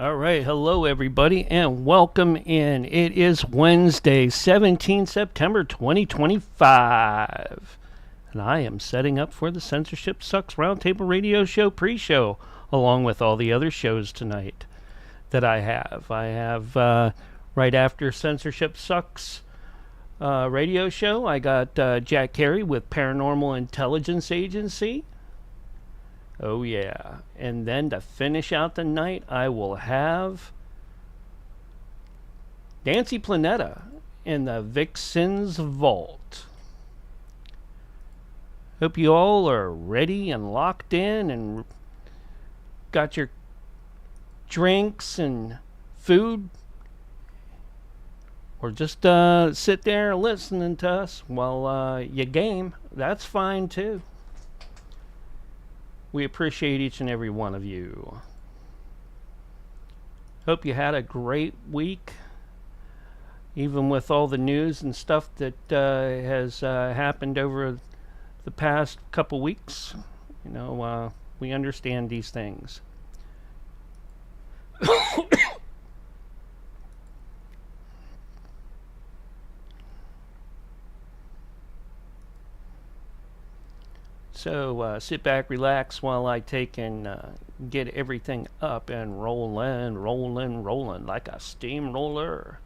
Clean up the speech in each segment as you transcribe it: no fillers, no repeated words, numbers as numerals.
All right, hello everybody, and welcome in. It is Wednesday, 17 September 2025, and I am setting up for the Censorship Sucks Roundtable Radio Show pre-show, along with all the other shows tonight that I have. Right after Censorship Sucks radio show, I got Jack Carey with Paranormal Intelligence Agency. Oh yeah. And then to finish out the night, I will have Nancy Planetta in the VIXEN'S Vault. Hope you all are ready and locked in and got your drinks and food. Or just sit there listening to us while you game. That's fine too. We appreciate each and every one of you. Hope you had a great week, even with all the news and stuff that has happened over the past couple weeks. You know, we understand these things. So sit back, relax while I take and get everything up and rolling like a steamroller.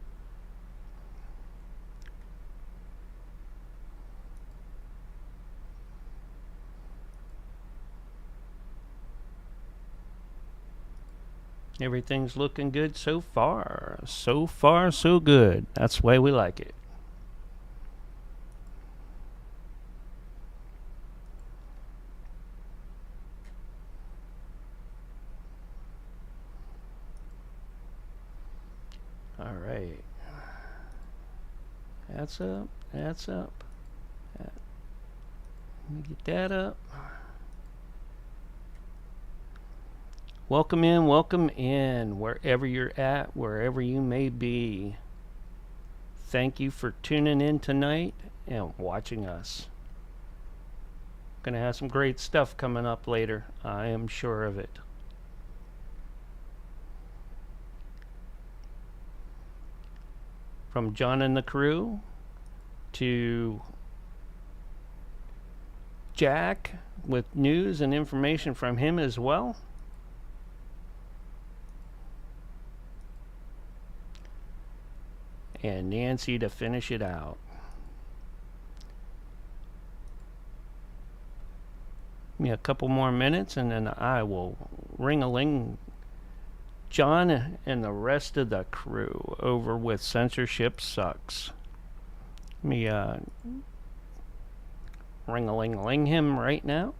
Everything's looking good so far. So far, so good. That's the way we like it. All right. That's up. That's up. Let me get that up. Welcome in, wherever you're at, wherever you may be. Thank you for tuning in tonight and watching us. Gonna have some great stuff coming up later. I am sure of it. From John and the crew to Jack with news and information from him as well. And Nancy to finish it out. Give me a couple more minutes and then I will ring-a-ling John and the rest of the crew over with Censorship Sucks. Let me ring-a-ling-ling him right now.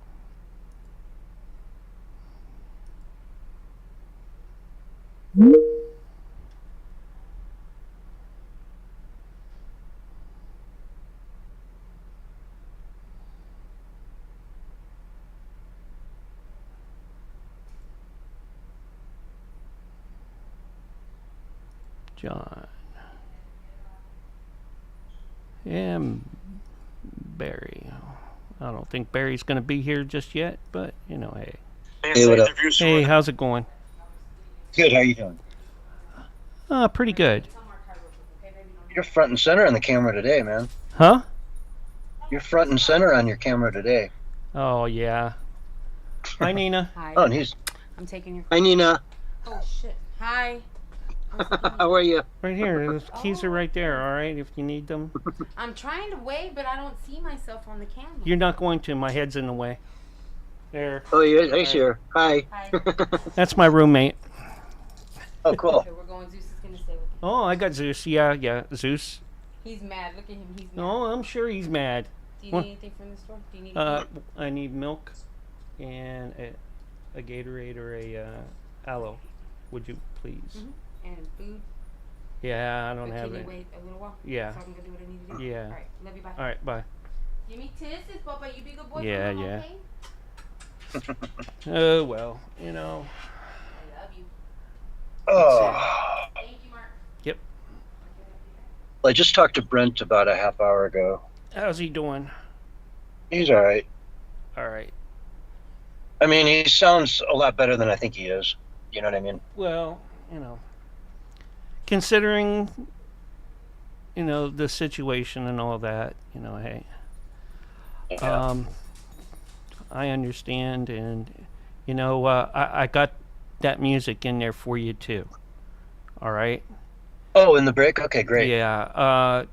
John and Barry. I don't think Barry's going to be here just yet, but you know, hey. Hey, what up? Hey, how's it going? Good. How you doing? Pretty good. You're front and center on the camera today, man. Huh? You're front and center on your camera today. Oh yeah. Hi, Nina. Hi. Oh, and he's. I'm taking your. Hi, Nina. Oh shit. Hi. How are you? Right here. The keys are right there. All right, if you need them. I'm trying to wave, but I don't see myself on the camera. You're not going to. My head's in the way. There. Oh, yeah. I see her. Hi. Hi. That's my roommate. Oh, cool. Okay, we're going. Zeus is gonna stay with me. Oh, I got Zeus. Yeah, Zeus. He's mad. Look at him. He's mad. No, I'm sure he's mad. Do you What? need anything from the store? Do you need? Milk? I need milk and a Gatorade or a aloe. Would you please? Mm-hmm. And food. Yeah, I don't But have can it. you wait a little while? Yeah. So I can go do what I need to do. Yeah. All right. Love you. Bye. All right, bye. Give me kisses, Papa. You be a good boy. Yeah, for me, yeah. Okay? Oh well, you know. I love you. Oh. Thank you, Mark. Yep. Well, I just talked to Brent about a half hour ago. How's he doing? He's all right. All right. I mean, he sounds a lot better than I think he is. You know what I mean? Well, you know, considering, you know, the situation and all that, you know, hey, Yeah. I understand, and you know, I got that music in there for you too. All right. Oh, in the break? Okay, great. Yeah.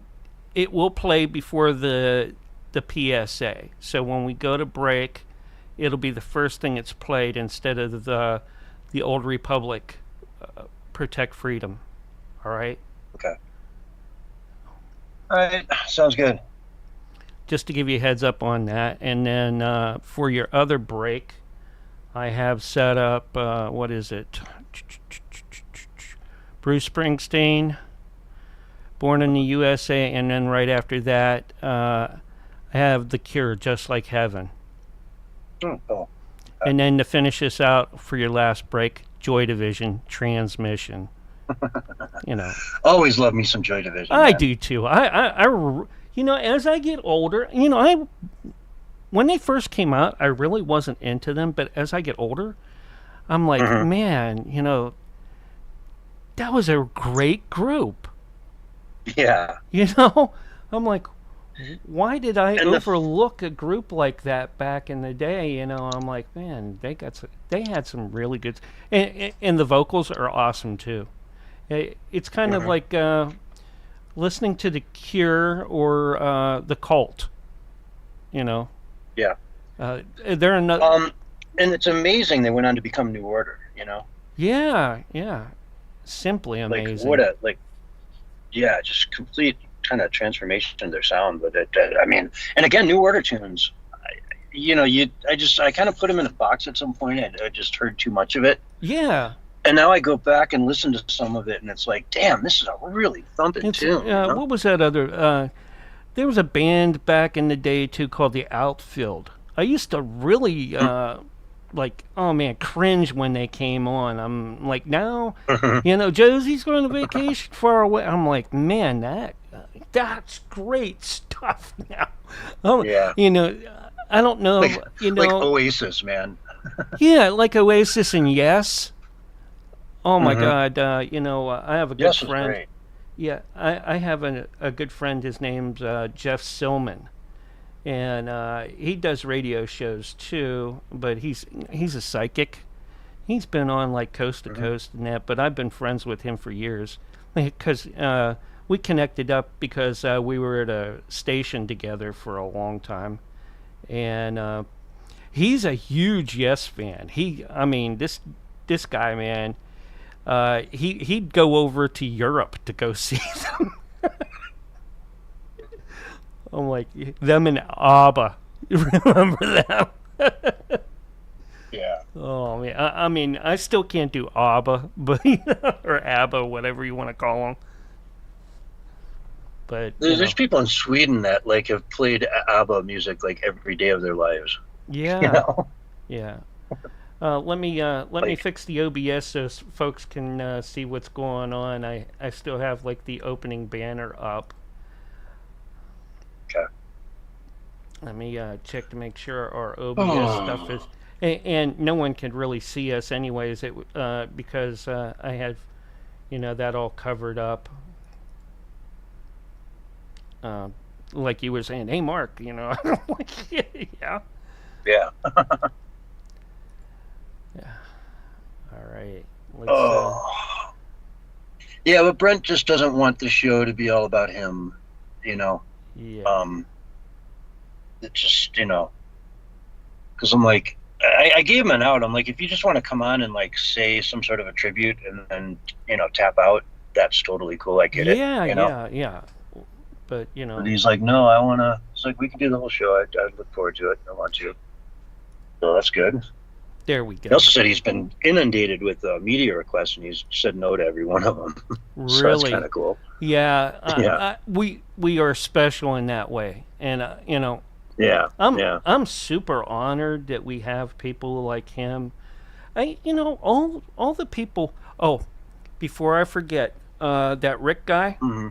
It will play before the PSA. So when we go to break, it'll be the first thing it's played instead of the Old Republic, Protect Freedom. All right. Okay. All right. Sounds good. Just to give you a heads up on that, and then for your other break, I have set up what is it? Bruce Springsteen, Born in the USA, and then right after that, I have The Cure, Just Like Heaven. Oh, And then to finish this out for your last break, Joy Division, Transmission. You know, always love me some Joy Division. I man. do too. You know, as I get older, you know, when they first came out, I really wasn't into them, but as I get older, I'm like, man, you know, that was a great group. Yeah. You know, I'm like, why did I And overlook a group like that back in the day? You know, I'm like, man, they had some really good, and the vocals are awesome too. It's kind of like listening to The Cure or The Cult. You know. Yeah. They're another. And it's amazing they went on to become New Order. You know. Yeah, yeah. Simply amazing. Like yeah, just complete kind of transformation in their sound. But I mean, and again, New Order tunes. I kind of put them in a box at some point. I just heard too much of it. Yeah. And now I go back and listen to some of it, and it's like, damn, this is a really thumping tune. What was that other? There was a band back in the day too called the Outfield. I used to really like, oh man, cringe when they came on. I'm like, now, you know, Josie's going on vacation far away. I'm like, man, that's great stuff now. Yeah. You know, I don't know. You know, like Oasis, man. Yeah, like Oasis and Yes. Oh my God! You know, I have a good Yes was friend. great. Yeah, I have a good friend. His name's Jeff Silman, and he does radio shows too. But he's a psychic. He's been on like Coast to Coast and that. But I've been friends with him for years because we connected up because we were at a station together for a long time, and he's a huge Yes fan. I mean, this guy, man. He'd go over to Europe to go see them. I'm like, them and ABBA. Remember them? Yeah. Oh man, I mean, I still can't do ABBA, but or ABBA, whatever you want to call them. But There's people in Sweden that like have played ABBA music like every day of their lives. yeah, You know? yeah. Let me fix the OBS so folks can see what's going on. I still have like the opening banner up. Okay. Let me check to make sure our OBS stuff is, and no one can really see us anyways. Because I have, you know, that all covered up. Like you were saying, hey Mark, you know, yeah. Yeah. Yeah. All right. Let's, Yeah, but Brent just doesn't want the show to be all about him, you know. yeah. It just, you know, because I'm like, I gave him an out. I'm like, if you just want to come on and like say some sort of a tribute and then, you know, tap out, that's totally cool. I get it. You know? Yeah. But you know. But he's like, no, I want to. It's like, we can do the whole show. I look forward to it. I want to. So that's good. There we go. He also said he's been inundated with media requests, and he's said no to every one of them. Really? So that's kind of cool. Yeah. We are special in that way, and you know. Yeah. I'm super honored that we have people like him. You know, all the people. Oh, before I forget, that Rick guy. Mm-hmm.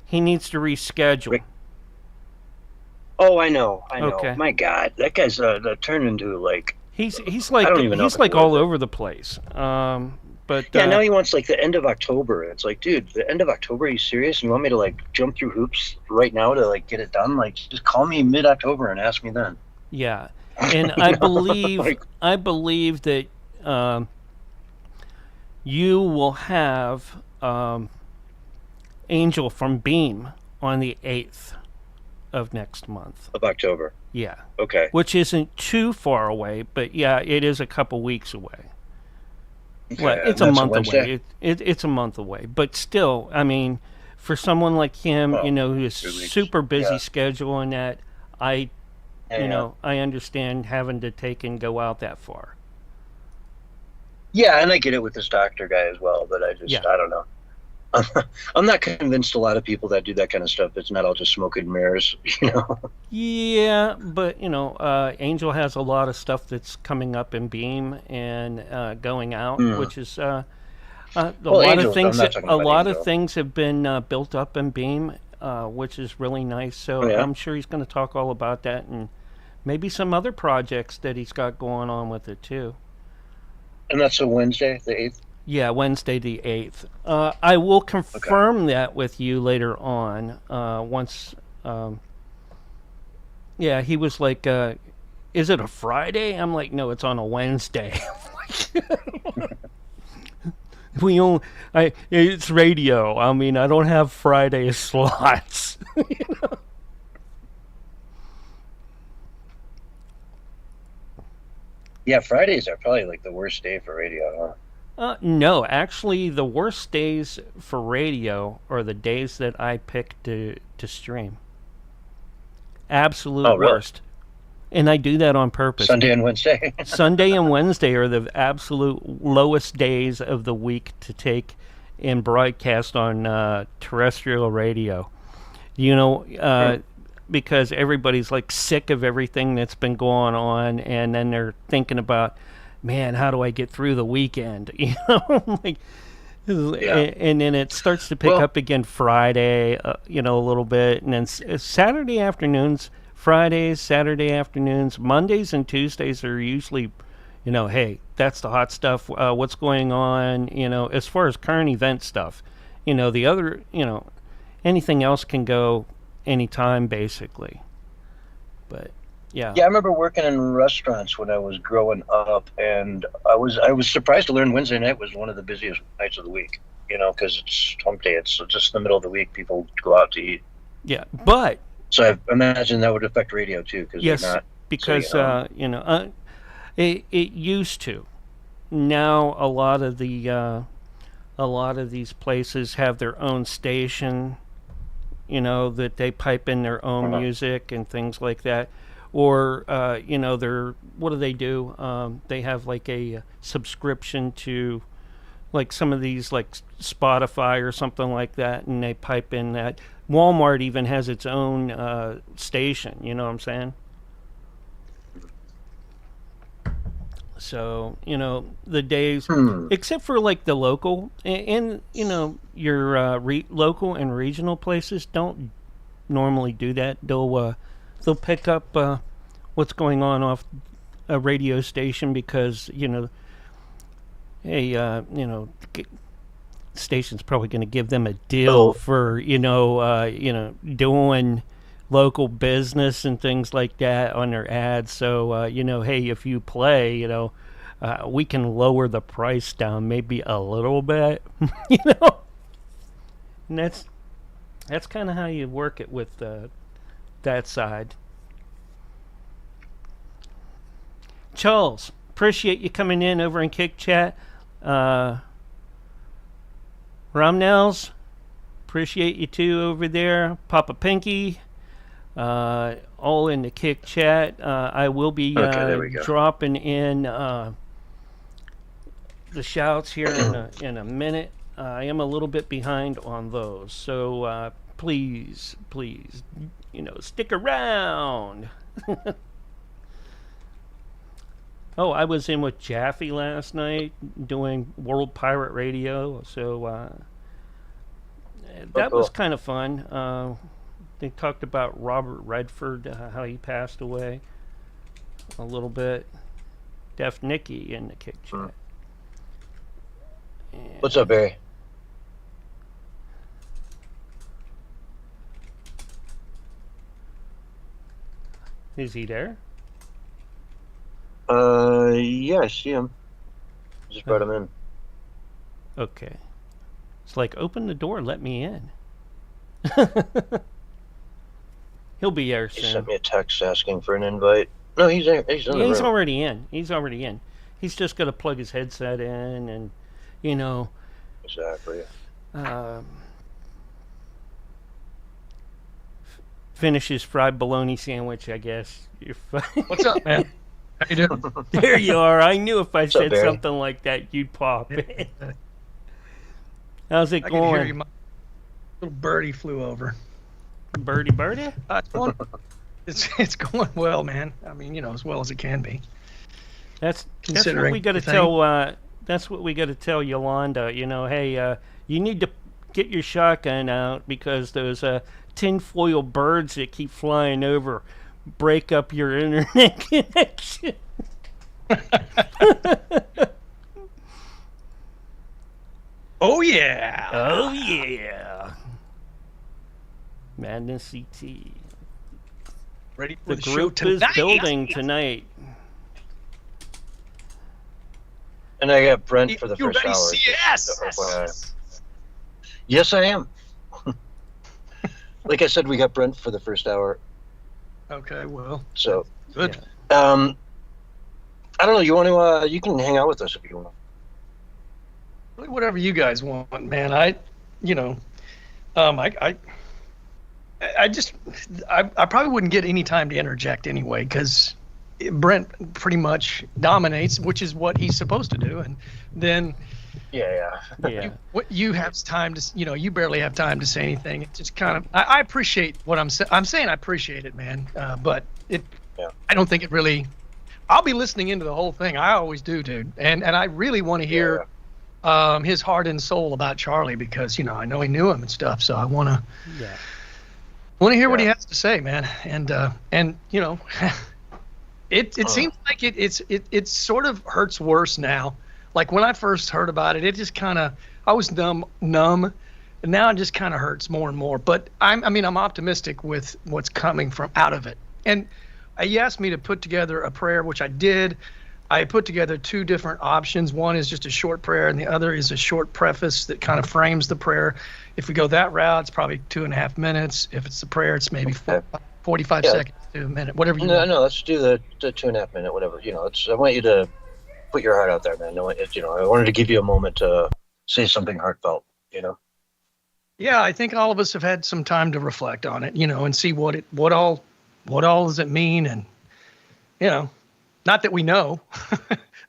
He needs to reschedule. Rick. Oh, I know. Okay. My God, that guy's turned into like. He's like I don't even know he's if like it's all worth it. over the place. But yeah, now he wants like the end of October. It's like, dude, the end of October? Are you serious? You want me to like jump through hoops right now to like get it done? Like, just call me mid-October and ask me then. yeah, and I believe Like, that you will have Angel from Beam on the 8th of next month. of October. Yeah. Okay. Which isn't too far away, but yeah, it is a couple weeks away. Okay, Well, it's and a that's month Wednesday? away. It's a month away, but still, I mean, for someone like him, Well, you know, who is 2 weeks. super busy Yeah. schedule and that, I, Yeah, you know, I understand having to take and go out that far. Yeah, and I get it with this doctor guy as well, but I just, Yeah. I don't know. I'm not convinced a lot of people that do that kind of stuff. It's not all just smoke and mirrors, you know? Yeah, but you know, Angel has a lot of stuff that's coming up in Beam and going out, which is a Well, lot Angel, of things. I'm not talking A about lot of Angel. things have been built up in Beam, which is really nice. So Oh, yeah? I'm sure he's going to talk all about that and maybe some other projects that he's got going on with it too. And that's a Wednesday, the 8th? Yeah, Wednesday the 8th. I will confirm that with you later on. Once, yeah, he was like, "Is it a Friday?" I'm like, "No, it's on a Wednesday." It's radio. I mean, I don't have Friday slots. Yeah, Fridays are probably like the worst day for radio, huh? No, actually, the worst days for radio are the days that I pick to stream. Absolute Oh, really? worst. And I do that on purpose. Sunday and Wednesday. Sunday and Wednesday are the absolute lowest days of the week to take and broadcast on terrestrial radio. You know, because everybody's like sick of everything that's been going on, and then they're thinking about, man, how do I get through the weekend? You know, like, Yeah. and then it starts to pick Well- up again Friday, you know, a little bit, and then Saturday afternoons, Fridays, Saturday afternoons, Mondays and Tuesdays are usually, you know, hey, that's the hot stuff. What's going on? You know, as far as current event stuff, you know, the other, you know, anything else can go anytime basically. But yeah. Yeah, I remember working in restaurants when I was growing up, and I was surprised to learn Wednesday night was one of the busiest nights of the week. You know, because it's hump day. It's just the middle of the week. People go out to eat. Yeah, but So I imagine that would affect radio too, because yes, they're not. because so, you know, it used to. Now a lot of these places have their own station, you know, that they pipe in their own music and things like that. Or, you know, what do they do? They have like a subscription to like some of these, like Spotify or something like that, and they pipe in that. Walmart even has its own station, you know what I'm saying? So, you know, the days, except for like the local, and you know, your local and regional places don't normally do that. They'll pick up what's going on off a radio station because, you know, hey, you know, station's probably going to give them a deal for, you know, doing local business and things like that on their ads. So, you know, hey, if you play, you know, we can lower the price down maybe a little bit, you know. And that's kind of how you work it with that side. Charles, appreciate you coming in over in Kick Chat. Romnels, appreciate you too over there. Papa Pinky, all in the Kick Chat. I will be there we go. dropping in the shouts here in a minute. I am a little bit behind on those, so please, you know, stick around. Oh, I was in with Jaffe last night doing World Pirate Radio, so that was cool. kind of fun. They talked about Robert Redford, how he passed away a little bit. Def Nicky in the Kick Chat. What's up, Barry? Is he there? Yeah, I see him. Just brought him in. Okay. It's like, open the door, let me in. He'll be there He soon. sent me a text asking for an invite. No, he's in the room. Already in. He's already in. He's just going to plug his headset in and, you know. Exactly. Finish his fried bologna sandwich, I guess. What's up, man? How you doing? There you are. I knew if I What's up, said Barry? something like that, you'd pop in. How's it I can hear you. going? My little birdie flew over. Birdie? It's going well, man. I mean, you know, as well as it can be. That's what Considering we got to the thing. tell. That's what we got to tell Yolanda. You know, hey, you need to get your shotgun out because those tinfoil birds that keep flying over break up your internet connection. Oh yeah. Oh yeah. Madness CT. Ready for The the show group is tonight. building tonight. And I got Brent for the You first ready, hour. CS? Yes, I am. Like I said, we got Brent for the first hour. Okay, well, So, good. Yeah. I don't know. You want to? You can hang out with us if you want. Really, whatever you guys want, man. I probably wouldn't get any time to interject anyway, because Brent pretty much dominates, which is what he's supposed to do, and then Yeah. Yeah. you have time to, you barely have time to say anything. It's just kind of, I appreciate what I'm saying. I'm saying I appreciate it, man. But I don't think it really. I'll be listening into the whole thing. I always do, dude. And I really want to hear his heart and soul about Charlie, because I know he knew him and stuff. So I want to hear what he has to say, man. And it seems like it sort of hurts worse now. Like when I first heard about it, it just kind of, I was numb, and now it just kind of hurts more and more. But I'm optimistic with what's coming from out of it. And he asked me to put together a prayer, which I did. I put together two different options. One is just a short prayer, and the other is a short preface that kind of frames the prayer. If we go that route, it's probably 2.5 minutes. If it's the prayer, it's maybe 45 seconds to a minute, whatever you want. No, let's do the 2.5 minute, whatever. I want you to put your heart out there, man. I wanted to give you a moment to say something heartfelt. Yeah, I think all of us have had some time to reflect on it, and see what all does it mean, and not that we know,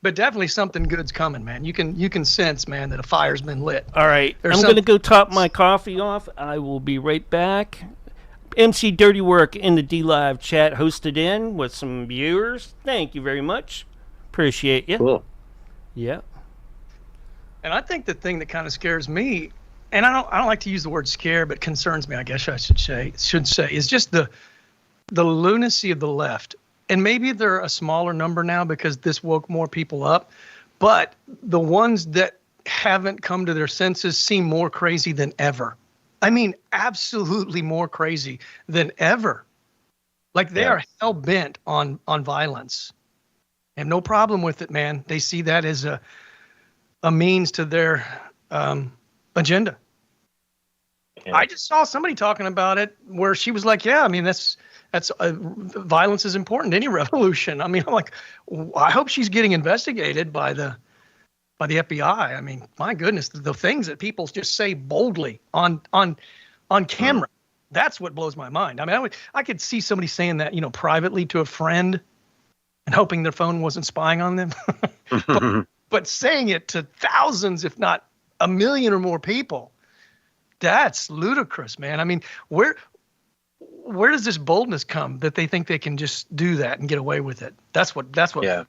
but definitely something good's coming, man. You can sense, man, that a fire's been lit. All right. There's I'm going to go top my coffee off. I will be right back. MC Dirty Work in the D-Live chat hosted in with some viewers. Thank you very much. Appreciate you. Cool. Yeah. And I think the thing that kind of scares me, and I don't like to use the word scare, but concerns me, I guess I should say, is just the lunacy of the left. And maybe they're a smaller number now because this woke more people up, but the ones that haven't come to their senses seem more crazy than ever. I mean, absolutely more crazy than ever. Like they are hell bent on violence. Have no problem with it, man. They see that as a means to their agenda. Yeah. I just saw somebody talking about it where she was like, "Yeah, I mean that's violence is important. Any revolution." I mean, I'm like, I hope she's getting investigated by the FBI. I mean, my goodness, the things that people just say boldly on camera. That's what blows my mind. I mean, I could see somebody saying that, privately to a friend and hoping their phone wasn't spying on them. but saying it to thousands, if not 1 million or more people, that's ludicrous, man. I mean, where does this boldness come that they think they can just do that and get away with it? That's what. Yeah.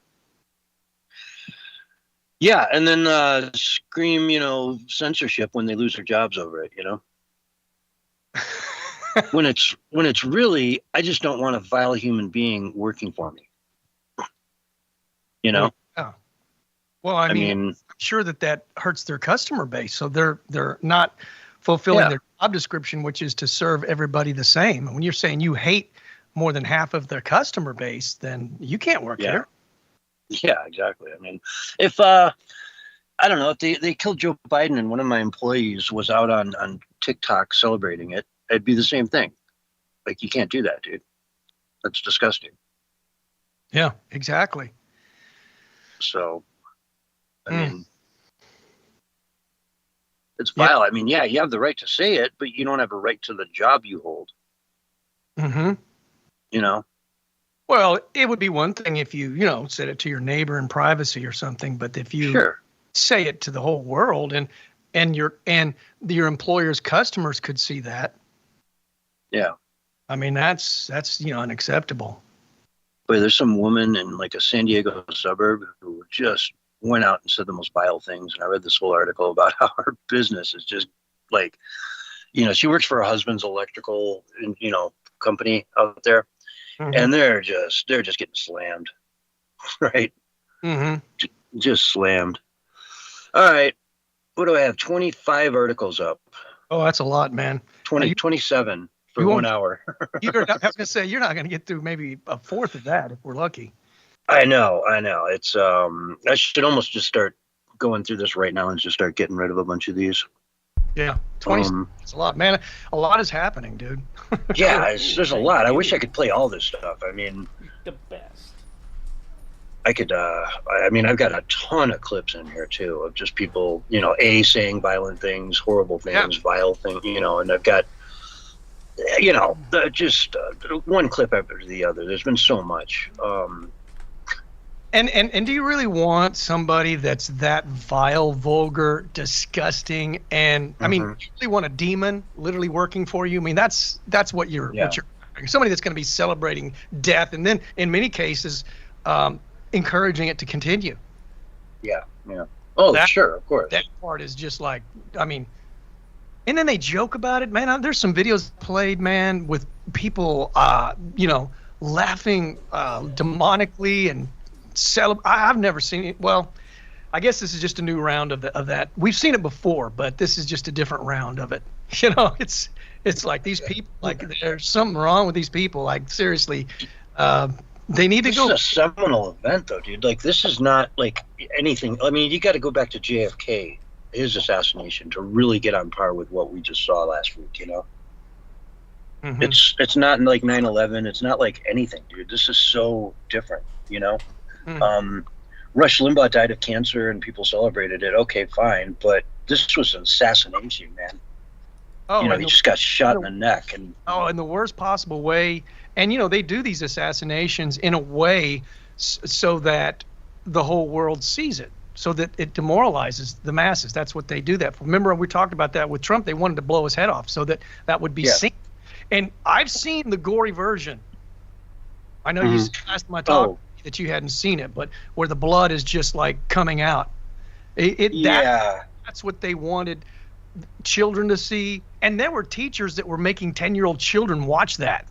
Yeah, and then scream, censorship when they lose their jobs over it, when it's really, I just don't want a vile human being working for me. Yeah. Well, I mean, I'm sure that hurts their customer base. So they're not fulfilling their job description, which is to serve everybody the same. And when you're saying you hate more than half of their customer base, then you can't work here. Yeah, exactly. I mean, if I don't know, if they killed Joe Biden and one of my employees was out on TikTok celebrating it, it'd be the same thing. Like, you can't do that, dude. That's disgusting. Yeah, exactly. So, I mean, it's vile. I mean, yeah, you have the right to say it, but you don't have a right to the job you hold. Mm-hmm. You know? Well, it would be one thing if you said it to your neighbor in privacy or something, but if you say it to the whole world and your employer's customers could see that. Yeah. I mean, that's unacceptable. But there's some woman in like a San Diego suburb who just went out and said the most vile things. And I read this whole article about how her business is just like, she works for her husband's electrical, company out there. Mm-hmm. And they're just getting slammed. Right. Mm-hmm. Just slammed. All right. What do I have? 25 articles up. Oh, that's a lot, man. 27 for 1 hour. I was going to say, you're not going to get through maybe a fourth of that if we're lucky. I know. It's I should almost just start going through this right now and just start getting rid of a bunch of these. Yeah, 20. It's a lot, man. A lot is happening, dude. Yeah, there's a lot. I wish I could play all this stuff. I mean, the best. I could. I've got a ton of clips in here too of just people, saying violent things, horrible things, vile things, and I've got, just one clip after the other. There's been so much. And do you really want somebody that's that vile, vulgar, disgusting, and I mean, you really want a demon literally working for you? I mean, that's what you're somebody that's going to be celebrating death, and then in many cases, encouraging it to continue. Yeah. Oh, sure, of course. That part is just like, I mean, and then they joke about it, man. There's some videos played, man, with people, laughing demonically and I've never seen it. Well, I guess this is just a new round of that. We've seen it before, but this is just a different round of it. It's like these people, like there's something wrong with these people. Like seriously, they need to go. This is a seminal event, though, dude. Like this is not like anything. I mean, you got to go back to JFK, his assassination, to really get on par with what we just saw last week. Mm-hmm. It's not like 9/11. It's not like anything, dude. This is so different. Mm-hmm. Rush Limbaugh died of cancer and people celebrated it. Okay, fine. But this was an assassination, man. Oh, he just got shot in the neck. In the worst possible way. And, they do these assassinations in a way so that the whole world sees it, so that it demoralizes the masses. That's what they do that for. Remember, we talked about that with Trump. They wanted to blow his head off so that would be seen. And I've seen the gory version. I know you said last time I talked that you hadn't seen it, but where the blood is just like coming out. That's what they wanted children to see. And there were teachers that were making 10-year-old children watch that.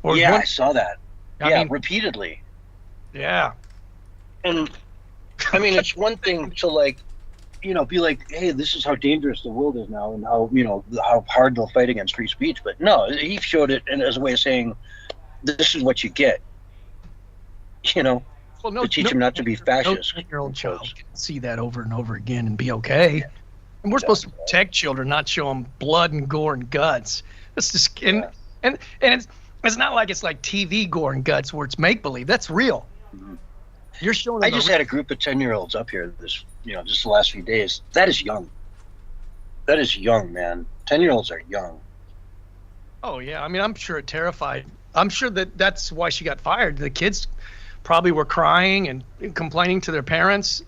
I saw that. I mean, repeatedly. Yeah. And I mean, it's one thing to be like, hey, this is how dangerous the world is now and how hard they'll fight against free speech. But no, he showed it as a way of saying, this is what you get. To teach them not to be fascist. No 10-year-old child can see that over and over again and be okay. Yeah. And we're supposed to protect children, not show them blood and gore and guts. That's just and it's not like it's like TV gore and guts where it's make believe. That's real. Mm-hmm. You're showing. I just had a group of 10-year-olds up here just the last few days. That is young. That is young, man. 10-year-olds are young. Oh yeah, I mean, I'm sure it terrified. I'm sure that's why she got fired. The kids probably were crying and complaining to their parents.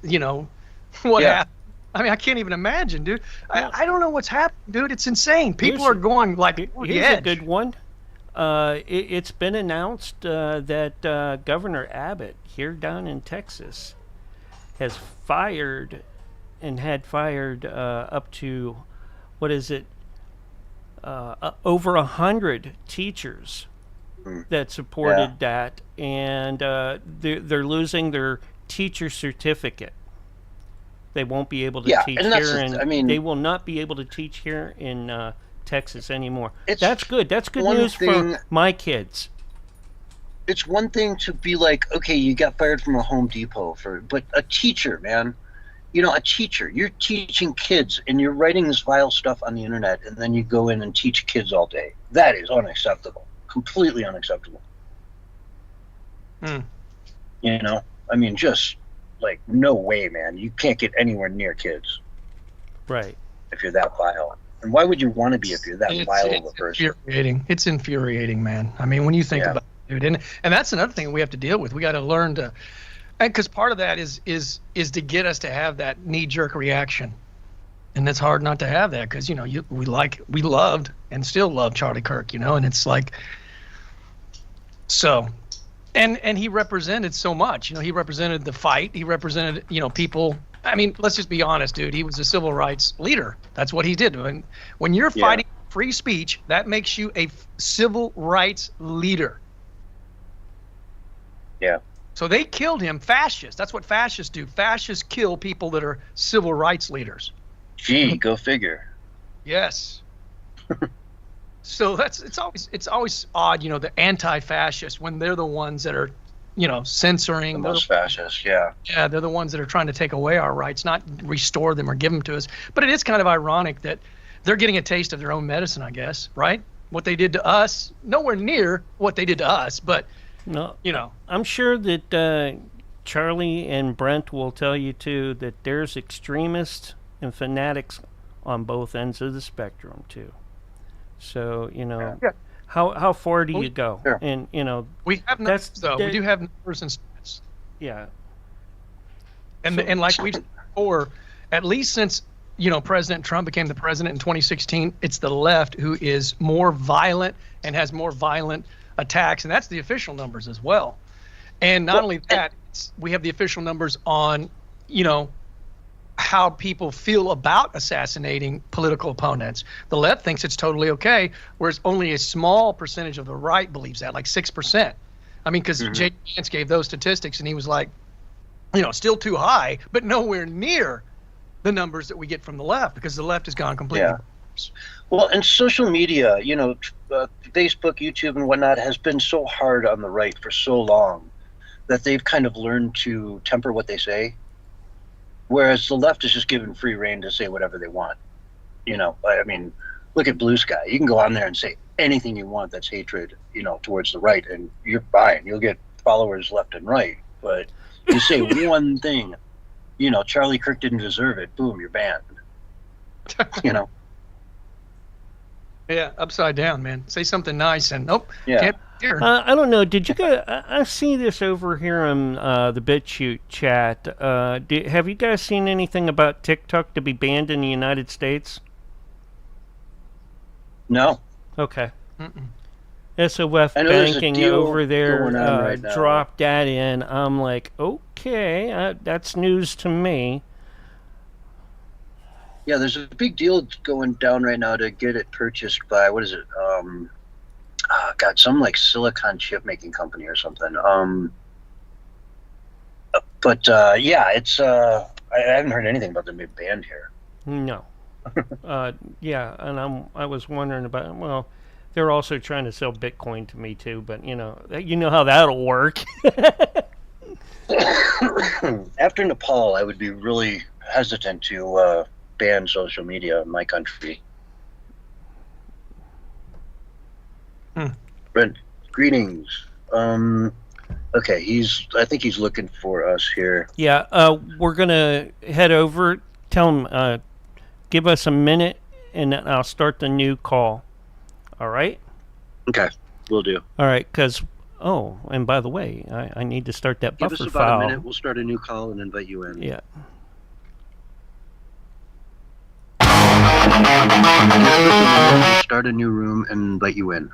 What happened? I mean, I can't even imagine, dude. I don't know what's happening, dude. It's insane. People are going like, here's a good one. It's been announced that Governor Abbott here down in Texas has fired up to, over 100 teachers that supported that, and they're losing their teacher certificate. They won't be able to Yeah, teach and that's here, the and th- I mean- they will not be able to teach here in Texas anymore. It's That's good. That's good one news thing- for my kids. It's one thing to be like, okay, you got fired from a Home Depot but a teacher, man, a teacher, you're teaching kids and you're writing this vile stuff on the internet, and then you go in and teach kids all day. That is unacceptable. Completely unacceptable. Hmm. I mean, just like, no way, man. You can't get anywhere near kids Right. if you're that vile. And why would you want to be if you're that vile of a person? Infuriating. It's infuriating, man. I mean, when you think about it, dude, and that's another thing we have to deal with. We got to learn to, and because part of that is to get us to have that knee-jerk reaction, and it's hard not to have that because we loved and still love Charlie Kirk, and it's like, so, and he represented so much. He represented the fight. He represented people. I mean, let's just be honest, dude. He was a civil rights leader. That's what he did. When you're fighting free speech, that makes you a civil rights leader. Yeah. So they killed him. Fascists. That's what fascists do. Fascists kill people that are civil rights leaders. Gee, go figure. Yes. So it's always odd, the anti-fascists, when they're the ones that are, censoring. The most fascist, yeah. Yeah, they're the ones that are trying to take away our rights, not restore them or give them to us. But it is kind of ironic that they're getting a taste of their own medicine, I guess, right? What they did to us, nowhere near what they did to us, but, No, I'm sure that Charlie and Brent will tell you, too, that there's extremists and fanatics on both ends of the spectrum, too. So, how far do you go? Sure. And, we have numbers, though. We do have numbers and stats. Yeah. And like we've said before, at least since, President Trump became the president in 2016, it's the left who is more violent and has more violent attacks, and that's the official numbers as well. And not only that, we have the official numbers on, how people feel about assassinating political opponents. The left thinks it's totally okay, whereas only a small percentage of the right believes that, like 6%. I mean, because Jay Vance gave those statistics, and he was like, still too high, but nowhere near the numbers that we get from the left, because the left has gone completely. Yeah. Well, and social media, Facebook, YouTube, and whatnot has been so hard on the right for so long that they've kind of learned to temper what they say. Whereas the left is just given free rein to say whatever they want. I mean, look at Blue Sky. You can go on there and say anything you want that's hatred, towards the right, and you're fine. You'll get followers left and right. But you say one thing, Charlie Kirk didn't deserve it. Boom, you're banned. Yeah, upside down, man. Say something nice, and nope, can't hear. I don't know. Did you guys? I see this over here on the BitChute chat. Have you guys seen anything about TikTok to be banned in the United States? No. Okay. Mm-mm. SOF I know there's a banking deal over there going on right now. dropped that in. I'm like, okay, that's news to me. Yeah, there's a big deal going down right now to get it purchased by, what is it? Some like silicon chip making company or something. It's I haven't heard anything about them being banned here. No. Yeah, and I was wondering about, well, they're also trying to sell Bitcoin to me too, but you know how that'll work. After Nepal, I would be really hesitant to ban social media in my country. Brent, greetings. Okay, I think he's looking for us here. Yeah, we're gonna head over. Tell him, give us a minute, and then I'll start the new call. All right? Okay, will do. All right, because and by the way, I need to start that Give buffer us about file. a minute. We'll start a new call and invite you in. Yeah. Start a new room and invite you in.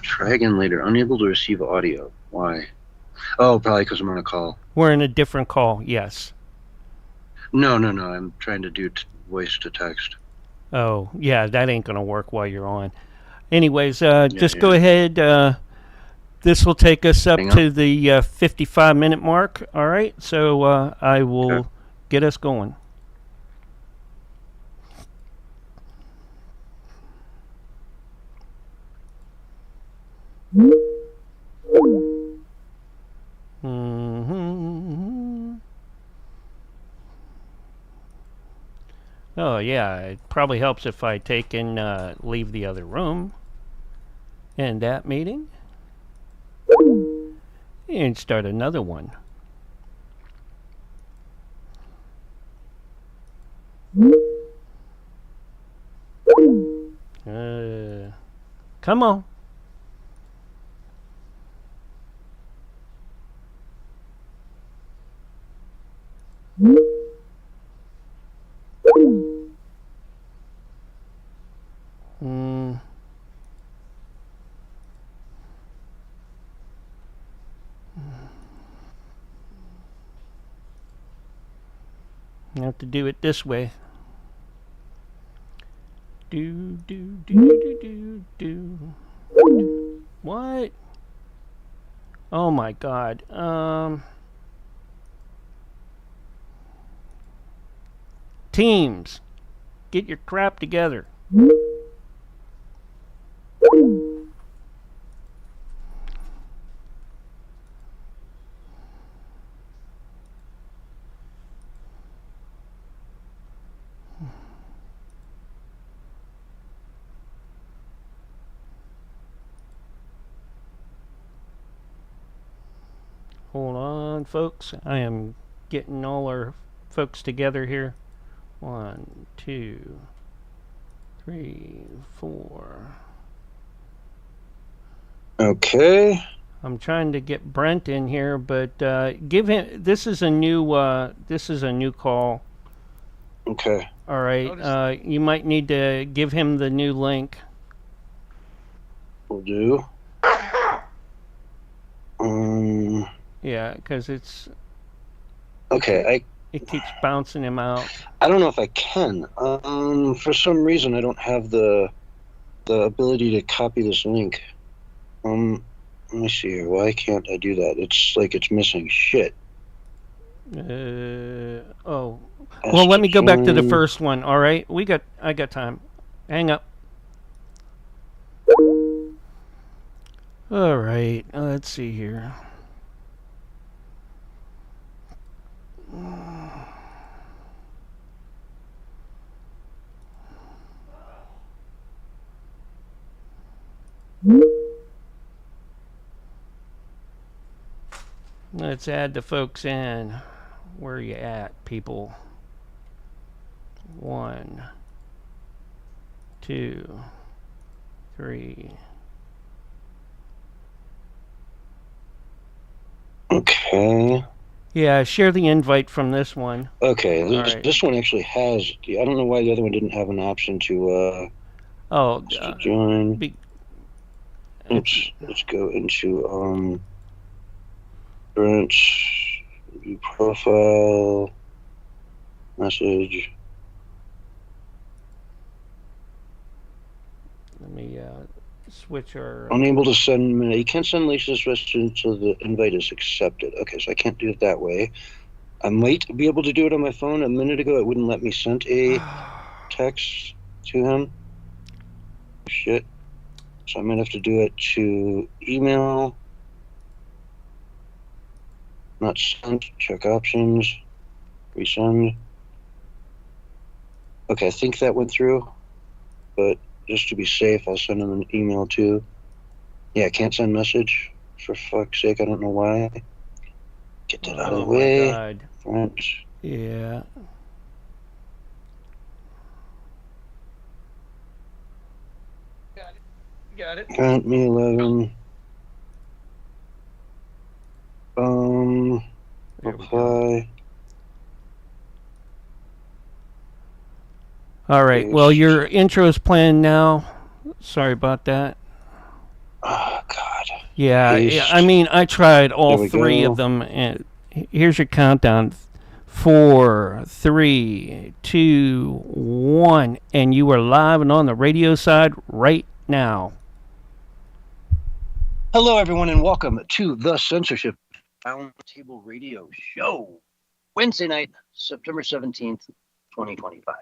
Try again later. Unable to receive audio. Why? Oh, probably because I'm on a call. We're in a different call. Yes. No. I'm trying to do voice to text. Oh, yeah, that ain't gonna work while you're on. Anyways, just go ahead, This will take us up Hang on. to the 55-minute mark. All right, so I will Okay. get us going. Mm-hmm. Oh, yeah, it probably helps if I take and leave the other room. End that meeting. And start another one. Come on. Mm. I have to do it this way. Do. What? Oh my God. Teams, get your crap together. Hold on, folks. I am getting all our folks together here. 1, 2, 3, 4. Okay. I'm trying to get Brent in here, but give him. This is a new call. Okay. All right. You might need to give him the new link. Will do. Yeah, because it's. Okay. It keeps bouncing him out. I don't know if I can. For some reason, I don't have the ability to copy this link. Let me see here. Why can't I do that? It's like it's missing shit. Oh. Well, let me go back to the first one. All right. I got time. Hang up. All right. Let's see here. Let's add the folks in. Where are you at, people? 1, 2, 3. Okay. Yeah, share the invite from this one. Okay. right. This one actually has. I don't know why the other one didn't have an option to join. Let's go into Brent's view profile message. Let me switch our. Unable to send. You can't send Lisa's message until the invite is accepted. Okay, so I can't do it that way. I might be able to do it on my phone. A minute ago, it wouldn't let me send a text to him. Shit. So I might have to do it to email. Not sent. Check options. Resend. Okay, I think that went through. But just to be safe, I'll send him an email too. Yeah, I can't send message. For fuck's sake, I don't know why. Get that out of the way. Oh my God. French. Yeah. Got it. Grant me 11. There we go. Reply. All right. Well, your intro is planned now. Sorry about that. Oh, God. Yeah. Paste. I mean, I tried all There we 3 go. of them. And here's your countdown. 4, 3, 2, 1, and you are live and on the radio side right now. Hello, everyone, and welcome to the Censorship Roundtable Radio Show, Wednesday night, September 17th, 2025.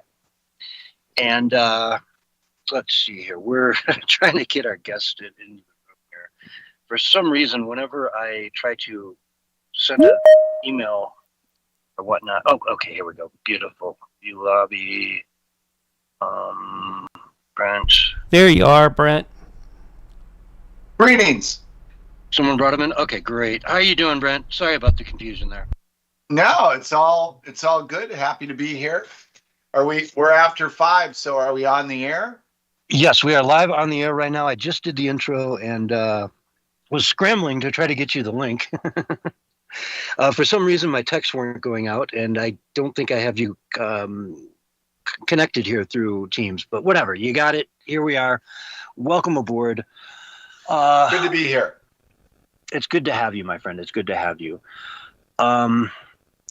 And let's see here. We're trying to get our guest in the room here. For some reason, whenever I try to send an email or whatnot. Oh, okay, here we go. Beautiful. You lobby. Brent. There you are, Brent. Greetings. Someone brought him in? Okay, great. How are you doing, Brent? Sorry about the confusion there. No, it's all good. Happy to be here. We're after 5, so are we on the air? Yes, we are live on the air right now. I just did the intro and was scrambling to try to get you the link. For some reason, my texts weren't going out, and I don't think I have you connected here through Teams. But whatever, you got it. Here we are. Welcome aboard. Good to be here. It's good to have you, my friend. It's good to have you. I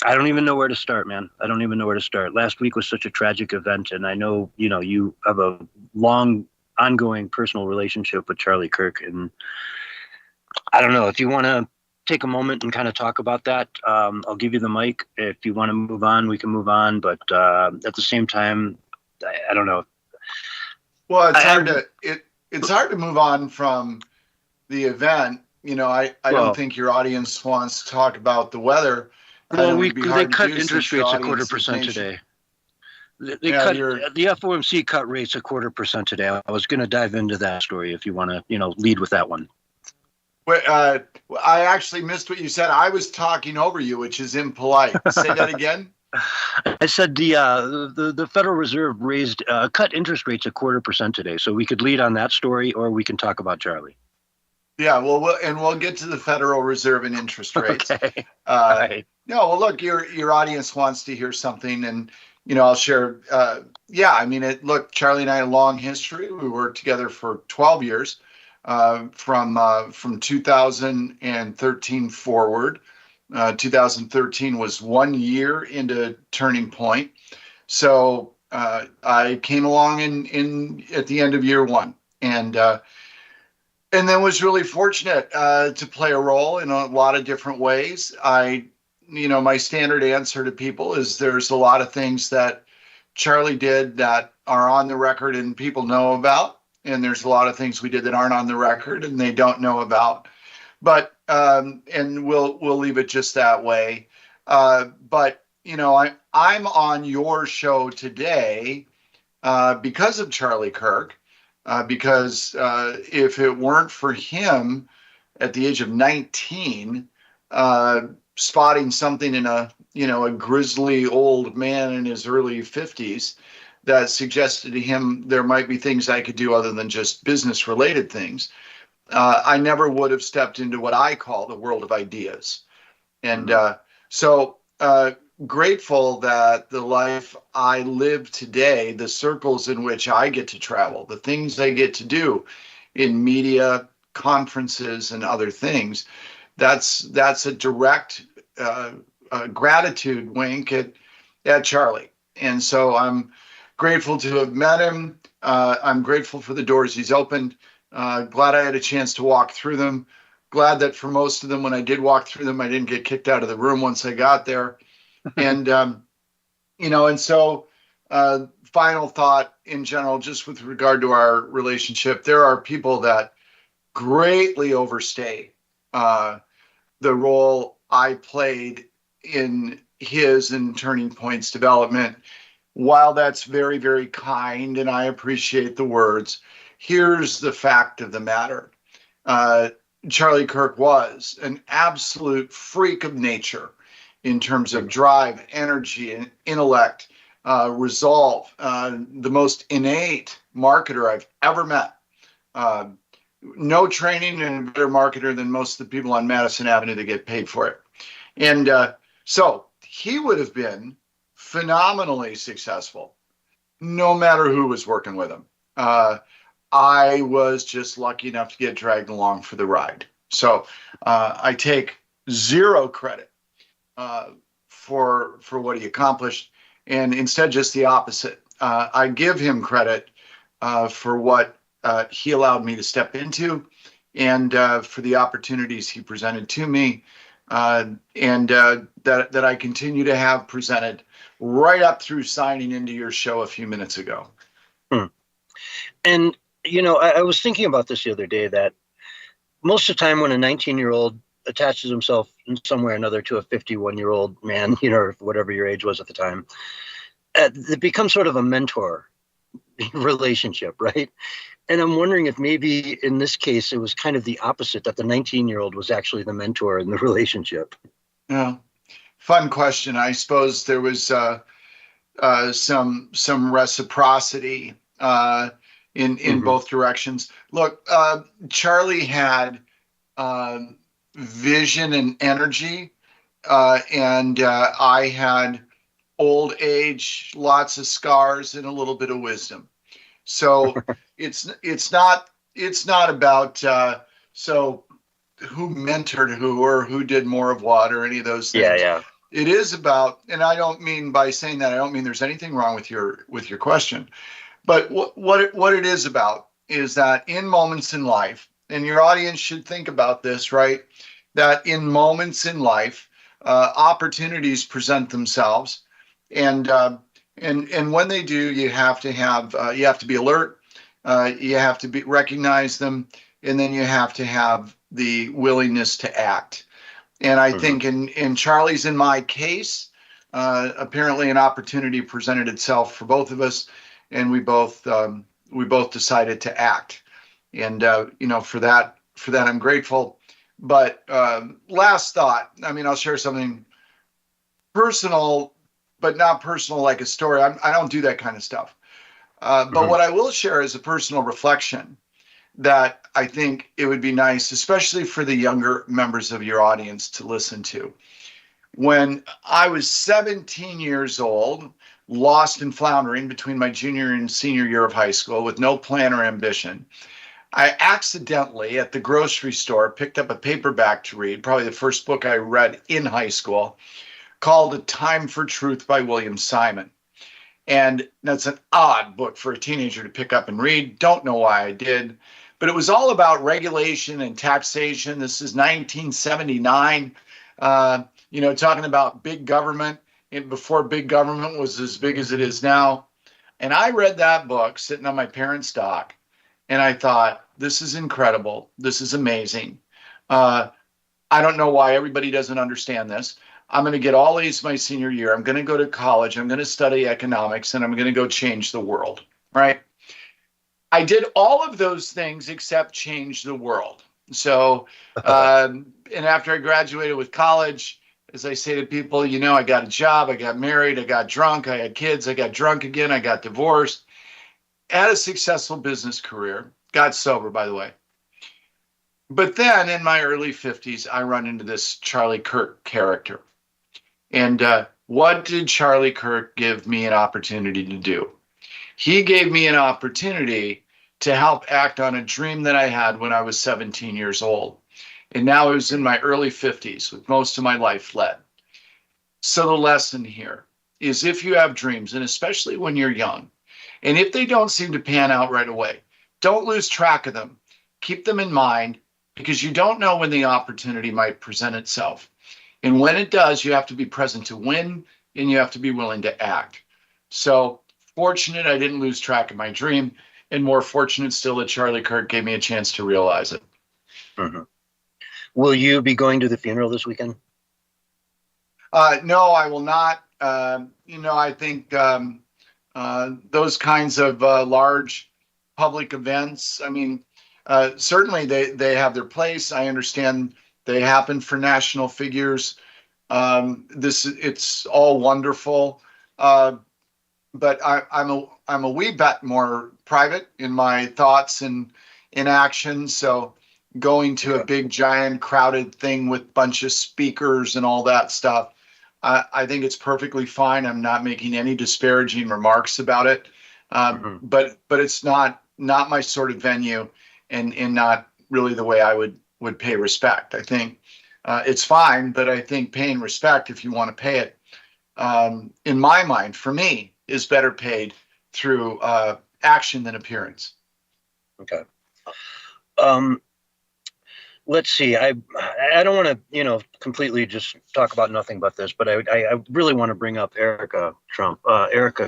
don't even know where to start, man. I don't even know where to start. Last week was such a tragic event, and I know, you have a long, ongoing personal relationship with Charlie Kirk, and I don't know if you want to take a moment and kind of talk about that. I'll give you the mic. If you want to move on, we can move on. But at the same time, I don't know. Well, it's hard to move on from the event. I don't think your audience wants to talk about the weather. Well, they cut interest rates 0.25% today. The FOMC cut rates 0.25% today. I was going to dive into that story if you want to, lead with that one. Wait, I actually missed what you said. I was talking over you, which is impolite. Say that again. I said the Federal Reserve cut interest rates 0.25% today. So we could lead on that story, or we can talk about Charlie. Yeah, we'll get to the Federal Reserve and interest rates. Okay. Right. No, well, look, your audience wants to hear something, and I'll share. Look, Charlie and I had a long history. We worked together for 12 years, from 2013 forward. 2013 was 1 year into Turning Point, so I came along in at the end of year 1, and then was really fortunate to play a role in a lot of different ways. My standard answer to people is there's a lot of things that Charlie did that are on the record and people know about, and there's a lot of things we did that aren't on the record and they don't know about. But and we'll leave it just that way. But I'm on your show today because of Charlie Kirk. Because if it weren't for him at the age of 19, spotting something in a grizzly old man in his early 50s that suggested to him there might be things I could do other than just business related things, I never would have stepped into what I call the world of ideas. And so grateful that the life I live today, the circles in which I get to travel, the things I get to do in media, conferences, and other things, that's a direct gratitude wink at Charlie. And so I'm grateful to have met him. I'm grateful for the doors he's opened. Glad I had a chance to walk through them. Glad that for most of them, when I did walk through them, I didn't get kicked out of the room once I got there. And, final thought in general, just with regard to our relationship, there are people that greatly overstay the role I played in his and Turning Point's development. While that's very, very kind, and I appreciate the words, here's the fact of the matter. Charlie Kirk was an absolute freak of nature in terms of drive, energy, and intellect, resolve, the most innate marketer I've ever met. No training and a better marketer than most of the people on Madison Avenue that get paid for it. And so he would have been phenomenally successful no matter who was working with him. I was just lucky enough to get dragged along for the ride. So I take zero credit for what he accomplished, and instead just the opposite. I give him credit for what he allowed me to step into and for the opportunities he presented to me, and that I continue to have presented right up through signing into your show a few minutes ago. And, I was thinking about this the other day, that most of the time when a 19-year-old attaches himself in some way or another to a 51-year-old man, or whatever your age was at the time, it becomes sort of a mentor relationship, right? And I'm wondering if maybe in this case, it was kind of the opposite, that the 19-year-old was actually the mentor in the relationship. Yeah. Fun question. I suppose there was some reciprocity in both directions. Look, Charlie had vision and energy, and I had old age, lots of scars, and a little bit of wisdom. So it's not about so who mentored who or who did more of what or any of those things. Yeah. It is about, and I don't mean by saying that, I don't mean there's anything wrong with your question, but what it is about is that in moments in life, and your audience should think about this, right? That in moments in life, opportunities present themselves, and when they do, you have to be alert, you have to recognize them, and then you have to have the willingness to act. And I think in Charlie's, in my case, apparently an opportunity presented itself for both of us, and we both decided to act. And for that I'm grateful. But last thought, I mean, I'll share something personal, but not personal like a story. I don't do that kind of stuff. But what I will share is a personal reflection that I think it would be nice, especially for the younger members of your audience, to listen to. When I was 17 years old, lost and floundering between my junior and senior year of high school with no plan or ambition, I accidentally at the grocery store picked up a paperback to read, probably the first book I read in high school, called A Time for Truth by William Simon. And that's an odd book for a teenager to pick up and read. Don't know why I did. But it was all about regulation and taxation. This is 1979, talking about big government, and before big government was as big as it is now. And I read that book sitting on my parents' dock, and I thought, this is incredible. This is amazing. I don't know why everybody doesn't understand this. I'm going to get all A's my senior year. I'm going to go to college. I'm going to study economics, and I'm going to go change the world, right? I did all of those things except change the world. So, and after I graduated with college, as I say to people, I got a job, I got married, I got drunk, I had kids, I got drunk again, I got divorced, had a successful business career, got sober, by the way. But then in my early 50s, I run into this Charlie Kirk character. And what did Charlie Kirk give me an opportunity to do? He gave me an opportunity to help act on a dream that I had when I was 17 years old. And now I was in my early 50s with most of my life fled. So the lesson here is, if you have dreams, and especially when you're young, and if they don't seem to pan out right away, don't lose track of them. Keep them in mind, because you don't know when the opportunity might present itself. And when it does, you have to be present to win, and you have to be willing to act. So fortunate I didn't lose track of my dream, and more fortunate still that Charlie Kirk gave me a chance to realize it. Will you be going to the funeral this weekend? No, I will not. I think those kinds of large public events, I mean, certainly they have their place. I understand they happen for national figures. It's all wonderful. But I'm a wee bit more private in my thoughts and in action. So going to a big, giant, crowded thing with a bunch of speakers and all that stuff, I think it's perfectly fine. I'm not making any disparaging remarks about it. But it's not my sort of venue, and not really the way I would pay respect. I think it's fine, but I think paying respect, if you want to pay it, in my mind, for me, is better paid through action than appearance. Okay. let's see. I don't want to completely just talk about nothing but this, but I really want to bring up Erica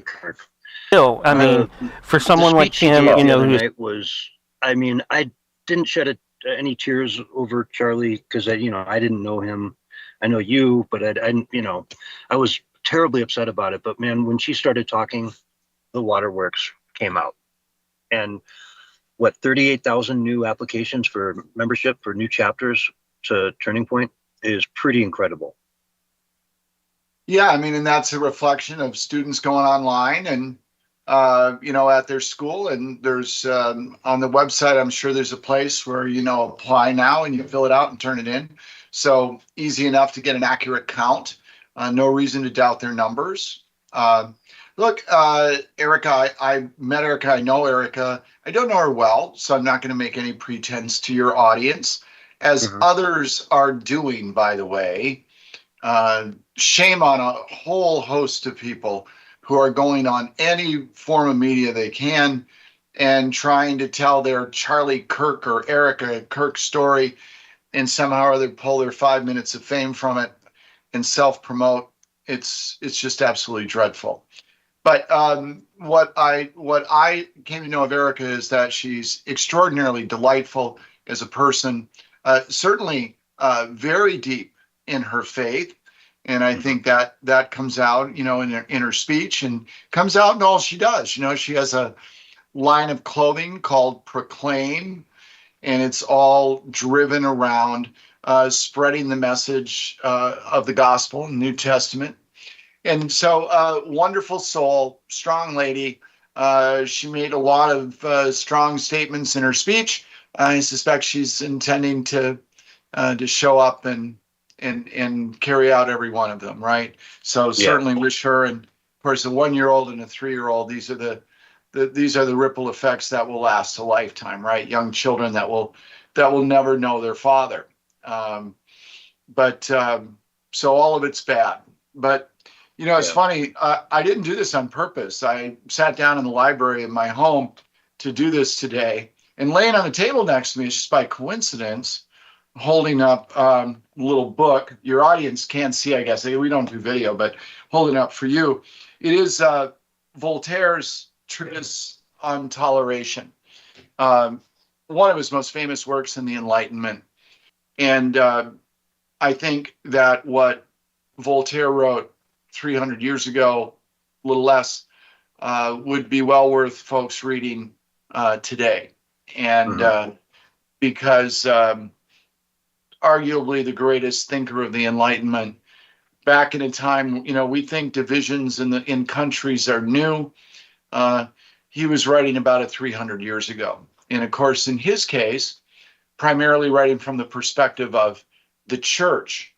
Kirk. Still, I mean, for someone like him, the who's other night was, I mean, I didn't shed any tears over Charlie because I didn't know him. I know you, but I was terribly upset about it. But man, when she started talking, the waterworks came out, and 38,000 new applications for membership for new chapters to Turning Point is pretty incredible. Yeah, I mean, and that's a reflection of students going online and at their school. And there's on the website, I'm sure there's a place where apply now and you fill it out and turn it in. So easy enough to get an accurate count. No reason to doubt their numbers. Look, Erica, I met Erica. I know Erica. I don't know her well, so I'm not going to make any pretense to your audience, as others are doing, by the way. Shame on a whole host of people who are going on any form of media they can and trying to tell their Charlie Kirk or Erica Kirk story and somehow or other pull their 5 minutes of fame from it and self-promote. It's just absolutely dreadful. But what I came to know of Erica is that she's extraordinarily delightful as a person, certainly very deep in her faith. And I think that comes out, in her speech and comes out in all she does. She has a line of clothing called Proclaim, and it's all driven around spreading the message of the gospel and New Testament. And so wonderful soul, strong lady. She made a lot of strong statements in her speech. I suspect she's intending to show up and carry out every one of them, right? So certainly wish her, and of course a 1-year-old and a 3-year-old, these are the ripple effects that will last a lifetime, right? Young children that will never know their father. So all of it's bad. But it's funny. I didn't do this on purpose. I sat down in the library in my home to do this today, and laying on the table next to me, just by coincidence, holding up a little book. Your audience can't see, I guess. We don't do video, but holding up for you. It is Voltaire's Treatise on Toleration, one of his most famous works in the Enlightenment. And I think that what Voltaire wrote 300 years ago, a little less, would be well worth folks reading today. And because arguably the greatest thinker of the Enlightenment, back in a time, we think divisions in countries are new. He was writing about it 300 years ago. And of course, in his case, primarily writing from the perspective of the church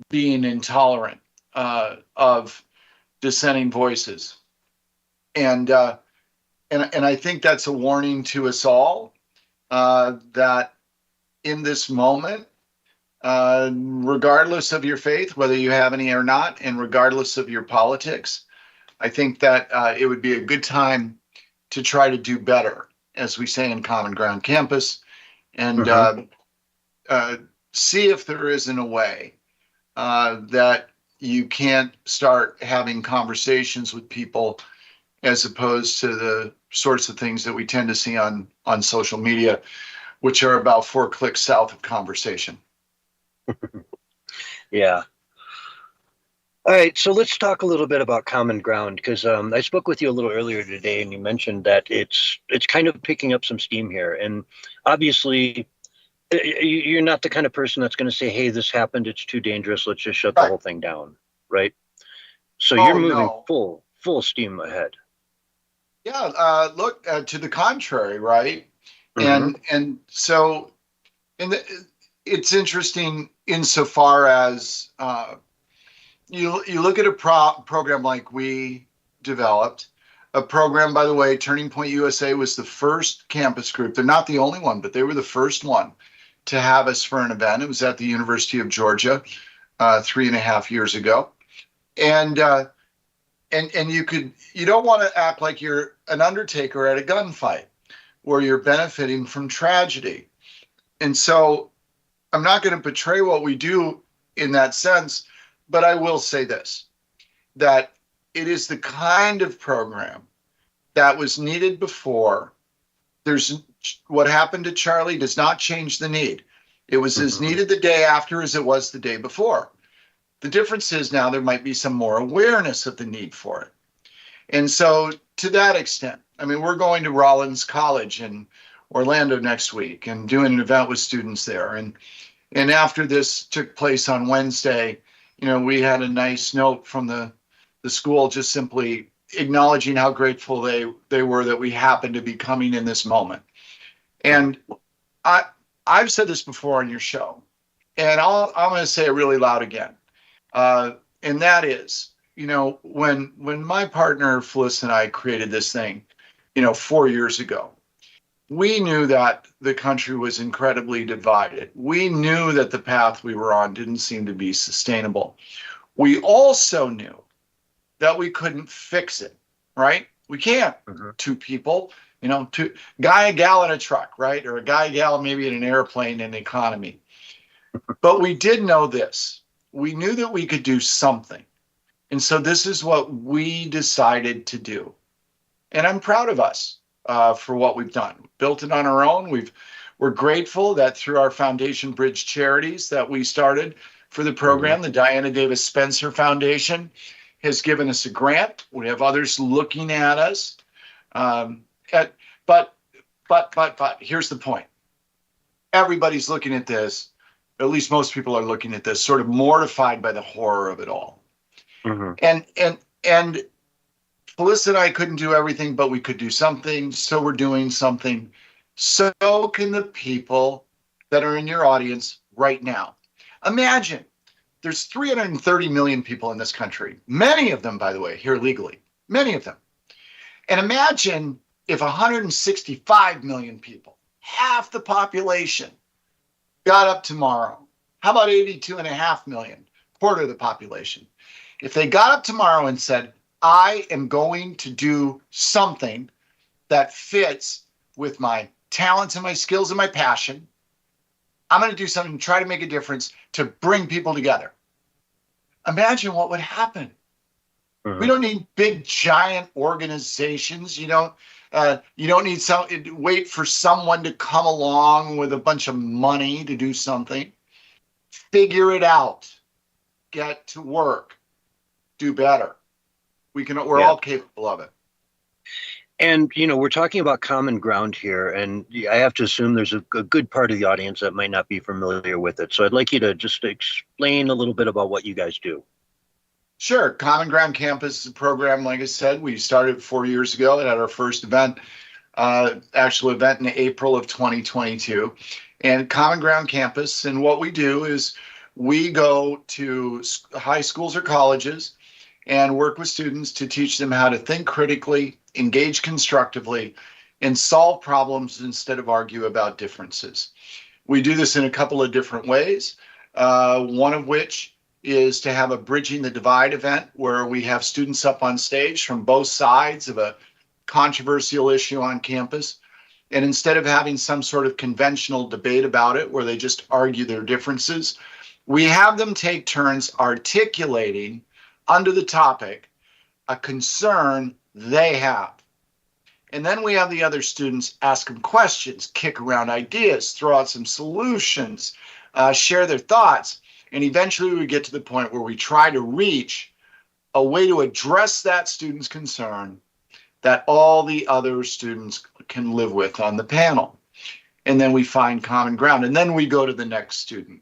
being intolerant of dissenting voices. And I think that's a warning to us all, that in this moment, regardless of your faith, whether you have any or not, and regardless of your politics, I think that it would be a good time to try to do better, as we say in Common Ground Campus, and see if there isn't a way that you can't start having conversations with people, as opposed to the sorts of things that we tend to see on social media, which are about 4 clicks south of conversation. Yeah. All right, so let's talk a little bit about Common Ground, because I spoke with you a little earlier today, and you mentioned that it's kind of picking up some steam here. And obviously, you're not the kind of person that's going to say, hey, this happened, it's too dangerous, let's just shut the whole thing down, right? So you're moving full steam ahead. Yeah, look, to the contrary, right? And so it's interesting insofar as you look at a program like we developed, a program, by the way, Turning Point USA was the first campus group. They're not the only one, but they were the first one to have us for an event. It was at the University of Georgia 3.5 years ago. And you don't want to act like you're an undertaker at a gunfight where you're benefiting from tragedy. And so I'm not going to betray what we do in that sense, but I will say this, that it is the kind of program that was needed before. What happened to Charlie does not change the need. It was as needed the day after as it was the day before. The difference is now there might be some more awareness of the need for it. And so to that extent, I mean, we're going to Rollins College in Orlando next week and doing an event with students there. And after this took place on Wednesday, you know, we had a nice note from the school just simply acknowledging how grateful they were that we happened to be coming in this moment. And I've said this before on your show, and I'm going to say it really loud again. And that is, you know, when my partner Phyllis and I created this thing, you know, 4 years ago, we knew that the country was incredibly divided. We knew that the path we were on didn't seem to be sustainable. We also knew that we couldn't fix it, right? We can't. Two people, you know, a gal in a truck, right? Or a gal maybe in an airplane in the economy. But we did know this. We knew that we could do something. And so this is what we decided to do. And I'm proud of us for what we've done. We built it on our own. We're grateful that through our Foundation Bridge charities that we started for the program, the Diana Davis Spencer Foundation has given us a grant. We have others looking at us. But here's the point. Everybody's looking at this, at least most people are looking at this, sort of mortified by the horror of it all. And Phyllis and I couldn't do everything, but we could do something. So we're doing something. So can the people that are in your audience right now. Imagine there's 330 million people in this country. Many of them, by the way, here legally. Many of them. And imagine if 165 million people, half the population, got up tomorrow. How about 82.5 million, quarter of the population? If they got up tomorrow and said, I am going to do something that fits with my talents and my skills and my passion. I'm going to do something to try to make a difference to bring people together. Imagine what would happen. We don't need big, giant organizations. You don't need wait for someone to come along with a bunch of money to do something. Figure it out. Get to work. Do better. We're all capable of it. And, you know, we're talking about common ground here, and I have to assume there's a good part of the audience that might not be familiar with it. So I'd like you to just explain a little bit about what you guys do. Sure. Common Ground Campus is a program, like I said, we started 4 years ago and had our first event, actual event in April of 2022. And Common Ground Campus, and what we do is we go to high schools or colleges and work with students to teach them how to think critically, engage constructively, and solve problems instead of argue about differences. We do this in a couple of different ways, one of which is to have a Bridging the Divide event where we have students up on stage from both sides of a controversial issue on campus. And instead of having some sort of conventional debate about it where they just argue their differences, we have them take turns articulating under the topic a concern they have. And then we have the other students ask them questions, kick around ideas, throw out some solutions, share their thoughts. And eventually we get to the point where we try to reach a way to address that student's concern that all the other students can live with on the panel. And then we find common ground, and then we go to the next student.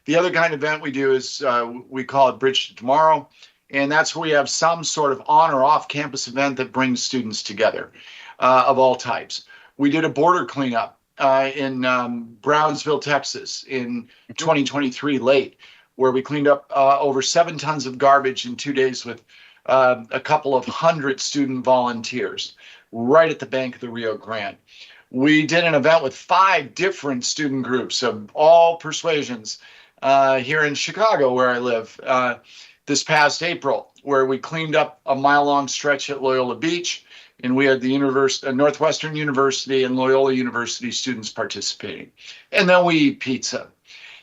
The other kind of event we do is we call it Bridge to Tomorrow. And that's where we have some sort of on or off campus event that brings students together of all types. We did a border cleanup in Brownsville, Texas in 2023 late, where we cleaned up over 7 tons of garbage in 2 days with a couple of hundred student volunteers right at the bank of the Rio Grande. We did an event with 5 different student groups of all persuasions here in Chicago, where I live, this past April, where we cleaned up a mile-long stretch at Loyola Beach, and we had the Northwestern University and Loyola University students participating. And then we eat pizza.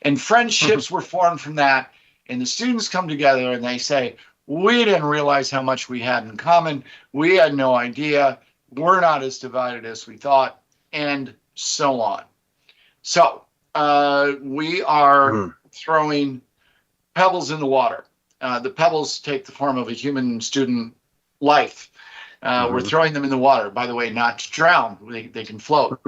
And friendships were formed from that. And the students come together and they say, we didn't realize how much we had in common. We had no idea. We're not as divided as we thought, and so on. So we are throwing pebbles in the water. The pebbles take the form of a human student life. We're throwing them in the water, by the way, not to drown. They can float.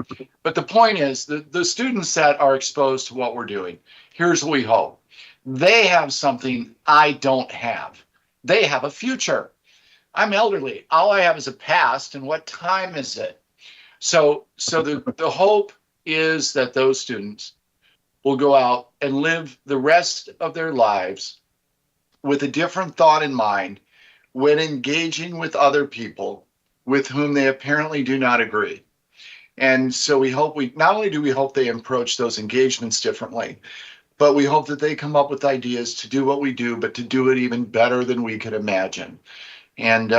But the point is that the students that are exposed to what we're doing, here's what we hope. They have something I don't have. They have a future. I'm elderly. All I have is a past, and what time is it? So the hope is that those students will go out and live the rest of their lives with a different thought in mind when engaging with other people with whom they apparently do not agree. And so we hope not only do we hope they approach those engagements differently, but we hope that they come up with ideas to do what we do, but to do it even better than we could imagine. And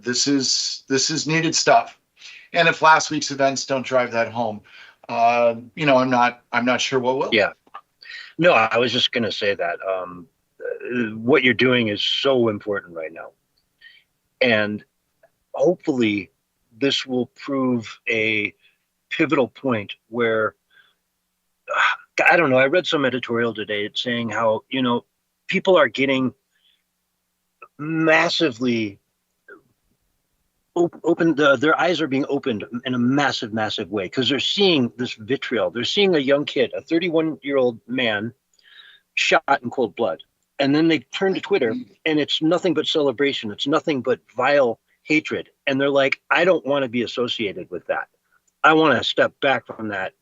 this is needed stuff. And if last week's events don't drive that home, I'm not sure what will. Yeah. No, I was just going to say that what you're doing is so important right now. And hopefully this will prove a pivotal point where, I don't know, I read some editorial today saying how, people are getting massively open, their eyes are being opened in a massive, massive way because they're seeing this vitriol. They're seeing a young kid, a 31-year-old man shot in cold blood. And then they turn to Twitter and it's nothing but celebration. It's nothing but vile hatred. And they're like, I don't want to be associated with that. I want to step back from that.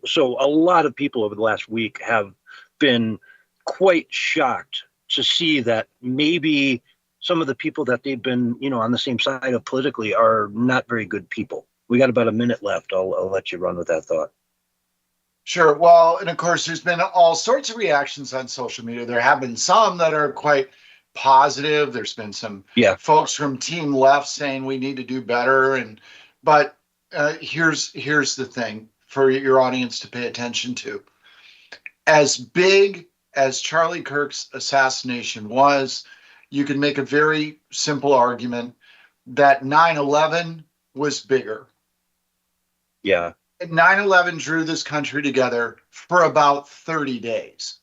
So a lot of people over the last week have been quite shocked to see that maybe some of the people that they've been, on the same side of politically are not very good people. We got about a minute left. I'll let you run with that thought. Sure. Well, and of course, there's been all sorts of reactions on social media. There have been some that are quite positive. There's been some folks from Team Left saying we need to do better. But here's the thing for your audience to pay attention to. As big as Charlie Kirk's assassination was, you can make a very simple argument that 9/11 was bigger. Yeah. 9/11 drew this country together for about 30 days,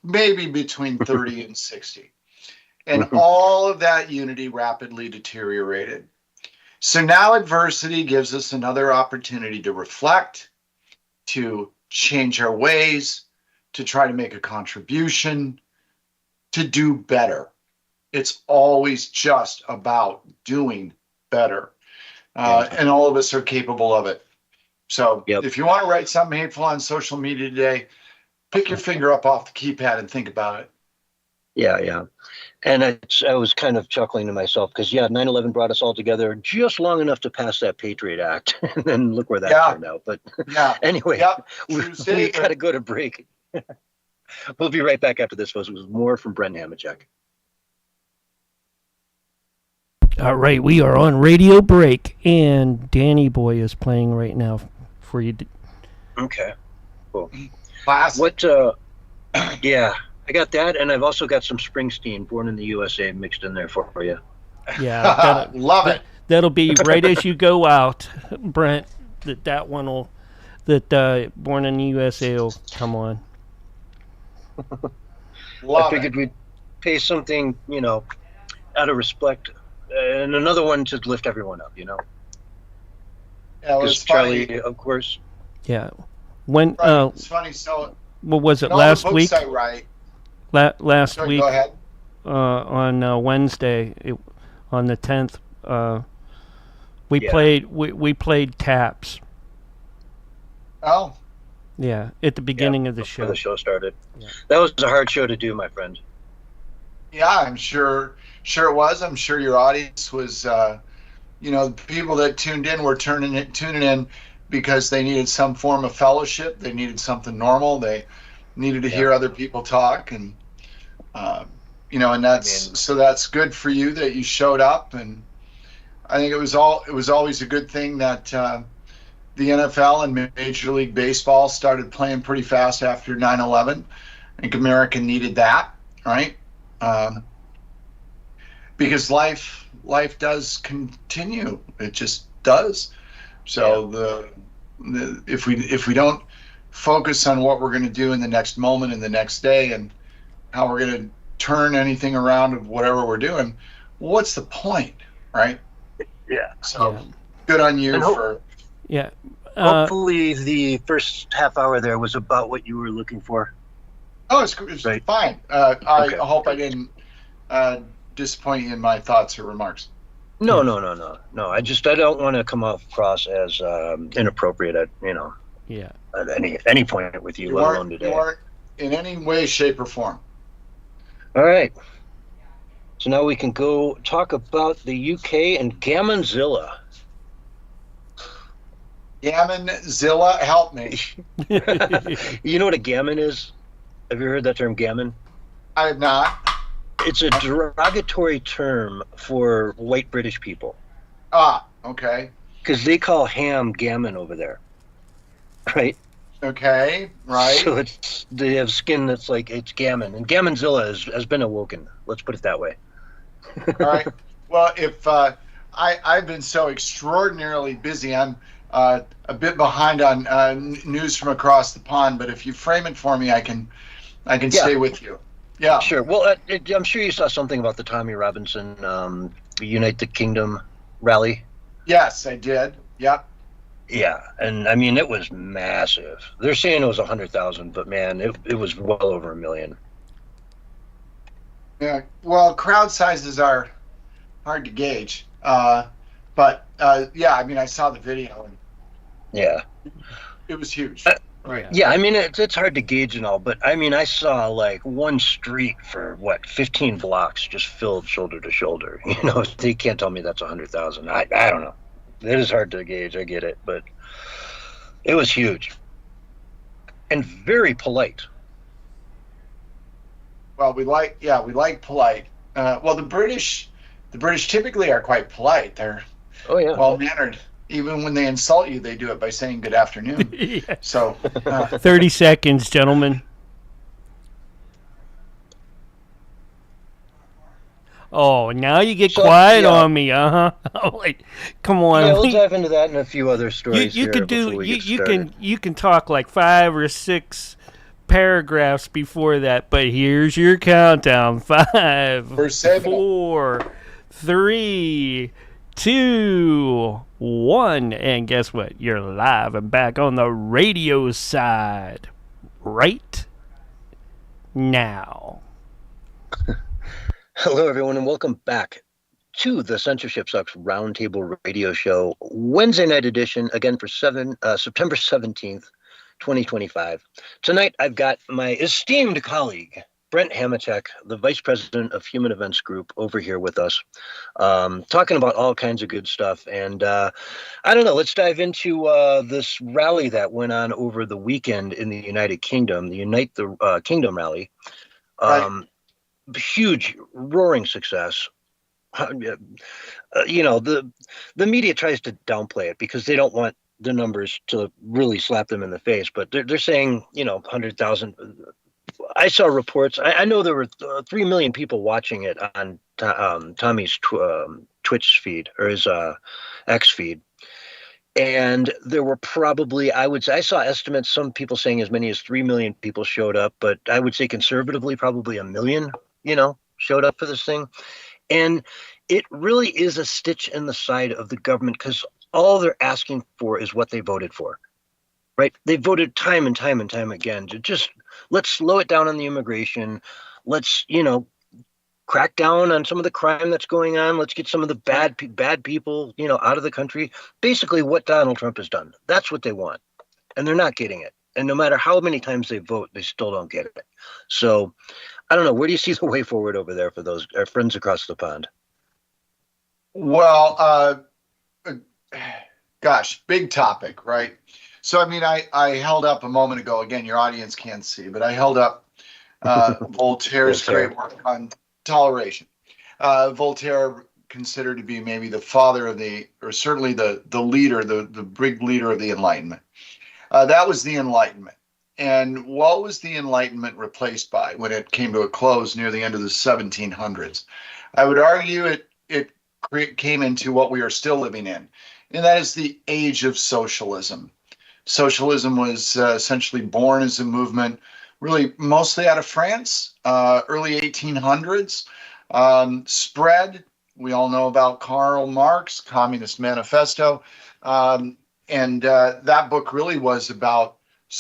maybe between 30 and 60. And all of that unity rapidly deteriorated. So now adversity gives us another opportunity to reflect, to change our ways, to try to make a contribution, to do better. It's always just about doing better. And all of us are capable of it. So if you want to write something hateful on social media today, pick your finger up off the keypad and think about it. Yeah. And I was kind of chuckling to myself because, 9/11 brought us all together just long enough to pass that Patriot Act. And then look where that turned out. But anyway, we got to go to break. We'll be right back after this, folks. It was more from Brent Hamachek. All right, we are on radio break, and Danny Boy is playing right now for you. Okay, cool. Classic. I got that, and I've also got some Springsteen, Born in the USA, mixed in there for you. Yeah, love it. That'll be right as you go out, Brent. That one will, Born in the USA will come on. I figured we'd pay something, out of respect. And another one to lift everyone up, Yeah, it was Charlie, funny. Of course. Yeah. When it's funny. So what was it last week? I write, Last sorry, week go ahead. On Wednesday, on the 10th, we played Taps. Oh. Yeah, at the beginning of the show. Before the show started. Yeah. That was a hard show to do, my friend. Yeah, I'm sure it was. I'm sure your audience was, the people that tuned in were tuning in because they needed some form of fellowship. They needed something normal. They needed to hear other people talk, and and that's good for you that you showed up. And I think it was always a good thing that the NFL and Major League Baseball started playing pretty fast after 9/11. I think America needed that, right? Because life does continue. It just does. So if we don't focus on what we're going to do in the next moment, in the next day, and how we're going to turn anything around of whatever we're doing, what's the point, right? Yeah. So good on you for. Yeah. Hopefully the first half hour there was about what you were looking for. Oh, it's Right. fine. I hope I didn't disappoint you in my thoughts or remarks. No. I don't want to come across as inappropriate at at any point with you, let alone today. You weren't in any way, shape, or form. All right. So now we can go talk about the UK and Gammonzilla. Gammonzilla, help me. You know what a gammon is? Have you heard that term, gammon? I have not. It's a derogatory term for white British people. Ah, okay. Because they call ham gammon over there. Right? Okay, right. So they have skin that's like, it's gammon. And Gammonzilla has been awoken. Let's put it that way. All right. Well, if I've been so extraordinarily busy, I'm a bit behind on news from across the pond, but if you frame it for me, I can stay with you. Yeah. Sure. Well, I'm sure you saw something about the Tommy Robinson Unite the Kingdom rally. Yes, I did. Yep. Yeah, and I mean, it was massive. They're saying it was 100,000, but man, it was well over 1 million. Yeah. Well, crowd sizes are hard to gauge. But yeah, I mean, I saw the video and yeah, it was huge. Right. Yeah, I mean, it's hard to gauge and all, but I mean, I saw like one street for 15 blocks just filled shoulder to shoulder. You know, they can't tell me that's 100,000. I don't know. It is hard to gauge. I get it, but it was huge and very polite. Well, we like polite. Well, the British typically are quite polite. They're well mannered. Even when they insult you, they do it by saying good afternoon. Yeah. So 30 seconds, gentlemen. Oh, now you get quiet on me, Like, come on. Yeah, we'll dive into that and a few other stories. You can talk like 5 or 6 paragraphs before that, but here's your countdown: 5, 4, 3, 2, 1, and guess what? You're live and back on the radio side right now. Hello, everyone, and welcome back to the Censorship Sucks Roundtable Radio Show, Wednesday night edition, again for September 17th, 2025. Tonight, I've got my esteemed colleague, Brent Hamatek, the Vice President of Human Events Group, over here with us, talking about all kinds of good stuff. And I don't know, let's dive into this rally that went on over the weekend in the United Kingdom, the Unite the Kingdom rally. Huge, roaring success. You know, the media tries to downplay it because they don't want the numbers to really slap them in the face, but they're saying, 100,000. I saw reports. I know there were 3 million people watching it on Tommy's Twitch feed or his X feed. And there were probably, I saw estimates, some people saying as many as 3 million people showed up, but I would say conservatively probably 1 million, showed up for this thing. And it really is a stitch in the side of the government because all they're asking for is what they voted for, right? They voted time and time and time again to just, let's slow it down on the immigration. Let's, crack down on some of the crime that's going on. Let's get some of the bad people, out of the country. Basically what Donald Trump has done. That's what they want. And they're not getting it. And no matter how many times they vote, they still don't get it. So I don't know. Where do you see the way forward over there for those our friends across the pond? Well, gosh, big topic, right? So, I mean, I held up a moment ago, again, your audience can't see, but I held up Voltaire's great work on toleration. Voltaire consider to be maybe the father of or certainly the leader, the big leader of the Enlightenment. That was the Enlightenment. And what was the Enlightenment replaced by when it came to a close near the end of the 1700s? I would argue it came into what we are still living in, and that is the age of socialism. Socialism was essentially born as a movement, really mostly out of France, early 1800s, spread. We all know about Karl Marx, Communist Manifesto, and that book really was about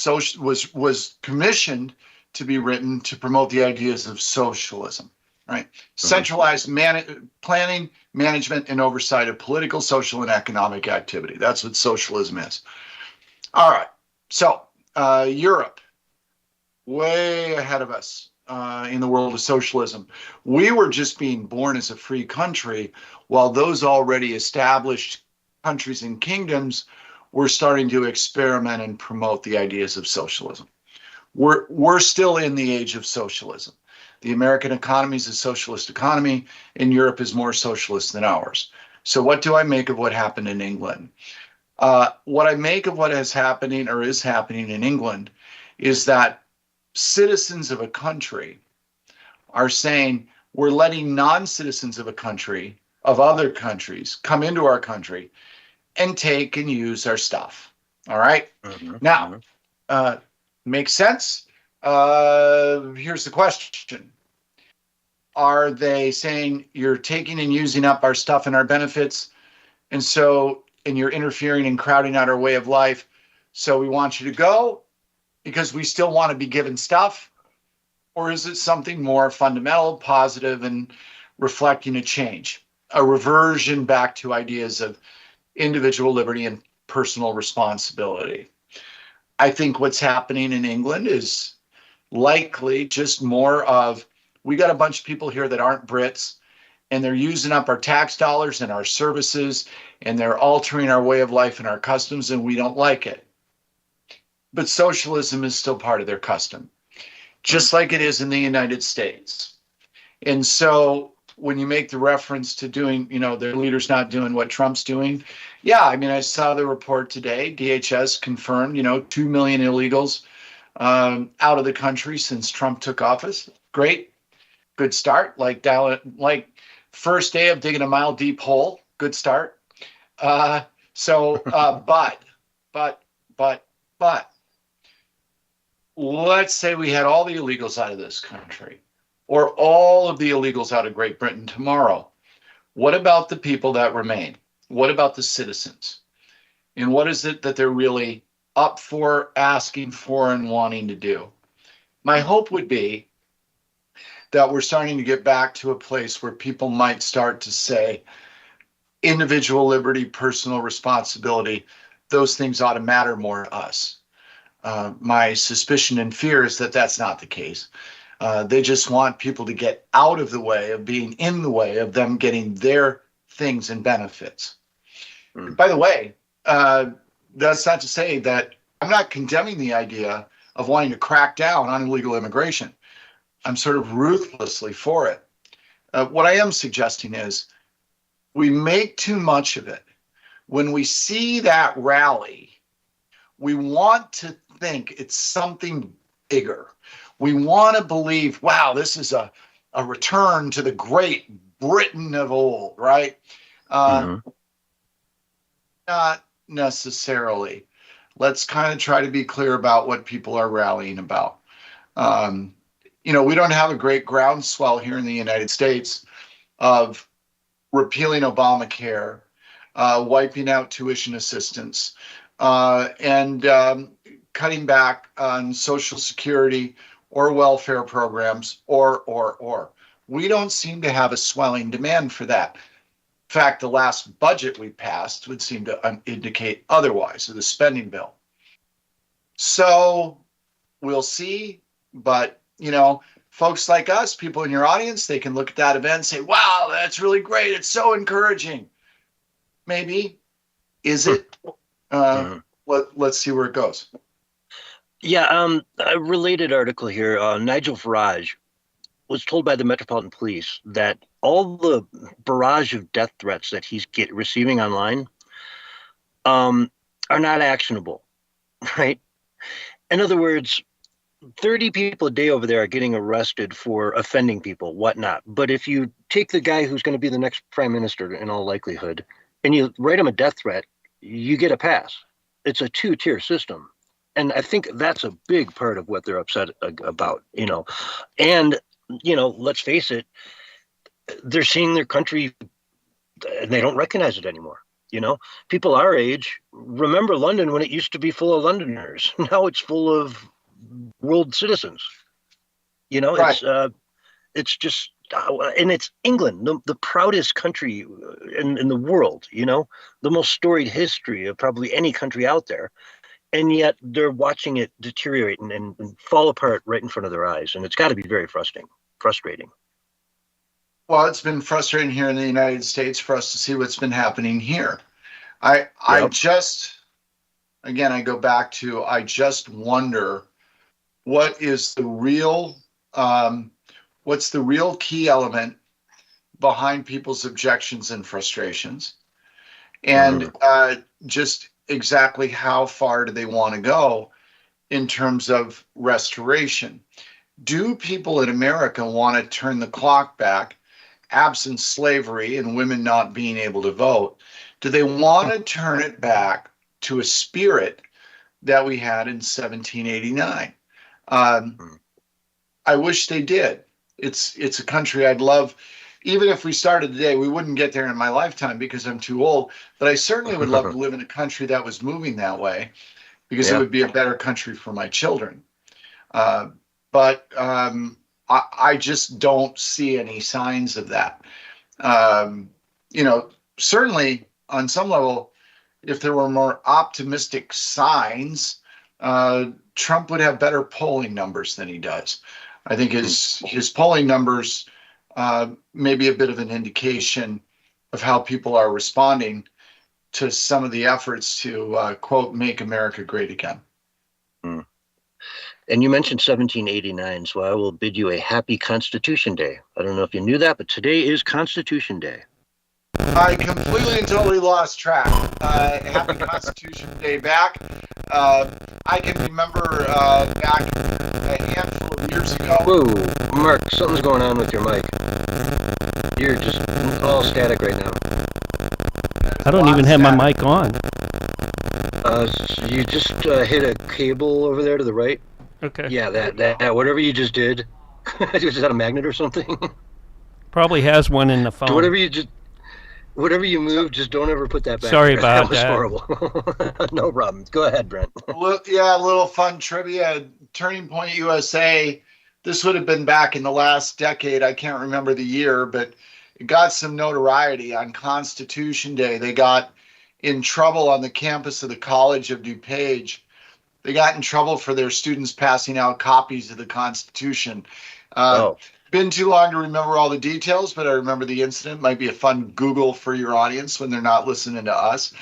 was commissioned to be written to promote the ideas of socialism, right? Centralized planning, management, and oversight of political, social, and economic activity. That's what socialism is. All right. So Europe, way ahead of us in the world of socialism. We were just being born as a free country, while those already established countries and kingdoms were starting to experiment and promote the ideas of socialism. We're still in the age of socialism. The American economy is a socialist economy, and Europe is more socialist than ours. So what do I make of what happened in England? What I make of what is happening in England is that citizens of a country are saying we're letting non-citizens of other countries come into our country and take and use our stuff. All right. Now, makes sense? Here's the question. Are they saying you're taking and using up our stuff and our benefits, and you're interfering and crowding out our way of life, so we want you to go because we still want to be given stuff? Or is it something more fundamental, positive, and reflecting a change, a reversion back to ideas of individual liberty and personal responsibility? I think what's happening in England is likely just more of, we got a bunch of people here that aren't Brits, and they're using up our tax dollars and our services, and they're altering our way of life and our customs, and we don't like it. But socialism is still part of their custom, just like it is in the United States. And so when you make the reference to doing, their leaders not doing what Trump's doing, yeah, I mean, I saw the report today. DHS confirmed, 2 million illegals out of the country since Trump took office. Great, good start. Like first day of digging a mile deep hole. Good start. But let's say we had all the illegals out of this country, or all of the illegals out of Great Britain tomorrow. What about the people that remain? What about the citizens? And what is it that they're really up for, asking for, and wanting to do? My hope would be that we're starting to get back to a place where people might start to say individual liberty, personal responsibility, those things ought to matter more to us. My suspicion and fear is that that's not the case. They just want people to get out of the way of being in the way of them getting their things and benefits. By the way, that's not to say that I'm not condemning the idea of wanting to crack down on illegal immigration. I'm sort of ruthlessly for it. What I am suggesting is we make too much of it. When we see that rally, we want to think it's something bigger. We want to believe, wow, this is a return to the great Britain of old, right? Not necessarily. Let's kind of try to be clear about what people are rallying about. We don't have a great groundswell here in the United States of repealing Obamacare, wiping out tuition assistance, and cutting back on Social Security or welfare programs, or. We don't seem to have a swelling demand for that. In fact, the last budget we passed would seem to indicate otherwise, of the spending bill. So we'll see, but, folks like us, people in your audience, they can look at that event and say, wow, that's really great. It's so encouraging. Maybe. Is it? Let's see where it goes. Yeah, a related article here. Nigel Farage was told by the Metropolitan Police that all the barrage of death threats that he's receiving online are not actionable, right? In other words, 30 people a day over there are getting arrested for offending people, whatnot. But if you take the guy who's going to be the next prime minister in all likelihood, and you write him a death threat, you get a pass. It's a two-tier system. And I think that's a big part of what they're upset about, And, let's face it, they're seeing their country, and they don't recognize it anymore. People our age remember London when it used to be full of Londoners. Now it's full of world citizens. Right. It's just, and it's England, the proudest country in the world, the most storied history of probably any country out there. And yet they're watching it deteriorate and fall apart right in front of their eyes. And it's got to be very frustrating. Well, it's been frustrating here in the United States for us to see what's been happening here. I go back to, I just wonder what is the real, what's the real key element behind people's objections and frustrations, and just exactly how far do they want to go in terms of restoration? Do people in America want to turn the clock back, absent slavery and women not being able to vote? Do they want to turn it back to a spirit that we had in 1789? I wish they did. It's a country I'd love. Even if we started today, we wouldn't get there in my lifetime because I'm too old. But I certainly would love to live in a country that was moving that way, because it would be a better country for my children. But I just don't see any signs of that. Certainly on some level, if there were more optimistic signs, Trump would have better polling numbers than he does. I think his polling numbers may be a bit of an indication of how people are responding to some of the efforts to, quote, make America great again. And you mentioned 1789, so I will bid you a happy Constitution Day. I don't know if you knew that, but today is Constitution Day. I completely and totally lost track. Happy Constitution Day back. I can remember back a handful of years ago. Whoa, Mark, something's going on with your mic. You're just all static right now. I don't even have my mic on. So you just hit a cable over there to the right. Okay. Yeah, that whatever you just did. Is that a magnet or something? Probably has one in the phone. Whatever you move, just don't ever put that back. Sorry about that. That was horrible. No problem. Go ahead, Brent. A little fun trivia. Turning Point USA, this would have been back in the last decade. I can't remember the year, but it got some notoriety on Constitution Day. They got in trouble on the campus of the College of DuPage. They got in trouble for their students passing out copies of the Constitution. Been too long to remember all the details, but I remember the incident. Might be a fun Google for your audience when they're not listening to us.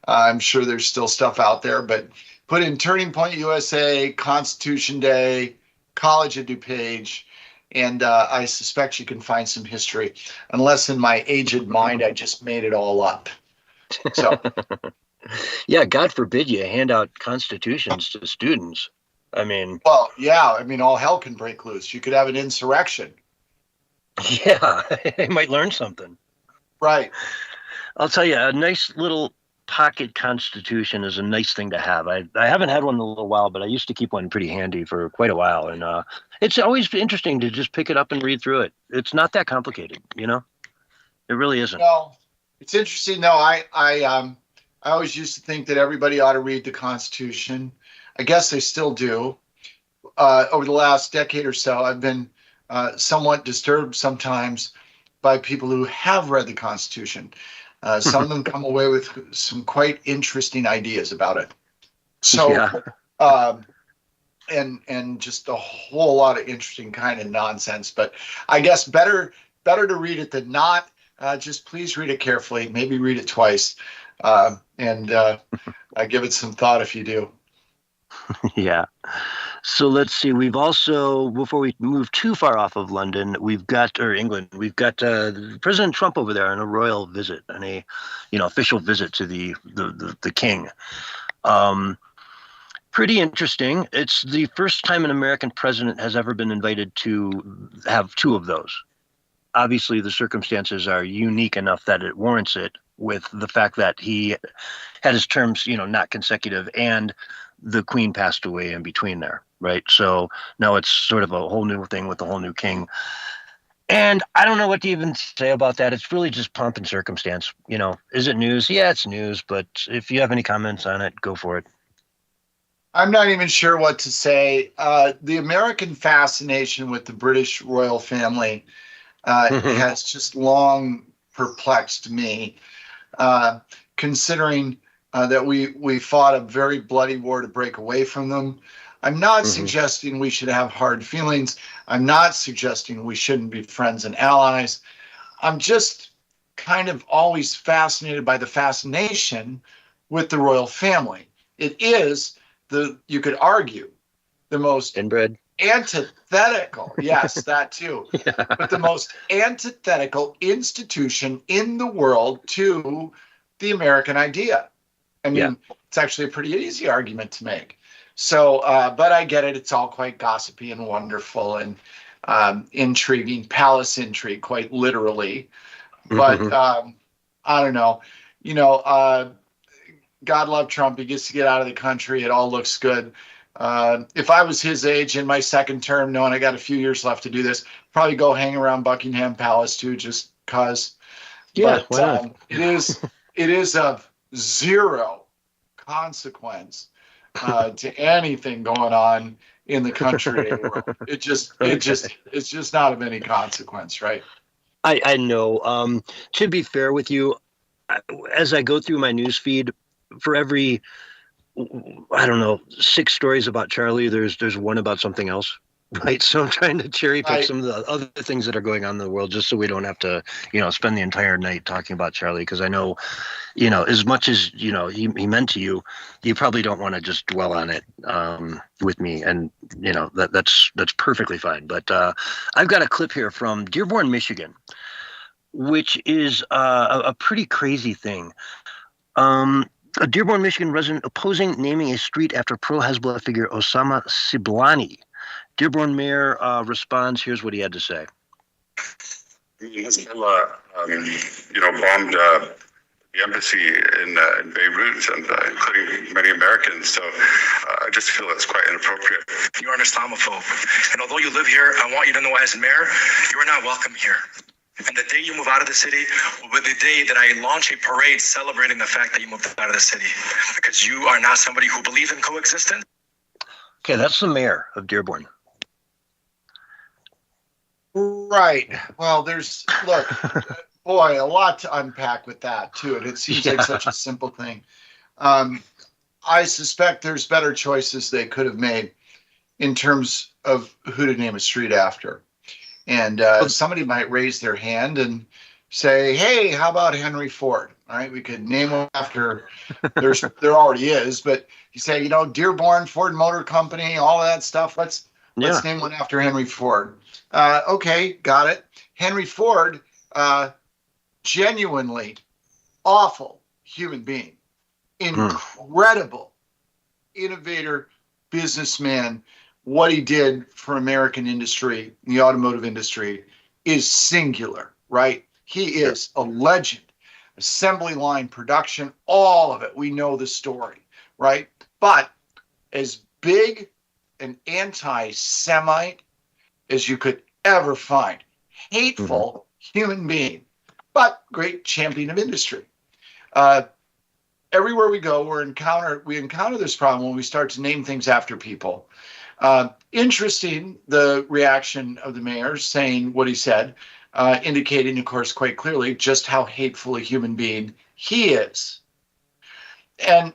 I'm sure there's still stuff out there, but put in Turning Point USA, Constitution Day, College of DuPage, and I suspect you can find some history, unless in my aged mind I just made it all up. So, yeah, God forbid you hand out constitutions to students. I mean, well, yeah, all hell can break loose. You could have an insurrection. Yeah, they might learn something. Right. I'll tell you, a nice little pocket constitution is a nice thing to have. I haven't had one in a little while, but I used to keep one pretty handy for quite a while. And it's always interesting to just pick it up and read through it. It's not that complicated, It really isn't. Well, it's interesting, though. I always used to think that everybody ought to read the Constitution. I guess they still do. Over the last decade or so, I've been somewhat disturbed sometimes by people who have read the Constitution. Some of them come away with some quite interesting ideas about it. So, yeah. And just a whole lot of interesting kind of nonsense. But I guess better to read it than not. Just please read it carefully. Maybe read it twice, and give it some thought if you do. Yeah. So let's see. We've also, before we move too far off of London, England, we've got President Trump over there on a royal visit, on a, official visit to the king. Pretty interesting. It's the first time an American president has ever been invited to have two of those. Obviously, the circumstances are unique enough that it warrants it, with the fact that he had his terms, not consecutive, and the Queen passed away in between there, right? So now it's sort of a whole new thing with a whole new king. And I don't know what to even say about that. It's really just pomp and circumstance. Is it news? Yeah, it's news. But if you have any comments on it, go for it. I'm not even sure what to say. The American fascination with the British royal family has just long perplexed me, considering that we fought a very bloody war to break away from them. I'm not suggesting we should have hard feelings. I'm not suggesting we shouldn't be friends and allies. I'm just kind of always fascinated by the fascination with the royal family. It is you could argue, the most inbred, antithetical, yes, that too, but the most antithetical institution in the world to the American idea. I mean, it's actually a pretty easy argument to make. So, but I get it. It's all quite gossipy and wonderful and intriguing, palace intrigue, quite literally. But I don't know. God love Trump. He gets to get out of the country. It all looks good. If I was his age in my second term, knowing I got a few years left to do this, probably go hang around Buckingham Palace too, just cause. Yeah, but it is of zero consequence to anything going on in the country anymore. It's just not of any consequence, right? I know. To be fair with you, as I go through my news feed, for every, 6 stories about Charlie, there's one about something else, right? So I'm trying to cherry pick some of the other things that are going on in the world, just so we don't have to, spend the entire night talking about Charlie. Because I know, as much as, he meant to you, you probably don't want to just dwell on it with me. And, that's perfectly fine. But I've got a clip here from Dearborn, Michigan, which is a pretty crazy thing. A Dearborn, Michigan resident opposing naming a street after pro-Hezbollah figure Osama Siblani. Dearborn mayor responds. Here's what he had to say. Hezbollah, bombed the embassy in Beirut, and including many Americans. So I just feel it's quite inappropriate. You are an Islamophobe, and although you live here, I want you to know as mayor, you are not welcome here. And the day you move out of the city will be the day that I launch a parade celebrating the fact that you moved out of the city, because you are not somebody who believes in coexistence. Okay, that's the mayor of Dearborn. Right. Well, look, boy, a lot to unpack with that too. And it seems like such a simple thing. I suspect there's better choices they could have made in terms of who to name a street after. And somebody might raise their hand and say, hey, how about Henry Ford? All right, we could name him after, there already is, but you say, Dearborn, Ford Motor Company, all of that stuff. Let's name one after Henry Ford. Okay, got it. Henry Ford, genuinely awful human being, incredible innovator, businessman. What he did for American industry, the automotive industry, is singular, right? He is a legend. Assembly line production, all of it. We know the story, right? But as big an anti-Semite as you could ever find, hateful human being, but great champion of industry. Everywhere we go, we encounter this problem when we start to name things after people. Interesting, the reaction of the mayor saying what he said, indicating, of course, quite clearly just how hateful a human being he is. And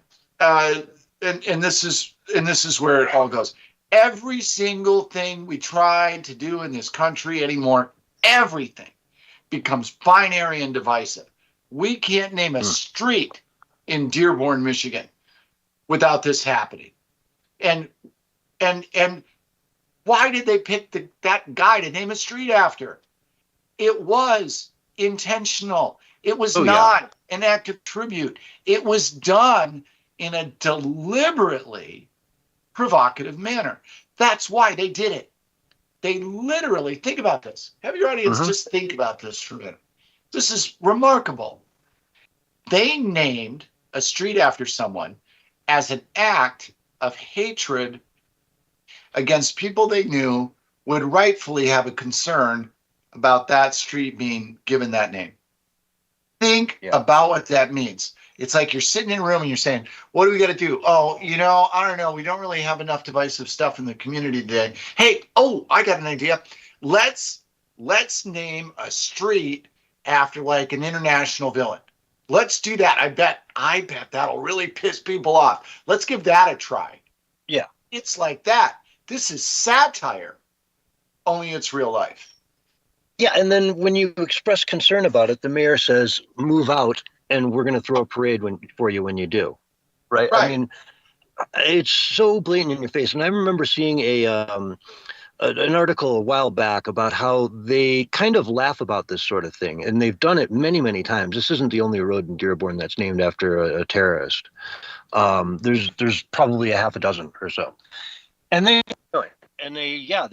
this is where it all goes. Every single thing we try to do in this country anymore, everything becomes binary and divisive. We can't name a street in Dearborn, Michigan without this happening. And And why did they pick that guy to name a street after? It was intentional. It was not an act of tribute. It was done in a deliberately provocative manner. That's why they did it. They literally, think about this. Have your audience just think about this for a minute. This is remarkable. They named a street after someone as an act of hatred against people they knew would rightfully have a concern about that street being given that name. Think about what that means. It's like you're sitting in a room and you're saying, what do we got to do? Oh, I don't know. We don't really have enough divisive stuff in the community today. Hey, I got an idea. Let's name a street after like an international villain. Let's do that. I bet that'll really piss people off. Let's give that a try. Yeah. It's like that. This is satire, only it's real life. Yeah, and then when you express concern about it, the mayor says, move out, and we're going to throw a parade for you when you do. Right? I mean, it's so blatant in your face. And I remember seeing an article a while back about how they kind of laugh about this sort of thing. And they've done it many, many times. This isn't the only road in Dearborn that's named after a terrorist. There's probably a half a dozen or so. And they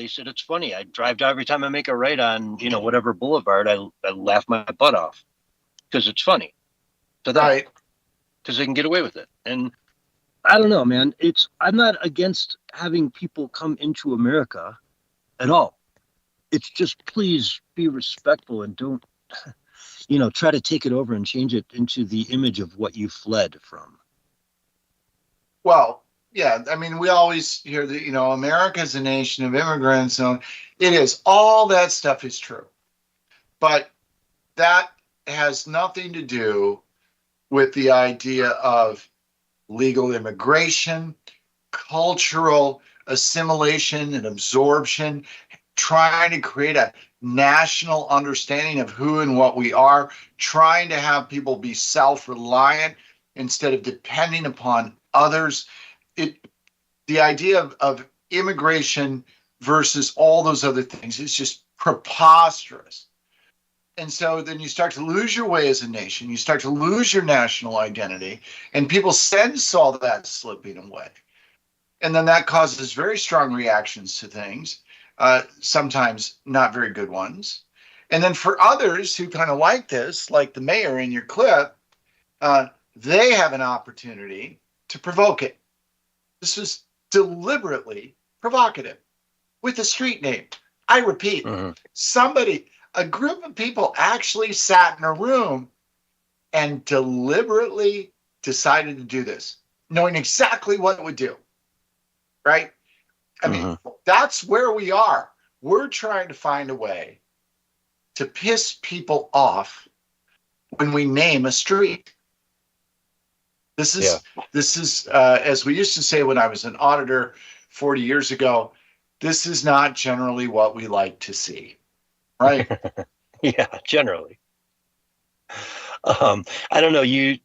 said, it's funny. I drive down every time I make a right on, whatever boulevard, I laugh my butt off because it's funny to them, because they can get away with it. And I don't know, man, I'm not against having people come into America at all. It's just, please be respectful and don't, try to take it over and change it into the image of what you fled from. Well, yeah, I mean, we always hear that, America's a nation of immigrants. So it is. All that stuff is true. But that has nothing to do with the idea of legal immigration, cultural assimilation and absorption, trying to create a national understanding of who and what we are, trying to have people be self-reliant instead of depending upon others. The idea of immigration versus all those other things is just preposterous. And so then you start to lose your way as a nation. You start to lose your national identity, and people sense all that slipping away. And then that causes very strong reactions to things, sometimes not very good ones. And then for others who kind of like this, like the mayor in your clip, they have an opportunity to provoke it. This was deliberately provocative with a street name. I repeat, a group of people actually sat in a room and deliberately decided to do this, knowing exactly what it would do, right? I mean, that's where we are. We're trying to find a way to piss people off when we name a street. This is as we used to say when I was an auditor 40 years ago, this is not generally what we like to see, right? Yeah, generally. I don't know. You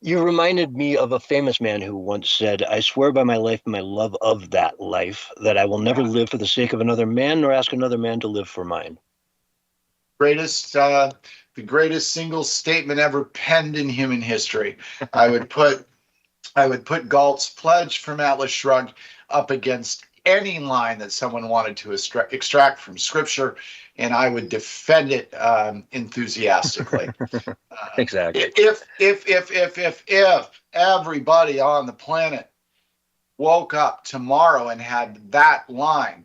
reminded me of a famous man who once said, I swear by my life and my love of that life that I will never live for the sake of another man nor ask another man to live for mine. The greatest single statement ever penned in human history. I would put Galt's pledge from Atlas Shrugged up against any line that someone wanted to extract from Scripture, and I would defend it enthusiastically. Exactly. If everybody on the planet woke up tomorrow and had that line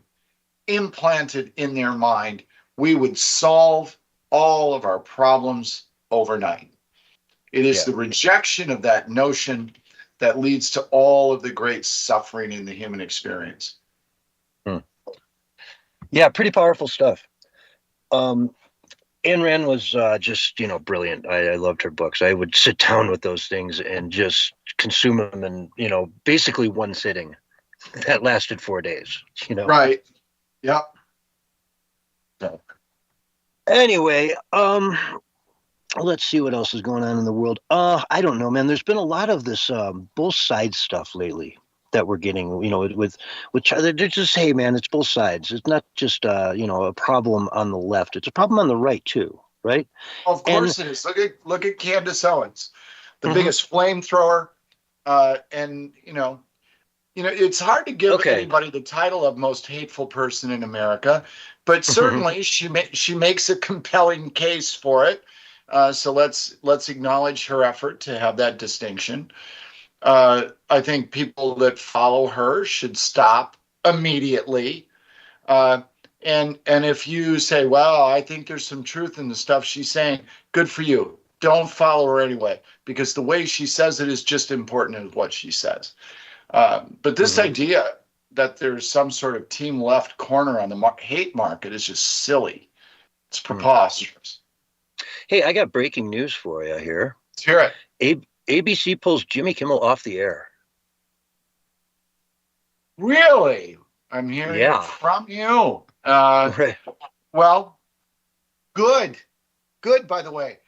implanted in their mind, we would solve all of our problems overnight. It is the rejection of that notion that leads to all of the great suffering in the human experience. Yeah, pretty powerful stuff. Ayn Rand was just, brilliant. I loved her books. I would sit down with those things and just consume them in, basically one sitting that lasted 4 days, Right. Yep. So, anyway, let's see what else is going on in the world. I don't know, man. There's been a lot of this both sides stuff lately that we're getting, with they're just, hey man, it's both sides. It's not just a problem on the left. It's a problem on the right too, right? Of course it is. Look at Candace Owens, the Mhm. biggest flamethrower, and it's hard to give anybody the title of most hateful person in America, but certainly she makes a compelling case for it. So let's acknowledge her effort to have that distinction. I think people that follow her should stop immediately. And if you say, well, I think there's some truth in the stuff she's saying, good for you. Don't follow her anyway, because the way she says it is just important as what she says. But this idea that there's some sort of team left corner on the hate market is just silly. It's preposterous. Hey, I got breaking news for you here. Let's hear it. ABC pulls Jimmy Kimmel off the air. Really? I'm hearing it from you. Right. Well, good. Good, by the way.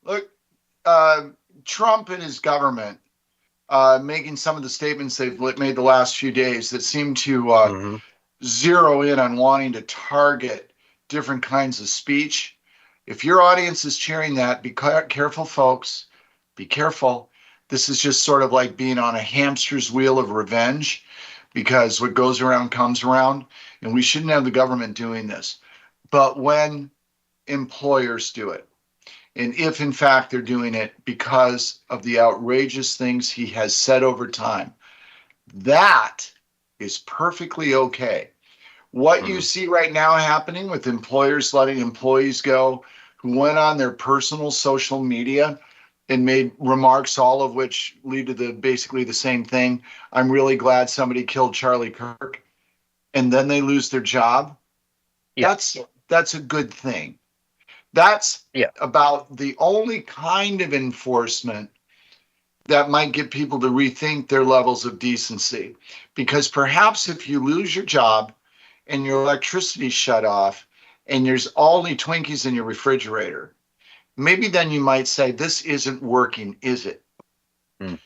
Look, Trump and his government making some of the statements they've made the last few days that seem to zero in on wanting to target different kinds of speech. If your audience is cheering that, be careful, folks. Be careful. This is just sort of like being on a hamster's wheel of revenge, because what goes around comes around, and we shouldn't have the government doing this. But when employers do it, and if in fact they're doing it because of the outrageous things he has said over time, that is perfectly okay. What you see right now happening with employers letting employees go who went on their personal social media and made remarks, all of which lead to basically the same thing. I'm really glad somebody killed Charlie Kirk, and then they lose their job. Yeah. That's a good thing. That's about the only kind of enforcement that might get people to rethink their levels of decency. Because perhaps if you lose your job and your electricity's shut off and there's only Twinkies in your refrigerator, maybe then you might say, this isn't working, is it?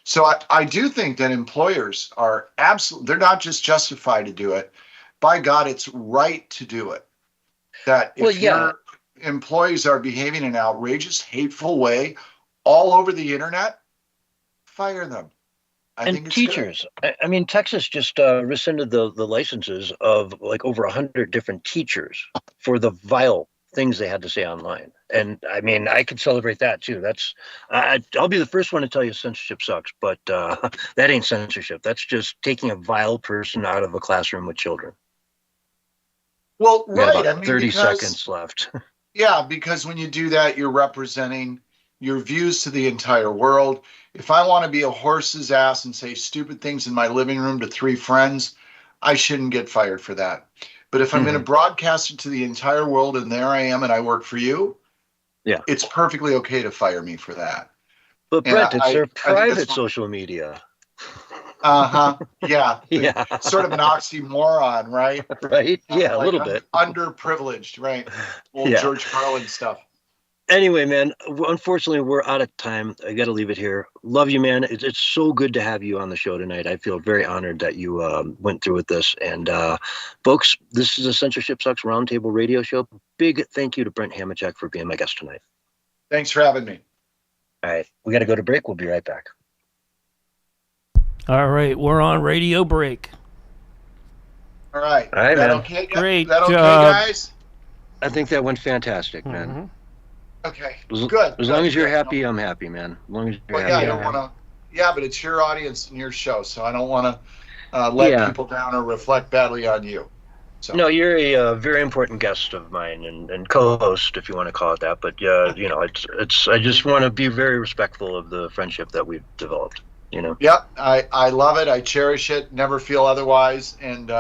So I do think that employers are absolutely, they're not just justified to do it. By God, it's right to do it. That if your employees are behaving in an outrageous, hateful way all over the internet, fire them. I think it's teachers. I mean, Texas just rescinded the licenses of like over 100 different teachers for the vile things they had to say online. And I mean, I could celebrate that too. That's I'll be the first one to tell you censorship sucks, but that ain't censorship. That's just taking a vile person out of a classroom with children. Well, right. I mean, 30 seconds left. Yeah, because when you do that, you're representing your views to the entire world. If I want to be a horse's ass and say stupid things in my living room to 3 friends, I shouldn't get fired for that. But if I'm going to broadcast it to the entire world and there I am and I work for you, it's perfectly okay to fire me for that. But Brent, it's their private social media. Yeah. Sort of an oxymoron, right? Right. Yeah, like a little bit. Underprivileged, right? Old George Carlin stuff. Anyway, man, unfortunately, we're out of time. I got to leave it here. Love you, man. It's so good to have you on the show tonight. I feel very honored that you went through with this. And folks, this is a Censorship Sucks Roundtable radio show. Big thank you to Brent Hamachek for being my guest tonight. Thanks for having me. All right. We got to go to break. We'll be right back. All right. We're on radio break. All right. All right, man. Okay, great that okay, job. guys? I think that went fantastic, man. Okay, good. As long as you're happy, I'm happy, man. As long as you're happy. I don't want to. Yeah, but it's your audience and your show, so I don't want to let people down or reflect badly on you. So. No, you're a very important guest of mine and co-host, if you want to call it that. But you know, it's. I just want to be very respectful of the friendship that we've developed. You know. Yep, I love it. I cherish it. Never feel otherwise. And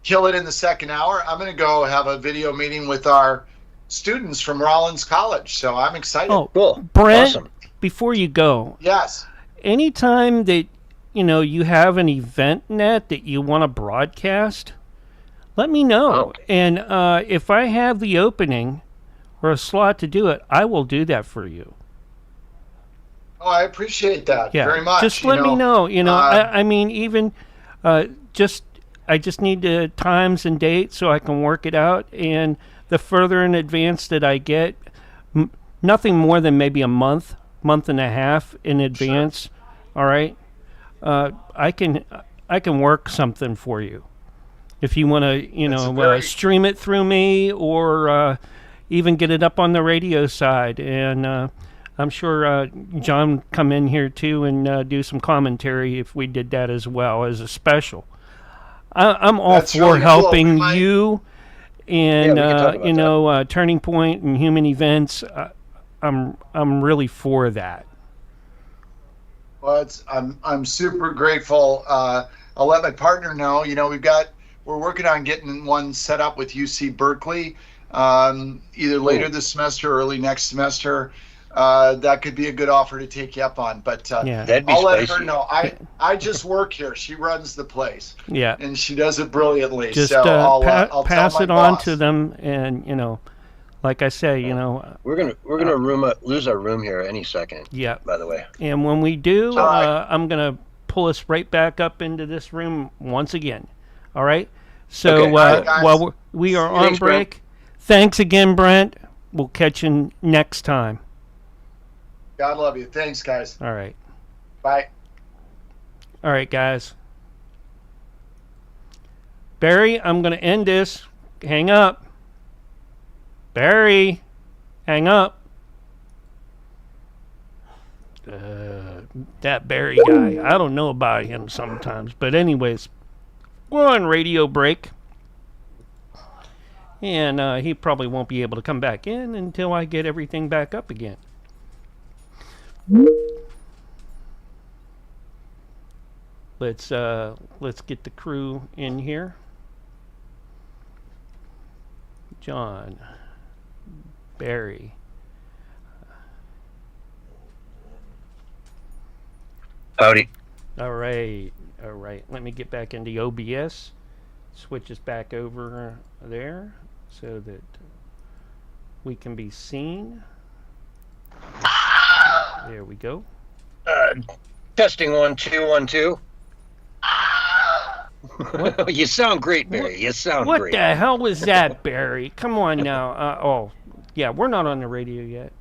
kill it in the second hour. I'm going to go have a video meeting with our students from Rollins College, so I'm excited. Oh, cool. Brent, awesome. Before you go, yes, anytime that you have an event net that you want to broadcast, let me know. And if I have the opening or a slot to do it, I will do that for you. I appreciate that Yeah, very much. just let me know. I mean, even I just need the times and dates so I can work it out. And the further in advance that I get, nothing more than maybe a month and a half in advance. Sure. All right, I can work something for you if you want to, stream it through me or even get it up on the radio side. And I'm sure John come in here too and do some commentary if we did that as well as a special. I'm all for really helping you and Turning Point and Human Events. I'm really for that. Well, I'm super grateful. I'll let my partner know. We're working on getting one set up with UC Berkeley, either later this semester or early next semester. That could be a good offer to take you up on. But that'd be I'll let spicy. her know. I just work here. She runs the place. Yeah, and she does it brilliantly. Just so I'll pass tell it my on boss. to them, and like I say, we're gonna lose our room here any second. Yeah. By the way. And when we do, I'm gonna pull us right back up into this room once again. All right. So while we are on break, Brent. Thanks again, Brent. We'll catch you next time. God love you. Thanks, guys. All right. Bye. All right, guys. Barry, I'm going to end this. Hang up. Barry, hang up. That Barry guy. I don't know about him sometimes. But anyways, we're on radio break. And he probably won't be able to come back in until I get everything back up again. Let's get the crew in here. John, Barry. Howdy. All right. Let me get back into OBS. Switch us back over there so that we can be seen. There we go. Testing 1 2 1 2. You sound great, Barry. You sound great. What the hell was that, Barry? Come on now. Yeah, we're not on the radio yet.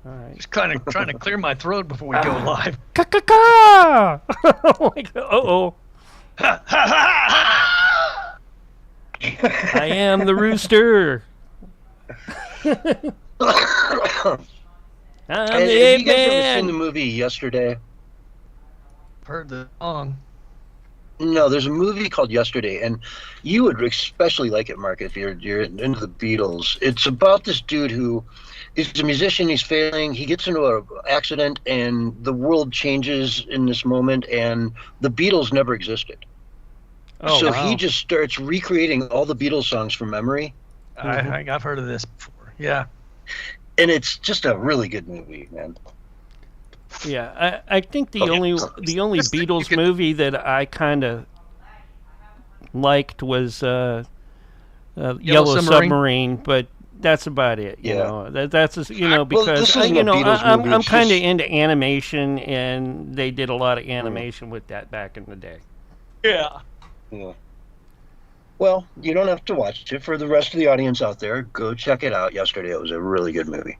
All right. Just kind of trying to clear my throat before we go live. Ka-ka-ka! Uh-oh. I am the rooster. I'm Have the you ape guys ever man. seen the movie Yesterday? Heard the song. No, there's a movie called Yesterday, and you would especially like it, Mark, if you're into the Beatles. It's about this dude who is a musician. He's failing. He gets into an accident, and the world changes in this moment, and the Beatles never existed. So he just starts recreating all the Beatles songs from memory. I've heard of this before. Yeah. And it's just a really good movie, man. Yeah, I think the only Beatles movie that I kind of liked was Yellow Submarine, but that's about it. You know, that's just, because I'm kind of into animation, and they did a lot of animation with that back in the day. Yeah. Well, you don't have to watch it. For the rest of the audience out there, go check it out. Yesterday, it was a really good movie.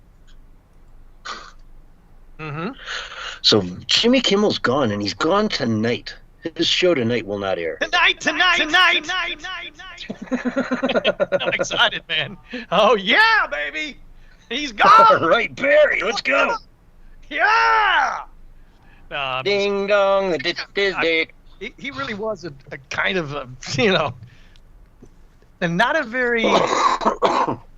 Mm-hmm. So Jimmy Kimmel's gone, and he's gone tonight. His show tonight will not air. Tonight. I'm excited, man. Oh, yeah, baby. He's gone. All right, Barry, let's go. Yeah. Ding dong, He really was a kind of and not a very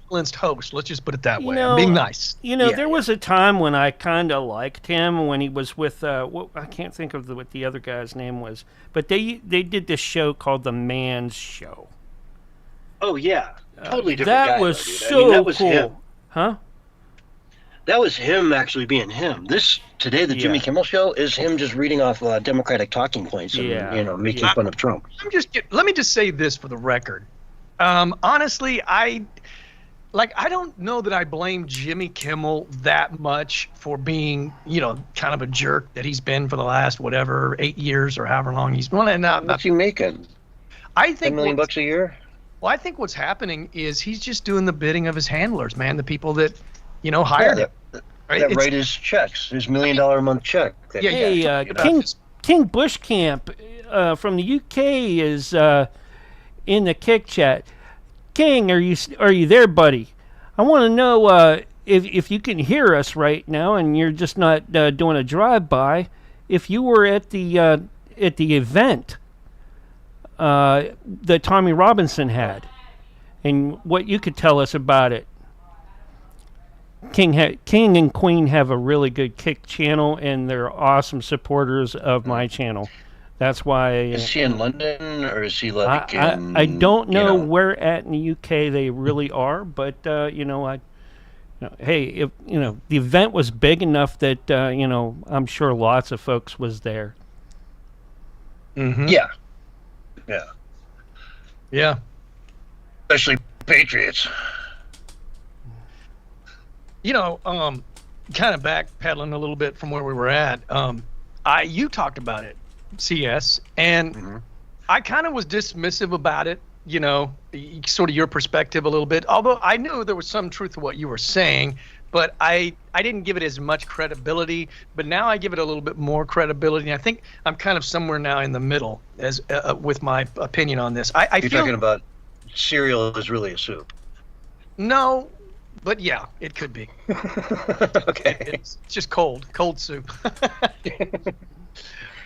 balanced host. Let's just put it that way. I'm being nice. There was a time when I kind of liked him when he was with I can't think of what the other guy's name was, but they did this show called The Man's Show. Oh yeah, totally different. That guy, was though, so that was cool, him. huh? That was him actually being him. This today, the Jimmy Kimmel Show is him just reading off Democratic talking points and making fun of Trump. Let me just say this for the record. Honestly, like, I don't know that I blame Jimmy Kimmel that much for being, kind of a jerk that he's been for the last, whatever, 8 years or however long he's been. What's he making? I think $10 million bucks a year? Well, I think what's happening is he's just doing the bidding of his handlers, man, the people that, hired him. That write his checks, his $1 million a month check. Hey, King Bushcamp from the UK is in the Kick Chat. King, are you there, buddy? I want to know if you can hear us right now, and you're just not doing a drive-by. If you were at the event that Tommy Robinson had, and what you could tell us about it. King and Queen have a really good Kick channel, and they're awesome supporters of my channel. That's why. Is he in London, or is he like I don't know where at in the UK they really are, but hey, if the event was big enough that I'm sure lots of folks was there. Mm-hmm. Yeah. Especially Patriots. Kind of backpedaling a little bit from where we were at. You talked about it, CS, and I kind of was dismissive about it, sort of your perspective a little bit, although I knew there was some truth to what you were saying, but I didn't give it as much credibility, but now I give it a little bit more credibility, and I think I'm kind of somewhere now in the middle as with my opinion on this. You're talking about cereal is really a soup. No, but yeah, it could be. Okay. It's just cold soup.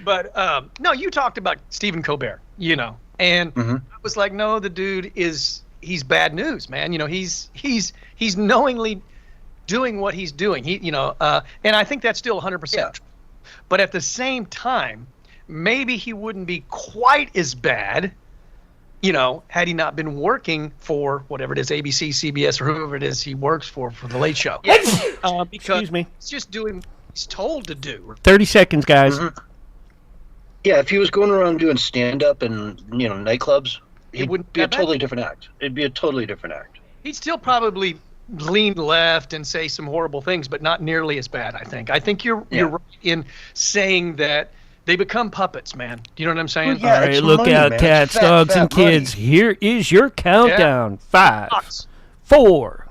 But no, you talked about Stephen Colbert, and I was like, no, the dude he's bad news, man. He's knowingly doing what he's doing. And I think that's still 100%. Yeah. But at the same time, maybe he wouldn't be quite as bad, had he not been working for whatever it is, ABC, CBS, or whoever it is he works for The Late Show. Excuse me. He's just doing what he's told to do. 30 seconds, guys. Yeah, if he was going around doing stand-up and, nightclubs, it wouldn't be a totally different act. It'd be a totally different act. He'd still probably lean left and say some horrible things, but not nearly as bad, I think. I think you're right in saying that they become puppets, man. Do you know what I'm saying? Well, yeah, all right, look money, out, man. cats, Fat, dogs, fat and kids. money. Here is your countdown. 5, 4,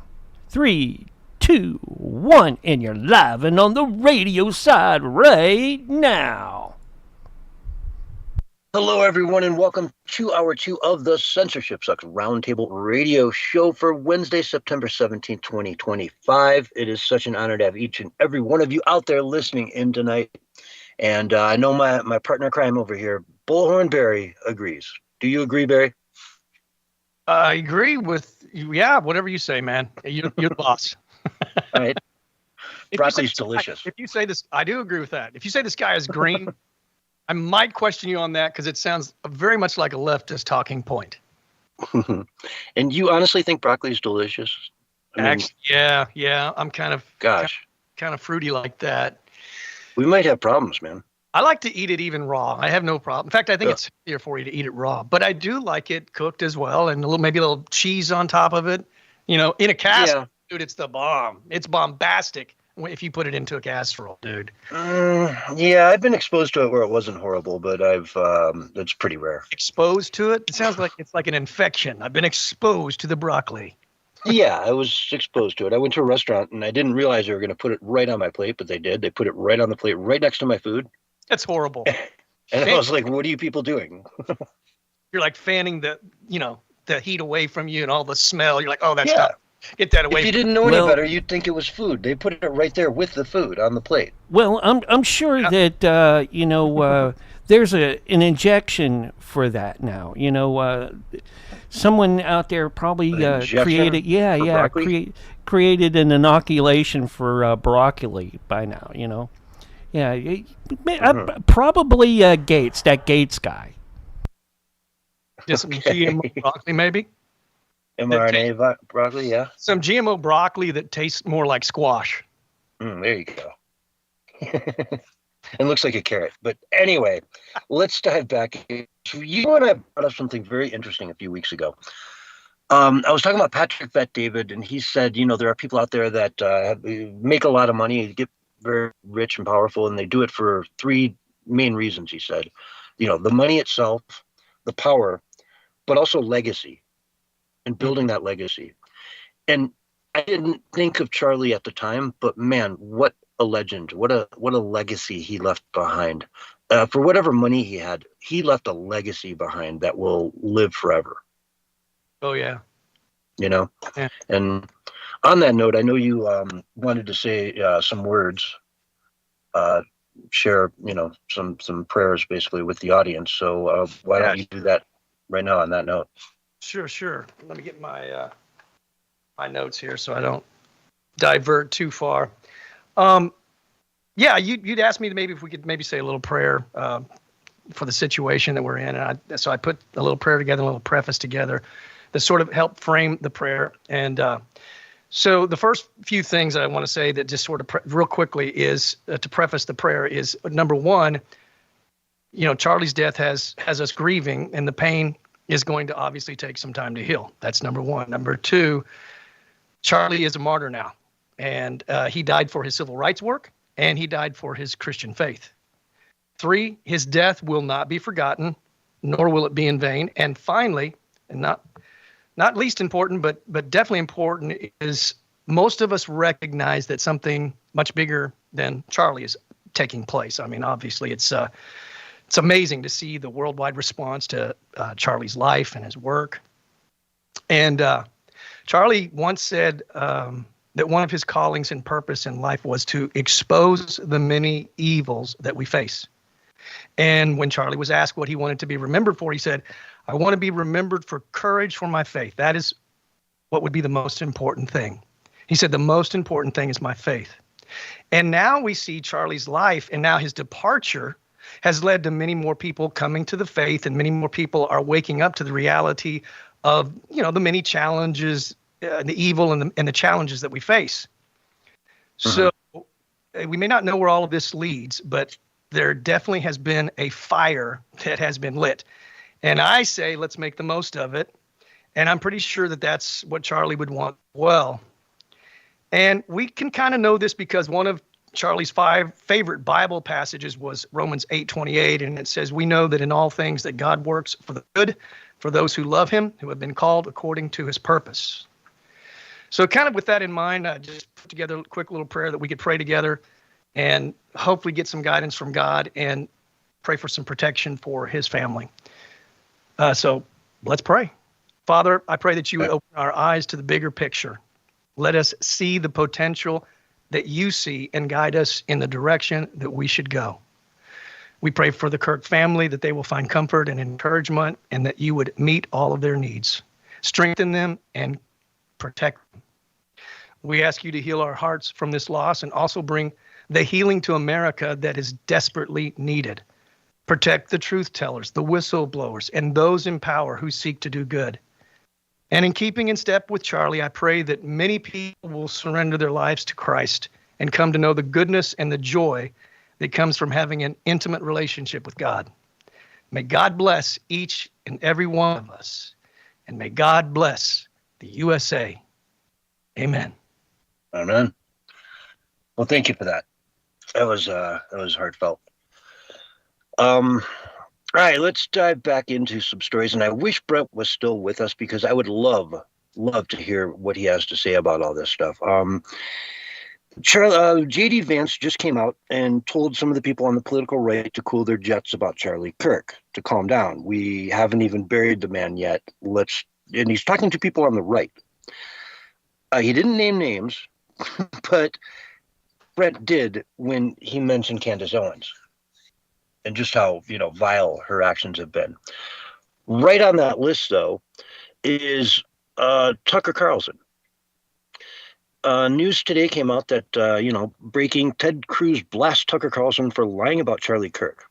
3, 2, 1, and you're live and on the radio side right now. Hello, everyone, and welcome to Hour 2 of the Censorship Sucks Roundtable Radio Show for Wednesday, September 17th, 2025. It is such an honor to have each and every one of you out there listening in tonight. And I know my partner in crime over here, Bullhorn Barry, agrees. Do you agree, Barry? I agree with you. Yeah, whatever you say, man. You're the boss. All right. Broccoli's delicious. If you say this, I do agree with that. If you say the sky is green, I might question you on that because it sounds very much like a leftist talking point. And you honestly think broccoli's delicious? Actually, yeah. I'm kind of fruity like that. We might have problems, man. I like to eat it even raw. I have no problem. In fact, I think it's easier for you to eat it raw. But I do like it cooked as well, and maybe a little cheese on top of it. In a casserole, dude, it's the bomb. It's bombastic if you put it into a casserole, dude. Yeah, I've been exposed to it where it wasn't horrible, but it's pretty rare. Exposed to it? It sounds like it's like an infection. I've been exposed to the broccoli. Yeah, I was exposed to it. I went to a restaurant and I didn't realize they were going to put it right on my plate, but they did. They put it right on the plate, right next to my food. That's horrible. And I was like, what are you people doing? You're like fanning the heat away from you and all the smell. You're like, oh, that's not. Get that away. If you didn't know any better, you'd think it was food. They put it right there with the food on the plate. Well, I'm sure that there's an injection for that now. Someone out there probably created created an inoculation for broccoli by now. Probably Gates, that Gates guy. Just some GMO broccoli, maybe. mRNA broccoli, yeah. Some GMO broccoli that tastes more like squash. There you go. It looks like a carrot. But anyway, let's dive back. You and I brought up something very interesting a few weeks ago. I was talking about Patrick Bet David, and he said, there are people out there that make a lot of money, get very rich and powerful, and they do it for three main reasons. He said, the money itself, the power, but also legacy and building that legacy. And I didn't think of Charlie at the time, but man, what a legend! What a legacy he left behind. For whatever money he had, he left a legacy behind that will live forever. Oh yeah. Yeah. And on that note, I know you wanted to say some words, share, some prayers basically with the audience. So why don't you do that right now on that note? Sure. Let me get my my notes here so I don't divert too far. Yeah, you'd asked me if we could maybe say a little prayer for the situation that we're in, and so I put a little prayer together, a little preface together that sort of helped frame the prayer. And so the first few things that I want to say that just sort of real quickly is to preface the prayer is, number one, Charlie's death has us grieving, and the pain is going to obviously take some time to heal. That's number one. Number two, Charlie is a martyr now, and he died for his civil rights work, and he died for his Christian faith. 3, his death will not be forgotten, nor will it be in vain. And finally, and not least important, but definitely important, is most of us recognize that something much bigger than Charlie is taking place. I mean, obviously, it's amazing to see the worldwide response to Charlie's life and his work. And Charlie once said that one of his callings and purpose in life was to expose the many evils that we face. And when Charlie was asked what he wanted to be remembered for, he said, "I want to be remembered for courage for my faith. That is what would be the most important thing." He said, "The most important thing is my faith." And now we see Charlie's life, and now his departure has led to many more people coming to the faith, and many more people are waking up to the reality of, the many challenges, the evil and the challenges that we face. So we may not know where all of this leads, but there definitely has been a fire that has been lit. And I say, let's make the most of it. And I'm pretty sure that that's what Charlie would want. Well, and we can kind of know this because one of Charlie's 5 favorite Bible passages was Romans 8:28, and it says, "We know that in all things that God works for the good, for those who love him, who have been called according to his purpose." So kind of with that in mind, I just put together a quick little prayer that we could pray together and hopefully get some guidance from God and pray for some protection for his family. So let's pray. Father, I pray that you would open our eyes to the bigger picture. Let us see the potential that you see and guide us in the direction that we should go. We pray for the Kirk family, that they will find comfort and encouragement, and that you would meet all of their needs. Strengthen them and protect them. We ask you to heal our hearts from this loss and also bring the healing to America that is desperately needed. Protect the truth tellers, the whistleblowers, and those in power who seek to do good. And in keeping in step with Charlie, I pray that many people will surrender their lives to Christ and come to know the goodness and the joy that comes from having an intimate relationship with God. May God bless each and every one of us, and may God bless the USA. Amen. Amen. Well, thank you for that. That was heartfelt. All right, let's dive back into some stories, and I wish Brett was still with us because I would love to hear what he has to say about all this stuff. J.D. Vance just came out and told some of the people on the political right to cool their jets about Charlie Kirk, to calm down. We haven't even buried the man yet. And he's talking to people on the right. He didn't name names, but Brett did when he mentioned Candace Owens and just how, vile her actions have been. Right on that list, though, is Tucker Carlson. News today came out that, breaking, Ted Cruz blasts Tucker Carlson for lying about Charlie Kirk.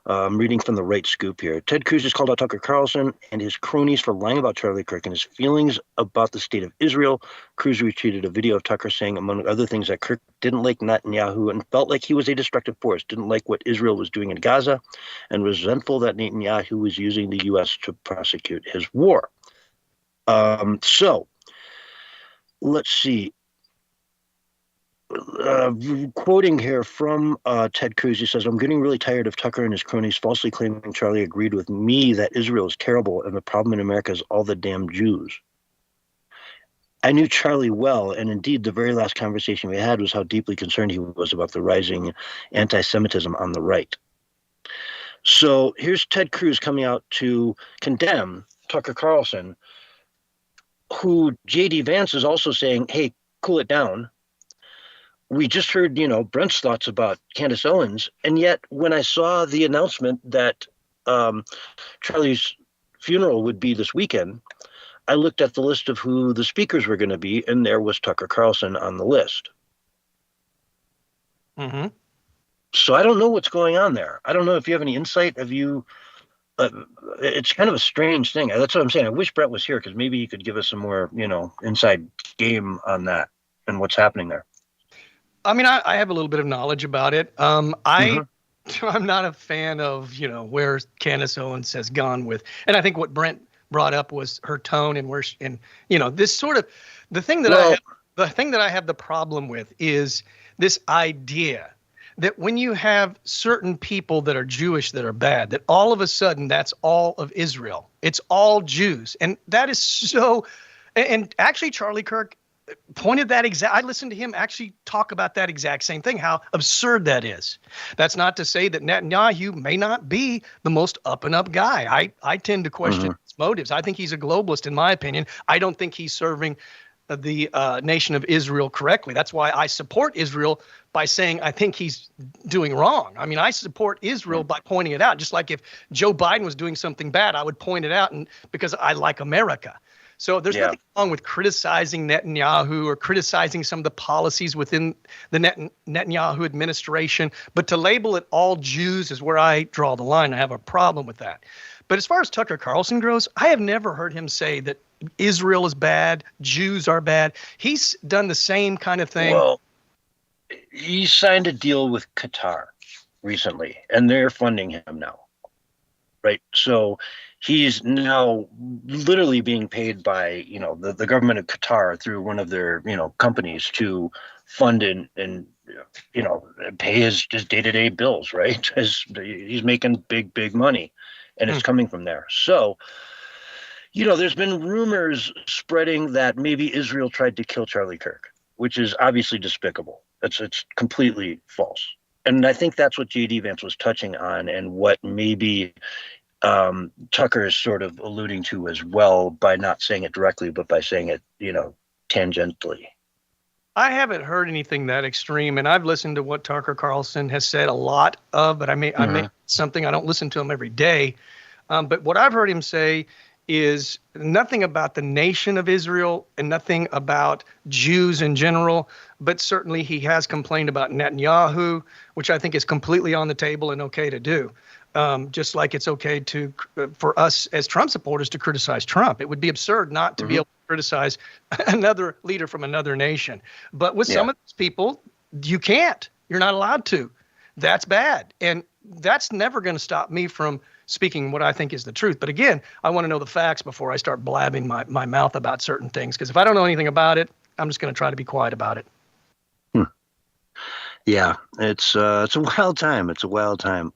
I'm reading from the Right Scoop here. Ted Cruz has called out Tucker Carlson and his cronies for lying about Charlie Kirk and his feelings about the state of Israel. Cruz retweeted a video of Tucker saying, among other things, that Kirk didn't like Netanyahu and felt like he was a destructive force, didn't like what Israel was doing in Gaza, and resentful that Netanyahu was using the U.S. to prosecute his war. So let's see. Quoting here from Ted Cruz, he says, "I'm getting really tired of Tucker and his cronies falsely claiming Charlie agreed with me that Israel is terrible and the problem in America is all the damn Jews. I knew Charlie well, and indeed the very last conversation we had was how deeply concerned he was about the rising anti-Semitism on the right." So here's Ted Cruz coming out to condemn Tucker Carlson, who J.D. Vance is also saying, hey, cool it down. We just heard, Brent's thoughts about Candace Owens, and yet when I saw the announcement that Charlie's funeral would be this weekend, I looked at the list of who the speakers were going to be, and there was Tucker Carlson on the list. Mm-hmm. So I don't know what's going on there. I don't know if you have any insight. Have you? It's kind of a strange thing. That's what I'm saying. I wish Brent was here because maybe he could give us some more, inside game on that and what's happening there. I mean, I have a little bit of knowledge about it. I'm not a fan of, where Candace Owens has gone with. And I think what Brent brought up was her tone and where, this sort of the thing that I have the problem with is this idea that when you have certain people that are Jewish that are bad, that all of a sudden that's all of Israel. It's all Jews. And that is so, and actually Charlie Kirk pointed that I listened to him actually talk about that exact same thing, how absurd that is. That's not to say that Netanyahu may not be the most up and up guy. I tend to question his motives. I think he's a globalist in my opinion. I don't think he's serving the nation of Israel correctly. That's why I support Israel by saying I think he's doing wrong. I mean, I support Israel by pointing it out. Just like if Joe Biden was doing something bad, I would point it out because I like America. So there's nothing wrong with criticizing Netanyahu or criticizing some of the policies within the Netanyahu administration, but to label it all Jews is where I draw the line. I have a problem with that. But as far as Tucker Carlson goes, I have never heard him say that Israel is bad, Jews are bad. He's done the same kind of thing. Well, he signed a deal with Qatar recently, and they're funding him now, right? So he's now literally being paid by, the government of Qatar through one of their, companies to fund and pay his day-to-day bills, right? He's making big money, and it's coming from there. So, there's been rumors spreading that maybe Israel tried to kill Charlie Kirk, which is obviously despicable. It's completely false. And I think that's what J.D. Vance was touching on and what maybe Tucker is sort of alluding to as well by not saying it directly, but by saying it, tangentially. I haven't heard anything that extreme, and I've listened to what Tucker Carlson has said a lot of, but I may something. I don't listen to him every day. But what I've heard him say is nothing about the nation of Israel and nothing about Jews in general, but certainly he has complained about Netanyahu, which I think is completely on the table and okay to do. Just like it's okay for us as Trump supporters to criticize Trump. It would be absurd not to be able to criticize another leader from another nation. But with some of these people, you can't. You're not allowed to. That's bad. And that's never going to stop me from speaking what I think is the truth. But again, I want to know the facts before I start blabbing my mouth about certain things. Because if I don't know anything about it, I'm just going to try to be quiet about it. Yeah, it's a wild time. It's a wild time.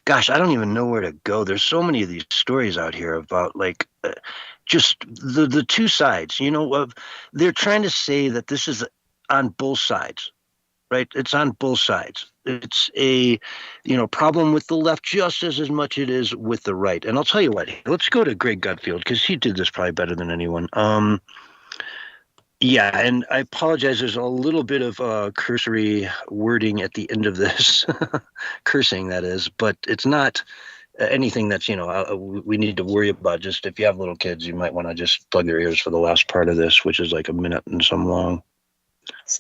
Gosh, I don't even know where to go. There's so many of these stories out here about just the two sides. They're trying to say that this is on both sides, right? It's on both sides. It's a problem with the left just as much it is with the right. And I'll tell you what. Let's go to Greg Gutfield because he did this probably better than anyone. Yeah, and I apologize. There's a little bit of cursory wording at the end of this, cursing that is, but it's not anything that's, we need to worry about. Just if you have little kids, you might want to just plug your ears for the last part of this, which is like a minute and some long.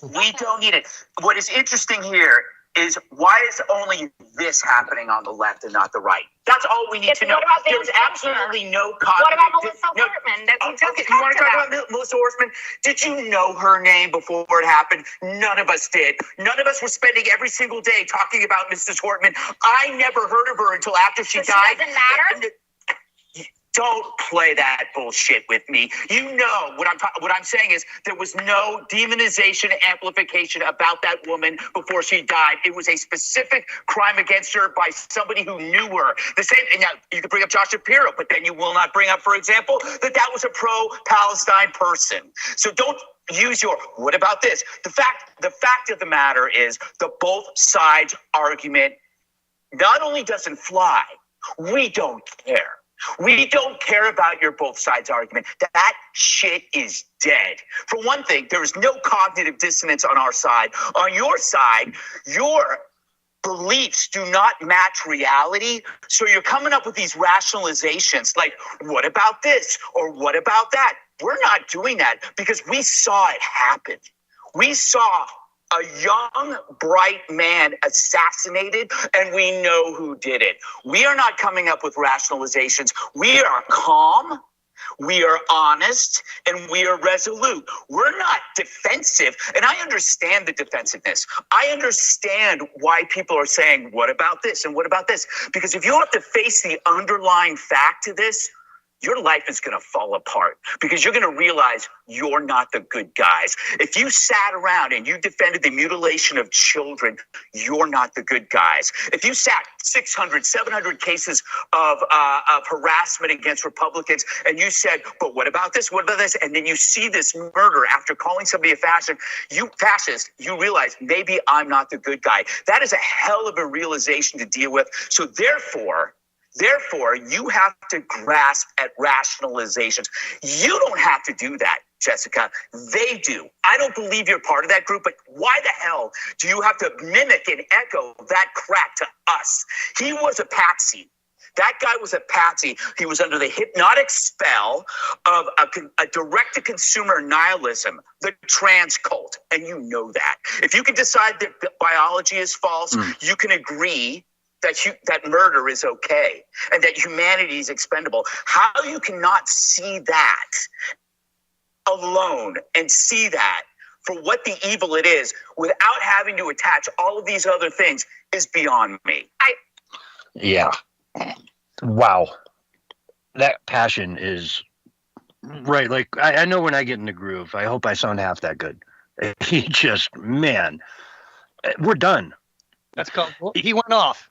We don't need it. What is interesting here is why is only this happening on the left and not the right? That's all we need to know. There's absolutely no cause. What about Melissa Hortman? You want to talk about Melissa Hortman? Did you know her name before it happened? None of us did. None of us were spending every single day talking about Mrs. Hortman. I never heard of her until after she died. She doesn't matter? Don't play that bullshit with me. You know what I'm saying is there was no demonization, amplification about that woman before she died. It was a specific crime against her by somebody who knew her. The same. And now you can bring up Josh Shapiro, but then you will not bring up, for example, that was a pro-Palestine person. So don't use your. What about this? The fact of the matter is the both sides argument not only doesn't fly. We don't care. We don't care about your both sides argument. That shit is dead. For one thing, there is no cognitive dissonance on our side. On your side, your beliefs do not match reality. So you're coming up with these rationalizations like, what about this? Or what about that? We're not doing that because we saw it happen. We saw a young, bright man assassinated, and we know who did it. We are not coming up with rationalizations. We are calm, we are honest, and we are resolute. We're not defensive, and I understand the defensiveness. I understand why people are saying, what about this and what about this? Because if you have to face the underlying fact to this, your life is going to fall apart because you're going to realize you're not the good guys. If you sat around and you defended the mutilation of children, you're not the good guys. If you sat 600, 700 cases of harassment against Republicans and you said, but what about this? What about this? And then you see this murder after calling somebody a fascist, you realize maybe I'm not the good guy. That is a hell of a realization to deal with. So Therefore, you have to grasp at rationalizations. You don't have to do that, Jessica. They do. I don't believe you're part of that group, but why the hell do you have to mimic and echo that crap to us? He was a patsy. That guy was a patsy. He was under the hypnotic spell of a direct-to-consumer nihilism, the trans cult, and you know that. If you can decide that biology is false, you can agree that murder is okay and that humanity is expendable. How you cannot see that alone and see that for what the evil it is without having to attach all of these other things is beyond me. Yeah. Wow. That passion is right. Like, I know when I get in the groove, I hope I sound half that good. He just, man, we're done. That's called, he went off.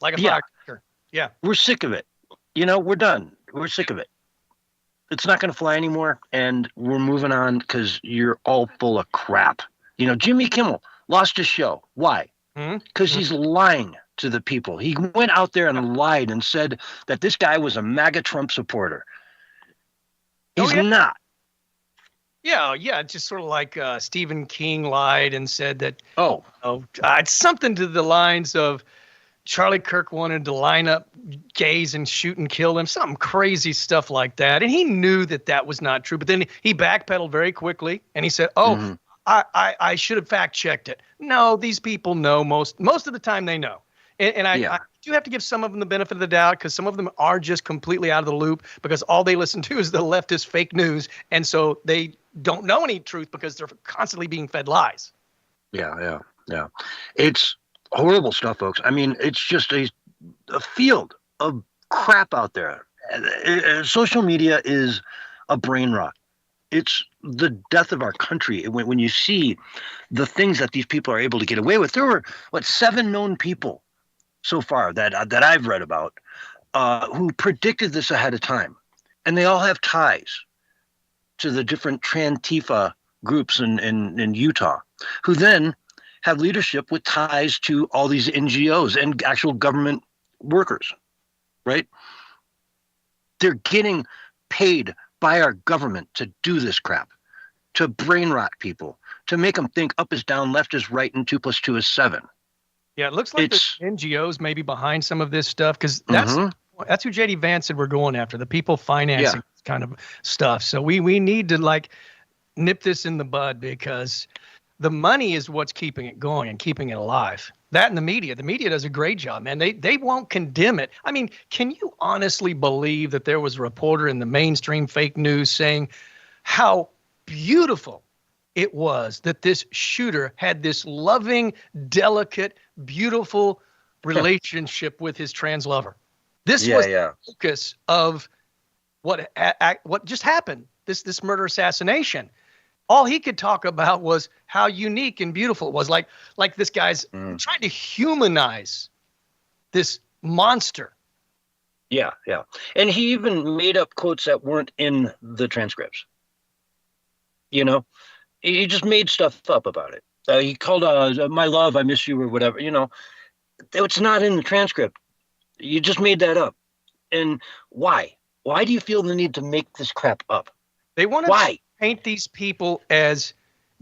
Like a firecracker. Yeah. We're sick of it. We're done. We're sick of it. It's not going to fly anymore, and we're moving on because you're all full of crap. Jimmy Kimmel lost his show. Why? Because he's lying to the people. He went out there and lied and said that this guy was a MAGA Trump supporter. He's not. Yeah, just sort of like Stephen King lied and said that, it's something to the lines of, Charlie Kirk wanted to line up gays and shoot and kill them, something crazy stuff like that. And he knew that was not true. But then he backpedaled very quickly and he said, I should have fact checked it. No, these people know most of the time they know. And I do have to give some of them the benefit of the doubt because some of them are just completely out of the loop because all they listen to is the leftist fake news. And so they don't know any truth because they're constantly being fed lies. Yeah. It's horrible stuff, folks. I mean, it's just a field of crap out there. Social media is a brain rot. It's the death of our country. When you see the things that these people are able to get away with, there were 7 known people so far that I've read about who predicted this ahead of time, and they all have ties to the different Trantifa groups in Utah, who then have leadership with ties to all these NGOs and actual government workers, right? They're getting paid by our government to do this crap, to brain rot people, to make them think up is down, left is right, and 2 + 2 is 7. Yeah, it looks like the NGOs may be behind some of this stuff because that's who J.D. Vance said we're going after, the people financing this kind of stuff. So we need to nip this in the bud because the money is what's keeping it going and keeping it alive. That and the media. The media does a great job, man. They won't condemn it. I mean, can you honestly believe that there was a reporter in the mainstream fake news saying how beautiful it was that this shooter had this loving, delicate, beautiful relationship with his trans lover? This was the focus of what just happened, this murder assassination. All he could talk about was how unique and beautiful it was. Like this guy's trying to humanize this monster. Yeah, yeah. And he even made up quotes that weren't in the transcripts. You know, he just made stuff up about it. He called my love, I miss you, or whatever. You know, it's not in the transcript. You just made that up. And why? Why do you feel the need to make this crap up? They want to paint these people as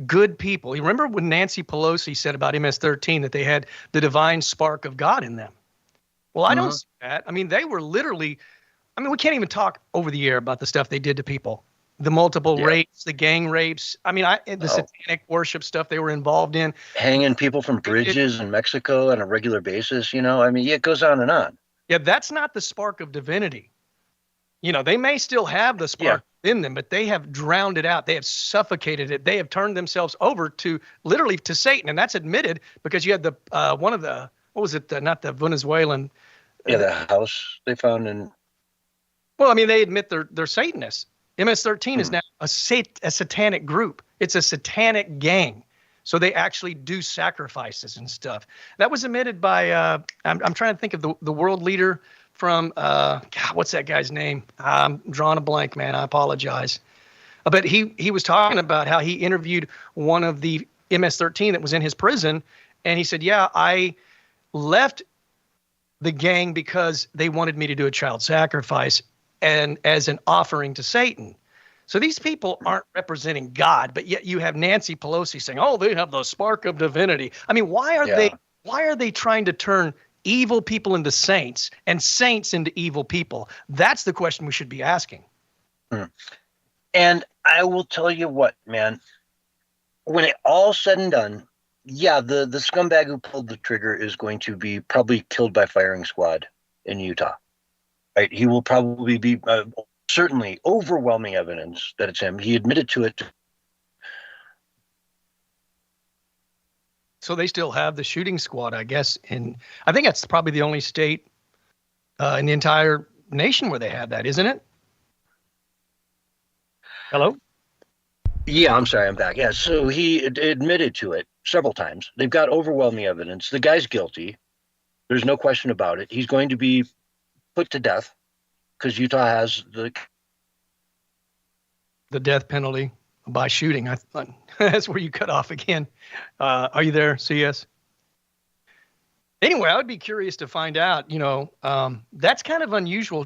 good people. You remember when Nancy Pelosi said about MS-13 that they had the divine spark of God in them? Well, I don't see that. I mean, they were literally, I mean, we can't even talk over the air about the stuff they did to people. The multiple rapes, the gang rapes. I mean, the satanic worship stuff they were involved in. Hanging people from bridges in Mexico on a regular basis, you know? I mean, it goes on and on. Yeah, that's not the spark of divinity. You know, they may still have the spark in them, but they have drowned it out. They have suffocated it. They have turned themselves over to literally to Satan. And that's admitted because you had the one of the, what was it? Not the Venezuelan. The house they found in. Well, I mean, they admit they're Satanists. MS-13 is now a satanic group. It's a satanic gang. So they actually do sacrifices and stuff. That was admitted by, I'm trying to think of the world leader from, God, what's that guy's name? I'm drawing a blank, man. I apologize. But he was talking about how he interviewed one of the MS-13 that was in his prison. And he said, yeah, I left the gang because they wanted me to do a child sacrifice and as an offering to Satan. So these people aren't representing God, but yet you have Nancy Pelosi saying, "Oh, they have the spark of divinity." I mean, why are they trying to turn evil people into saints and saints into evil people? That's the question we should be asking. And I will tell you what, man, when it all said and done, yeah, the scumbag who pulled the trigger is going to be probably killed by firing squad in Utah. Right? He will probably be certainly overwhelming evidence that it's him. He admitted to it. So they still have the shooting squad, I guess. And I think that's probably the only state in the entire nation where they have that, isn't it? Hello? Yeah, I'm sorry, I'm back. Yeah, so he admitted to it several times. They've got overwhelming evidence. The guy's guilty. There's no question about it. He's going to be put to death because Utah has the death penalty by shooting. I thought that's where you cut off again. Are you there, CS? Anyway, I would be curious to find out, that's kind of unusual,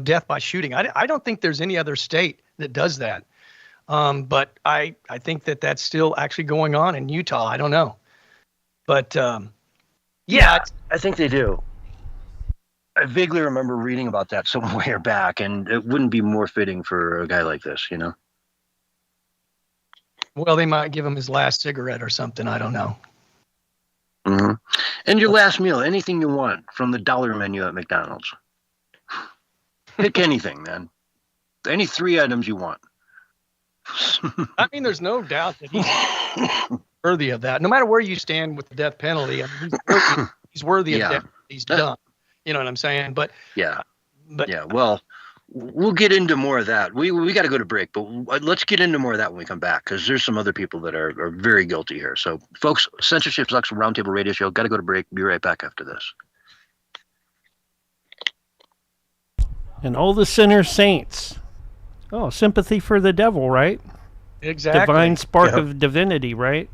death by shooting. I don't think there's any other state that does that. But I think that that's still actually going on in Utah. I don't know. But, yeah, I think they do. I vaguely remember reading about that somewhere back, and it wouldn't be more fitting for a guy like this, you know? Well, they might give him his last cigarette or something. I don't know. Mm-hmm. And your last meal, anything you want from the dollar menu at McDonald's. Pick anything, man. Any 3 items you want. I mean, there's no doubt that he's worthy of that. No matter where you stand with the death penalty, I mean, he's worthy of death. He's done. You know what I'm saying? But well, we'll get into more of that. We got to go to break, but let's get into more of that when we come back, because there's some other people that are very guilty here. So, folks, Censorship Sucks Roundtable Radio Show. Got to go to break. Be right back after this. And all the sinner saints. Oh, sympathy for the devil, right? Exactly. Divine spark of divinity, right?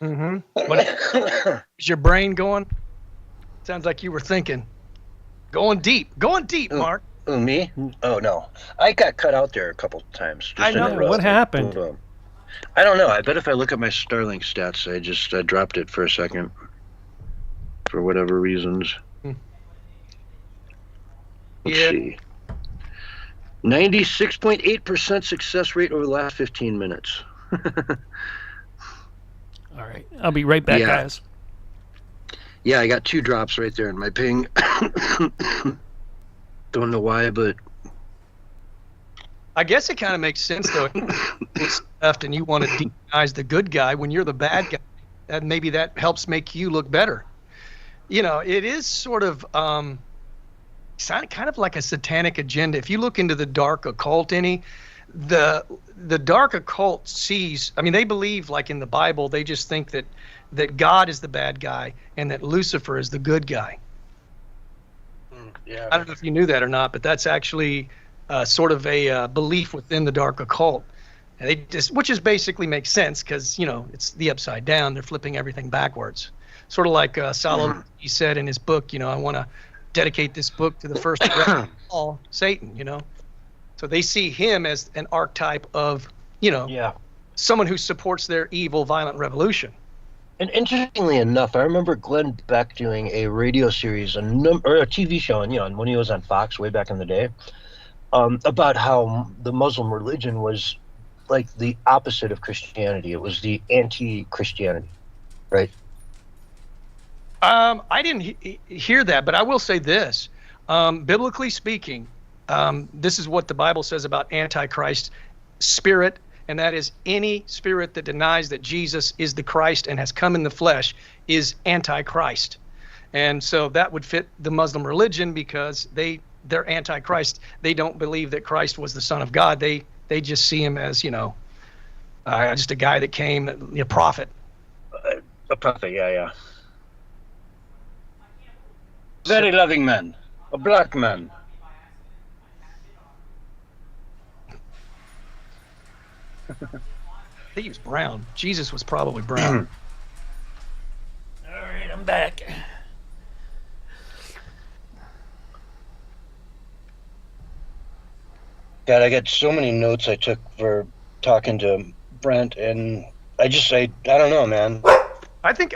Mm-hmm. What is your brain going? Sounds like you were thinking. Going deep, Mark. Me? Oh, no. I got cut out there a couple times. I know. What happened? I don't know. I bet if I look at my Starlink stats, I just dropped it for a second. For whatever reasons. Let's see. 96.8% success rate over the last 15 minutes. All right. I'll be right back, guys. Yeah, I got 2 drops right there in my ping. Don't know why, but I guess it kind of makes sense, though. It's left and you want to demonize the good guy when you're the bad guy. And maybe that helps make you look better. It is sort of kind of like a satanic agenda. If you look into the dark occult, the dark occult sees, I mean, they believe, like in the Bible, they just think that God is the bad guy and that Lucifer is the good guy. Yeah. I don't know if you knew that or not, but that's actually sort of a belief within the dark occult. And they just, which is basically makes sense because, you know, it's the upside down. They're flipping everything backwards. Sort of like Solomon, he said in his book, you know, I want to dedicate this book to the first of all, Satan, you know. So they see him as an archetype of, you know, someone who supports their evil, violent revolution. And interestingly enough, I remember Glenn Beck doing a radio series, or a TV show, and, you know, when he was on Fox way back in the day, about how the Muslim religion was like the opposite of Christianity. It was the anti-Christianity, right? I didn't hear that, but I will say this. Biblically speaking, this is what the Bible says about Antichrist spirit, and that is any spirit that denies that Jesus is the Christ and has come in the flesh is Antichrist. And so that would fit the Muslim religion because they're Antichrist. They don't believe that Christ was the Son of God. They just see him as, you know, just a guy that came, a prophet. A prophet, yeah. Very loving man, a black man. He was brown. Jesus was probably brown. All right, I'm back. God, I got so many notes I took for talking to Brent, and I don't know, man. I think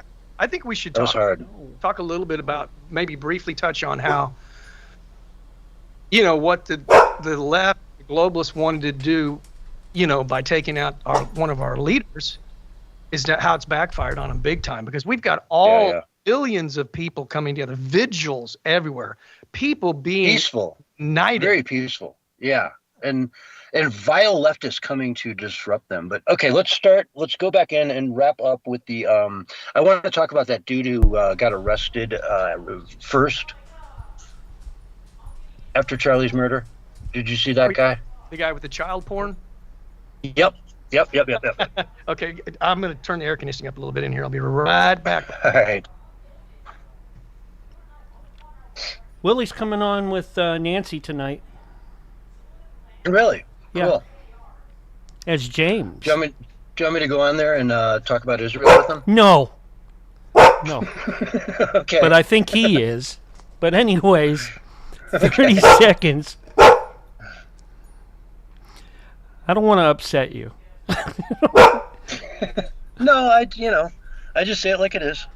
we should talk a little bit about, maybe briefly touch on how, you know, what the left, the globalists wanted to do, you know, by taking out one of our leaders, is that how it's backfired on them big time, because we've got billions of people coming together, vigils everywhere, people being peaceful, united, very peaceful, yeah, and vile leftists coming to disrupt them. But okay, let's go back in and wrap up with the I want to talk about that dude who got arrested first after Charlie's murder. Did you see that guy? The guy with the child porn? Yep. Okay, I'm going to turn the air conditioning up a little bit in here. I'll be right back. All right. Willie's coming on with Nancy tonight. Really? Yeah. Cool. As James. Do you want me to go on there and talk about Israel with him? No. Okay. But I think he is. But anyways, 30 seconds. I don't want to upset you. No, I just say it like it is.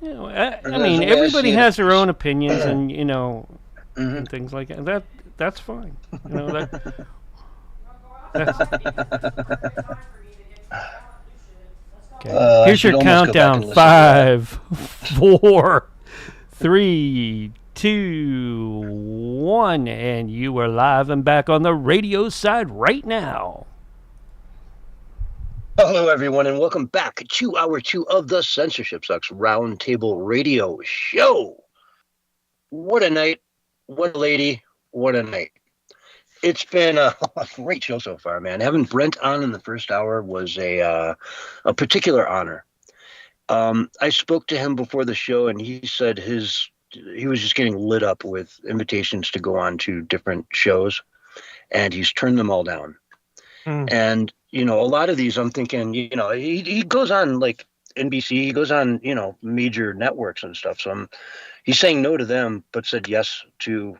You know, I mean, everybody has their own opinions, and you know, and things like that. That's fine. You know that's okay. Here's your countdown: 5, 4, 3, 2, 1, and you are live and back on the radio side right now. Hello, everyone, and welcome back to Hour 2 of the Censorship Sucks Roundtable Radio Show. What a night. What a lady. What a night. It's been a great show so far, man. Having Brent on in the first hour was a particular honor. I spoke to him before the show, and he said he was just getting lit up with invitations to go on to different shows, and he's turned them all down. And, you know, a lot of these I'm thinking, you know, he goes on like NBC, he goes on, you know, major networks and stuff. So he's saying no to them, but said yes to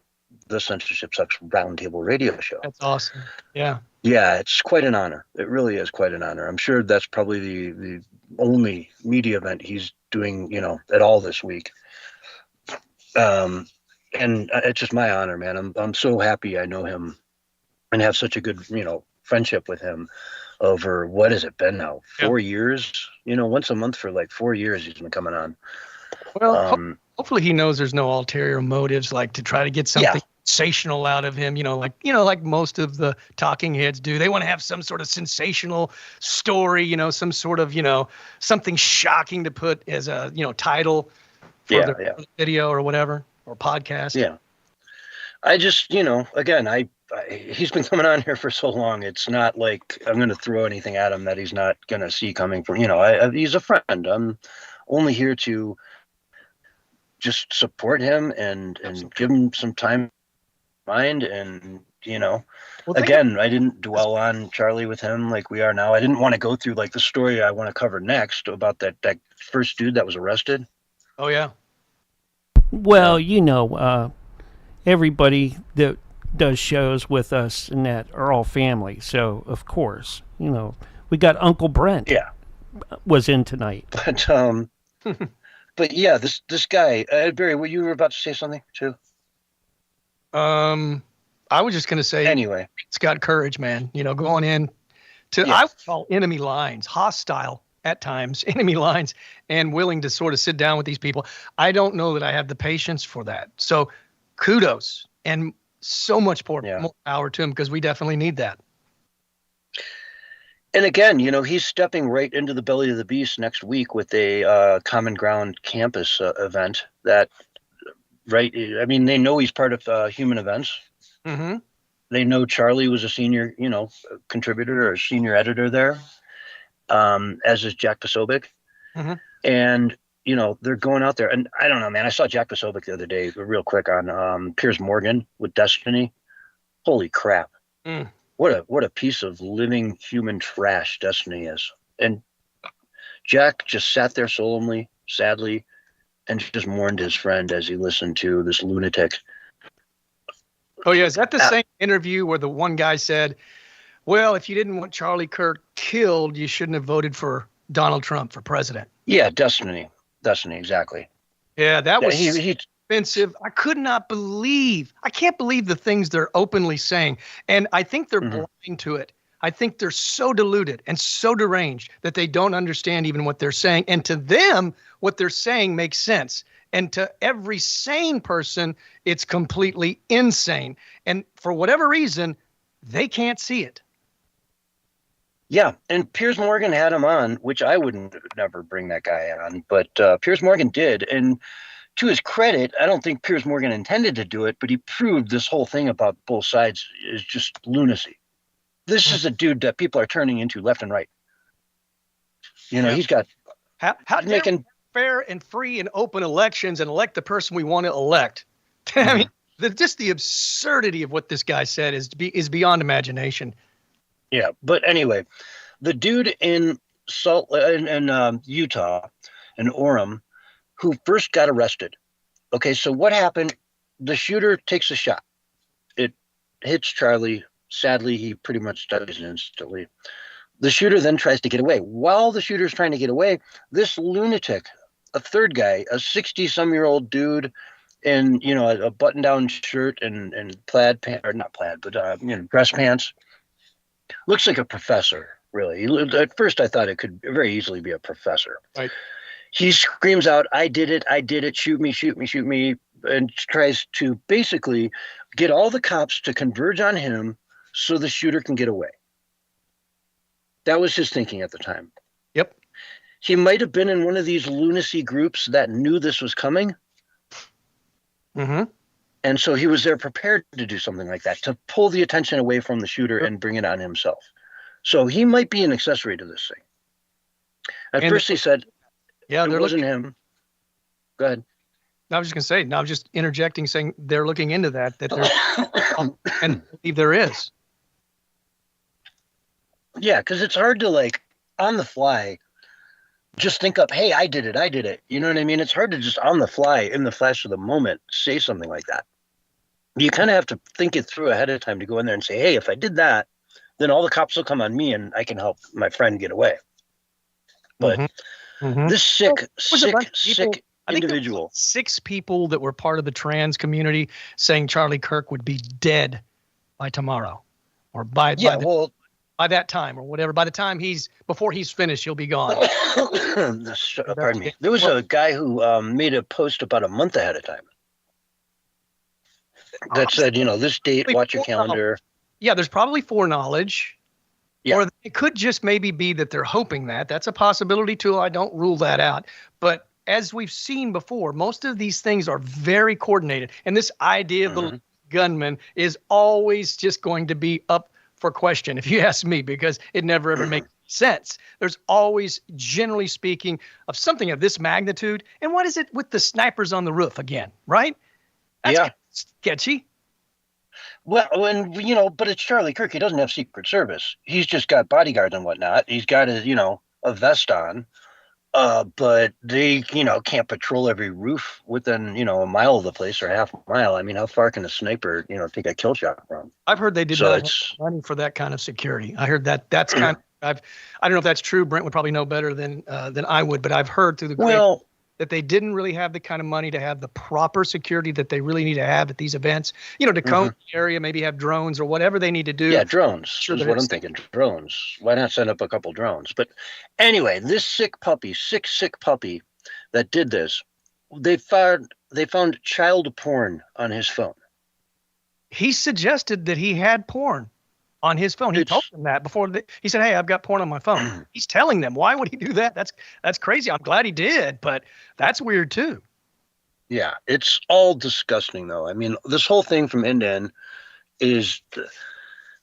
the Censorship Sucks Roundtable Radio Show. That's awesome. Yeah. Yeah, it's quite an honor. It really is quite an honor. I'm sure that's probably the only media event he's doing, you know, at all this week. And it's just my honor, man. I'm so happy I know him and have such a good, you know, friendship with him over, what has it been now? 4 years? You know, once a month for like 4 years he's been coming on. Well, hopefully he knows there's no ulterior motives, like to try to get something sensational out of him, like most of the talking heads do. They want to have some sort of sensational story, you know, some sort of, you know, something shocking to put as a, you know, title for their video or whatever, or podcast. Yeah. I just, again, he's been coming on here for so long. It's not like I'm going to throw anything at him that he's not going to see coming from. He's a friend. I'm only here to just support him and give him some time, mind, and again, I didn't dwell on Charlie with him like we are now. I didn't want to go through like the story I want to cover next about that first dude that was arrested. Oh yeah. Well, everybody that does shows with us and that are all family. So of course, we got Uncle Brent. Yeah, was in tonight. But yeah, this guy, Barry, you were about to say something too. I was just going to say, anyway, it's got courage, man. Going in to, I would call enemy lines, hostile at times, enemy lines, and willing to sort of sit down with these people. I don't know that I have the patience for that. So kudos and so much more power to him, because we definitely need that. And again, he's stepping right into the belly of the beast next week with a Common Ground campus event that, I mean, they know he's part of Human Events. Mm-hmm. They know Charlie was a senior, contributor or senior editor there, as is Jack Posobiec. Mm-hmm. And, they're going out there. And I don't know, man, I saw Jack Posobiec the other day real quick on Piers Morgan with Destiny. Holy crap. Mm. What a piece of living human trash Destiny is. And Jack just sat there solemnly, sadly, and just mourned his friend as he listened to this lunatic. Oh, yeah. Is that the same interview where the one guy said, well, if you didn't want Charlie Kirk killed, you shouldn't have voted for Donald Trump for president? Yeah, Destiny, exactly. Yeah, that was he offensive. I can't believe the things they're openly saying. And I think they're blind to it. I think they're so deluded and so deranged that they don't understand even what they're saying. And to them, what they're saying makes sense. And to every sane person, it's completely insane. And for whatever reason, they can't see it. Yeah, and Piers Morgan had him on, which I wouldn't never bring that guy on, but Piers Morgan did. And to his credit, I don't think Piers Morgan intended to do it, but he proved this whole thing about both sides is just lunacy. This is a dude that people are turning into left and right. He's got how making fair and free and open elections and elect the person we want to elect. I mean, just the absurdity of what this guy said is beyond imagination. Yeah, but anyway, the dude in Utah, in Orem, who first got arrested. Okay, so what happened? The shooter takes a shot. It hits Charlie. Sadly, he pretty much dies instantly. The shooter then tries to get away. While the shooter's trying to get away, this lunatic, a third guy, a 60-some-year-old dude in, a button-down shirt and plaid pants, or not plaid, but, dress pants, looks like a professor, really. At first, I thought it could very easily be a professor. Right. He screams out, I did it, shoot me, and tries to basically get all the cops to converge on him so the shooter can get away. That was his thinking at the time. Yep. He might have been in one of these lunacy groups that knew this was coming. Mm-hmm. And so he was there prepared to do something like that, to pull the attention away from the shooter and bring it on himself. So he might be an accessory to this thing. At first he said, it wasn't him. Go ahead. I was just going to say, I'm just interjecting, saying they're looking into that there's, and I believe there is. Yeah, because it's hard to, on the fly, just think up, hey, I did it. You know what I mean? It's hard to just on the fly, in the flash of the moment, say something like that. You kind of have to think it through ahead of time to go in there and say, hey, if I did that, then all the cops will come on me and I can help my friend get away. But this sick individual. 6 people that were part of the trans community saying Charlie Kirk would be dead by tomorrow or by that time or whatever. By the time before he's finished, he'll be gone. Pardon me. There was a guy who made a post about a month ahead of time that said, this date, watch your calendar. Yeah, there's probably foreknowledge. Yeah. Or it could just maybe be that they're hoping that. That's a possibility too. I don't rule that out. But as we've seen before, most of these things are very coordinated. And this idea of the gunman is always just going to be up for question, if you ask me, because it never ever makes sense. There's always, generally speaking, of something of this magnitude. And what is it with the snipers on the roof again, right? That's sketchy. Well, but it's Charlie Kirk. He doesn't have Secret Service. He's just got bodyguards and whatnot. He's got a vest on. But they, can't patrol every roof within, a mile of the place or half a mile. I mean, how far can a sniper, take a kill shot from? I've heard they did not have money for that kind of security. I heard that's kind of, I don't know if that's true. Brent would probably know better than I would, but I've heard through the that they didn't really have the kind of money to have the proper security that they really need to have at these events. To comb the area, maybe have drones or whatever they need to do. Yeah, drones is what I'm thinking. Drones. Why not send up a couple drones? But anyway, this sick puppy that did this, they found child porn on his phone. He suggested that he had porn on his phone. He told them that before. He said, "Hey, I've got porn on my phone." He's telling them. Why would he do that? That's crazy. I'm glad he did, but that's weird too. Yeah, it's all disgusting, though. I mean, this whole thing from end to end is.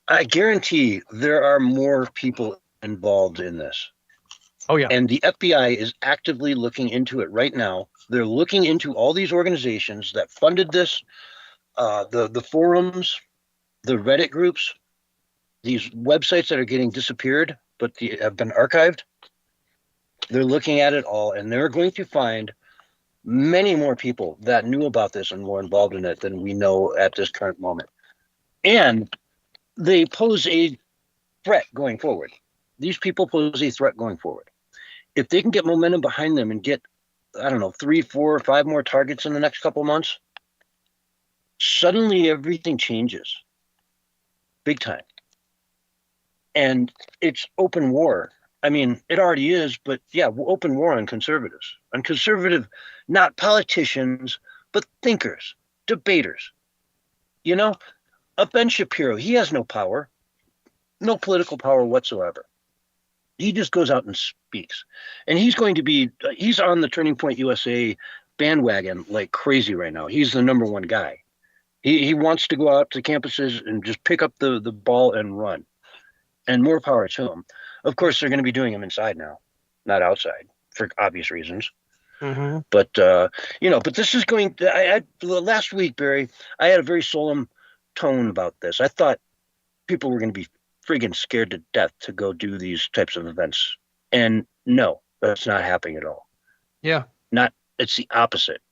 I guarantee there are more people involved in this. Oh yeah, and the FBI is actively looking into it right now. They're looking into all these organizations that funded this, the forums, the Reddit groups. These websites that are getting disappeared, but have been archived, they're looking at it all, and they're going to find many more people that knew about this and were involved in it than we know at this current moment. And they pose a threat going forward. These people pose a threat going forward. If they can get momentum behind them and get, 3, 4, 5 more targets in the next couple months, suddenly everything changes. Big time. And it's open war. I mean, it already is, but open war on conservatives. On conservative, not politicians, but thinkers, debaters. A Ben Shapiro, he has no power, no political power whatsoever. He just goes out and speaks. And he's on the Turning Point USA bandwagon like crazy right now. He's the number one guy. He wants to go out to campuses and just pick up the ball and run. And more power to him. Of course, they're going to be doing them inside now, not outside, for obvious reasons. Mm-hmm. But but this is going. Last week, Barry, I had a very solemn tone about this. I thought people were going to be friggin' scared to death to go do these types of events, and no, that's not happening at all. Yeah, it's the opposite.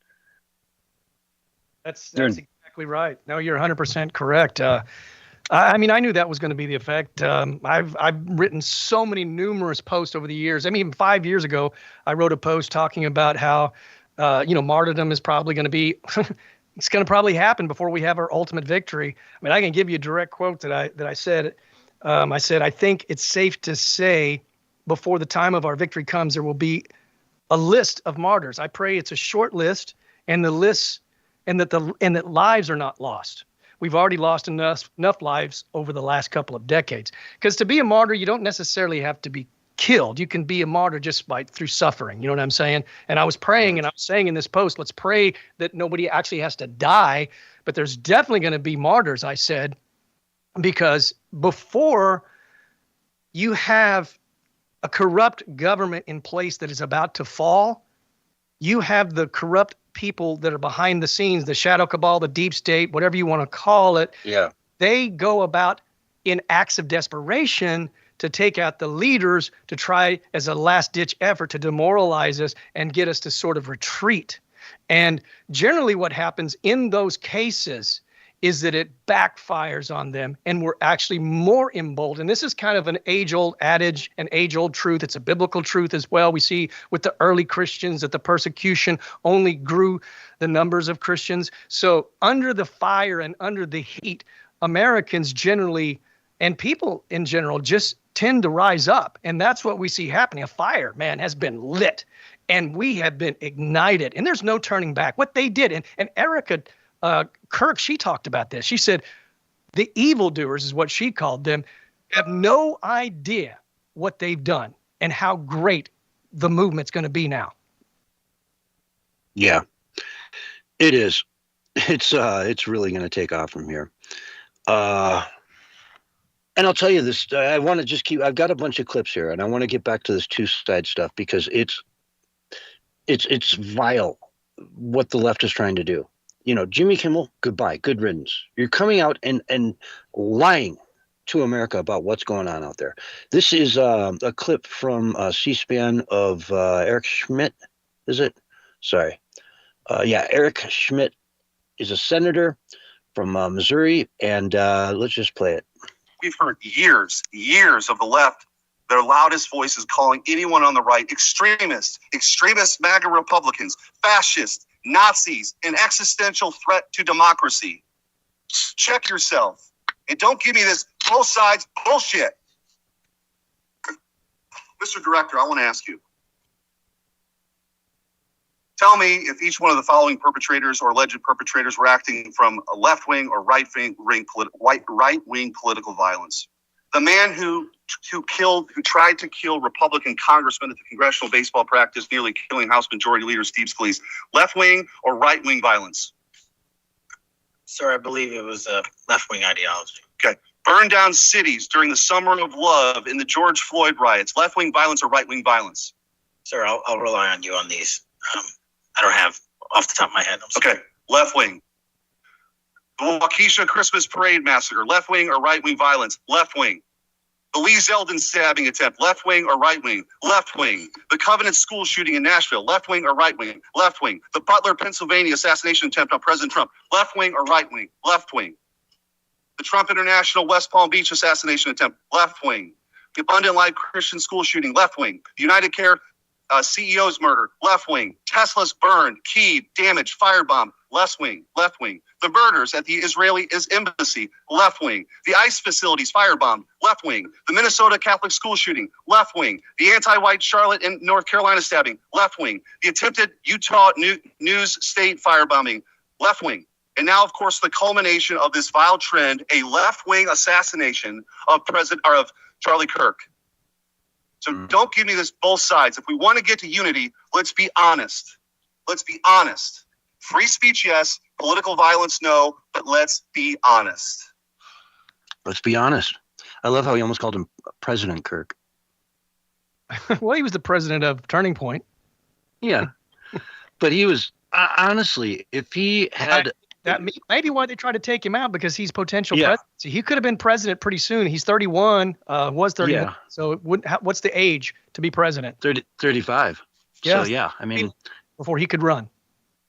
That's exactly right. No, you're 100% correct. I mean, I knew that was going to be the effect. I've written so many numerous posts over the years. I mean, even 5 years ago, I wrote a post talking about how, martyrdom is probably going to be, it's going to probably happen before we have our ultimate victory. I mean, I can give you a direct quote that I said. I said, I think it's safe to say before the time of our victory comes, there will be a list of martyrs. I pray it's a short list, and that lives are not lost. We've already lost enough lives over the last couple of decades. Because to be a martyr, you don't necessarily have to be killed. You can be a martyr just through suffering. You know what I'm saying? And I was praying, and I was saying in this post, let's pray that nobody actually has to die. But there's definitely going to be martyrs, I said, because before you have a corrupt government in place that is about to fall, you have the corrupt people that are behind the scenes, the shadow cabal, the deep state, whatever you want to call it. Yeah. They go about in acts of desperation to take out the leaders to try as a last ditch effort to demoralize us and get us to sort of retreat. And generally what happens in those cases is that it backfires on them, and we're actually more emboldened. And this is kind of an age-old adage, an age-old truth. It's a biblical truth as well. We see with the early Christians that the persecution only grew the numbers of Christians. So under the fire and under the heat, Americans generally, and people in general, just tend to rise up. And that's what we see happening. A fire, man, has been lit, and we have been ignited, and there's no turning back. What they did, and Erica Kirk, she talked about this. She said the evildoers is what she called them, have no idea what they've done and how great the movement's going to be now. Yeah, it is. It's really going to take off from here. And I'll tell you this, I want to just I've got a bunch of clips here, and I want to get back to this two-side stuff because it's vile what the left is trying to do. You know, Jimmy Kimmel, goodbye, good riddance. You're coming out and lying to America about what's going on out there. This is a clip from C-SPAN of Eric Schmidt, is it? Sorry. Yeah, Eric Schmidt is a senator from Missouri, and let's just play it. We've heard years of the left, their loudest voices calling anyone on the right extremists, MAGA Republicans, fascists, Nazis, an existential threat to democracy. Check yourself. And don't give me this both sides bullshit. Mr. Director, I want to ask you. Tell me if each one of the following perpetrators or alleged perpetrators were acting from a left-wing or right-wing political violence. The man who tried to kill Republican congressman at the congressional baseball practice, nearly killing House Majority Leader Steve Scalise, left-wing or right-wing violence? Sir, I believe it was a left-wing ideology. Okay. Burned down cities during the Summer of Love in the George Floyd riots, left-wing violence or right-wing violence? Sir, I'll rely on you on these. I don't have off the top of my head. Okay, left wing. The Waukesha Christmas Parade massacre, left wing or right wing violence? Left wing. The Lee Zeldin stabbing attempt, left wing or right wing? Left wing. The Covenant school shooting in Nashville, left wing or right wing? Left wing. The Butler, Pennsylvania assassination attempt on President Trump, left wing or right wing? Left wing. The Trump International West Palm Beach assassination attempt, left wing. The Abundant Life Christian school shooting, left wing. The United Care CEO's murder, left wing. Tesla's burned, keyed, damaged, firebomb, left wing, left wing. The murders at the Israeli embassy, left wing. The ICE facilities firebombed, left wing. The Minnesota Catholic school shooting, left wing. The anti-white Charlotte and North Carolina stabbing, left wing. The attempted Utah News State firebombing, left wing. And now, of course, the culmination of this vile trend, a left-wing assassination of Charlie Kirk. So don't give me this both sides. If we want to get to unity, let's be honest. Let's be honest. Free speech, yes. Political violence, no. But let's be honest. Let's be honest. I love how he almost called him President Kirk. Well, he was the president of Turning Point. Yeah. But he was, honestly, if he had... That may be why they tried to take him out, because he's potential presidency. He could have been president pretty soon. He's 31, was 31. Yeah. So it wouldn't what's the age to be president? 35. Yeah. So, yeah, I mean. Before he could run.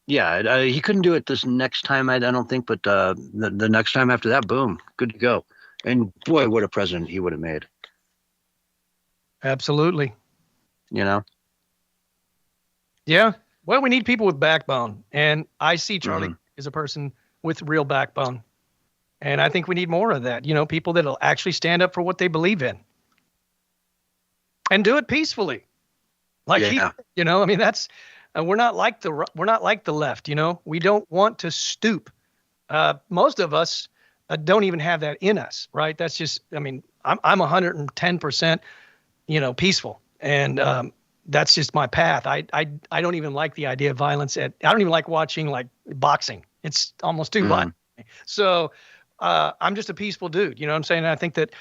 Yeah, he couldn't do it this next time, I don't think, but the next time after that, boom, good to go. And boy, what a president he would have made. Absolutely. You know? Yeah. Well, we need people with backbone. And I see Charlie is a person with real backbone. And I think we need more of that. You know, people that'll actually stand up for what they believe in. And do it peacefully. Like he, you know, I mean, that's we're not like the left, you know. We don't want to stoop. Most of us don't even have that in us, right? That's just, I mean, I'm 110%, you know, peaceful. And that's just my path. I don't even like the idea of violence. I don't even like watching like boxing. It's almost too violent. So I'm just a peaceful dude. You know what I'm saying? And I think that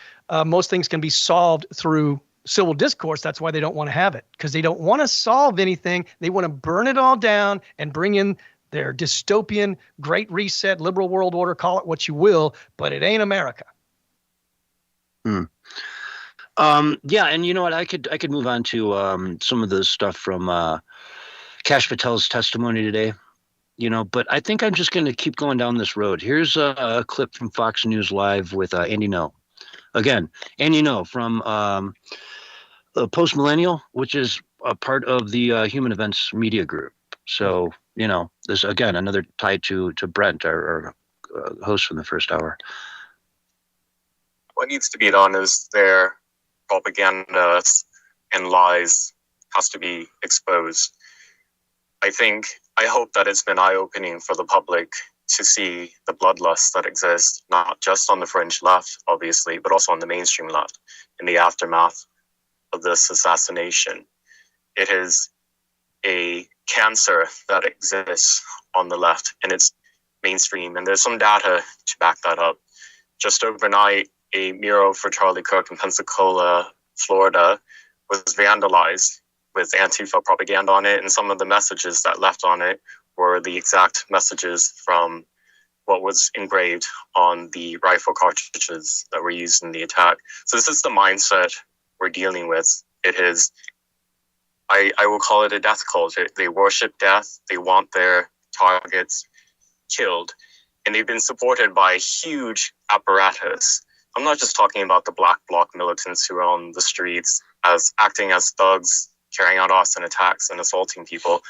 most things can be solved through civil discourse. That's why they don't want to have it, because they don't want to solve anything. They want to burn it all down and bring in their dystopian, great reset, liberal world order, call it what you will, but it ain't America. Yeah, and you know what? I could move on to some of the stuff from Kash Patel's testimony today. You know, but I think I'm just going to keep going down this road. Here's a clip from Fox News Live with Andy Ngo. Again, Andy Ngo from Post Millennial, which is a part of the Human Events Media Group. So, you know, this, again, another tie to Brent, our host from the first hour. What needs to be done is their propaganda and lies has to be exposed. I hope that it's been eye-opening for the public to see the bloodlust that exists, not just on the fringe left, obviously, but also on the mainstream left in the aftermath of this assassination. It is a cancer that exists on the left, and it's mainstream. And there's some data to back that up. Just overnight, a mural for Charlie Kirk in Pensacola, Florida, was vandalized with Antifa propaganda on it. And some of the messages that left on it were the exact messages from what was engraved on the rifle cartridges that were used in the attack. So this is the mindset we're dealing with. It is, I will call it a death cult. They worship death. They want their targets killed. And they've been supported by a huge apparatus. I'm not just talking about the Black Bloc militants who are on the streets as acting as thugs, carrying out arson attacks and assaulting people.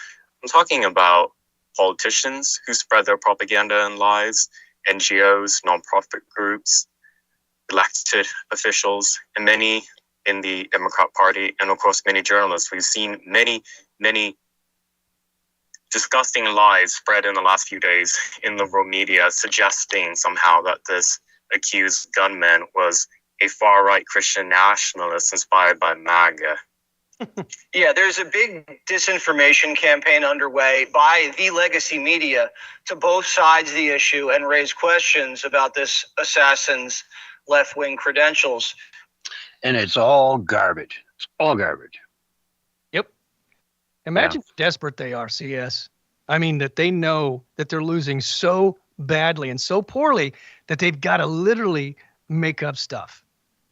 I'm talking about politicians who spread their propaganda and lies, NGOs, nonprofit groups, elected officials, and many in the Democrat Party, and of course many journalists. We've seen many disgusting lies spread in the last few days in liberal media suggesting somehow that this accused gunman was a far-right Christian nationalist inspired by MAGA. Yeah, there's a big disinformation campaign underway by the legacy media to both sides of the issue and raise questions about this assassin's left-wing credentials. And it's all garbage. It's all garbage. Yep. Imagine how desperate they are, CS. I mean, that they know that they're losing so badly and so poorly that they've got to literally make up stuff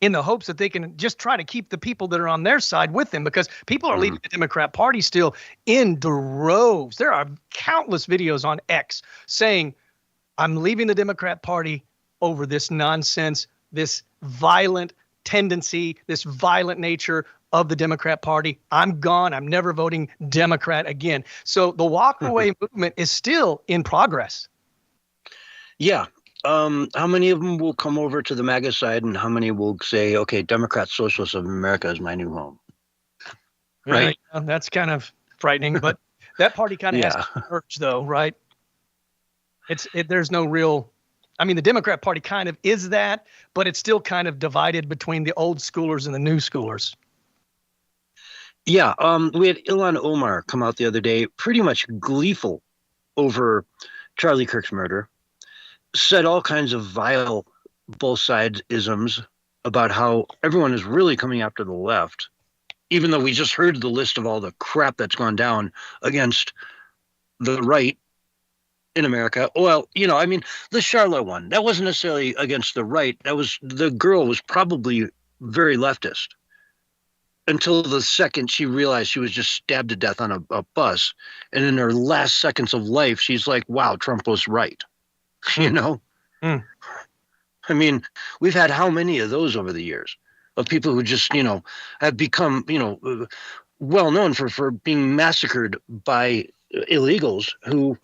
in the hopes that they can just try to keep the people that are on their side with them, because people are leaving the Democrat Party still in droves. There are countless videos on X saying, I'm leaving the Democrat Party over this nonsense, this violent tendency, this violent nature of the Democrat Party. I'm gone. I'm never voting Democrat again. So the walk away movement is still in progress. Yeah. How many of them will come over to the MAGA side, and how many will say, okay, Democrat Socialists of America is my new home? Right. Yeah, that's kind of frightening, but that party kind of has to merge though, right? There's no real, I mean, the Democrat Party kind of is that, but it's still kind of divided between the old schoolers and the new schoolers. Yeah. We had Ilhan Omar come out the other day, pretty much gleeful over Charlie Kirk's murder. Said all kinds of vile both sides isms about how everyone is really coming after the left, even though we just heard the list of all the crap that's gone down against the right in America. Well, you know, I mean, the Charlotte one, that wasn't necessarily against the right. That was, the girl was probably very leftist until the second she realized she was just stabbed to death on a bus. And in her last seconds of life, she's like, wow, Trump was right. You know, I mean, we've had how many of those over the years of people who just, you know, have become, you know, well known for being massacred by illegals who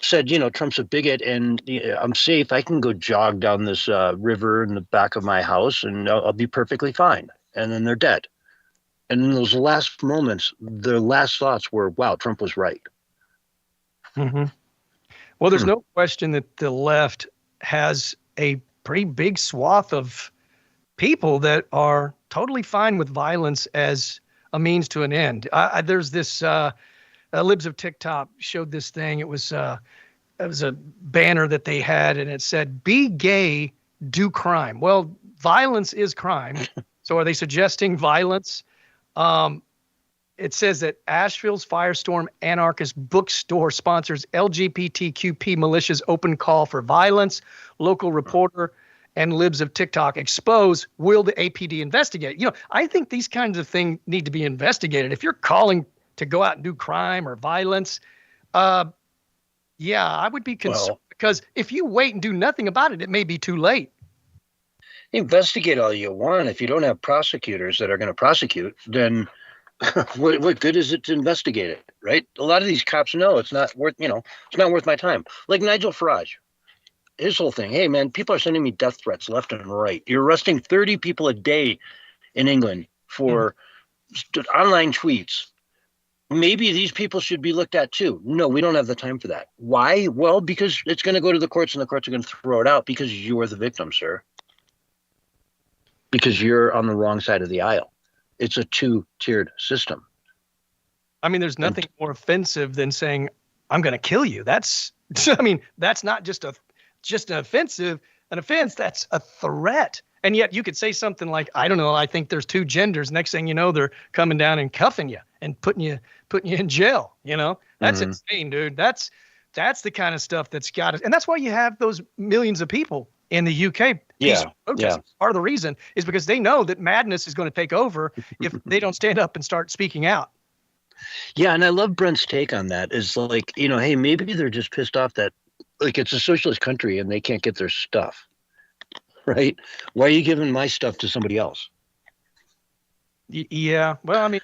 said, you know, Trump's a bigot and I'm safe. I can go jog down this river in the back of my house and I'll be perfectly fine. And then they're dead. And in those last moments, their last thoughts were, wow, Trump was right. Mm-hmm. Well, there's no question that the left has a pretty big swath of people that are totally fine with violence as a means to an end. There's this Libs of TikTok showed this thing. It was a banner that they had, and it said, "Be gay, do crime." Well, violence is crime. So are they suggesting violence? It says that Asheville's Firestorm Anarchist Bookstore sponsors LGBTQP militias open call for violence. Local reporter and Libs of TikTok expose, will the APD investigate? You know, I think these kinds of things need to be investigated. If you're calling to go out and do crime or violence, I would be concerned, because if you wait and do nothing about it, it may be too late. Investigate all you want. If you don't have prosecutors that are going to prosecute, then what good is it to investigate it, right? A lot of these cops know it's not worth, you know, it's not worth my time. Like Nigel Farage, his whole thing. Hey, man, people are sending me death threats left and right. You're arresting 30 people a day in England for online tweets. Maybe these people should be looked at too. No, we don't have the time for that. Why? Well, because it's going to go to the courts and the courts are going to throw it out because you are the victim, sir. Because you're on the wrong side of the aisle. It's a two-tiered system. I mean, there's nothing more offensive than saying, I'm going to kill you. That's I mean, that's not just an offense. That's a threat. And yet you could say something like, I don't know, I think there's two genders. Next thing you know, they're coming down and cuffing you and putting you in jail. That's insane, dude. That's the kind of stuff that's got it. And that's why you have those millions of people in the UK. Protests. Part of the reason is because they know that madness is going to take over if they don't stand up and start speaking out. Yeah, and I love Brent's take on that. Is like, hey, maybe they're just pissed off that like it's a socialist country and they can't get their stuff. Right? Why are you giving my stuff to somebody else? Yeah. Well, I mean,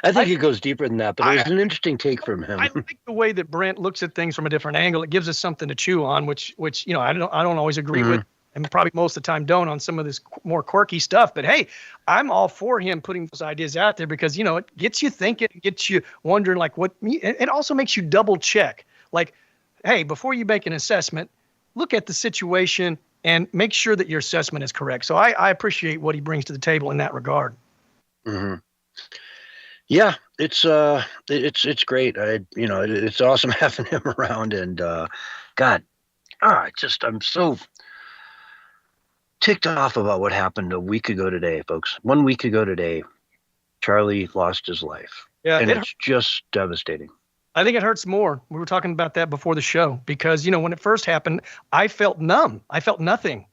I think it goes deeper than that, but it was an interesting take from him. I like the way that Brent looks at things from a different angle. It gives us something to chew on, which I don't always agree with, and probably most of the time don't on some of this more quirky stuff. But hey, I'm all for him putting those ideas out there because it gets you thinking, it gets you wondering like what. It also makes you double check. Like, hey, before you make an assessment, look at the situation and make sure that your assessment is correct. So I appreciate what he brings to the table in that regard. Mm-hmm. Yeah, it's great. It's awesome having him around, and I'm so ticked off about what happened a week ago today, folks. 1 week ago today, Charlie lost his life. Yeah, and it's just devastating. I think it hurts more. We were talking about that before the show because, when it first happened, I felt numb. I felt nothing,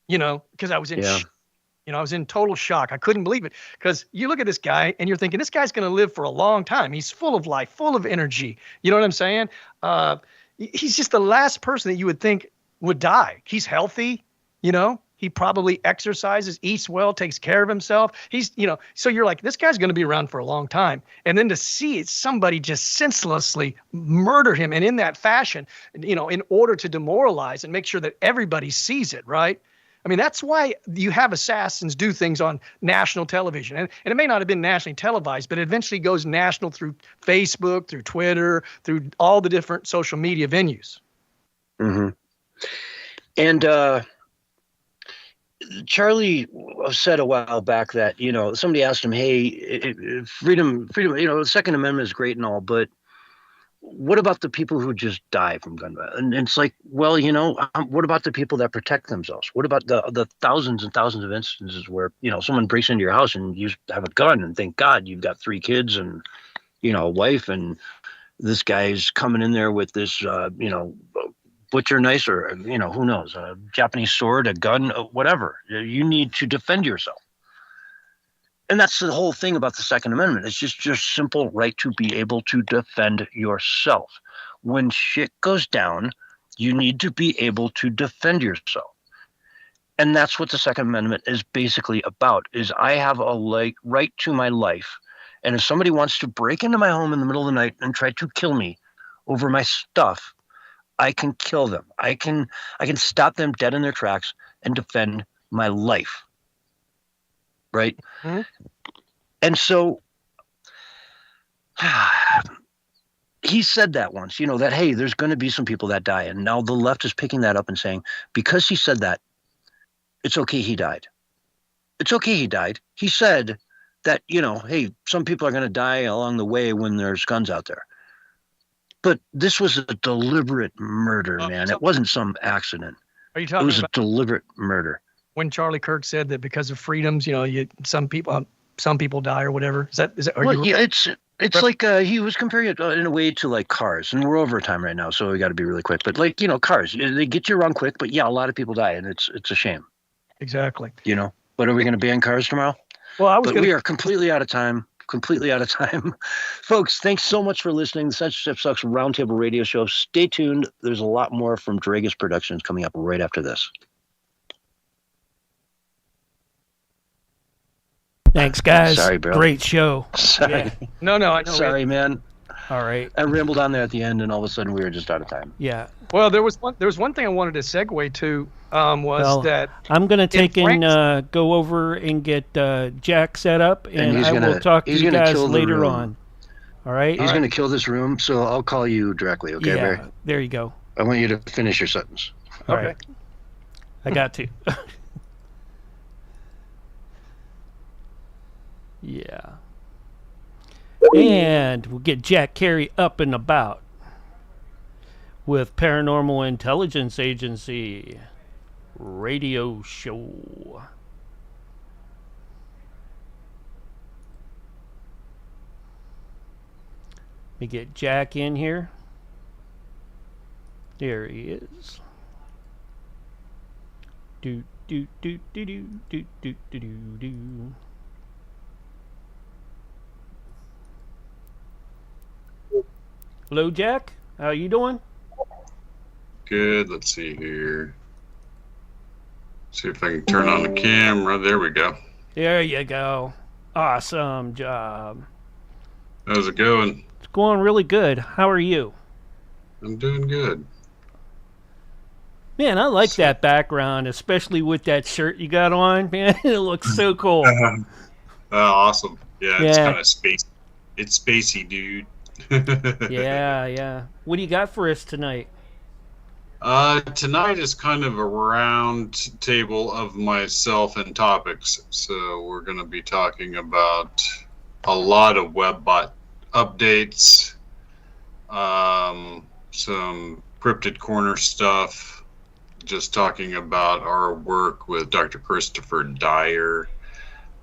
because I was in I was in total shock. I couldn't believe it because you look at this guy and you're thinking this guy's going to live for a long time. He's full of life, full of energy. You know what I'm saying? He's just the last person that you would think would die. He's healthy, He probably exercises, eats well, takes care of himself. He's, so you're like, this guy's going to be around for a long time. And then to see somebody just senselessly murder him and in that fashion, in order to demoralize and make sure that everybody sees it, right? I mean, that's why you have assassins do things on national television. And it may not have been nationally televised, but it eventually goes national through Facebook, through Twitter, through all the different social media venues. Mm-hmm. And Charlie said a while back that, somebody asked him, hey, freedom, the Second Amendment is great and all, but what about the people who just die from gun violence? And it's like, well, what about the people that protect themselves? What about the thousands and thousands of instances where, someone breaks into your house and you have a gun and thank God you've got 3 kids and, a wife, and this guy's coming in there with this, butcher knife or, who knows, a Japanese sword, a gun, whatever. You need to defend yourself. And that's the whole thing about the Second Amendment. It's just your simple right to be able to defend yourself. When shit goes down, you need to be able to defend yourself. And that's what the Second Amendment is basically about, is I have a right to my life. And if somebody wants to break into my home in the middle of the night and try to kill me over my stuff, I can kill them. I can stop them dead in their tracks and defend my life. Right? Mm-hmm. And so he said that once, that, hey, there's going to be some people that die. And now the left is picking that up and saying, because he said that, it's okay he died. It's okay he died. He said that, hey, some people are going to die along the way when there's guns out there. But this was a deliberate murder, man. It wasn't some accident. Are you talking It was about a deliberate murder. When Charlie Kirk said that because of freedoms, some people die or whatever? Is that? It's like he was comparing it in a way to like cars, and we're over time right now, so we got to be really quick. But like cars, they get you around quick, but yeah, a lot of people die, and it's a shame. Exactly. But are we going to ban cars tomorrow? Well, we are completely out of time. Folks, thanks so much for listening. The Censorship Sucks Roundtable Radio Show. Stay tuned. There's a lot more from DREAGUS Productions coming up right after this. Thanks, guys. Sorry, bro. Great show. Sorry. Yeah. No, I know. Sorry, man. All right. I rambled on there at the end, and all of a sudden we were just out of time. Yeah. Well, there was one thing I wanted to segue to that I'm going to go over and get Jack set up, and I will talk to you guys later on. All right? He's going to kill this room, so I'll call you directly, okay, Barry? There you go. I want you to finish your sentence. All right. I got to. Yeah. And we'll get Jack Carey up and about. with Paranormal Intelligence Agency radio show. Let me get Jack in here. There he is. Do do do do do do do do do. Hello, Jack. How you doing? Good. Let's see here. See if I can turn on the camera. There we go. There you go. Awesome job. How's it going? It's going really good. How are you? I'm doing good. Man, I like that background, especially with that shirt you got on. Man, it looks so cool. Awesome. Yeah, it's Yeah. kind of space. It's spacey, dude. Yeah, yeah. What do you got for us tonight? Tonight is kind of a round table of myself and topics. So we're going to be talking about a lot of WebBot updates, some Cryptid Corner stuff, just talking about our work with Dr. Christopher Dyer,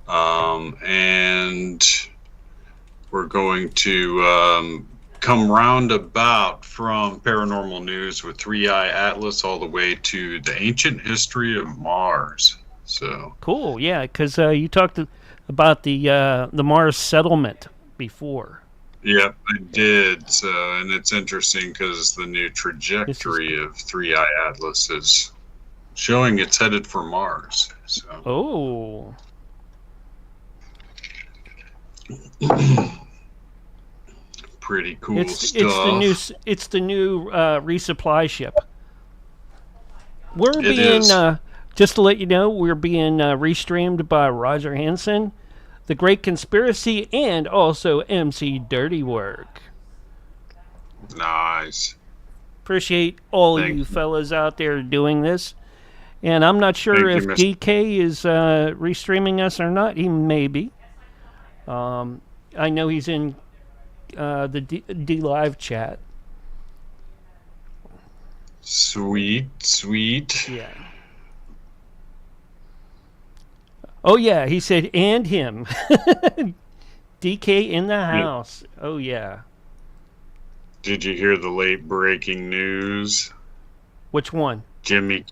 and we're going to come roundabout from paranormal news with 3i Atlas all the way to the ancient history of Mars. So Cool, yeah, because you talked about the Mars settlement before. yeah, I did. So, and it's interesting because the new trajectory of 3i Atlas is showing it's headed for Mars. So. Oh. Pretty cool It's stuff. it's the new resupply ship. We're It being is. just to let you know, we're being restreamed by Roger Hansen, The Great Conspiracy, and also MC Dirty Work. Nice. Appreciate all Thank you fellas out there doing this. And I'm not sure Thank if you, Mr. DK is restreaming us or not. He may be. I know he's in the D Live chat. Sweet, sweet. Yeah. Oh yeah, he said and him. DK in the house. Oh yeah. Did you hear the late breaking news? Which one? Jimmy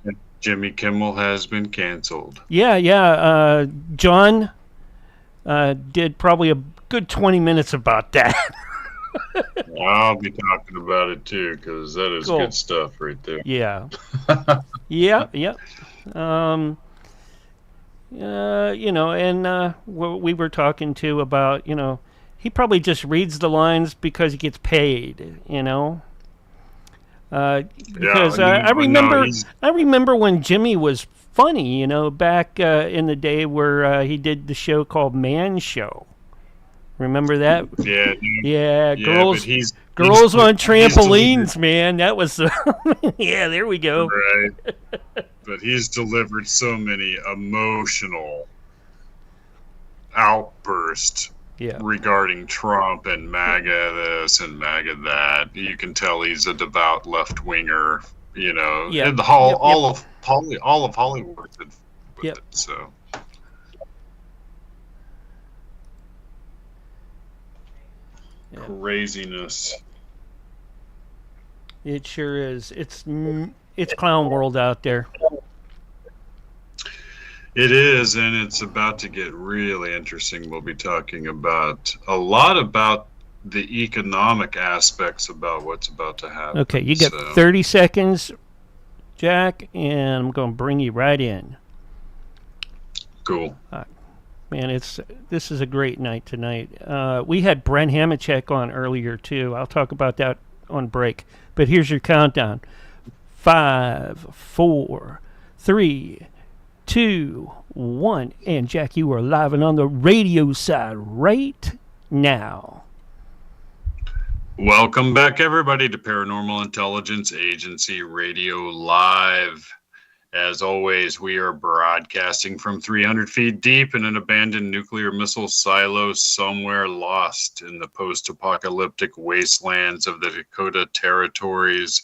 Kimmel has been canceled. Yeah, yeah. John did probably a good 20 minutes about that. I'll be talking about it too because that is Cool. good stuff right there. Yeah. Yeah, yeah. You know, and we were talking too about, you know, he probably just reads the lines because he gets paid, you know. Because I remember when Jimmy was funny, you know, back in the day where he did the show called Man Show. Remember that? Yeah. Yeah, Yeah, girls, but he's on trampolines, delivered- man. That was, yeah. There we go. Right. But he's delivered so many emotional outbursts regarding Trump and MAGA this and MAGA that. You can tell he's a devout left winger. You know, Yeah. and Yep, all of Hollywood did with Yep. it. So. Craziness. It sure is. It's clown world out there. It is, and it's about to get really interesting. We'll be talking about a lot about the economic aspects about what's about to happen. Okay, you got So, 30 seconds, Jack, and I'm going to bring you right in. Cool. Man, this is a great night tonight. We had Brent Hamachek on earlier too. I'll talk about that on break. But here's your countdown: 5, 4, 3, 2, 1. And Jack, you are live and on the radio side right now. Welcome back, everybody, to Paranormal Intelligence Agency Radio Live. As always, we are broadcasting from 300 feet deep in an abandoned nuclear missile silo somewhere lost in the post-apocalyptic wastelands of the Dakota Territories.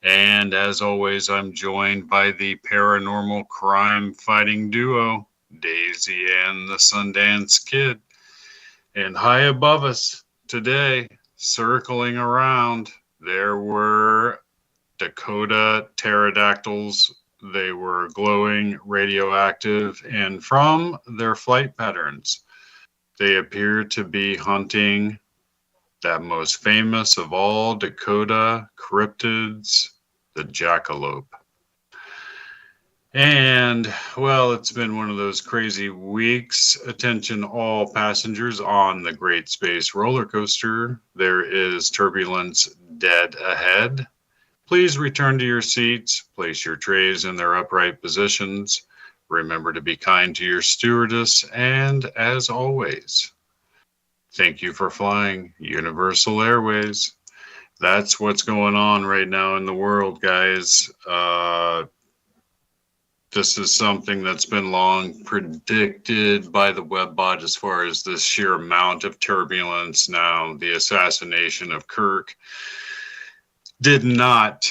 And as always, I'm joined by the paranormal crime fighting duo, Daisy and the Sundance Kid. And high above us today, circling around, there were Dakota pterodactyls. They were glowing, radioactive, and from their flight patterns, they appear to be hunting that most famous of all Dakota cryptids, the jackalope. And, well, it's been one of those crazy weeks. Attention all passengers on the Great Space Roller Coaster. There is turbulence dead ahead. Please return to your seats. Place your trays in their upright positions. Remember to be kind to your stewardess. And as always, thank you for flying Universal Airways. That's what's going on right now in the world, guys. This is something that's been long predicted by the Webbot as far as the sheer amount of turbulence. Now, the assassination of Kirk did not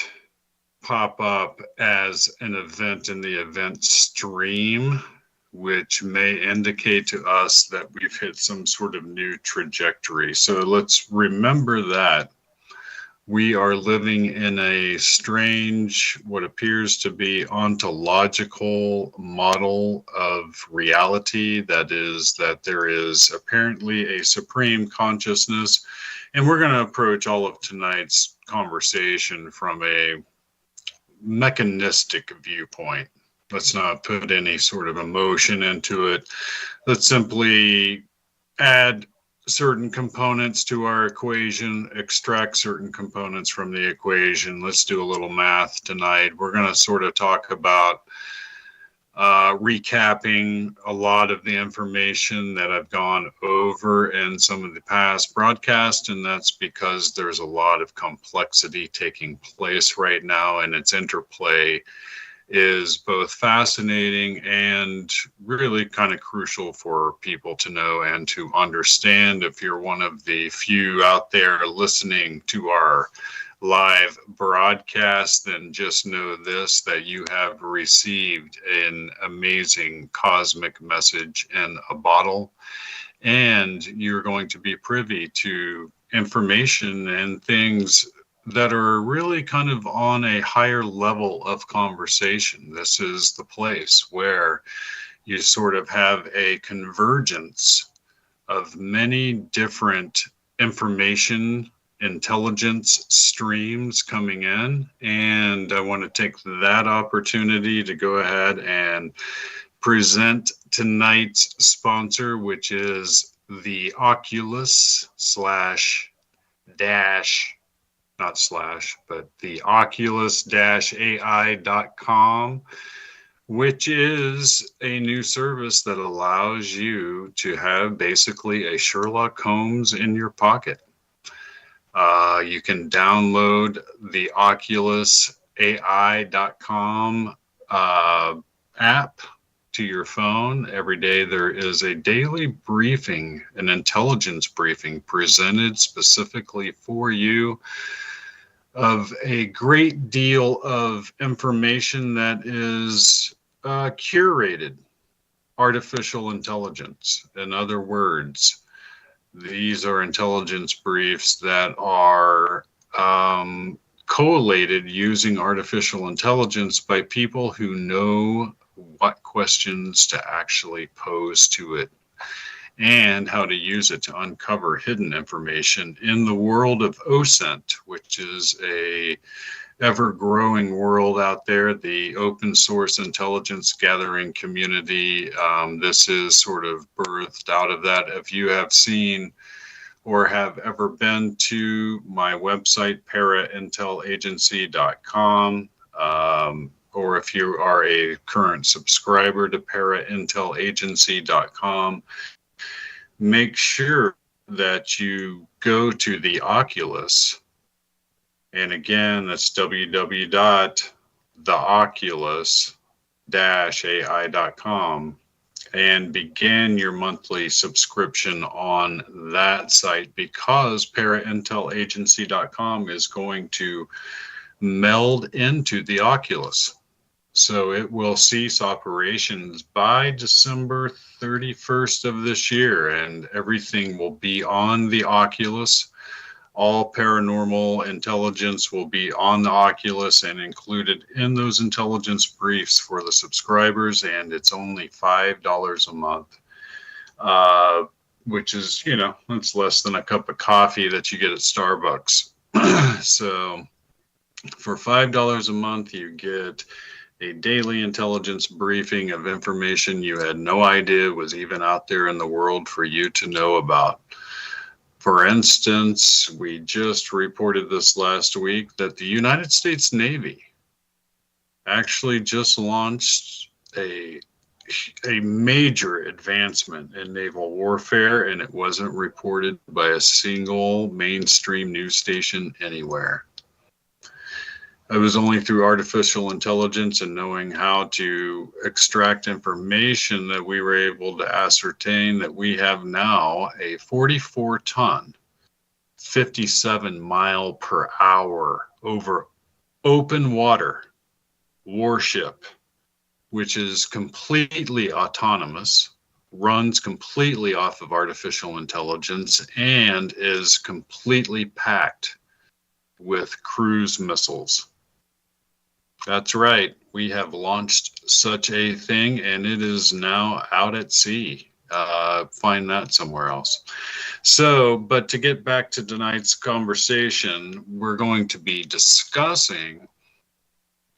pop up as an event in the event stream, which may indicate to us that we've hit some sort of new trajectory. So let's remember that. We are living in a strange, what appears to be ontological model of reality. That is, that there is apparently a supreme consciousness. And we're going to approach all of tonight's conversation from a mechanistic viewpoint. Let's not put any sort of emotion into it. Let's simply add certain components to our equation, extract certain components from the equation. Let's do a little math tonight. We're going to sort of talk about recapping a lot of the information that I've gone over in some of the past broadcasts, and that's because there's a lot of complexity taking place right now, and its interplay is both fascinating and really kind of crucial for people to know and to understand. If you're one of the few out there listening to our live broadcast, then just know this, that you have received an amazing cosmic message in a bottle, and you're going to be privy to information and things that are really kind of on a higher level of conversation. This is the place where you sort of have a convergence of many different information intelligence streams coming in, and I want to take that opportunity to go ahead and present tonight's sponsor, which is the Oculus the Oculus-AI.com, which is a new service that allows you to have basically a Sherlock Holmes in your pocket. You can download the Oculus-AI.com app to your phone. Every day there is a daily briefing, an intelligence briefing presented specifically for you of a great deal of information that is curated artificial intelligence. In other words, these are intelligence briefs that are collated using artificial intelligence by people who know what questions to actually pose to it and how to use it to uncover hidden information in the world of OSENT, which is a ever-growing world out there, the open source intelligence gathering community. This is sort of birthed out of that. If you have seen or have ever been to my website, paraintelagency.com, or if you are a current subscriber to paraintelagency.com, make sure that you go to the Oculus. And again, that's www.theoculus-ai.com, and begin your monthly subscription on that site, because paraintelagency.com is going to meld into the Oculus. So it will cease operations by December 31st of this year, and everything will be on the Oculus. All paranormal intelligence will be on the Oculus and included in those intelligence briefs for the subscribers, and it's only $5 a month, which is, you know, it's less than a cup of coffee that you get at Starbucks. So for $5 a month, you get a daily intelligence briefing of information you had no idea was even out there in the world for you to know about. For instance, we just reported this last week that the United States Navy actually just launched a major advancement in naval warfare, and it wasn't reported by a single mainstream news station anywhere. It was only through artificial intelligence and knowing how to extract information that we were able to ascertain that we have now a 44-ton, 57-mile-per-hour over open water warship, which is completely autonomous, runs completely off of artificial intelligence, and is completely packed with cruise missiles. That's right. We have launched such a thing, and it is now out at sea. Find that somewhere else. So, but to get back to tonight's conversation, we're going to be discussing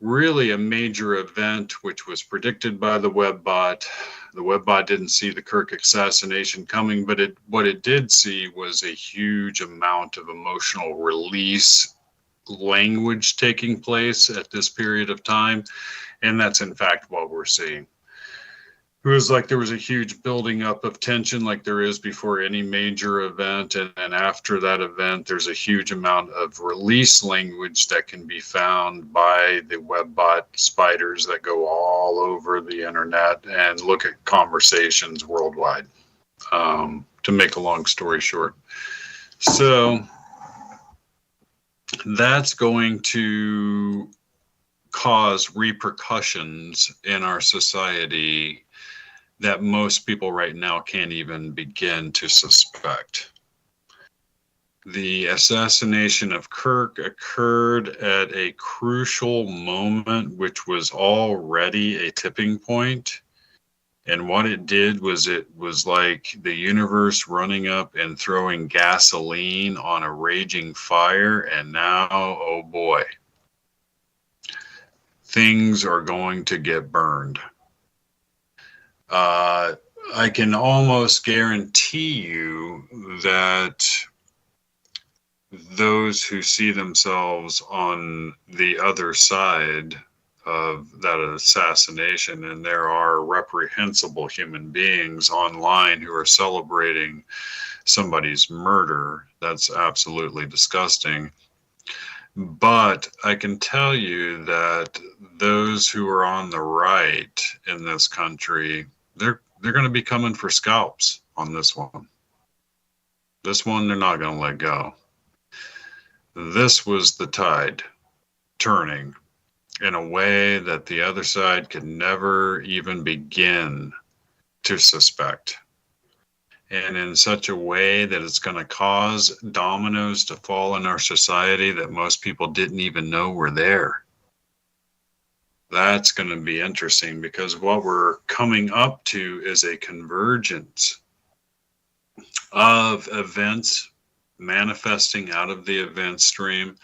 really a major event which was predicted by the WebBot. The WebBot didn't see the Kirk assassination coming, but what it did see was a huge amount of emotional release language taking place at this period of time, and that's in fact what we're seeing. It was like there was a huge building up of tension like there is before any major event, and after that event there's a huge amount of release language that can be found by the WebBot spiders that go all over the internet and look at conversations worldwide, to make a long story short. So that's going to cause repercussions in our society that most people right now can't even begin to suspect. The assassination of Kirk occurred at a crucial moment, which was already a tipping point. And what it did was it was like the universe running up and throwing gasoline on a raging fire. And now, oh boy, things are going to get burned. I can almost guarantee you that those who see themselves on the other side of that assassination, and there are reprehensible human beings online who are celebrating somebody's murder. That's absolutely disgusting. But I can tell you that those who are on the right in this country, they're going to be coming for scalps on this one. This one, they're not going to let go. This was the tide turning in a way that the other side could never even begin to suspect. And in such a way that it's going to cause dominoes to fall in our society that most people didn't even know were there. That's going to be interesting, because what we're coming up to is a convergence of events manifesting out of the event stream.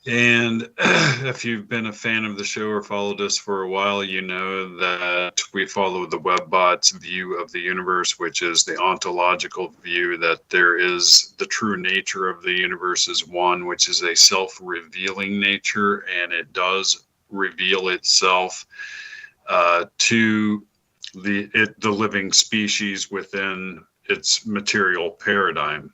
And if you've been a fan of the show or followed us for a while, you know that we follow the WebBot's view of the universe, which is the ontological view that there is the true nature of the universe is one, which is a self-revealing nature, and it does reveal itself to the living species within its material paradigm.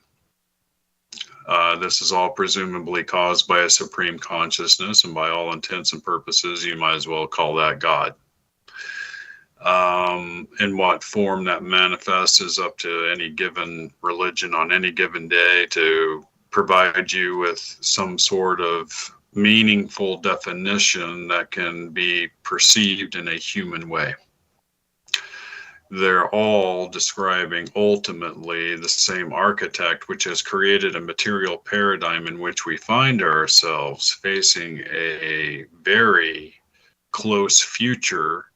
This is all presumably caused by a supreme consciousness, and by all intents and purposes, you might as well call that God. In what form that manifests is up to any given religion on any given day to provide you with some sort of meaningful definition that can be perceived in a human way. They're all describing ultimately the same architect, which has created a material paradigm in which we find ourselves facing a very close future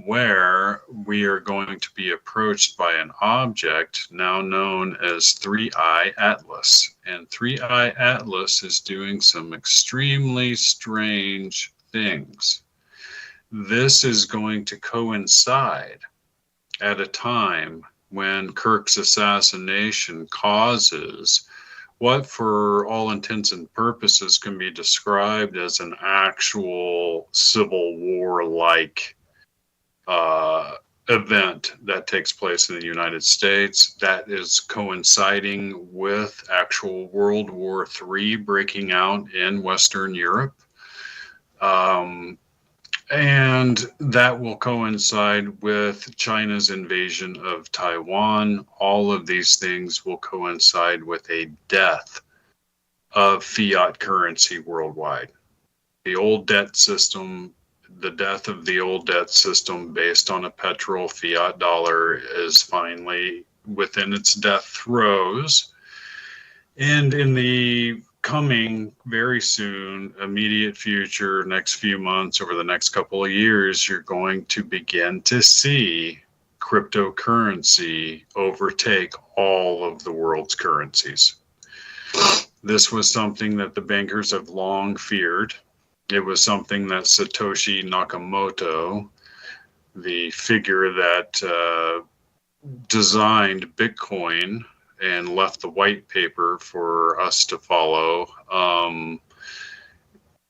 where we are going to be approached by an object now known as 3I Atlas. And 3I Atlas is doing some extremely strange things. This is going to coincide at a time when Kirk's assassination causes what, for all intents and purposes, can be described as an actual Civil War-like event that takes place in the United States that is coinciding with actual World War III breaking out in Western Europe. And that will coincide with China's invasion of Taiwan. All of these things will coincide with a death of fiat currency worldwide. The old debt system, the death of the old debt system based on a petrol fiat dollar is finally within its death throes. And in the coming very soon, immediate future, next few months, over the next couple of years, you're going to begin to see cryptocurrency overtake all of the world's currencies. This was something that the bankers have long feared. It was something that Satoshi Nakamoto, the figure that designed Bitcoin and left the white paper for us to follow,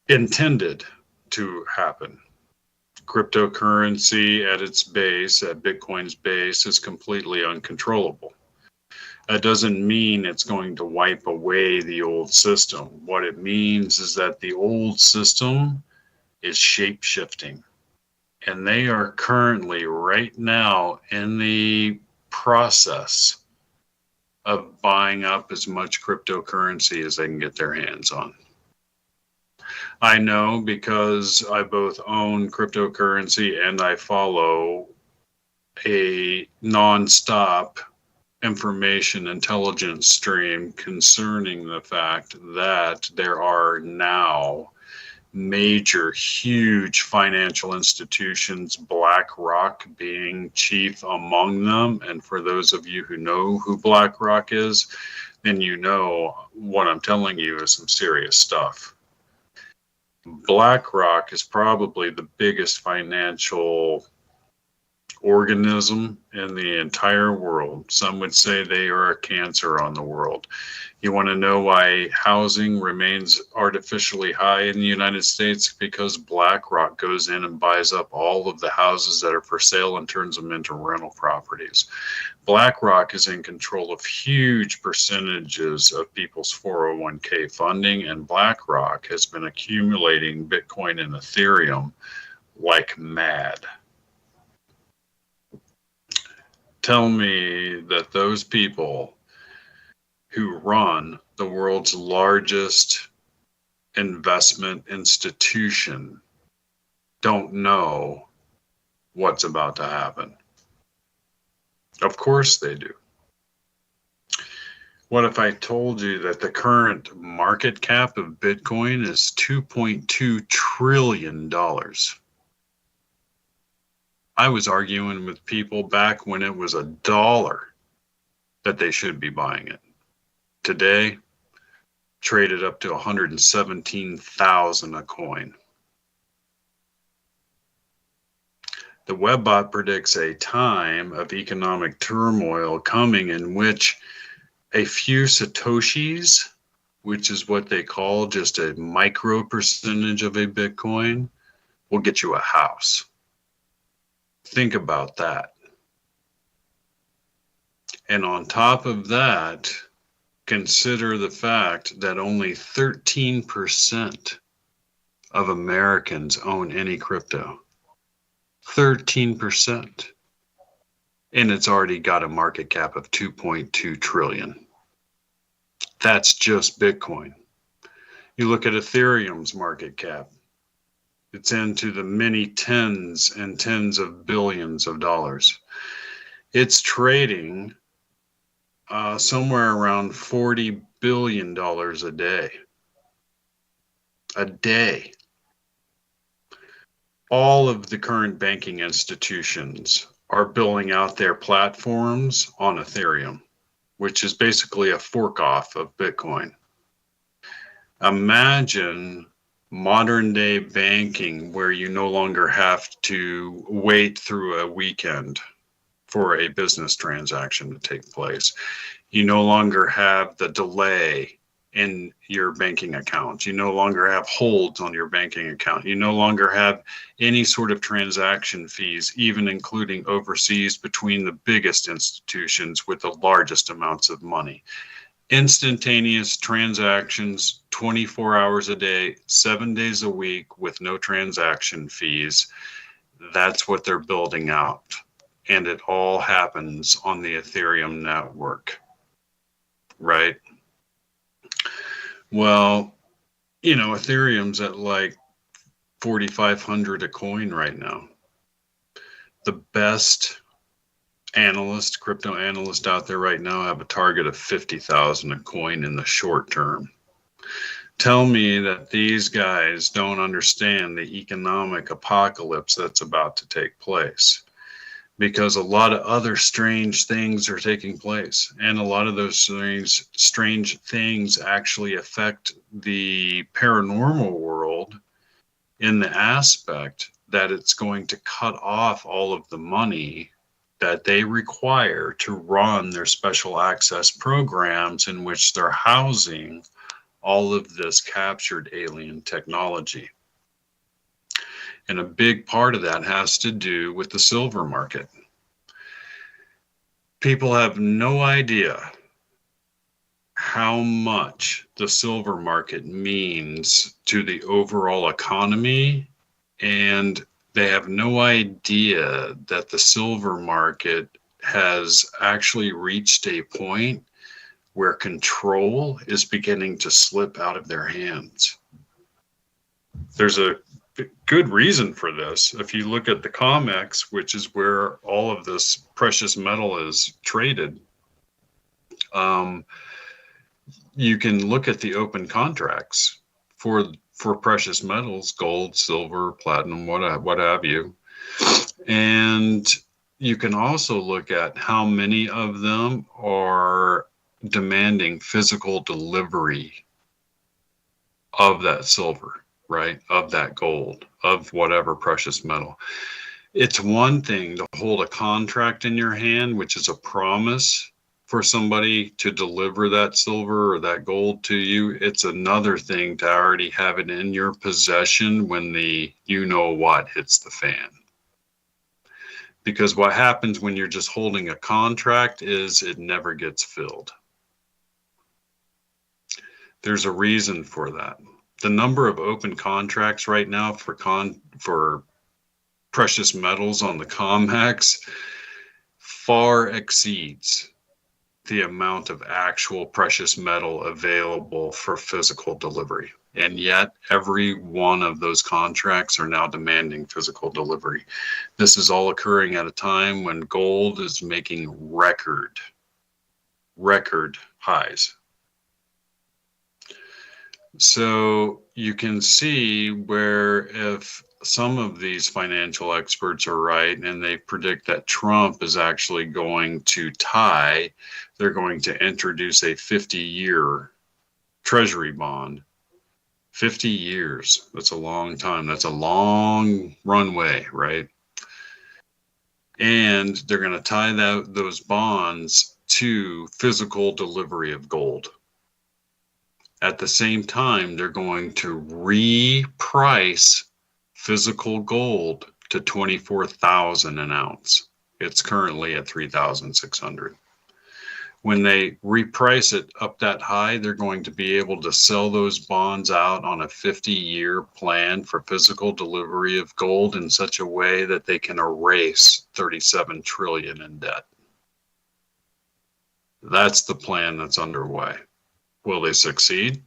intended to happen. Cryptocurrency at its base, at Bitcoin's base, is completely uncontrollable. That doesn't mean it's going to wipe away the old system. What it means is that the old system is shape-shifting. And they are currently, right now, in the process of buying up as much cryptocurrency as they can get their hands on. I know because I both own cryptocurrency and I follow a non-stop information intelligence stream concerning the fact that there are now major, huge financial institutions, BlackRock being chief among them. And for those of you who know who BlackRock is, then you know what I'm telling you is some serious stuff. BlackRock is probably the biggest financial organism in the entire world. Some would say they are a cancer on the world. You want to know why housing remains artificially high in the United States? Because BlackRock goes in and buys up all of the houses that are for sale and turns them into rental properties. BlackRock is in control of huge percentages of people's 401k funding, and BlackRock has been accumulating Bitcoin and Ethereum like mad. Tell me that those people who run the world's largest investment institution don't know what's about to happen. Of course they do. What if I told you that the current market cap of Bitcoin is $2.2 trillion? I was arguing with people back when it was $1 that they should be buying it. Today, traded up to 117,000 a coin. The Webbot predicts a time of economic turmoil coming in which a few Satoshis, which is what they call just a micro percentage of a Bitcoin, will get you a house. Think about that. And on top of that, consider the fact that only 13% of Americans own any crypto. 13%. And it's already got a market cap of 2.2 trillion. That's just Bitcoin. You look at Ethereum's market cap. It's into the many tens and tens of billions of dollars. It's trading somewhere around $40 billion a day. A day. All of the current banking institutions are billing out their platforms on Ethereum, which is basically a fork off of Bitcoin. Imagine modern day banking where you no longer have to wait through a weekend for a business transaction to take place. You no longer have the delay in your banking account. You no longer have holds on your banking account. You no longer have any sort of transaction fees, even including overseas between the biggest institutions with the largest amounts of money. Instantaneous transactions, 24 hours a day, 7 days a week with no transaction fees. That's what they're building out. And it all happens on the Ethereum network, right? Well, you know, Ethereum's at like 4,500 a coin right now. The best analysts, crypto analysts out there right now have a target of 50,000 a coin in the short term. Tell me that these guys don't understand the economic apocalypse that's about to take place, because a lot of other strange things are taking place, and a lot of those strange things actually affect the paranormal world in the aspect that it's going to cut off all of the money that they require to run their special access programs in which they're housing all of this captured alien technology. And a big part of that has to do with the silver market. People have no idea how much the silver market means to the overall economy, and they have no idea that the silver market has actually reached a point where control is beginning to slip out of their hands. There's a good reason for this. If you look at the COMEX, which is where all of this precious metal is traded, you can look at the open contracts for precious metals, gold, silver, platinum, what have you. And you can also look at how many of them are demanding physical delivery of that silver, right? Of that gold, of whatever precious metal. It's one thing to hold a contract in your hand, which is a promise for somebody to deliver that silver or that gold to you. It's another thing to already have it in your possession when the you-know-what hits the fan. Because what happens when you're just holding a contract is it never gets filled. There's a reason for that. The number of open contracts right now for precious metals on the COMEX far exceeds the amount of actual precious metal available for physical delivery. And yet every one of those contracts are now demanding physical delivery. This is all occurring at a time when gold is making record highs. So you can see where if some of these financial experts are right and they predict that Trump is actually going to tie, they're going to introduce a 50-year treasury bond. 50 years, that's a long time. That's a long runway, right? And they're going to tie those bonds to physical delivery of gold. At the same time, they're going to reprice physical gold to $24,000 an ounce. It's currently at $3,600. When they reprice it up that high, they're going to be able to sell those bonds out on a 50-year plan for physical delivery of gold in such a way that they can erase $37 trillion in debt. That's the plan that's underway. Will they succeed?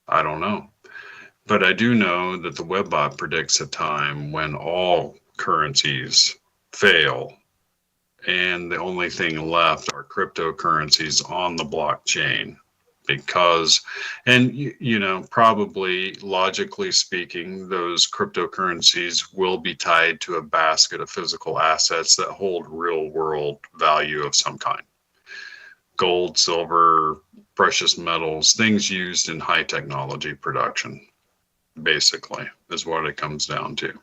I don't know. But I do know that the webbot predicts a time when all currencies fail and the only thing left are cryptocurrencies on the blockchain. Because, and you know, probably logically speaking, those cryptocurrencies will be tied to a basket of physical assets that hold real world value of some kind. Gold, silver, precious metals, things used in high technology production, basically, is what it comes down to.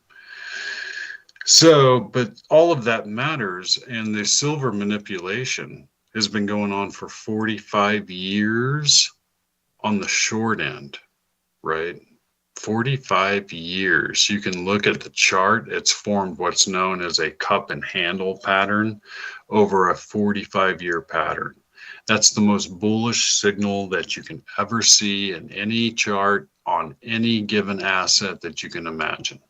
So, but all of that matters, and the silver manipulation has been going on for 45 years on the short end, right? 45 years. You can look at the chart. It's formed what's known as a cup and handle pattern over a 45-year pattern. That's the most bullish signal that you can ever see in any chart on any given asset that you can imagine.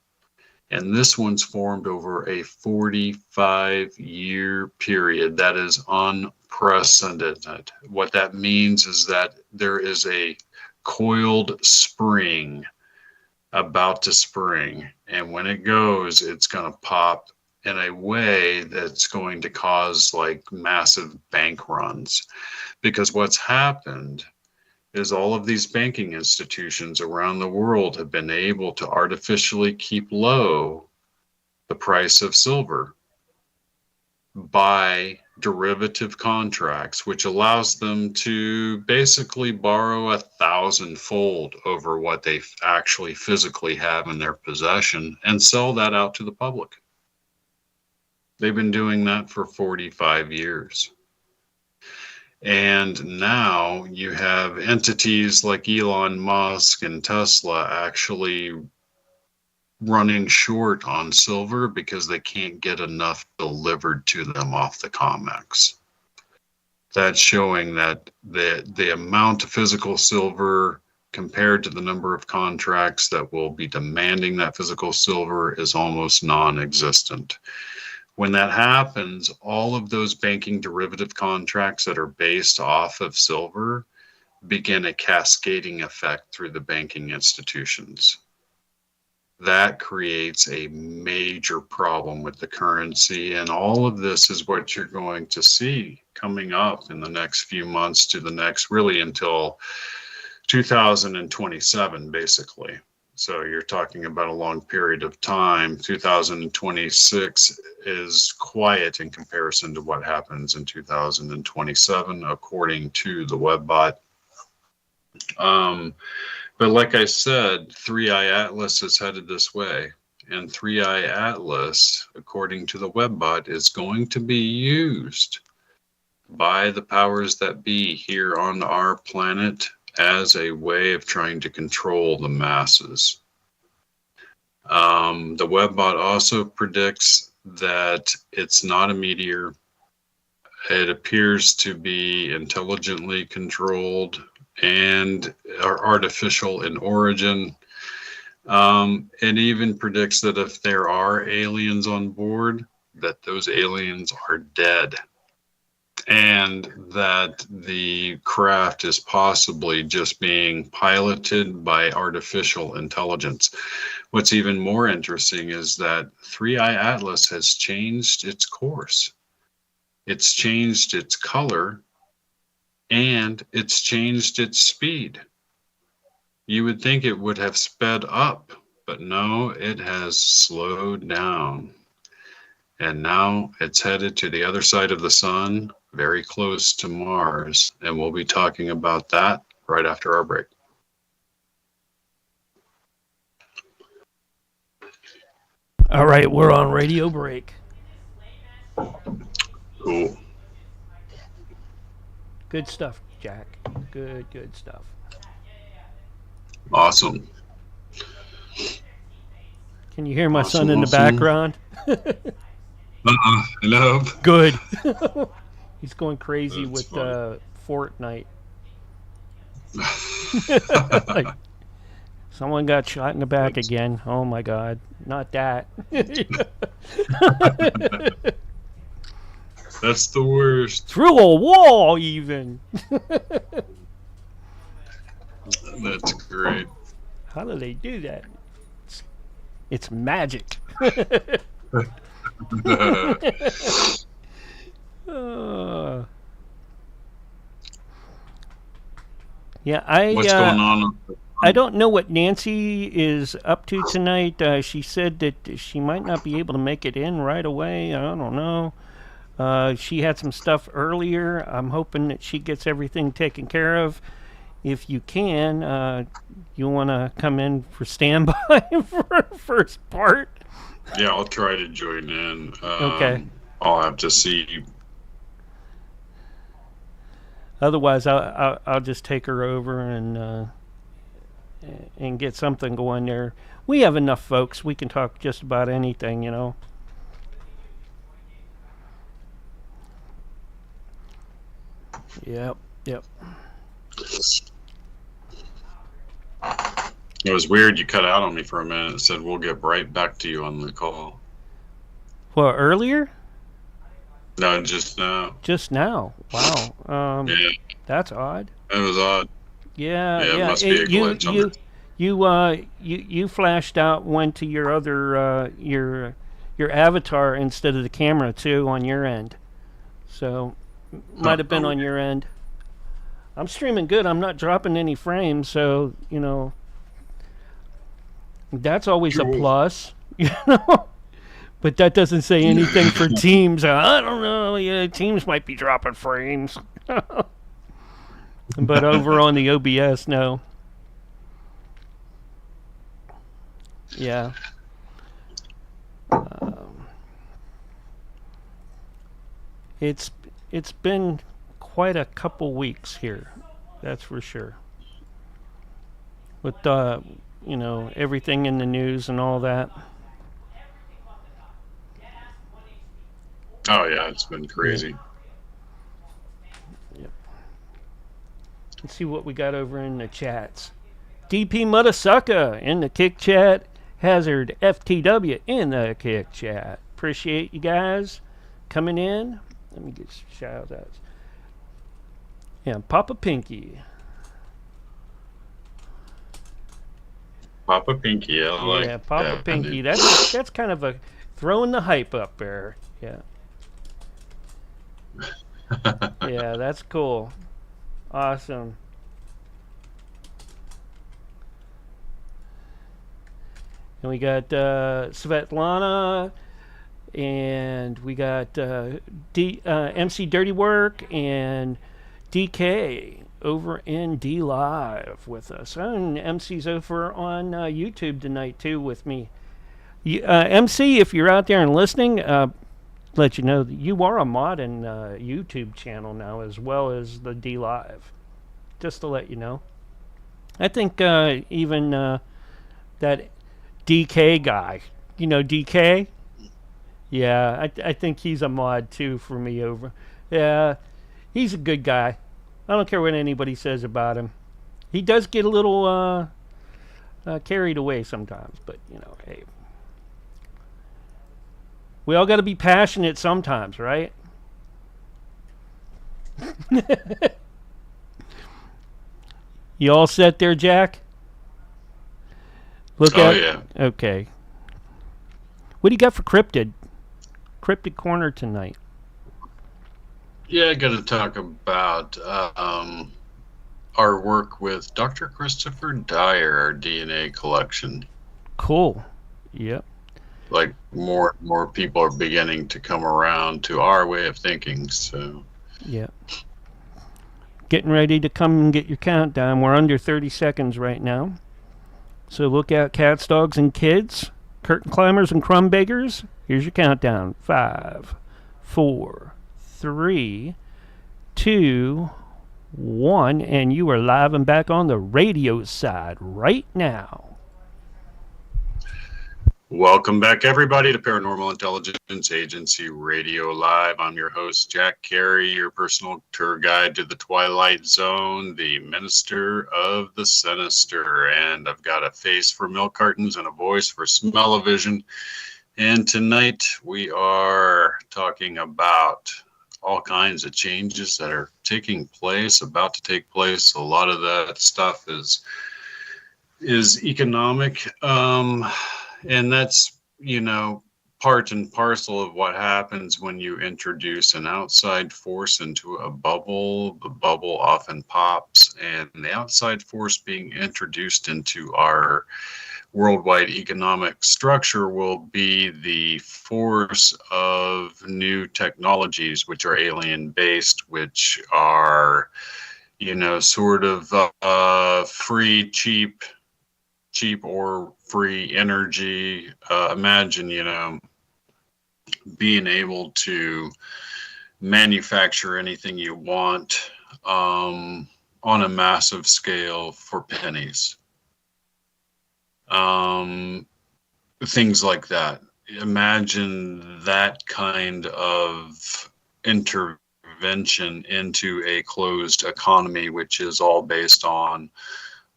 And this one's formed over a 45-year period. That is unprecedented. What that means is that there is a coiled spring about to spring. And when it goes, it's going to pop in a way that's going to cause like massive bank runs. Because what's happened is all of these banking institutions around the world have been able to artificially keep low the price of silver by derivative contracts, which allows them to basically borrow 1,000-fold over what they actually physically have in their possession and sell that out to the public. They've been doing that for 45 years. And now you have entities like Elon Musk and Tesla actually running short on silver because they can't get enough delivered to them off the COMEX. That's showing that the amount of physical silver compared to the number of contracts that will be demanding that physical silver is almost non-existent. When that happens, all of those banking derivative contracts that are based off of silver begin a cascading effect through the banking institutions. That creates a major problem with the currency, and all of this is what you're going to see coming up in the next few months to the next, really until 2027, basically. So you're talking about a long period of time. 2026 is quiet in comparison to what happens in 2027, according to the webbot. But like I said, 3i Atlas is headed this way. And 3i Atlas, according to the webbot, is going to be used by the powers that be here on our planet as a way of trying to control the masses. The webbot also predicts that it's not a meteor. It appears to be intelligently controlled and are artificial in origin. It even predicts that if there are aliens on board, that those aliens are dead, and that the craft is possibly just being piloted by artificial intelligence. What's even more interesting is that 3i Atlas has changed its course. It's changed its color, and it's changed its speed. You would think it would have sped up, but no, it has slowed down. And now it's headed to the other side of the sun, very close to Mars, and we'll be talking about that right after our break. All right, we're on radio break. Cool. Good stuff, Jack. Good stuff. Awesome. Can you hear my son in the background? No. Good. He's going crazy with Fortnite. Like, someone got shot in the back again. Oh my God. Not that. That's the worst. Through a wall, even. That's great. How do they do that? It's magic. Yeah, What's going on? I don't know what Nancy is up to tonight. She said that she might not be able to make it in right away. I don't know. She had some stuff earlier. I'm hoping that she gets everything taken care of. If you can, you want to come in for standby for the first part? Yeah, I'll try to join in. Okay. I'll have to see. Otherwise, I'll just take her over and get something going there. We have enough folks. We can talk just about anything, you know. Yep. It was weird. You cut out on me for a minute. It said, we'll get right back to you on the call. Well, earlier? No, just now. Just now. Wow. Yeah. That's odd. It was odd. Yeah. It must be a glitch. You flashed out, went to your other your avatar instead of the camera too on your end. So might have been on your end. I'm streaming good. I'm not dropping any frames, so you know that's always a plus. You know. But that doesn't say anything for Teams. I don't know. Yeah, Teams might be dropping frames. But over on the OBS, no. Yeah. It's been quite a couple weeks here. That's for sure. With you know, everything in the news and all that. Oh yeah, it's been crazy. Yep. Let's see what we got over in the chats. DP Mudasucka in the kick chat. Hazard FTW in the kick chat. Appreciate you guys coming in. Let me get shout outs. Yeah, Papa Pinky. Papa Pinky, I like. Yeah, Papa Pinky. That's kind of a throwing the hype up there. Yeah. Yeah, that's cool. Awesome. And we got Svetlana, and we got MC Dirty Work and DK over in D Live with us. And MC's over on YouTube tonight too with me. MC, if you're out there and listening, let you know that you are a mod in YouTube channel now as well as the D Live. Just to let you know. I think even that DK guy, you know DK? Yeah, I think he's a mod too for me over. Yeah, he's a good guy. I don't care what anybody says about him. He does get a little carried away sometimes, but you know, hey. We all got to be passionate sometimes, right? You all set there, Jack? Look out. Yeah. Okay. What do you got for Cryptid? Cryptid Corner tonight. Yeah, I got to talk about our work with Dr. Christopher Dyer, our DNA collection. Cool. Yep. Like more people are beginning to come around to our way of thinking. So. Yeah. Getting ready to come and get your countdown. We're under 30 seconds right now. So look out, cats, dogs, and kids, curtain climbers and crumb beggars. Here's your countdown. 5, 4, 3, 2, 1, and you are live and back on the radio side right now. Welcome back, everybody, to Paranormal Intelligence Agency Radio Live. I'm your host, Jack Carey, your personal tour guide to the Twilight Zone, the Minister of the Sinister. And I've got a face for milk cartons and a voice for smell-o-vision. And tonight we are talking about all kinds of changes that are taking place, about to take place. A lot of that stuff is economic, and that's, you know, part and parcel of what happens when you introduce an outside force into a bubble. The bubble often pops, and the outside force being introduced into our worldwide economic structure will be the force of new technologies, which are alien based, which are, you know, sort of free, cheap or free energy. Imagine, you know, being able to manufacture anything you want on a massive scale for pennies. Things like that. Imagine that kind of intervention into a closed economy, which is all based on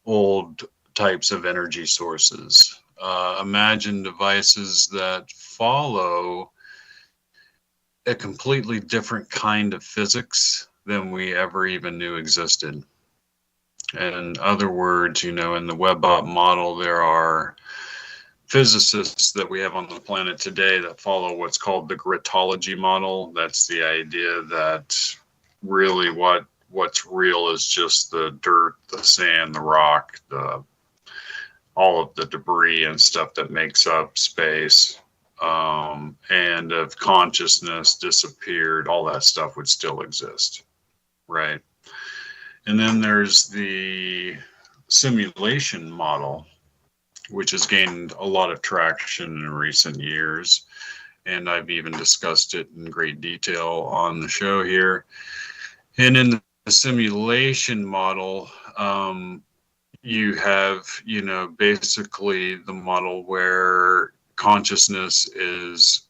old types of energy sources. Imagine devices that follow a completely different kind of physics than we ever even knew existed. In other words, you know, in the Webbot model, there are physicists that we have on the planet today that follow what's called the gritology model. That's the idea that really what's real is just the dirt, the sand, the rock, all of the debris and stuff that makes up space. And if consciousness disappeared, all that stuff would still exist, right? And then there's the simulation model, which has gained a lot of traction in recent years. And I've even discussed it in great detail on the show here. And in the simulation model, you have, you know, basically the model where consciousness is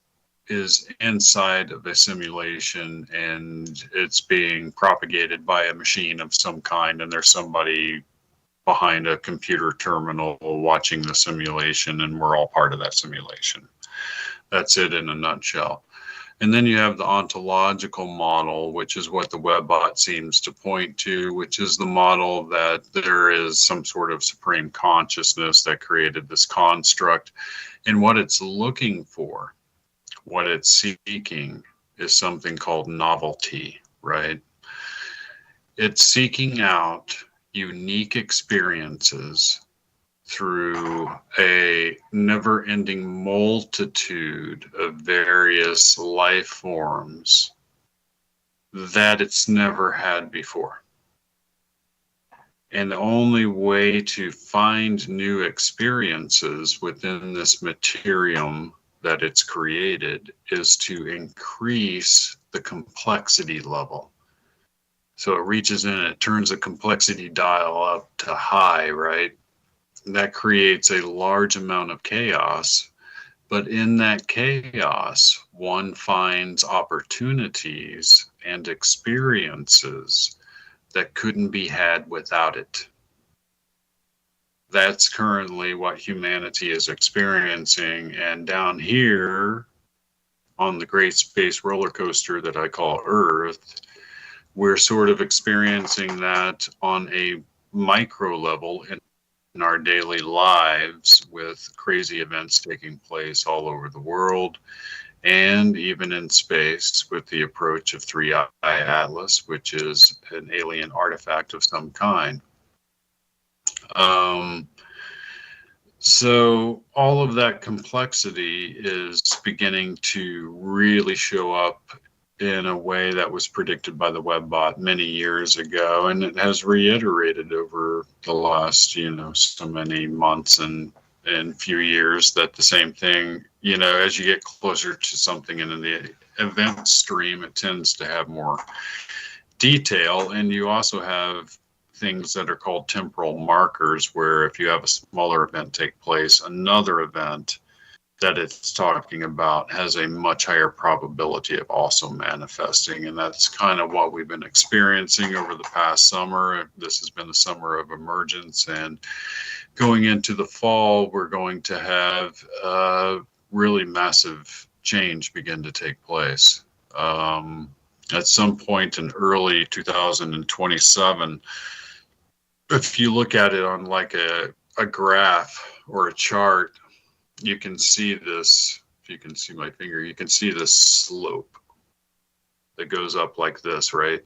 inside of a simulation, and it's being propagated by a machine of some kind, and there's somebody behind a computer terminal watching the simulation, and we're all part of that simulation. That's it in a nutshell. And then you have the ontological model, which is what the Webbot seems to point to, which is the model that there is some sort of supreme consciousness that created this construct, and what it's looking for, what it's seeking, is something called novelty, right? It's seeking out unique experiences through a never-ending multitude of various life forms that it's never had before. And the only way to find new experiences within this materium that it's created is to increase the complexity level. So it reaches in and it turns the complexity dial up to high, right? And that creates a large amount of chaos. But in that chaos, one finds opportunities and experiences that couldn't be had without it. That's currently what humanity is experiencing. And down here on the great space roller coaster that I call Earth, we're sort of experiencing that on a micro level in our daily lives, with crazy events taking place all over the world, and even in space with the approach of 3i Atlas, which is an alien artifact of some kind. So all of that complexity is beginning to really show up in a way that was predicted by the Webbot many years ago, and it has reiterated over the last, you know, so many months and few years, that the same thing, you know, as you get closer to something in the event stream, it tends to have more detail. And you also have things that are called temporal markers, where if you have a smaller event take place, another event that it's talking about has a much higher probability of also manifesting. And that's kind of what we've been experiencing over the past summer. This has been the summer of emergence, and going into the fall, we're going to have really massive change begin to take place. at some point in early 2027. If you look at it on like a graph or a chart, you can see this. If you can see my finger, you can see this slope that goes up like this, right?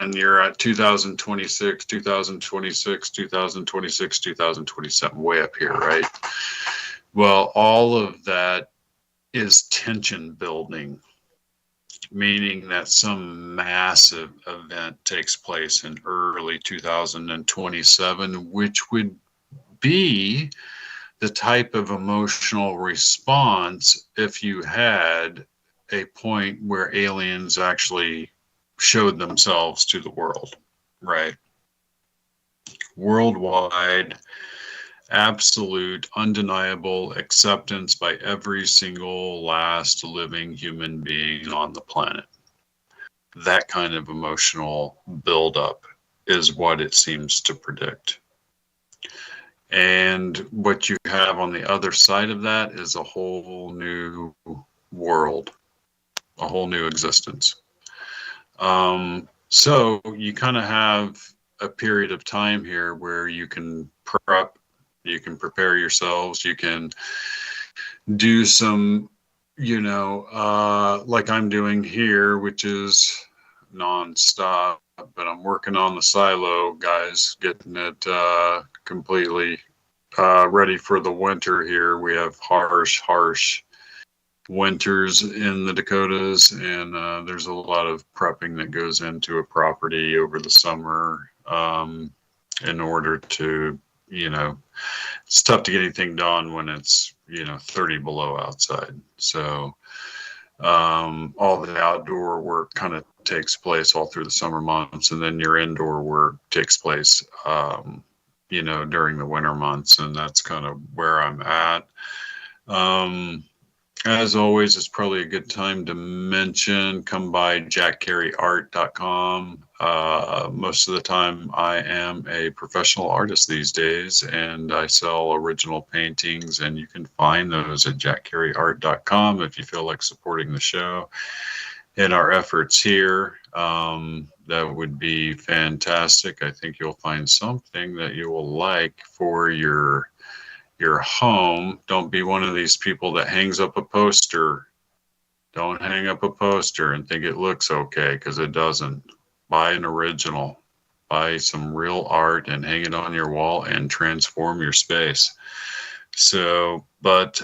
And you're at 2026, 2026, 2026, 2027, way up here, right? Well, all of that is tension building, meaning that some massive event takes place in early 2027, which would be the type of emotional response if you had a point where aliens actually showed themselves to the world, right? Worldwide, absolute, undeniable acceptance by every single last living human being on the planet. That kind of emotional buildup is what it seems to predict. And what you have on the other side of that is a whole new world, a whole new existence. So you kind of have a period of time here where you can prep, you can prepare yourselves, you can do some, like I'm doing here, which is nonstop, but I'm working on the silo, guys, getting it completely ready for the winter here. We have harsh winters in the Dakotas, and there's a lot of prepping that goes into a property over the summer in order to, it's tough to get anything done when it's 30 below outside. So all the outdoor work kind of takes place all through the summer months, and then your indoor work takes place during the winter months, and that's kind of where I'm at. As always, it's probably a good time to mention, come by jackcareyart.com. Most of the time I am a professional artist these days, and I sell original paintings, and you can find those at jackcareyart.com if you feel like supporting the show and our efforts here. That would be fantastic. I think you'll find something that you will like for your home. Don't be one of these people that hangs up a poster. Don't hang up a poster and think it looks okay, because it doesn't. Buy an original. Buy some real art and hang it on your wall and transform your space. So, but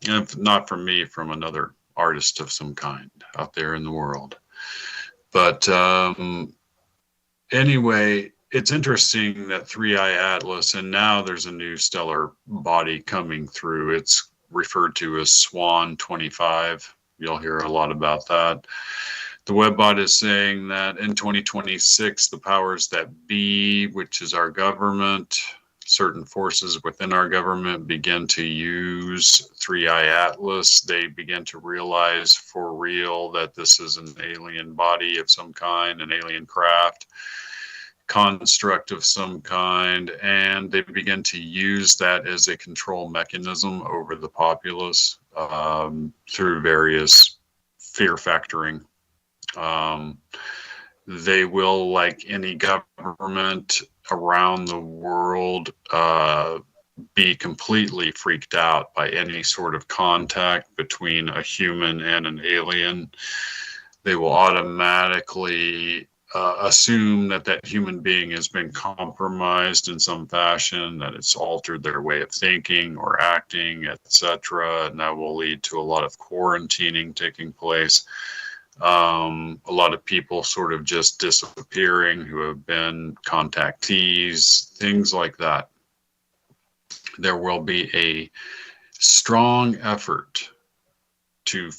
if not from me, from another artist of some kind out there in the world. But anyway, it's interesting that 3i Atlas, and now there's a new stellar body coming through. It's referred to as Swan 25. You'll hear a lot about that. The Webbot is saying that in 2026, the powers that be, which is our government, certain forces within our government, begin to use 3i Atlas. They begin to realize for real that this is an alien body of some kind, an alien craft, construct of some kind, and they begin to use that as a control mechanism over the populace through various fear factoring. They will, like any government around the world, be completely freaked out by any sort of contact between a human and an alien. They will automatically assume that that human being has been compromised in some fashion, that it's altered their way of thinking or acting, etc. And that will lead to a lot of quarantining taking place. A lot of people sort of just disappearing who have been contactees, things like that. There will be a strong effort to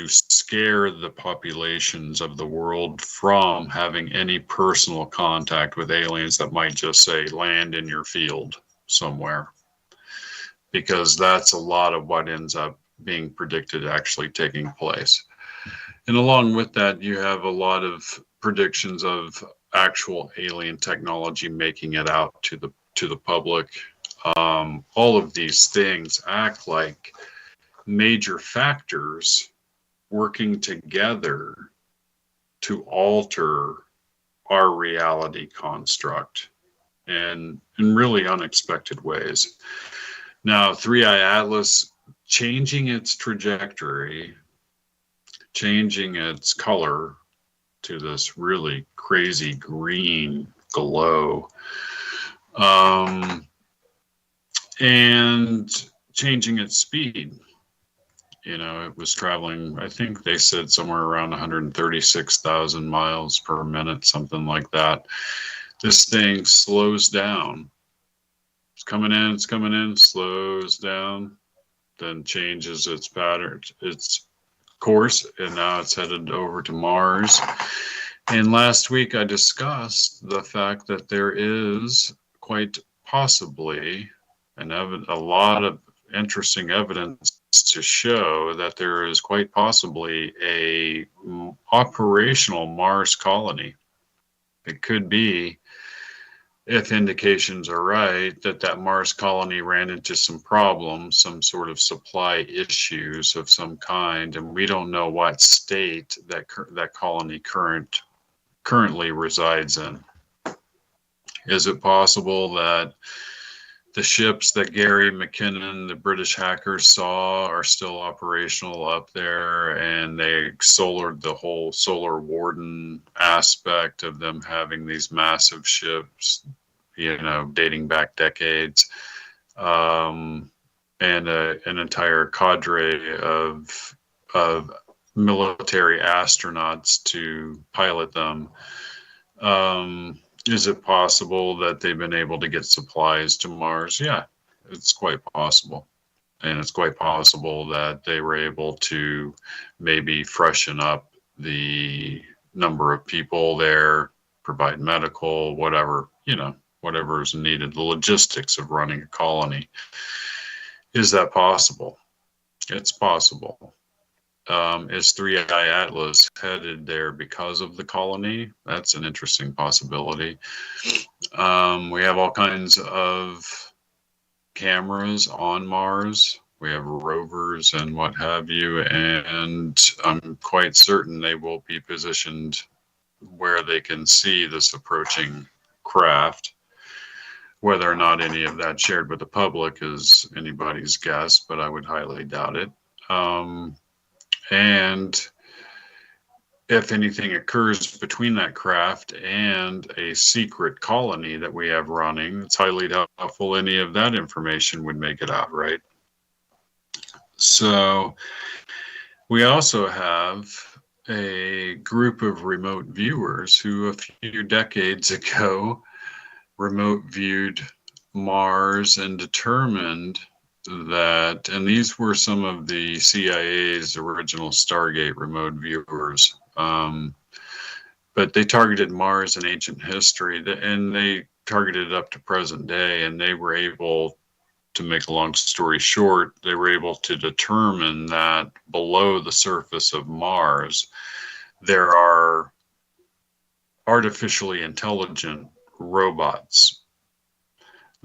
scare the populations of the world from having any personal contact with aliens that might just say land in your field somewhere, because that's a lot of what ends up being predicted actually taking place. And along with that, you have a lot of predictions of actual alien technology making it out to the public. All of these things act like major factors working together to alter our reality construct in really unexpected ways. Now, 3i Atlas changing its trajectory, changing its color to this really crazy green glow, and changing its speed. You know, it was traveling, I think they said somewhere around 136,000 miles per minute, something like that. This thing slows down. It's coming in, slows down, then changes its pattern, its course, and now it's headed over to Mars. And last week I discussed the fact that there is quite possibly a lot of interesting evidence to show that there is quite possibly a operational Mars colony. It could be, if indications are right, that Mars colony ran into some problems, some sort of supply issues of some kind, and we don't know what state that colony currently resides in. Is it possible that the ships that Gary McKinnon, the British hacker, saw are still operational up there, and they solared the whole solar warden aspect of them having these massive ships, you know, dating back decades, and an entire cadre of military astronauts to pilot them? Is it possible that they've been able to get supplies to Mars? Yeah, it's quite possible. And it's quite possible that they were able to maybe freshen up the number of people there, provide medical, whatever, you know, whatever is needed, the logistics of running a colony. Is that possible? It's possible. Is 3i Atlas headed there because of the colony? That's an interesting possibility. We have all kinds of cameras on Mars. We have rovers and what have you, and I'm quite certain they will be positioned where they can see this approaching craft. Whether or not any of that shared with the public is anybody's guess, but I would highly doubt it. And if anything occurs between that craft and a secret colony that we have running, it's highly doubtful any of that information would make it out, right? So we also have a group of remote viewers who a few decades ago remote viewed Mars and determined that, and these were some of the CIA's original Stargate remote viewers, but they targeted Mars in ancient history, and they targeted up to present day, and they were able, to make a long story short, they were able to determine that below the surface of Mars there are artificially intelligent robots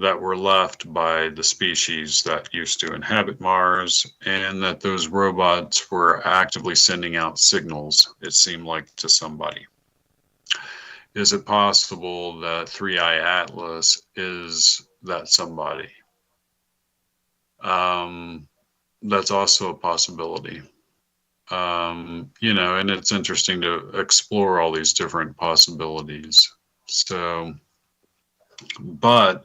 that were left by the species that used to inhabit Mars, and that those robots were actively sending out signals, it seemed like, to somebody. Is it possible that 3i Atlas is that somebody? That's also a possibility. You know, and it's interesting to explore all these different possibilities. So, but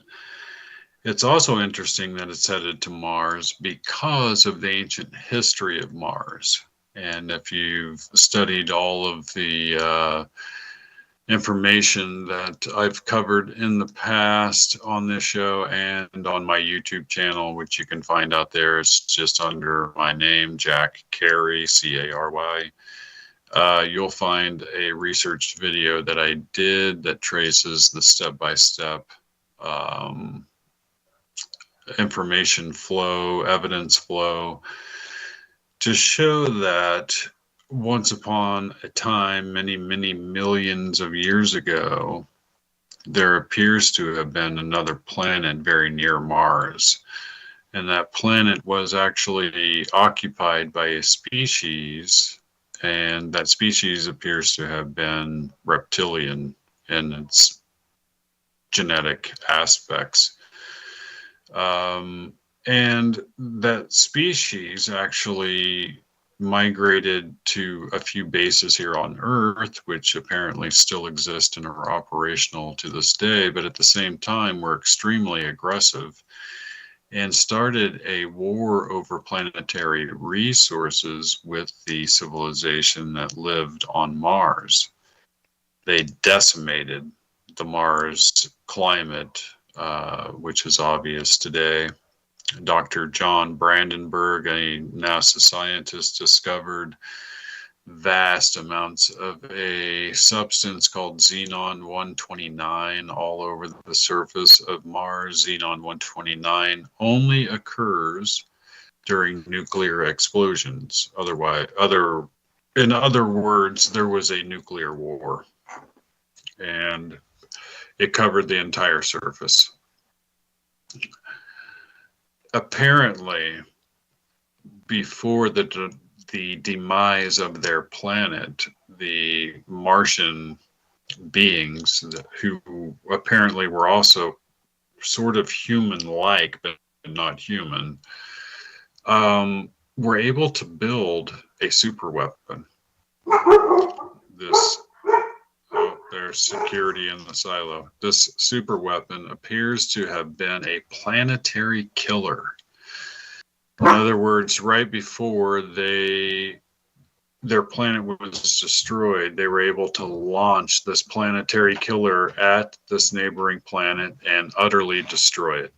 it's also interesting that it's headed to Mars because of the ancient history of Mars. And if you've studied all of the information that I've covered in the past on this show and on my YouTube channel, which you can find out there, it's just under my name, Jack Cary, C-A-R-Y. You'll find a research video that I did that traces the step-by-step information flow, evidence flow, to show that once upon a time, many, many millions of years ago, there appears to have been another planet very near Mars. And that planet was actually occupied by a species, and that species appears to have been reptilian in its genetic aspects. And that species actually migrated to a few bases here on Earth, which apparently still exist and are operational to this day, but at the same time were extremely aggressive and started a war over planetary resources with the civilization that lived on Mars. They decimated the Mars climate, which is obvious today. Dr. John Brandenburg, a NASA scientist, discovered vast amounts of a substance called xenon-129 all over the surface of Mars. Xenon-129 only occurs during nuclear explosions. In other words, there was a nuclear war, and it covered the entire surface. Apparently, before the demise of their planet, the Martian beings, who apparently were also sort of human-like, but not human, were able to build a super weapon. There's security in the silo. This super weapon appears to have been a planetary killer. In other words, right before their planet was destroyed, they were able to launch this planetary killer at this neighboring planet and utterly destroy it.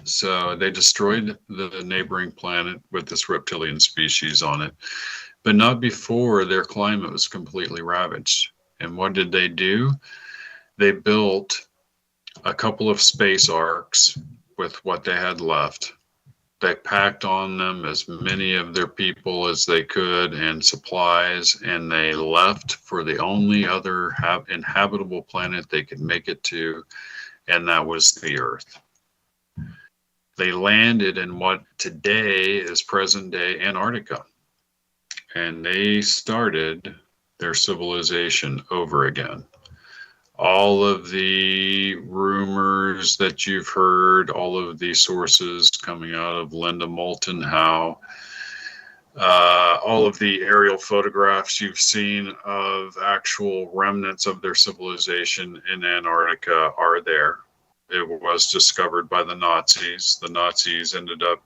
So they destroyed the neighboring planet with this reptilian species on it, but not before their climate was completely ravaged. And what did they do? They built a couple of space arcs with what they had left. They packed on them as many of their people as they could and supplies, and they left for the only other inhabitable planet they could make it to, and that was the Earth. They landed in what today is present-day Antarctica, and they started their civilization over again. All of the rumors that you've heard, all of the sources coming out of Linda Moulton Howe, all of the aerial photographs you've seen of actual remnants of their civilization in Antarctica are there. It was discovered by the Nazis. The Nazis ended up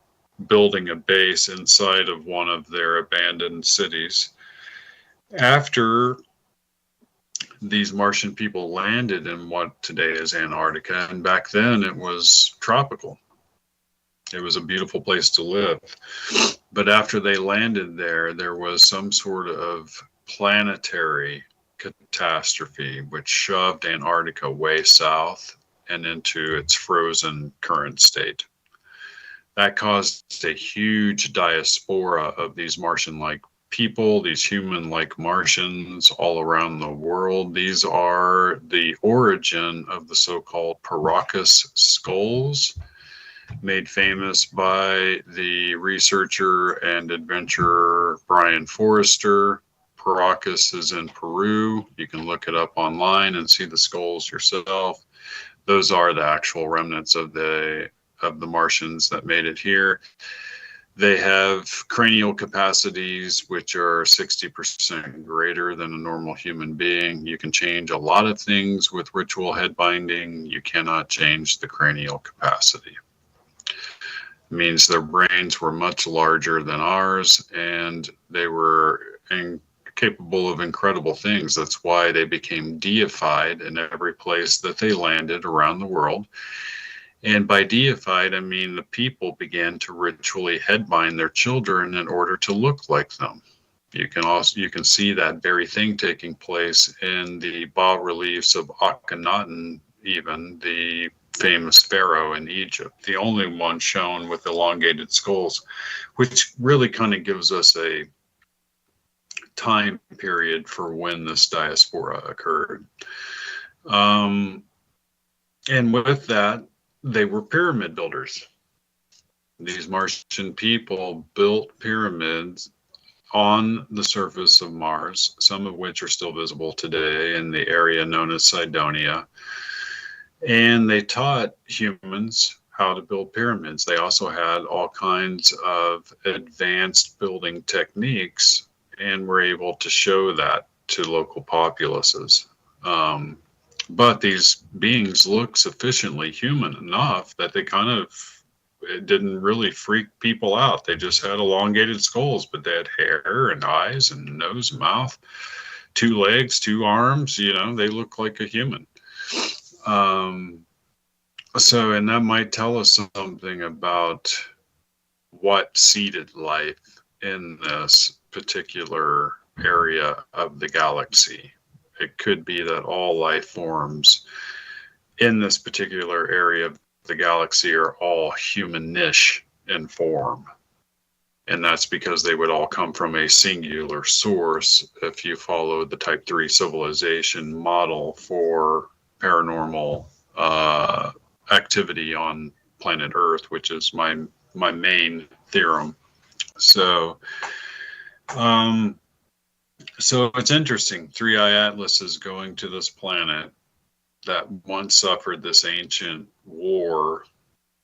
building a base inside of one of their abandoned cities. After these Martian people landed in what today is Antarctica, and back then it was tropical. It was a beautiful place to live. But after they landed there, there was some sort of planetary catastrophe which shoved Antarctica way south and into its frozen current state. That caused a huge diaspora of these Martian-like people, these human-like Martians all around the world. These are the origin of the so-called Paracas skulls, made famous by the researcher and adventurer Brian Forrester. Paracas is in Peru. You can look it up online and see the skulls yourself. Those are the actual remnants of the Martians that made it here. They have cranial capacities which are 60% greater than a normal human being. You can change a lot of things with ritual head binding. You cannot change the cranial capacity. It means their brains were much larger than ours, and they were capable of incredible things. That's why they became deified in every place that they landed around the world. And by deified, I mean the people began to ritually headbind their children in order to look like them. You can see that very thing taking place in the bas-reliefs of Akhenaten, even the famous pharaoh in Egypt, the only one shown with elongated skulls, which really kind of gives us a time period for when this diaspora occurred. And with that, they were pyramid builders. These Martian people built pyramids on the surface of Mars, some of which are still visible today in the area known as Cydonia. And they taught humans how to build pyramids. They also had all kinds of advanced building techniques and were able to show that to local populaces. But these beings look sufficiently human enough that they kind of, it didn't really freak people out. They just had elongated skulls, but they had hair and eyes and nose and mouth, 2 legs, 2 arms, you know, they look like a human. So, and that might tell us something about what seeded life in this particular area of the galaxy. It could be that all life forms in this particular area of the galaxy are all humanish in form. And that's because they would all come from a singular source if you follow the Type 3 civilization model for paranormal activity on planet Earth, which is my main theorem. So it's interesting. 3i Atlas is going to this planet that once suffered this ancient war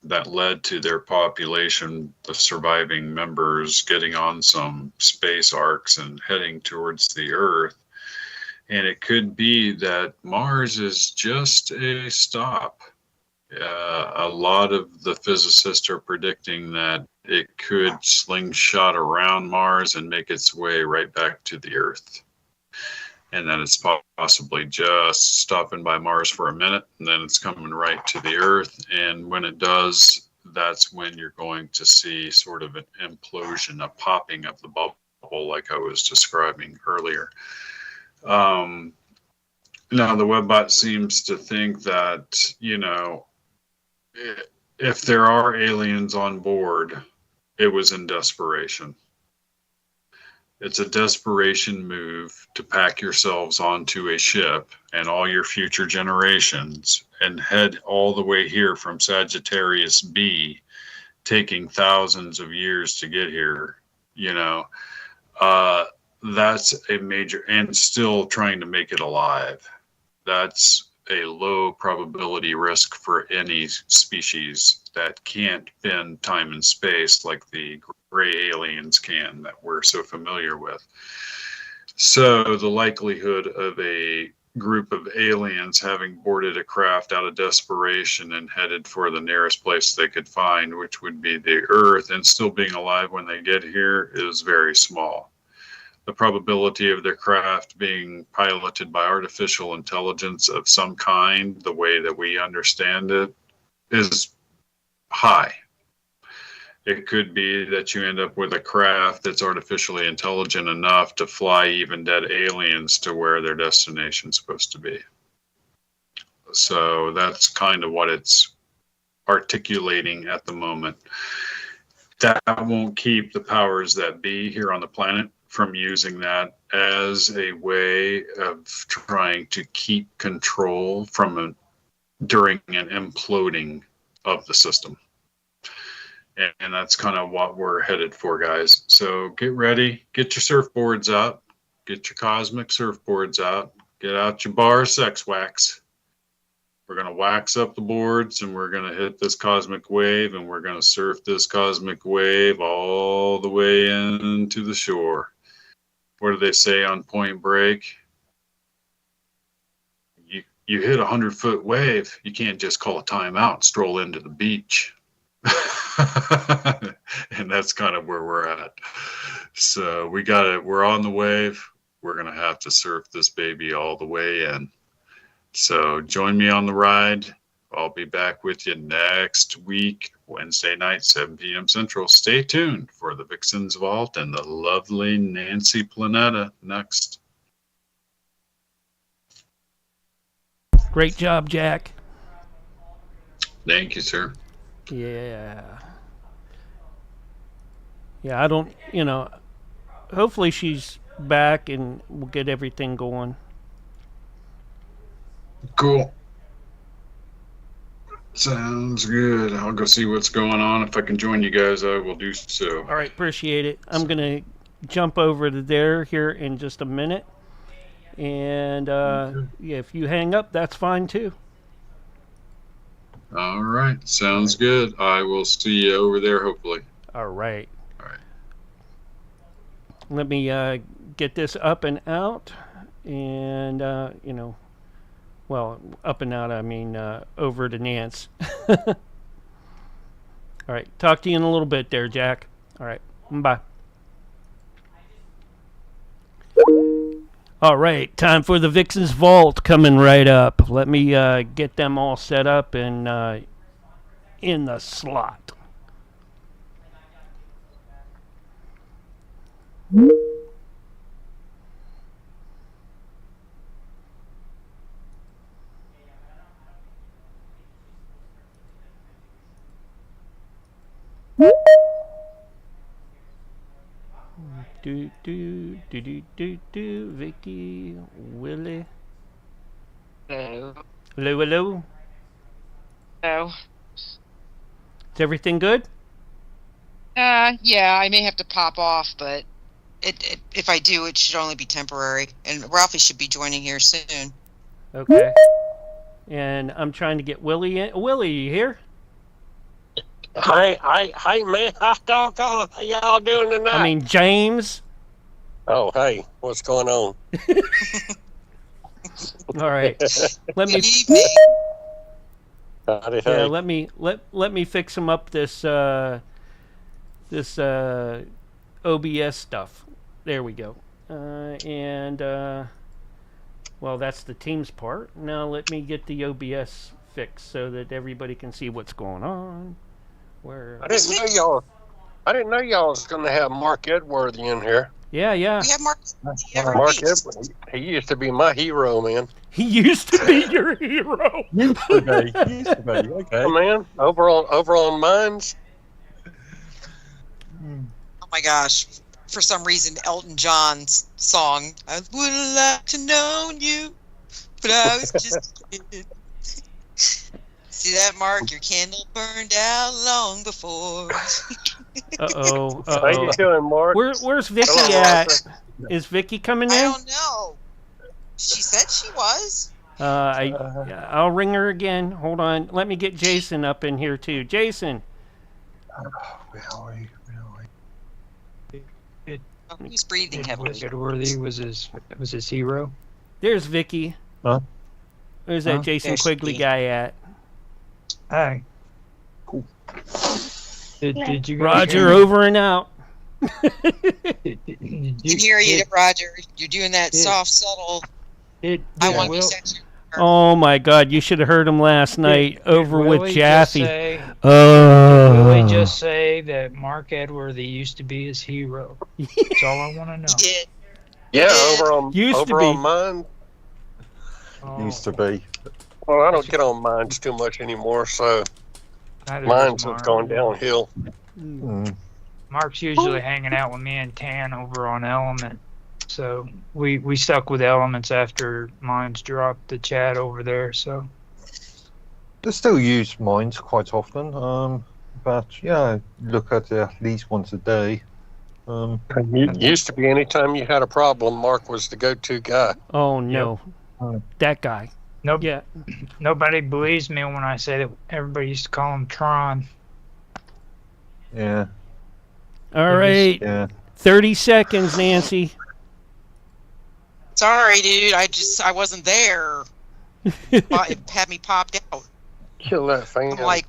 that led to their population, the surviving members, getting on some space arcs and heading towards the Earth. And it could be that Mars is just a stop. A lot of the physicists are predicting that it could slingshot around Mars and make its way right back to the Earth. And that it's possibly just stopping by Mars for a minute, and then it's coming right to the Earth. And when it does, that's when you're going to see sort of an implosion, a popping of the bubble, like I was describing earlier. Now, the Webbot seems to think that, you know, if there are aliens on board, it was in desperation. It's a desperation move to pack yourselves onto a ship and all your future generations and head all the way here from Sagittarius B, taking thousands of years to get here, you know. That's a major, and still trying to make it alive. That's a low probability risk for any species that can't bend time and space like the gray aliens can that we're so familiar with. So the likelihood of a group of aliens having boarded a craft out of desperation and headed for the nearest place they could find, which would be the Earth, and still being alive when they get here is very small. The probability of their craft being piloted by artificial intelligence of some kind, the way that we understand it, is high. It could be that you end up with a craft that's artificially intelligent enough to fly even dead aliens to where their destination's supposed to be. So that's kind of what it's articulating at the moment. That won't keep the powers that be here on the planet from using that as a way of trying to keep control from during an imploding of the system. And that's kind of what we're headed for, guys. So get ready, get your surfboards out, get your cosmic surfboards out, get out your bar sex wax. We're going to wax up the boards and we're going to hit this cosmic wave and we're going to surf this cosmic wave all the way into the shore. What do they say on Point Break? You hit 100-foot wave, you can't just call a timeout and stroll into the beach. And that's kind of where we're at. So we got it. We're on the wave. We're going to have to surf this baby all the way in. So join me on the ride. I'll be back with you next week, Wednesday night, 7 p.m. Central. Stay tuned for the VIXEN'S Vault and the lovely Nancy Planeta next. Great job, Jack. Thank you, sir. Yeah. Yeah, I don't, you know, hopefully she's back and we'll get everything going. Cool. Sounds good. I'll go see what's going on. If I can join you guys, I will do so. All right, appreciate it. I'm going to jump over to there here in just a minute. And if you hang up, that's fine too. All right. Sounds good. I will see you over there, hopefully. All right. All right. Let me get this up and out. And, well, up and out, I mean over to Nance. All right. Talk to you in a little bit there, Jack. All right. Bye. All right. Time for the VIXEN'S Vault coming right up. Let me get them all set up and in the slot. Vicky, Willie. Hello. Hello, hello. Hello. Is everything good? Yeah, I may have to pop off, but if I do, it should only be temporary. And Ralphie should be joining here soon. Okay. And I'm trying to get Willie in. Willie, you here? Hi, man. How y'all doing tonight? I mean, James. Oh, hey, what's going on? All right. Let me. Howdy, Yeah, hey. let me fix him up this OBS stuff. There we go. Well, that's the Teams part. Now let me get the OBS fixed so that everybody can see what's going on. Where? I didn't know y'all was going to have Mark Edworthy in here. Yeah. We have Mark Mark Edworthy. He used to be my hero, man. He used to be your hero. Used to be. Okay. Man, over on Mines. Oh my gosh. For some reason, Elton John's song, I would have liked to know you, but I was just a kid. See that, Mark? Your candle burned out long before. Uh-oh. How you doing, Mark? Where's Vicky at? Is Vicky coming in? I don't know. She said she was. I'll ring her again. Hold on. Let me get Jason up in here, too. Jason. He's breathing heavily. Edworthy was his hero. There's Vicky. Huh? Where's that Jason There's Quigley Vicky. guy at? Hi. Cool. Did you guys Roger, hear me? over and out. Did I can hear you, Roger. You're doing that soft, subtle. I want you section. Oh my God! You should have heard him last night over with Willie Jaffe. Did Willie just say that Mark Edworthy used to be his hero? That's all I want to know. Yeah, over on Mines. Used to be. Well, I don't get on Mines too much anymore, so Mines have gone downhill. Mark's usually hanging out with me and Tan over on Element. So we stuck with Elements after Mines dropped the chat over there. So They still use Mines quite often, but yeah, look at it at least once a day. It used to be anytime you had a problem, Mark was the go-to guy. Oh no, that guy. Nope. Yeah. Nobody believes me when I say that everybody used to call him Tron. Yeah. All right. Yeah. 30 seconds, Nancy. Sorry, dude. I wasn't there. It had me popped out. Kill that thing. I'm like,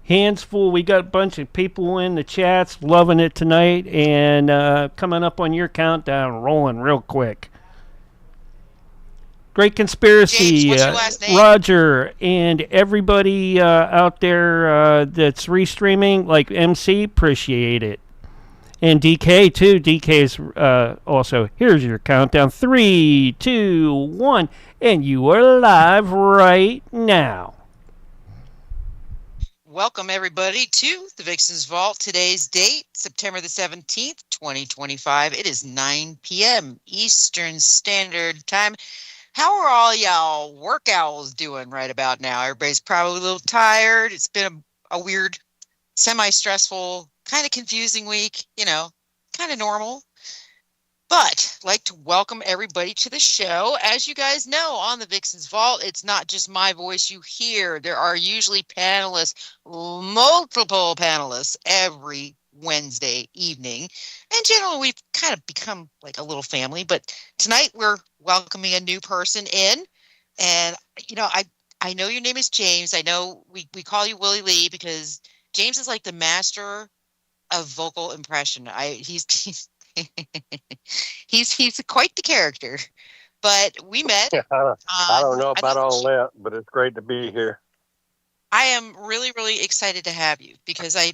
Hands full. We got a bunch of people in the chats loving it tonight, and coming up on your countdown, rolling real quick. Great Conspiracy, James, what's your last name? Roger, and everybody out there that's restreaming, like MC, appreciate it. And DK, too. DK's also. Here's your countdown. 3, 2, 1, and you are live right now. welcome everybody to the VIXEN'S Vault. Today's date, September the 17th, 2025. It is 9 p.m. Eastern Standard Time. How are all y'all work owls doing right about now? Everybody's probably a little tired. It's been a weird, semi-stressful, kind of confusing week. You know, kind of normal. But I'd like to welcome everybody to the show. As you guys know, on the Vixen's Vault, it's not just my voice you hear. There are usually panelists, multiple panelists every Wednesday evening. And generally, we've kind of become like a little family. But tonight, we're welcoming a new person in. And, you know, I know your name is James. I know we call you Willie Lee because James is like the master of vocal impression. He's quite the character, but we met. I don't know about all that, but it's great to be here. I am really, really excited to have you because I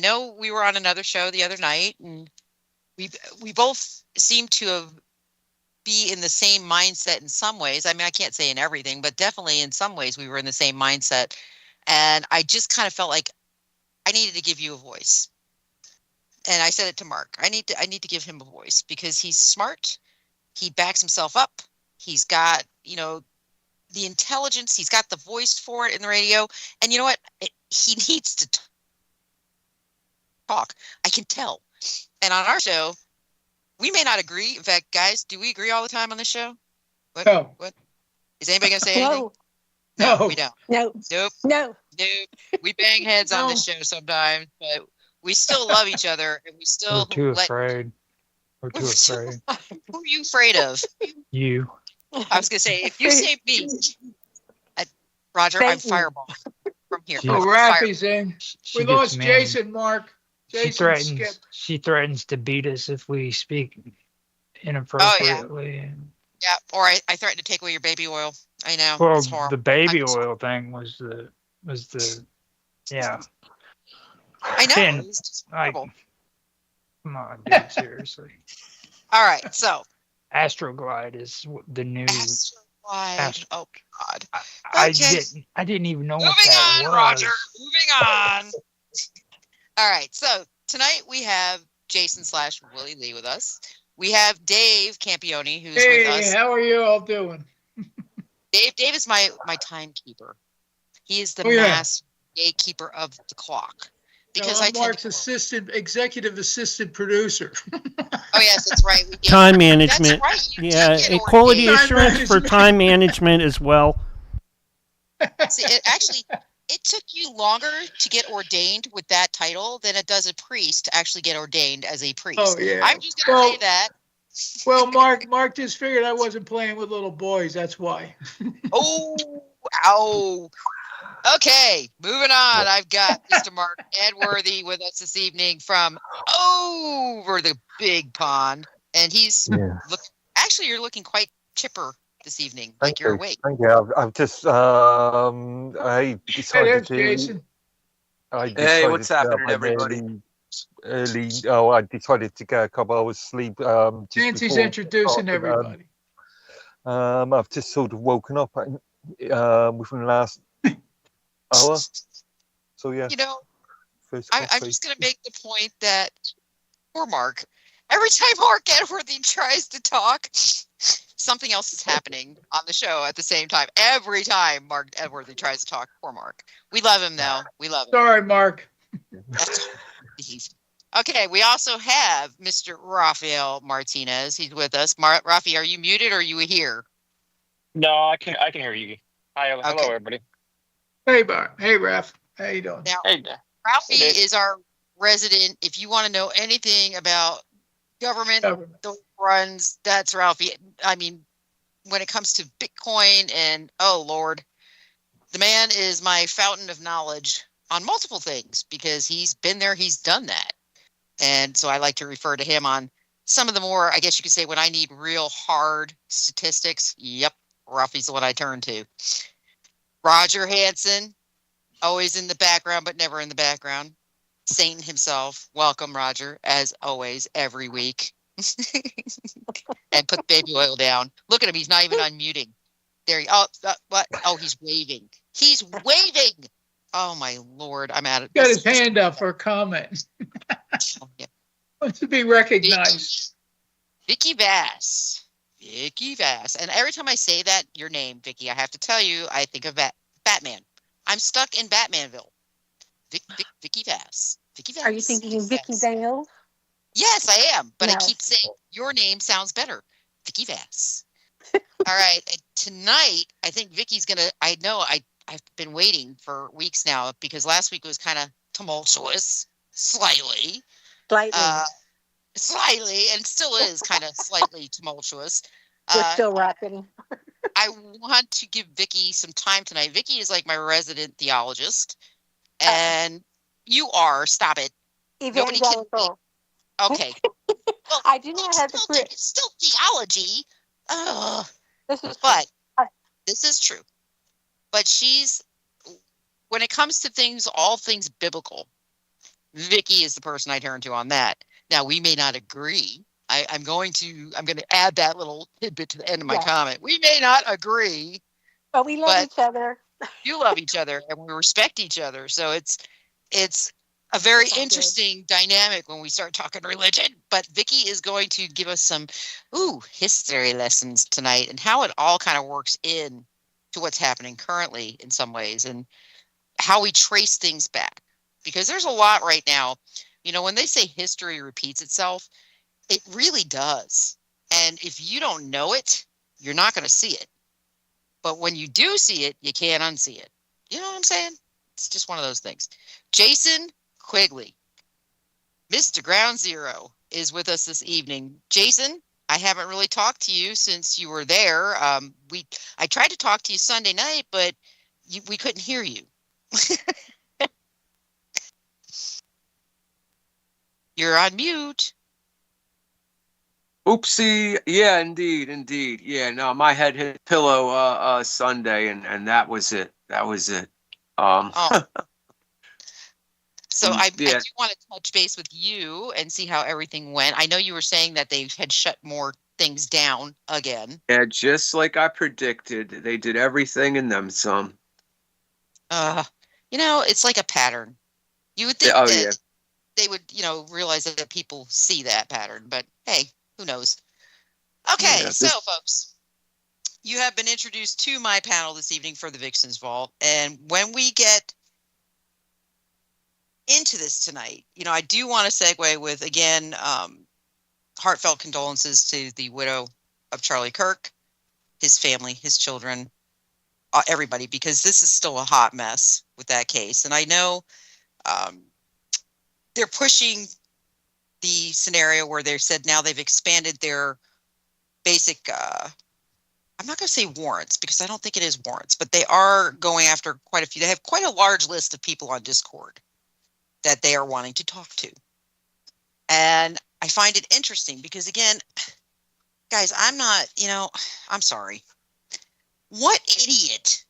know we were on another show the other night, and we both seem to be in the same mindset in some ways. I mean, I can't say in everything, but definitely in some ways we were in the same mindset, and I just kind of felt like I needed to give you a voice. And I said it to Mark. I need to give him a voice because he's smart. He backs himself up. He's got, you know, the intelligence. He's got the voice for it in the radio. And you know what? He needs to talk. I can tell. And on our show, we may not agree. In fact, guys, do we agree all the time on this show? What? No. What? Is anybody going to say anything? No. We don't. No. Nope. No. Nope. We bang heads on this show sometimes, but we still love each other, and we still We're too afraid. We're too afraid. Who are you afraid of? You. I was going to say, if you say me, Roger, I'm fireball from here. Oh, Raffy's in. She We gets lost mean. Jason, Mark. Jason skipped. She threatens to beat us if we speak inappropriately. Yeah, or I threatened to take away your baby oil. I know. Well, it's horrible. the baby oil thing was the yeah. I know. And, It's just like, horrible. come on, dude, seriously. All right, so Astroglide is the new. Astroglide. Oh God. I Okay. didn't even know what Moving that on, was. Roger. Moving on. All right, so tonight we have Jason / Willie Lee with us. We have Dave Campione, who's with us. Hey, how are you all doing? Dave is my timekeeper. He is the Oh, yeah. master gatekeeper of the clock. Because I'm Mark's executive assistant producer. Oh yes, that's right. We Time management. That's right. Yeah, a quality Time assurance for management. time management as well. See, it took you longer to get ordained with that title than it does a priest to actually get ordained as a priest. Oh, yeah. I'm just gonna say that. Well, Mark just figured I wasn't playing with little boys. That's why. Oh, ow. Okay, moving on. I've got Mr. Mark Edworthy with us this evening from over the big pond, and he's actually you're looking quite chipper this evening, like you're awake. Thank you. I've just I decided to. Jason. Hey, what's happening, everybody? I decided to get a couple hours sleep. Just Nancy's before introducing everybody. I've just sort of woken up within the last hour. So yeah. You know, First I'm coffee. just going to make the point that poor Mark, every time Mark Edworthy tries to talk, something else is happening on the show at the same time. Every time Mark Edworthy tries to talk, poor Mark. We love him, though. We love him. Sorry, Mark. Okay, we also have Mr. Rafael Martinez. He's with us. Rafi, are you muted or are you here? No, I can hear you. Hi, hello everybody. Hey, Raph. How you doing? Now, Hey, Ralphie is our resident. If you want to know anything about government, the runs, that's Ralphie. I mean, when it comes to Bitcoin and, oh, Lord, the man is my fountain of knowledge on multiple things because he's been there, he's done that. And so I like to refer to him on some of the more, I guess you could say, when I need real hard statistics. Yep, Ralphie's the one I turn to. Roger Hanson, always in the background, but never in the background. Satan himself. Welcome, Roger, as always, every week. And put baby oil down. Look at him. He's not even unmuting. There he what? Oh, he's waving. He's waving. Oh, my Lord. I'm at it. Got his hand up for a comment. Wants to be recognized. Vicky Vass. Vicky Vass. And every time I say that, your name, Vicky, I have to tell you, I think of Batman. I'm stuck in Batmanville. Vicky Vass. Vicky Vass. Are you thinking of Vicky Vale? Yes, I am, but I No. keep saying your name sounds better. Vicky Vass. All right. And tonight, I think Vicky's going to, I've been waiting for weeks now because last week was kind of tumultuous, slightly. Slightly, and still is kind of slightly tumultuous. We're still rocking. I want to give Vicky some time tonight. Vicky is like my resident theologist, and you are. Stop it. Nobody can. Evangelical. Okay. Well, I do not have the it's still theology. This is but this is true. But when it comes to things, all things biblical, Vicky is the person I turn to on that. Now, we may not agree. I'm going to add that little tidbit to the end of my comment. We may not agree. But we love each other. You love each other and we respect each other. So it's a very interesting dynamic when we start talking religion. But Vicky is going to give us some history lessons tonight and how it all kind of works in to what's happening currently in some ways and how we trace things back. Because there's a lot right now. You know, when they say history repeats itself, it really does. And if you don't know it, you're not going to see it. But when you do see it, you can't unsee it. You know what I'm saying? It's just one of those things. Jason Quigley, Mr. Ground Zero, is with us this evening. Jason, I haven't really talked to you since you were there. I tried to talk to you Sunday night, but we couldn't hear you. You're on mute. Oopsie. Yeah, indeed. Yeah, no, my head hit pillow Sunday and that was it. So I do want to touch base with you and see how everything went. I know you were saying that they had shut more things down again. Yeah, just like I predicted. They did everything and then some. It's like a pattern. You would think they would, realize that people see that pattern, but hey, who knows? Okay, so folks, you have been introduced to my panel this evening for the VIXEN'S Vault, and when we get into this tonight, I do want to segue with, again, heartfelt condolences to the widow of Charlie Kirk, his family, his children, everybody, because this is still a hot mess with that case. And I know they're pushing the scenario where they said now they've expanded their basic, I'm not going to say warrants because I don't think it is warrants, but they are going after quite a few. They have quite a large list of people on Discord that they are wanting to talk to. And I find it interesting because, again, guys, I'm not, I'm sorry. What idiot?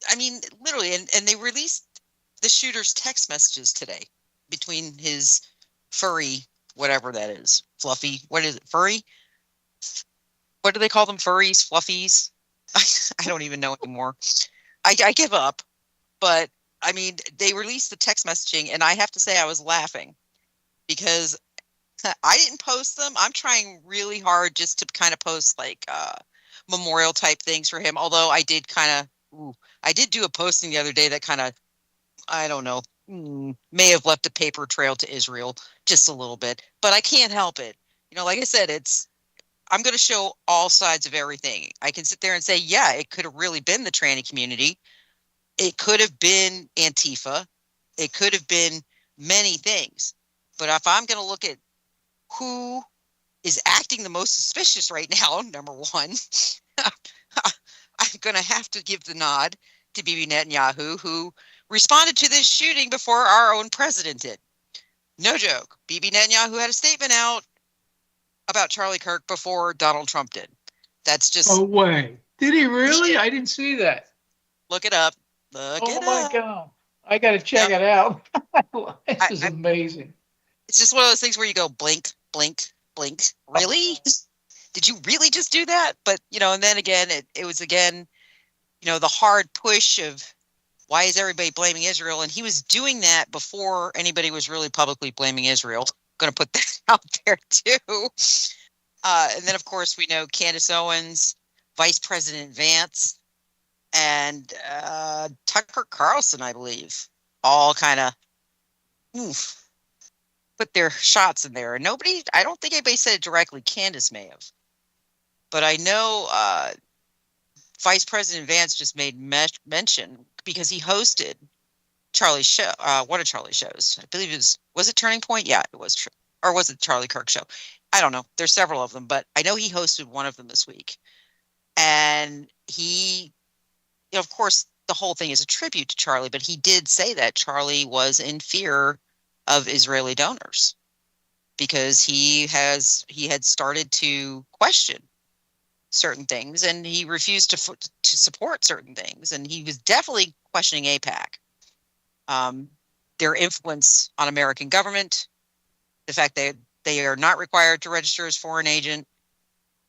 I mean, literally, and they released the shooter's text messages today between his furry, whatever that is, fluffy, what is it, furry? What do they call them, furries, fluffies? I don't even know anymore. I give up. But, I mean, they released the text messaging, and I have to say I was laughing because I didn't post them. I'm trying really hard just to kind of post, like, memorial type things for him, although I did I did do a posting the other day that kind of, I don't know, may have left a paper trail to Israel just a little bit, but I can't help it. Like I said, I'm going to show all sides of everything. I can sit there and say, yeah, it could have really been the tranny community. It could have been Antifa. It could have been many things. But if I'm going to look at who is acting the most suspicious right now, number one, I'm going to have to give the nod to Bibi Netanyahu, who responded to this shooting before our own president did. No joke. Bibi Netanyahu had a statement out about Charlie Kirk before Donald Trump did. That's just... No way. Did he really? Yeah. I didn't see that. Look it up. Oh my God. I got to check it out. This is amazing. It's just one of those things where you go blink, blink, blink. Really? Did you really just do that? But, and then again, it was again, the hard push of why is everybody blaming Israel? And he was doing that before anybody was really publicly blaming Israel. Going to put that out there too. And then, of course, we know Candace Owens, Vice President Vance, and Tucker Carlson, I believe, all kind of, put their shots in there. And nobody, I don't think anybody said it directly. Candace may have. But I know Vice President Vance just made mention because he hosted Charlie's show, one of Charlie's shows. I believe it was it Turning Point? Yeah, it was. Or was it Charlie Kirk show? I don't know. There's several of them, but I know he hosted one of them this week. And he, of course, the whole thing is a tribute to Charlie, but he did say that Charlie was in fear of Israeli donors because he had started to question certain things, and he refused to support certain things, and he was definitely questioning AIPAC, their influence on American government, the fact that they are not required to register as foreign agent,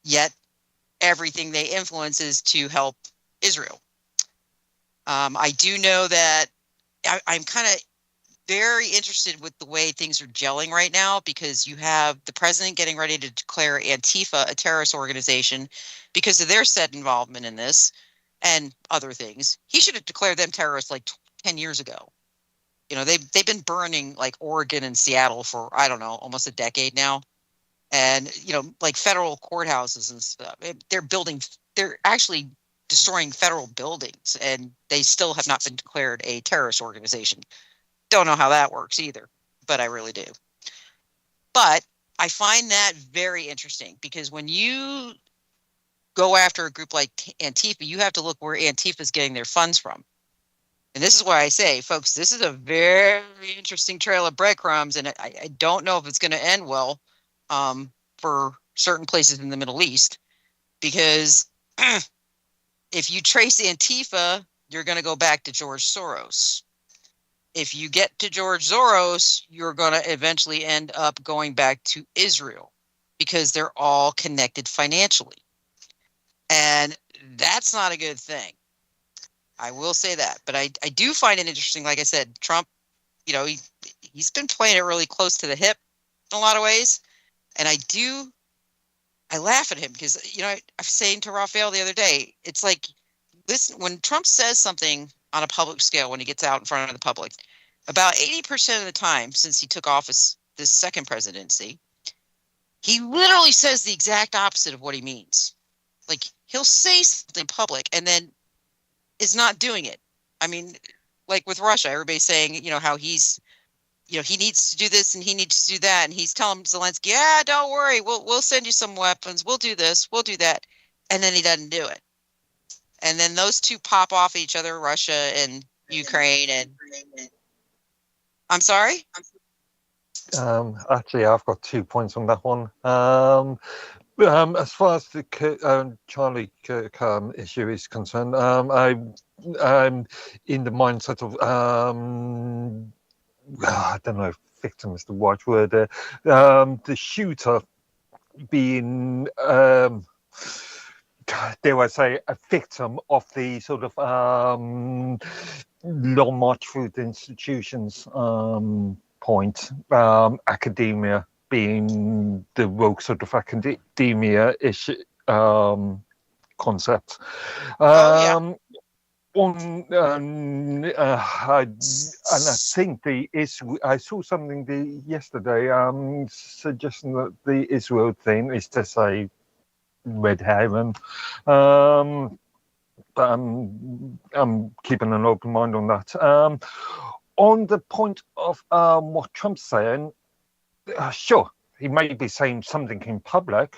yet everything they influence is to help Israel. I do know that I'm kind of very interested with the way things are gelling right now, because you have the president getting ready to declare Antifa a terrorist organization because of their said involvement in this and other things. He should have declared them terrorists like 10 years ago. You know, they've been burning like Oregon and Seattle for, I don't know, almost a decade now. And, you know, like federal courthouses and stuff, they're actually destroying federal buildings, and they still have not been declared a terrorist organization. Don't know how that works either, but I really do. But I find that very interesting, because when you go after a group like Antifa, you have to look where Antifa is getting their funds from. And this is why I say, folks, this is a very interesting trail of breadcrumbs, and I don't know if it's going to end well for certain places in the Middle East, because if you trace Antifa, you're going to go back to George Soros. If you get to George Soros, you're going to eventually end up going back to Israel, because they're all connected financially. And that's not a good thing. I will say that. But I do find it interesting. Like I said, Trump, you know, he's been playing it really close to the hip in a lot of ways. And I laugh at him because, you know, I was saying to Raphael the other day, it's like, listen, when Trump says something on a public scale, when he gets out in front of the public, about 80% of the time since he took office, this second presidency, he literally says the exact opposite of what he means. Like, he'll say something in public and then is not doing it. I mean, like with Russia, everybody's saying, you know, how he's, you know, he needs to do this and he needs to do that. And he's telling Zelensky, yeah, don't worry. We'll send you some weapons. We'll do this. We'll do that. And then he doesn't do it. And then those two pop off each other, Russia and Ukraine. And I'm sorry? Actually, I've got 2 points on that one. As far as the Charlie Kirk issue is concerned, I'm in the mindset of, I don't know if victim is the right word, the shooter being, dare I say, a victim of the sort of long march through the institutions point, academia being the rogue sort of academia issue concept. And I think I saw something yesterday suggesting that the Israel thing is to say red herring. But I'm keeping an open mind on that. On the point of what Trump's saying, sure, he may be saying something in public,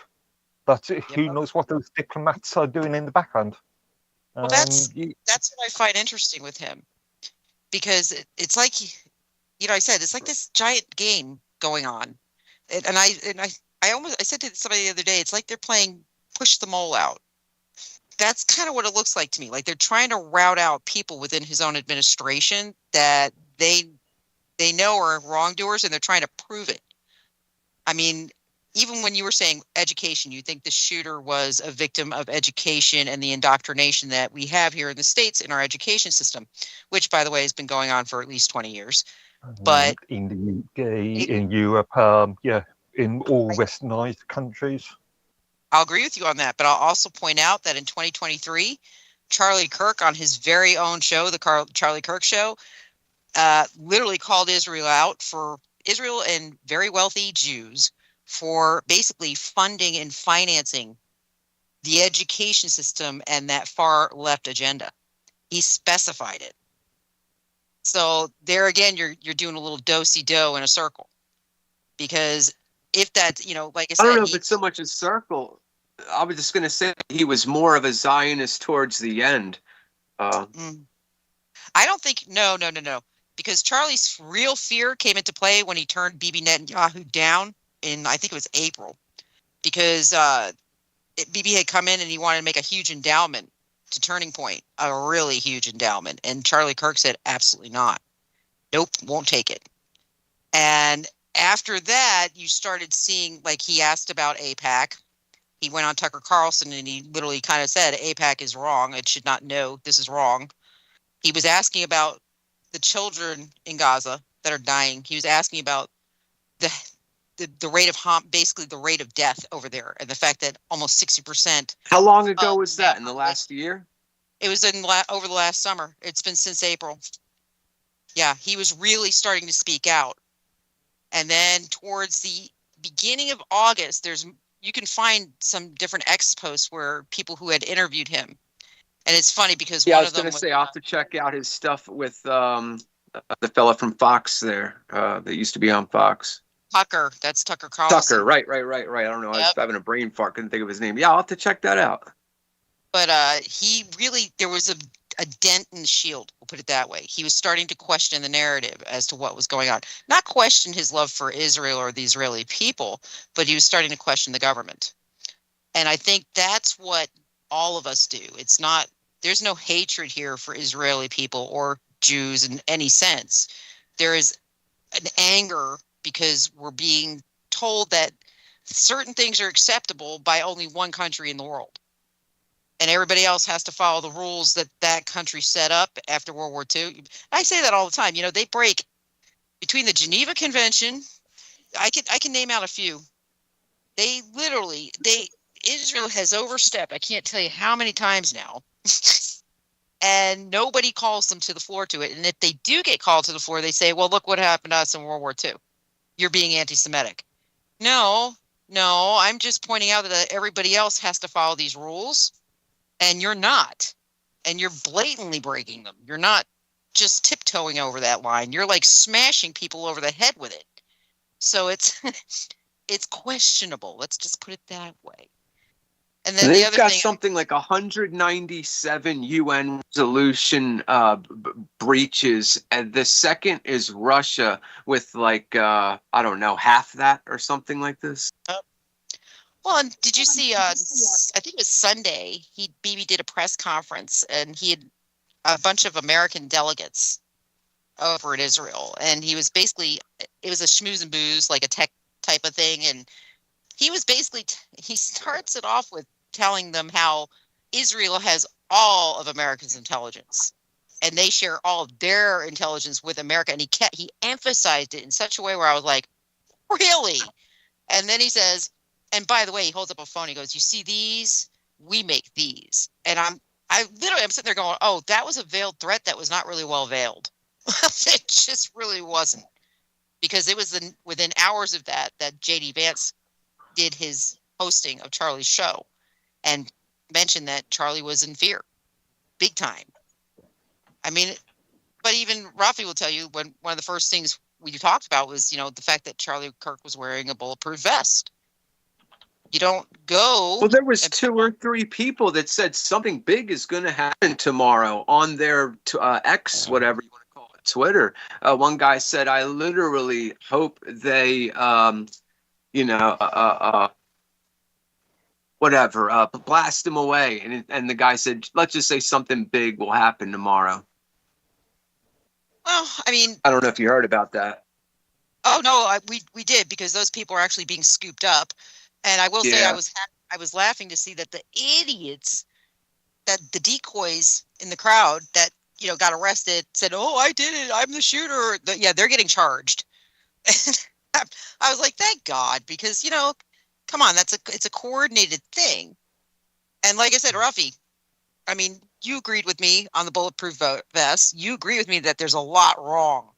but who knows what those diplomats are doing in the background. Well, that's what I find interesting with him, because it's like, you know, I said it's like this giant game going on, and I said to somebody the other day, it's like they're playing push the mole out. That's kind of what it looks like to me. Like they're trying to rout out people within his own administration that they know are wrongdoers, and they're trying to prove it. I mean, even when you were saying education, you think the shooter was a victim of education and the indoctrination that we have here in the States in our education system, which, by the way, has been going on for at least 20 years. But in the UK, in Europe, in all westernized countries. I'll agree with you on that. But I'll also point out that in 2023, Charlie Kirk, on his very own show, the Charlie Kirk Show, literally called Israel out for Israel and very wealthy Jews for basically funding and financing the education system and that far left agenda. He specified it. So there again, you're doing a little do-si-do in a circle, because if that, like I said, I don't know if it's so much a circle. I was just going to say he was more of a Zionist towards the end. I don't think, no, because Charlie's real fear came into play when he turned Bibi Netanyahu down in, I think it was April, because Bibi had come in and he wanted to make a huge endowment to Turning Point, a really huge endowment. And Charlie Kirk said, absolutely not. Nope, won't take it. And after that, you started seeing, like, he asked about AIPAC. He went on Tucker Carlson and he literally kind of said, AIPAC is wrong. It should not know. This is wrong. He was asking about the children in Gaza that are dying. He was asking about the rate of basically the rate of death over there, and the fact that almost 60%. How long ago was that? In the last year? It was over the last summer. It's been since April. Yeah, he was really starting to speak out. And then towards the beginning of August, you can find some different X posts where people who had interviewed him. And it's funny because I one was of them going to say, I'll have to check out his stuff with the fella from Fox there that used to be on Fox. Tucker. That's Tucker Carlson. Tucker, right. I don't know. I was having a brain fart. Couldn't think of his name. Yeah, I'll have to check that out. But he really, there was a dent in the shield, we'll put it that way. He was starting to question the narrative as to what was going on. Not question his love for Israel or the Israeli people, but he was starting to question the government. And I think that's what all of us do. It's not, there's no hatred here for Israeli people or Jews in any sense. There is an anger because we're being told that certain things are acceptable by only one country in the world. And everybody else has to follow the rules that country set up after World War II. I say that all the time. They break between the Geneva Convention. I can name out a few. They literally, Israel has overstepped. I can't tell you how many times now. And nobody calls them to the floor to it. And if they do get called to the floor, they say, well, look what happened to us in World War II. You're being anti-Semitic. No, I'm just pointing out that everybody else has to follow these rules. And you're not. And you're blatantly breaking them. You're not just tiptoeing over that line. You're like smashing people over the head with it. So it's questionable. Let's just put it that way. And then they've the other got thing, something like 197 UN resolution breaches, and the second is Russia with like I don't know, half that or something like this. well, and did you see? I think it was Sunday. Bibi did a press conference, and he had a bunch of American delegates over in Israel, and he was basically, it was a schmooze and booze, like a tech type of thing, and he was basically he starts it off with telling them how Israel has all of America's intelligence, and they share all of their intelligence with America, and he emphasized it in such a way where I was like, really? And then he says, and by the way, he holds up a phone. He goes, you see these? We make these. And I'm sitting there going, oh, that was a veiled threat that was not really well veiled. It just really wasn't, because it was within hours of that J.D. Vance did his hosting of Charlie's show and mentioned that Charlie was in fear, big time. I mean, but even Rafi will tell you, when one of the first things we talked about was, the fact that Charlie Kirk was wearing a bulletproof vest. You don't go. Well, there was 2 or 3 people that said something big is going to happen tomorrow on their X, whatever you want to call it, Twitter. One guy said, I literally hope they, blast them away. And the guy said, let's just say something big will happen tomorrow. Well, I mean, I don't know if you heard about that. Oh no, we did, because those people are actually being scooped up. And I will say, I was laughing to see that the idiots, that the decoys in the crowd that got arrested said, "Oh, I did it. I'm the shooter." They're getting charged. I was like, thank God, because come on, it's a coordinated thing. And like I said, Ruffy, I mean, you agreed with me on the bulletproof vest. You agree with me that there's a lot wrong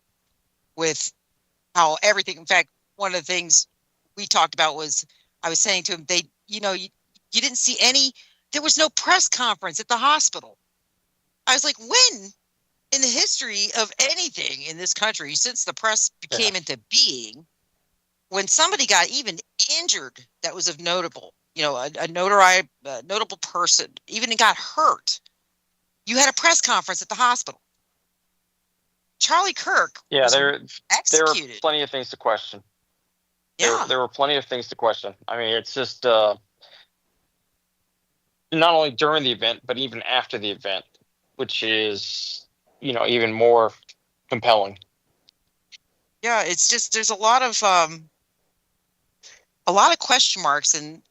with how everything. In fact, one of the things we talked about was I was saying to him, you didn't see any. There was no press conference at the hospital. I was like, when in the history of anything in this country, since the press came into being, when somebody got even injured that was of notable, a notable person, even got hurt, you had a press conference at the hospital. Charlie Kirk was there were executed. plenty of things to question. Yeah. There were plenty of things to question. I mean, it's just not only during the event, but even after the event, which is, even more compelling. Yeah, it's just there's a lot of question marks, and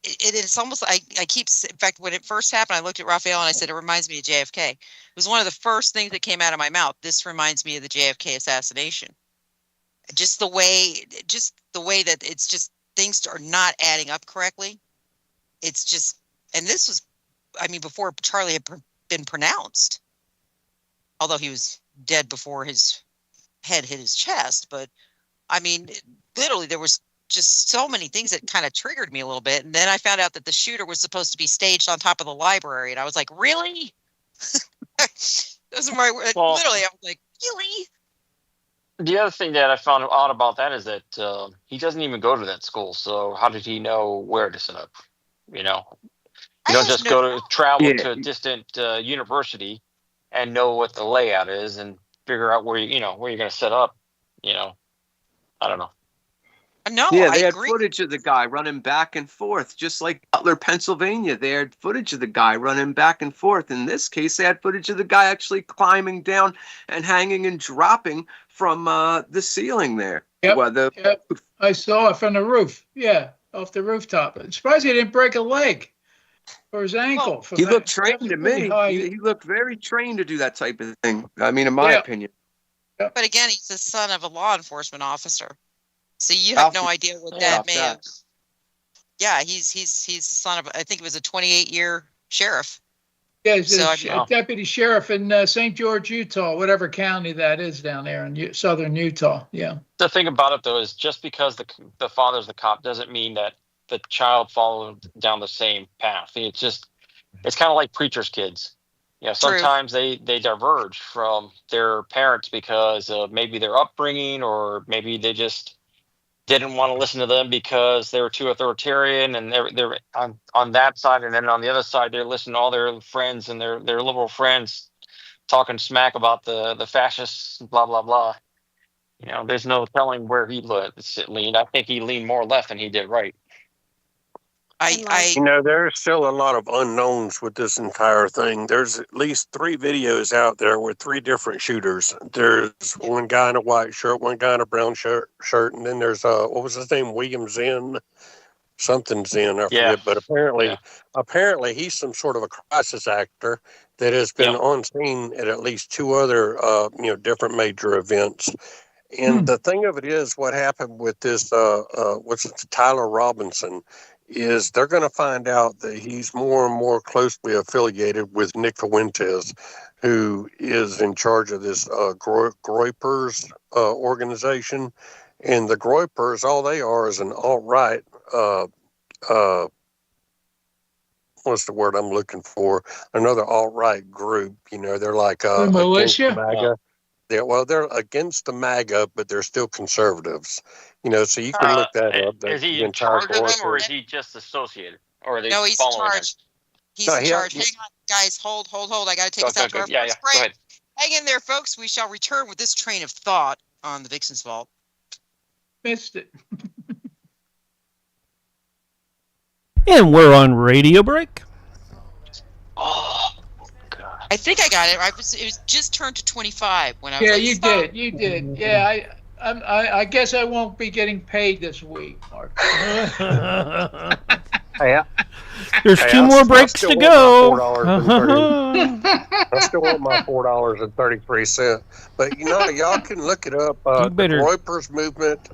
it's almost I keep. In fact, when it first happened, I looked at Raphael and I said, "It reminds me of JFK." It was one of the first things that came out of my mouth. This reminds me of the JFK assassination. Just the way that it's just things are not adding up correctly. It's just, and this was, I mean, before Charlie had been pronounced, although he was dead before his head hit his chest. But I mean, literally, there was just so many things that kind of triggered me a little bit. And then I found out that the shooter was supposed to be staged on top of the library, and I was like, really? Those are my words. Well, literally, I was like, really? The other thing that I found odd about that is that he doesn't even go to that school. So how did he know where to set up? You don't just travel to a distant university and know what the layout is and figure out where you're going to set up. I don't know. No, yeah, they had footage of the guy running back and forth, just like Butler, Pennsylvania. They had footage of the guy running back and forth. In this case, they had footage of the guy actually climbing down and hanging and dropping from the ceiling there. Yep. I saw it from the roof. Yeah, off the rooftop. I'm surprised he didn't break a leg or his ankle. He looked trained to me. He looked very trained to do that type of thing. I mean, in my opinion. But again, he's the son of a law enforcement officer. So you have no idea what that may have. Yeah, he's the son of, I think it was a 28-year sheriff. Yeah, he's a deputy sheriff in St. George, Utah, whatever county that is down there in southern Utah. Yeah. The thing about it, though, is just because the father's the cop doesn't mean that the child followed down the same path. It's kind of like preacher's kids. Sometimes they diverge from their parents because of maybe their upbringing, or maybe they just didn't want to listen to them because they were too authoritarian, and they're on that side, and then on the other side they're listening to all their friends and their liberal friends talking smack about the fascists, blah blah blah. There's no telling where he leaned. I think he leaned more left than he did right. There's still a lot of unknowns with this entire thing. There's at least 3 videos out there with 3 different shooters. There's one guy in a white shirt, one guy in a brown shirt, and then there's what was his name? William Zinn, something Zinn, I forget. But apparently he's some sort of a crisis actor that has been on scene at least 2 other different major events. And the thing of it is, what happened with this Tyler Robinson is they're going to find out that he's more and more closely affiliated with Nick Fuentes, who is in charge of this Groypers organization. And the Groypers, all they are is an alt-right, what's the word I'm looking for? Another alt-right group. They're like militia. MAGA. They're against the MAGA, but they're still conservatives. So you can look that up. Is he in charge of them, or is he just associated? Or are they No, he's in charge. He's in charge. Hang on, guys. Hold. I got to take us out to our first break. Go ahead. Hang in there, folks. We shall return with this train of thought on the Vixen's Vault. Missed it. And we're on radio break. Oh, God. I think I got it. It was just turned to 25 when I was. Yeah, like, you stop. did. You did. Yeah, I guess I won't be getting paid this week, Mark. There's 2 more breaks to go. I still want my $4.33. But y'all can look it up. The Groypers movement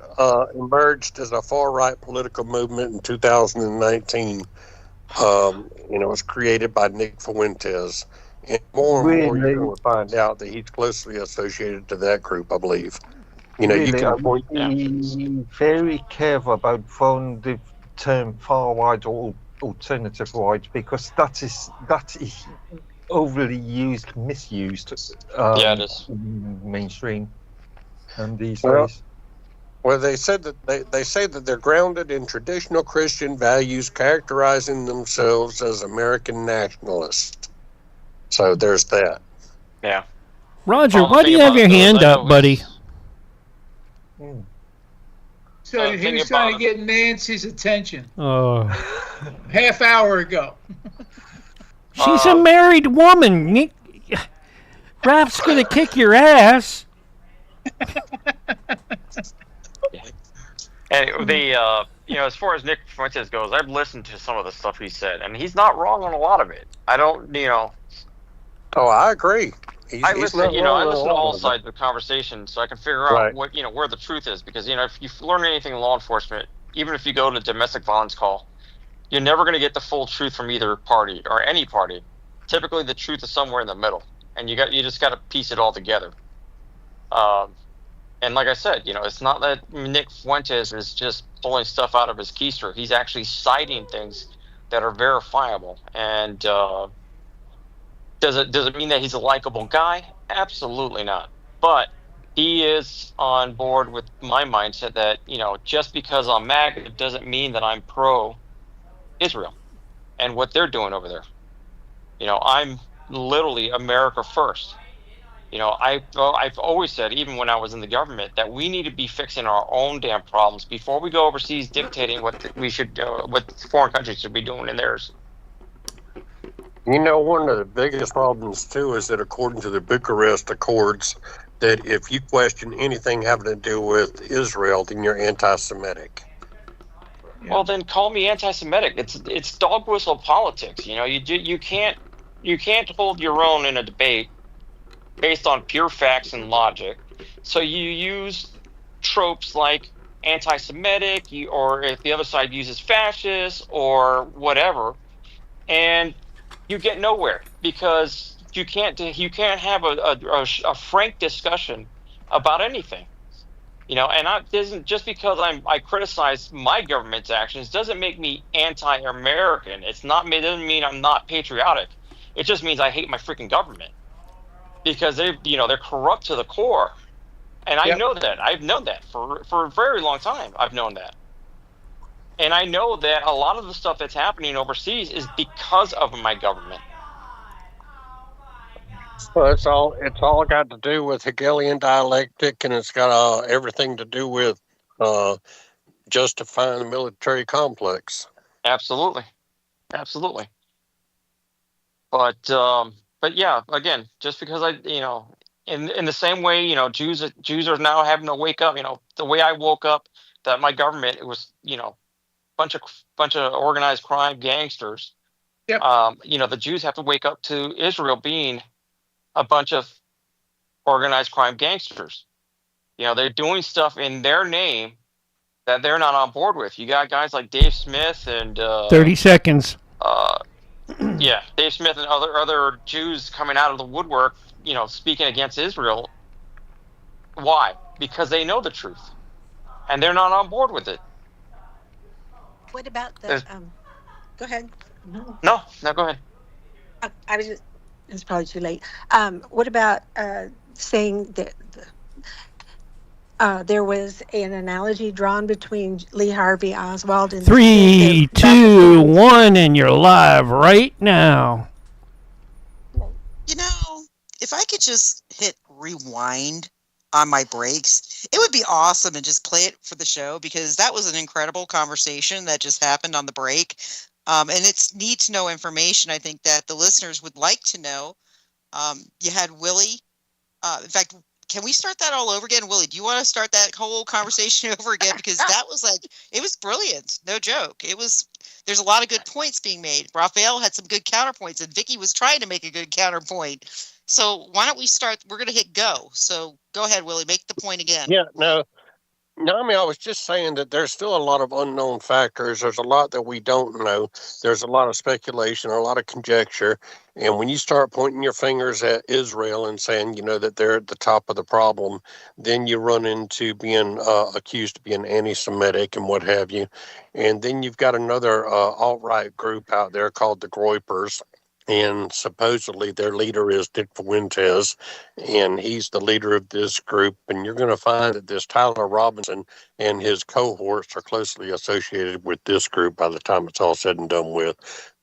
emerged as a far-right political movement in 2019. It was created by Nick Fuentes. And more and more you're going to find out that he's closely associated to that group, I believe. You really, can would point. be very careful about throwing the term far right or alternative right, because that is overly used, misused. Yeah, it is. Mainstream these Well, days. Well, they said that they say that they're grounded in traditional Christian values, characterizing themselves as American nationalists. So there's that. Yeah. Roger, Well, the why do thing you have about your it, though, is hand I know up, buddy? So he thing was about trying to get Nancy's attention Oh, half hour ago. she's a married woman. Nick. Raph's gonna kick your ass. And as far as Nick Fuentes goes, I've listened to some of the stuff he said, and he's not wrong on a lot of it. I don't, Oh, I agree. I listen to all of it. sides of the conversation, so I can figure out what where the truth is. Because if you learn anything in law enforcement, even if you go to a domestic violence call, you're never going to get the full truth from either party or any party. Typically, the truth is somewhere in the middle, and you just got to piece it all together. And like I said, it's not that Nick Fuentes is just pulling stuff out of his keister. He's actually citing things that are verifiable. And does it mean that he's a likable guy? Absolutely not. But he is on board with my mindset that, just because I'm MAGA doesn't mean that I'm pro-Israel and what they're doing over there. I'm literally America first. I've always said, even when I was in the government, that we need to be fixing our own damn problems before we go overseas dictating what foreign countries should be doing in theirs. One of the biggest problems, too, is that according to the Bucharest Accords, that if you question anything having to do with Israel, then you're anti-Semitic. Well, then call me anti-Semitic. It's dog whistle politics. You can't hold your own in a debate based on pure facts and logic. So you use tropes like anti-Semitic, or if the other side uses fascist or whatever, and you get nowhere, because you can't have a frank discussion about anything. And it isn't just because I criticize my government's actions doesn't make me anti-American. It doesn't mean I'm not patriotic. It just means I hate my freaking government. Because they're corrupt to the core, and I know that. I've known that for a very long time. I've known that, and I know that a lot of the stuff that's happening overseas is because of my government. Well, it's all got to do with Hegelian dialectic, and it's got everything to do with justifying the military complex. Absolutely. But yeah, again, just because in the same way, Jews are now having to wake up. The way I woke up, that my government, it was bunch of organized crime gangsters. Yep. The Jews have to wake up to Israel being a bunch of organized crime gangsters. They're doing stuff in their name that they're not on board with. You got guys like Dave Smith and 30 seconds. Yeah, Dave Smith and other Jews coming out of the woodwork, speaking against Israel. Why? Because they know the truth, and they're not on board with it. What about the? Go ahead. No, go ahead. I was. It's probably too late. What about saying that there was an analogy drawn between Lee Harvey Oswald and 3, 2, 1, and you're live right now. If I could just hit rewind on my breaks, it would be awesome, and just play it for the show, because that was an incredible conversation that just happened on the break. And it's need to know information, I think, that the listeners would like to know. You had Willie. In fact, can we start that all over again? Willie, do you want to start that whole conversation over again? Because that was it was brilliant. No joke. There's a lot of good points being made. Raphael had some good counterpoints, and Vicky was trying to make a good counterpoint. So why don't we start? We're going to hit go. So go ahead, Willie. Make the point again. Yeah, no. No, I mean, I was just saying that there's still a lot of unknown factors. There's a lot that we don't know. There's a lot of speculation, a lot of conjecture. And when you start pointing your fingers at Israel and saying, that they're at the top of the problem, then you run into being accused of being anti-Semitic and what have you. And then you've got another alt-right group out there called the Groypers. And supposedly their leader is Dick Fuentes, and he's the leader of this group. And you're going to find that this Tyler Robinson and his cohorts are closely associated with this group by the time it's all said and done with.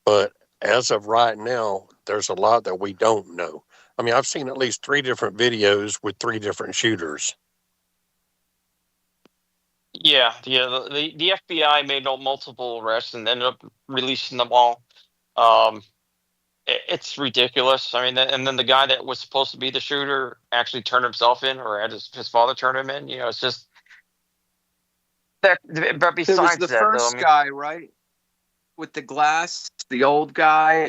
But as of right now, there's a lot that we don't know. I mean, I've seen at least 3 different videos with 3 different shooters. Yeah. The FBI made multiple arrests and ended up releasing them all. It's ridiculous. I mean, and then the guy that was supposed to be the shooter actually turned himself in, or had his father turn him in. It's just that. But besides There was the that, first guy, right, with the glass, the old guy.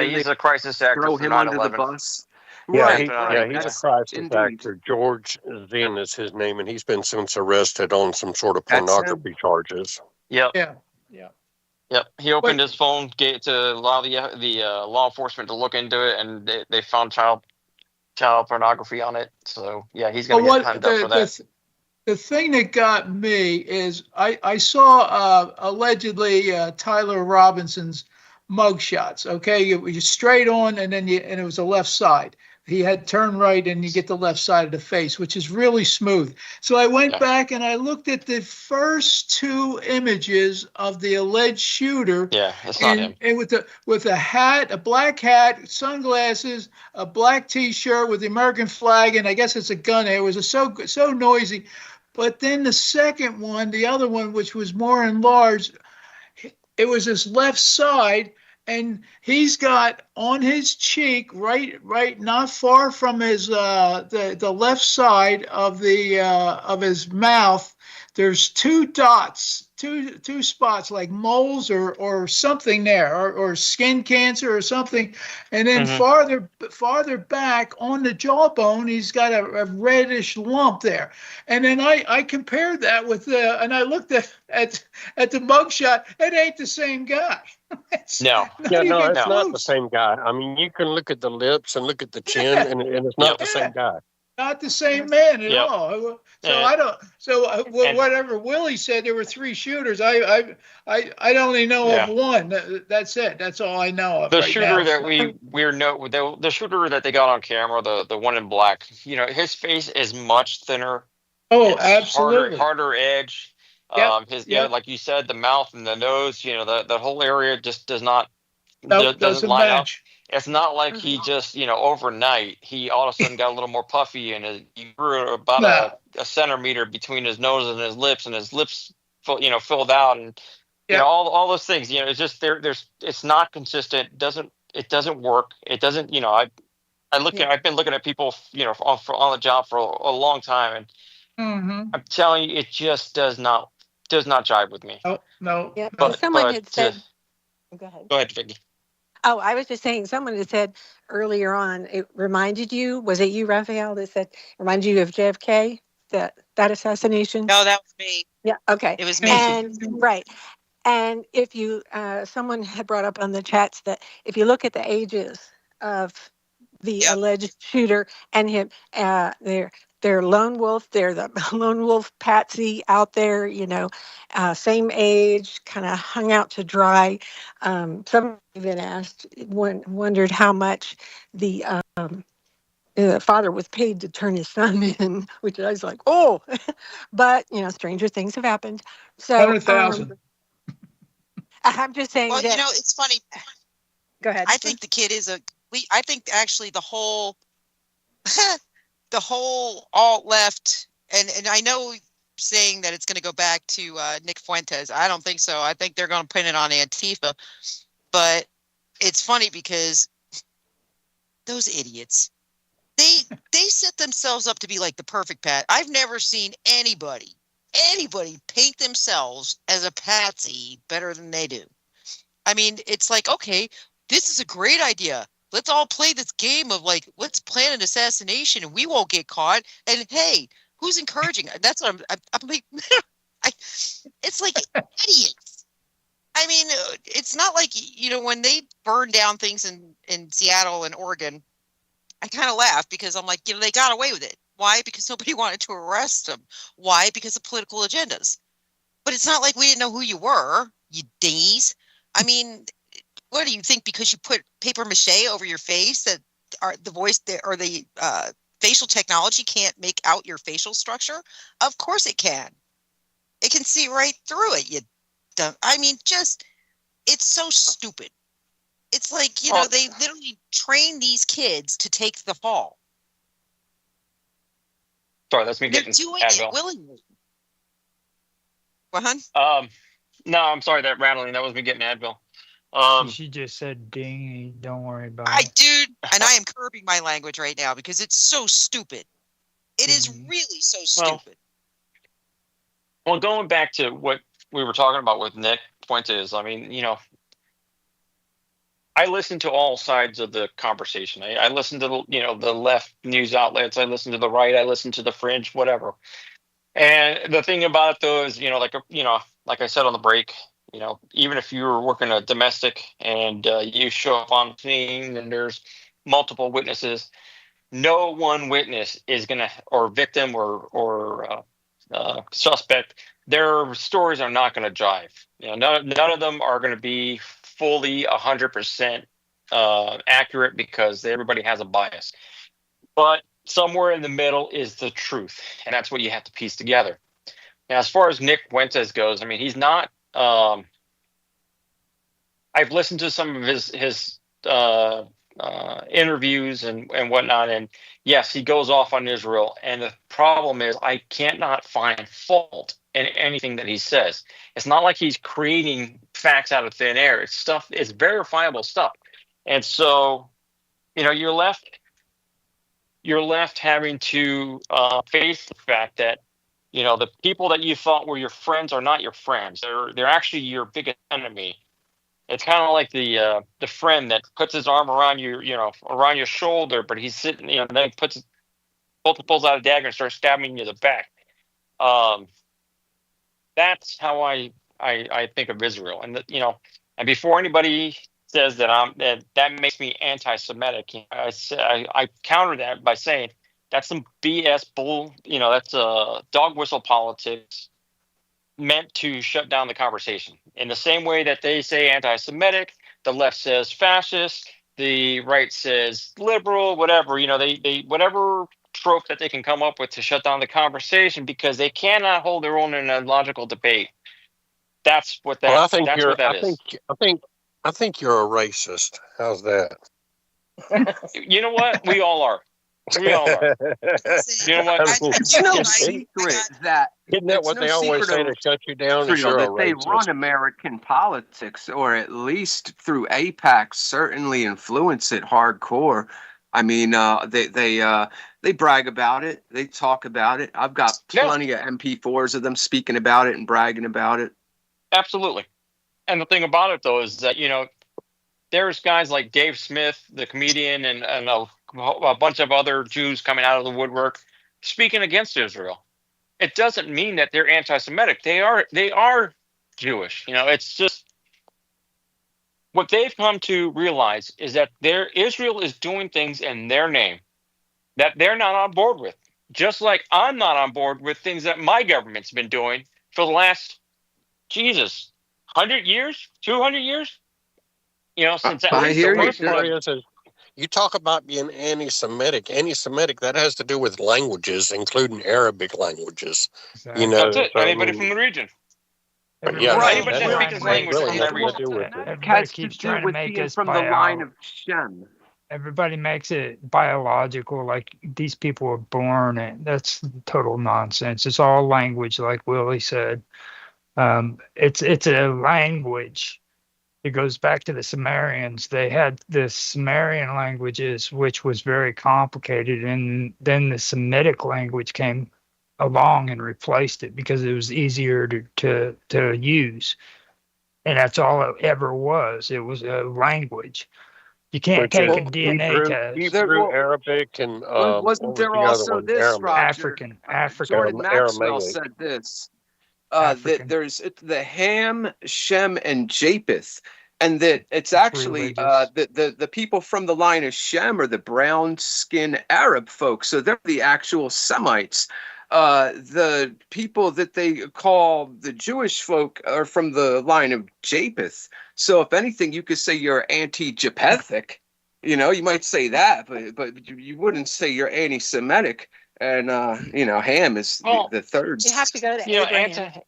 He's a crisis actor. Throw for him under the 9/11. bus. Yeah, Right, he's a that's crisis indeed. actor. George Zinn is his name, and he's been since arrested on some sort of That's him. pornography charges. Yep. Yeah. Yep. He opened his phone gate to allow the law enforcement to look into it, and they found child pornography on it. So yeah, he's going to get timed up for that. The thing that got me is I saw allegedly Tyler Robinson's mugshots. Okay, you straight on, and then and it was the left side. He had turn right, and you get the left side of the face, which is really smooth. So I went back and I looked at the first 2 images of the alleged shooter. Yeah, it's not him. And with a hat, a black hat, sunglasses, a black T-shirt with the American flag, and I guess it's a gun. It was so noisy. But then the second one, the other one, which was more enlarged, it was his left side. And he's got on his cheek, right, not far from his the left side of his mouth. There's 2 dots, two spots like moles or something there, or skin cancer or something. And then farther back on the jawbone, he's got a reddish lump there. And then I compared that with and I looked at the mugshot. It ain't the same guy. It's not the same guy. I mean, you can look at the lips and look at the chin, and it's not the same guy. Not the same man at all. So whatever Willie said, there were 3 shooters. I only know of one. That's it. That's all I know of. The right shooter now. that the shooter that they got on camera, the one in black. His face is much thinner. Oh, it's absolutely. Harder edge. Like you said, the mouth and the nose. The whole area just doesn't line up. It's not like he just, overnight, he all of a sudden got a little more puffy, and he grew about a centimeter between his nose and his lips filled out, and all those things. It's just it's not consistent. It doesn't work. It doesn't. I've been looking at people, on the job for a long time, and I'm telling you, it just does not jive with me. Oh, no. Yeah, someone had said. Go ahead. Go ahead, Vicky. Oh, I was just saying, someone had said earlier on, it reminded you, was it you, Raphael, that said, reminded you of JFK, that assassination? No, that was me. Yeah, okay. It was me. And, right. And if you, someone had brought up on the chats that if you look at the ages of the alleged shooter and him, they're lone wolf. They're the lone wolf patsy out there, same age, kind of hung out to dry. Some even wondered how much the father was paid to turn his son in, which I was like, oh, but stranger things have happened. So 100,000. I'm just saying. Well, that, it's funny. Go ahead. I think the kid is I think actually the whole alt left, and I know saying that it's going to go back to Nick Fuentes. I don't think so. I think they're going to pin it on Antifa. But it's funny because those idiots, they set themselves up to be like the perfect pat. I've never seen anybody paint themselves as a patsy better than they do. I mean, it's like, okay, this is a great idea. Let's all play this game of let's plan an assassination and we won't get caught. And hey, Who's encouraging it? That's what I'm like, it's like idiots. I mean, it's not like, when they burn down things in Seattle and Oregon, I kind of laugh because I'm like, they got away with it. Why? Because nobody wanted to arrest them. Why? Because of political agendas. But it's not like we didn't know who you were, you dingies. I mean, what do you think? Because you put paper mache over your face that the voice or the facial technology can't make out your facial structure? Of course it can. It can see right through it. You dumb. I mean, it's so stupid. It's like, they literally train these kids to take the fall. Sorry, that's me They're getting doing Advil. it willingly. What, hun? No, I'm sorry, that rattling, that was me getting Advil. She just said ding. Don't worry about it. Dude, and I am curbing my language right now because it's so stupid. It is really so stupid. Well, going back to what we were talking about with Nick Fuentes, I mean, I listen to all sides of the conversation. I listen to the left news outlets. I listen to the right. I listen to the fringe, whatever. And the thing about it, though, is like I said on the break, even if you're working a domestic and you show up on scene and there's multiple witnesses, no one witness is gonna, or victim or suspect, their stories are not going to jive. None of them are going to be fully 100% accurate because everybody has a bias. But somewhere in the middle is the truth, and that's what you have to piece together. Now, as far as Nick Fuentes goes, I mean, he's not. I've listened to some of his interviews and whatnot, and yes, he goes off on Israel. And the problem is, I cannot find fault in anything that he says. It's not like he's creating facts out of thin air. It's stuff. It's verifiable stuff. And so, you're left having to face the fact that the people that you thought were your friends are not your friends. They're actually your biggest enemy. It's kind of like the friend that puts his arm around you, around your shoulder, but he's sitting, and then pulls out a dagger and starts stabbing you in the back. That's how I think of Israel, and and before anybody says that makes me anti-Semitic, I counter that by saying that's some BS bull. That's dog whistle politics meant to shut down the conversation. In the same way that they say anti-Semitic, the left says fascist, the right says liberal, whatever. They whatever trope that they can come up with to shut down the conversation because they cannot hold their own in a logical debate. That's what that. Well, I think I think you're a racist. How's that? You know what? We all are. We all are. You know what? It's no secret that isn't that what they always say to shut you down? That they run American politics, or at least through AIPAC, certainly influence it hardcore. I mean, they brag about it. They talk about it. I've got plenty of MP4s of them speaking about it and bragging about it. Absolutely. And the thing about it, though, is that, there's guys like Dave Smith, the comedian, and a bunch of other Jews coming out of the woodwork speaking against Israel. It doesn't mean that they're anti-Semitic. They are Jewish. It's just what they've come to realize is that Israel is doing things in their name that they're not on board with. Just like I'm not on board with things that my government's been doing for the last, 100 years, 200 years. Since I hear you. You talk about being anti-Semitic. Anti-Semitic, that has to do with languages, including Arabic languages. Exactly. That's it. Anybody from the region. Anybody that speaks language from that region. Everybody keeps trying to make us from the line of Shem. Everybody makes it biological, like these people were born, and that's total nonsense. It's all language, like Willie said. It's a language. It goes back to the Sumerians. They had the Sumerian languages, which was very complicated, and then the Semitic language came along and replaced it because it was easier to use. And that's all it ever was. It was a language. You can't Which take is a DNA test. Hebrew, Arabic, and wasn't what was there the other also one? this, Aramaic. Roger? African. Jordan Maxwell Aramaic. said this. African. That there's the Ham, Shem, and Japheth, and that it's actually religious. the people from the line of Shem are the brown skin Arab folks, so they're the actual Semites. The people that they call the Jewish folk are from the line of Japheth. So if anything, you could say you're anti-Japhethic. You know, you might say that, but you wouldn't say you're anti-Semitic. And you know, Ham is the third. You have to go to You know, Abraham.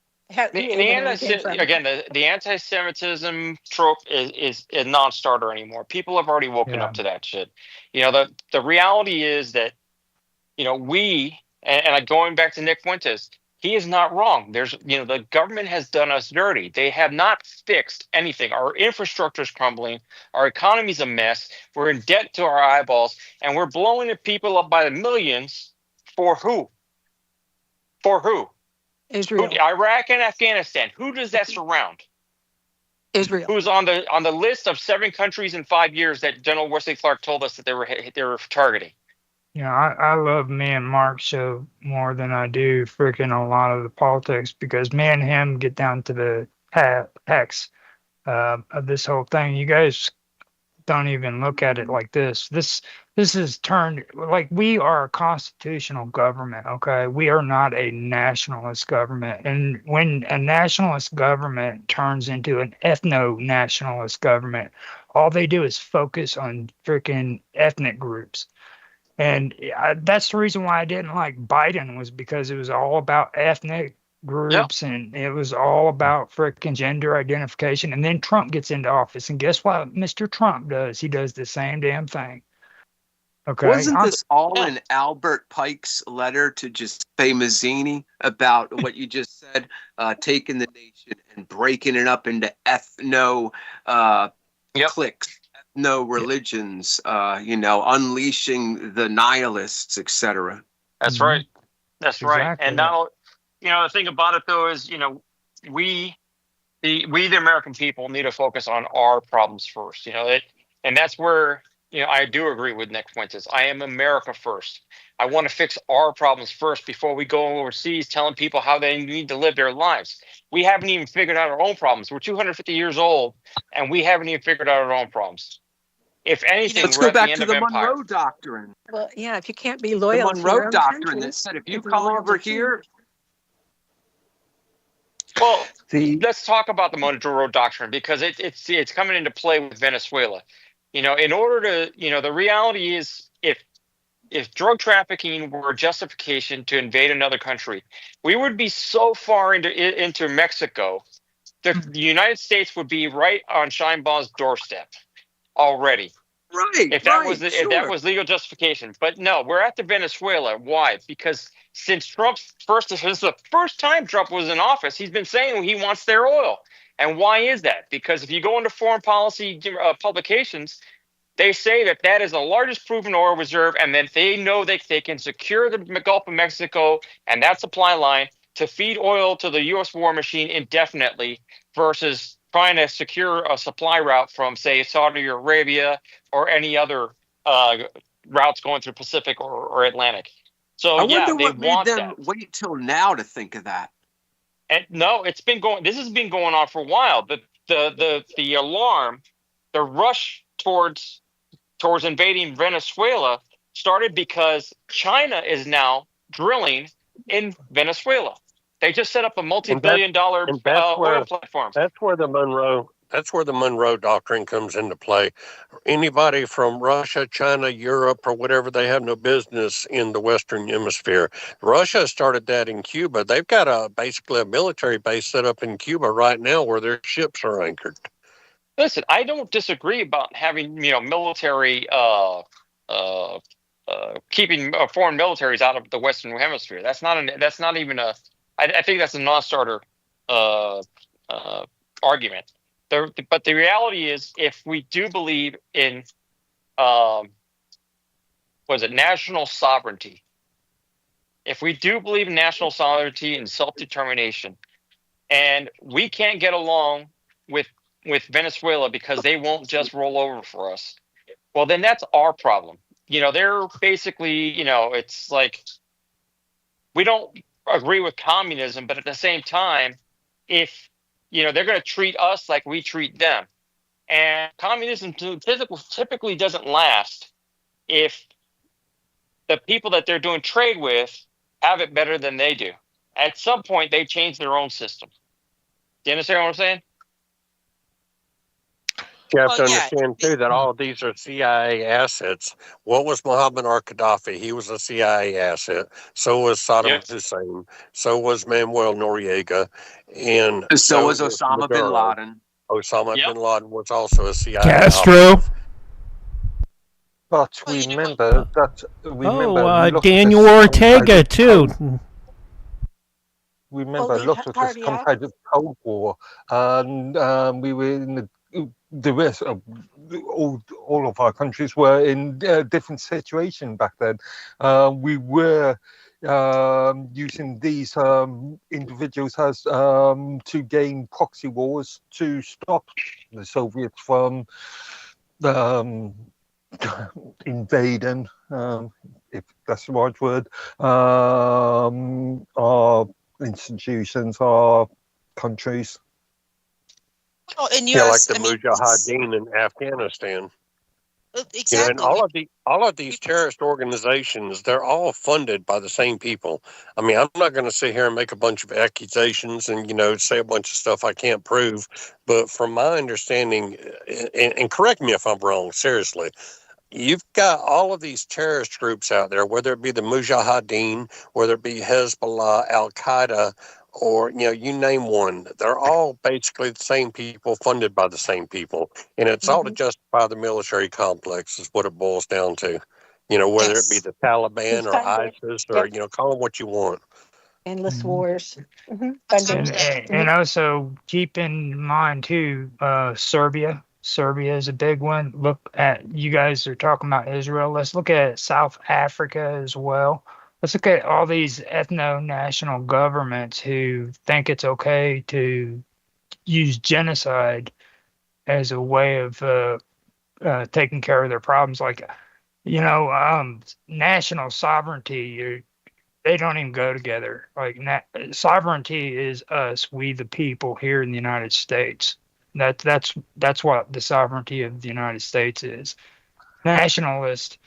the anti-Semitism trope is a non-starter anymore. People have already woken up to that shit. You know, the reality is that, you know, and going back to Nick Fuentes, he is not wrong. The government has done us dirty. They have not fixed anything. Our infrastructure is crumbling. Our economy's a mess. We're in debt to our eyeballs, and we're blowing the people up by the millions. For who? For who? Israel. Iraq and Afghanistan. Who does that surround? Israel. Who's on the list of 7 countries in 5 years that General Wesley Clark told us that they were targeting? Yeah, I love me and Mark show more than I do freaking a lot of the politics, because me and him get down to the hex of this whole thing. You guys don't even look at it like this. This is turned, like, we are a constitutional government, okay? We are not a nationalist government. And when a nationalist government turns into an ethno-nationalist government, all they do is focus on freaking ethnic groups. And that's the reason why I didn't like Biden, was because it was all about ethnic groups and it was all about freaking gender identification. And then Trump gets into office, and guess what Mr. Trump does? He does the same damn thing. Okay. Wasn't this all in Albert Pike's letter to Giuseppe Mazzini about what you just said, taking the nation and breaking it up into ethno cliques? No religions, unleashing the nihilists, etc. That's right. That's right. And now, the thing about it though is, we the American people need to focus on our problems first. And that's where, I do agree with Nick Fuentes. I am America first. I want to fix our problems first before we go overseas telling people how they need to live their lives. We haven't even figured out our own problems. We're 250 years old, and we haven't even figured out our own problems. If anything, let's we're go at back the end to of the empire. Monroe Doctrine. Well, yeah, if you can't be The loyal to your Monroe own Doctrine country, that said if you you'd be come loyal over to here, Well, let's talk about the Monroe Doctrine, because it's coming into play with Venezuela. In order to, the reality is, if drug trafficking were a justification to invade another country, we would be so far into Mexico, the United States would be right on Scheinbaugh's doorstep already. Right. If that was legal justification. But no, we're at the Venezuela. Why? Because since the first time Trump was in office, he's been saying he wants their oil. And why is that? Because if you go into foreign policy publications, they say that is the largest proven oil reserve, and that they know that they can secure the Gulf of Mexico and that supply line to feed oil to the U.S. war machine indefinitely, versus trying to secure a supply route from, say, Saudi Arabia or any other routes going through Pacific or Atlantic. So I wonder they what made want them that. wait till now to think of that. And no, this has been going on for a while. But the alarm, the rush towards invading Venezuela started because China is now drilling in Venezuela. They just set up a multi-billion-dollar oil platform. That's where the Monroe Doctrine comes into play. Anybody from Russia, China, Europe, or whatever, they have no business in the Western Hemisphere. Russia started that in Cuba. They've got basically a military base set up in Cuba right now where their ships are anchored. Listen, I don't disagree about having military keeping foreign militaries out of the Western Hemisphere. That's not even a. I think that's a non-starter argument. But the reality is, if we do believe in national sovereignty, if we do believe in national sovereignty and self-determination, and we can't get along with Venezuela because they won't just roll over for us, well, then that's our problem. They're basically, it's like we don't agree with communism, but at the same time, if they're going to treat us like we treat them, and communism typically doesn't last if the people that they're doing trade with have it better than they do. At some point, they change their own system. Do you understand what I'm saying? You have to understand, too, that all of these are CIA assets. What was Muhammad al-Gaddafi? He was a CIA asset. So was Saddam Hussein. So was Manuel Noriega. And so was Osama bin Maduro. Laden. Osama bin Laden was also a CIA Castro. operative. But remember that. Daniel Ortega too. Remember, a lot of this compared to the Cold War, and we were in the rest of all of our countries were in a different situation back then. We were using these individuals as to gain proxy wars to stop the Soviets from invading, if that's the right word, our institutions, our countries. Well, in like the Mujahideen in Afghanistan. Exactly. And all of these terrorist organizations, they're all funded by the same people. I mean, I'm not going to sit here and make a bunch of accusations and, say a bunch of stuff I can't prove. But from my understanding, and correct me if I'm wrong, seriously, you've got all of these terrorist groups out there, whether it be the Mujahideen, whether it be Hezbollah, Al-Qaeda, or, you name one. They're all basically the same people, funded by the same people. And it's all to justify the military complex is what it boils down to. Whether it be the Taliban or ISIS or, call them what you want. Endless wars. And also keep in mind, too, Serbia. Serbia is a big one. Look at, you guys are talking about Israel. Let's look at South Africa as well. Let's look at all these ethno-national governments who think it's okay to use genocide as a way of taking care of their problems. Like, national sovereignty, they don't even go together. Like, sovereignty is us, we the people here in the United States. That's what the sovereignty of the United States is. Nationalist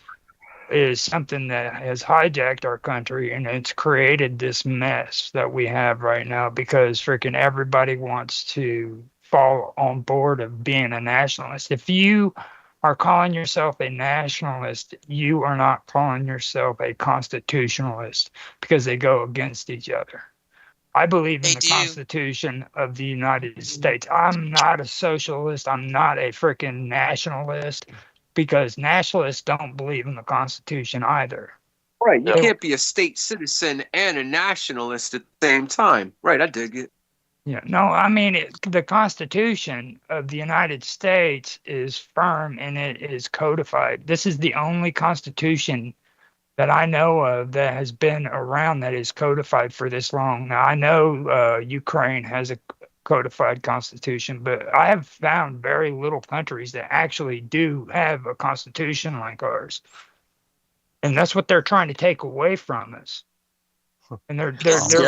is something that has hijacked our country, and it's created this mess that we have right now because freaking everybody wants to fall on board of being a nationalist. If you are calling yourself a nationalist, you are not calling yourself a constitutionalist because they go against each other. I believe in the Constitution of the United States. I'm not a socialist. I'm not a freaking nationalist because nationalists don't believe in the Constitution either. Right. You can't be a state citizen and a nationalist at the same time. Right. I dig it. Yeah. No, I mean, the Constitution of the United States is firm and it is codified. This is the only Constitution that I know of that has been around that is codified for this long. Now, I know Ukraine has a codified constitution, but I have found very little countries that actually do have a constitution like ours. And that's what they're trying to take away from us. And they're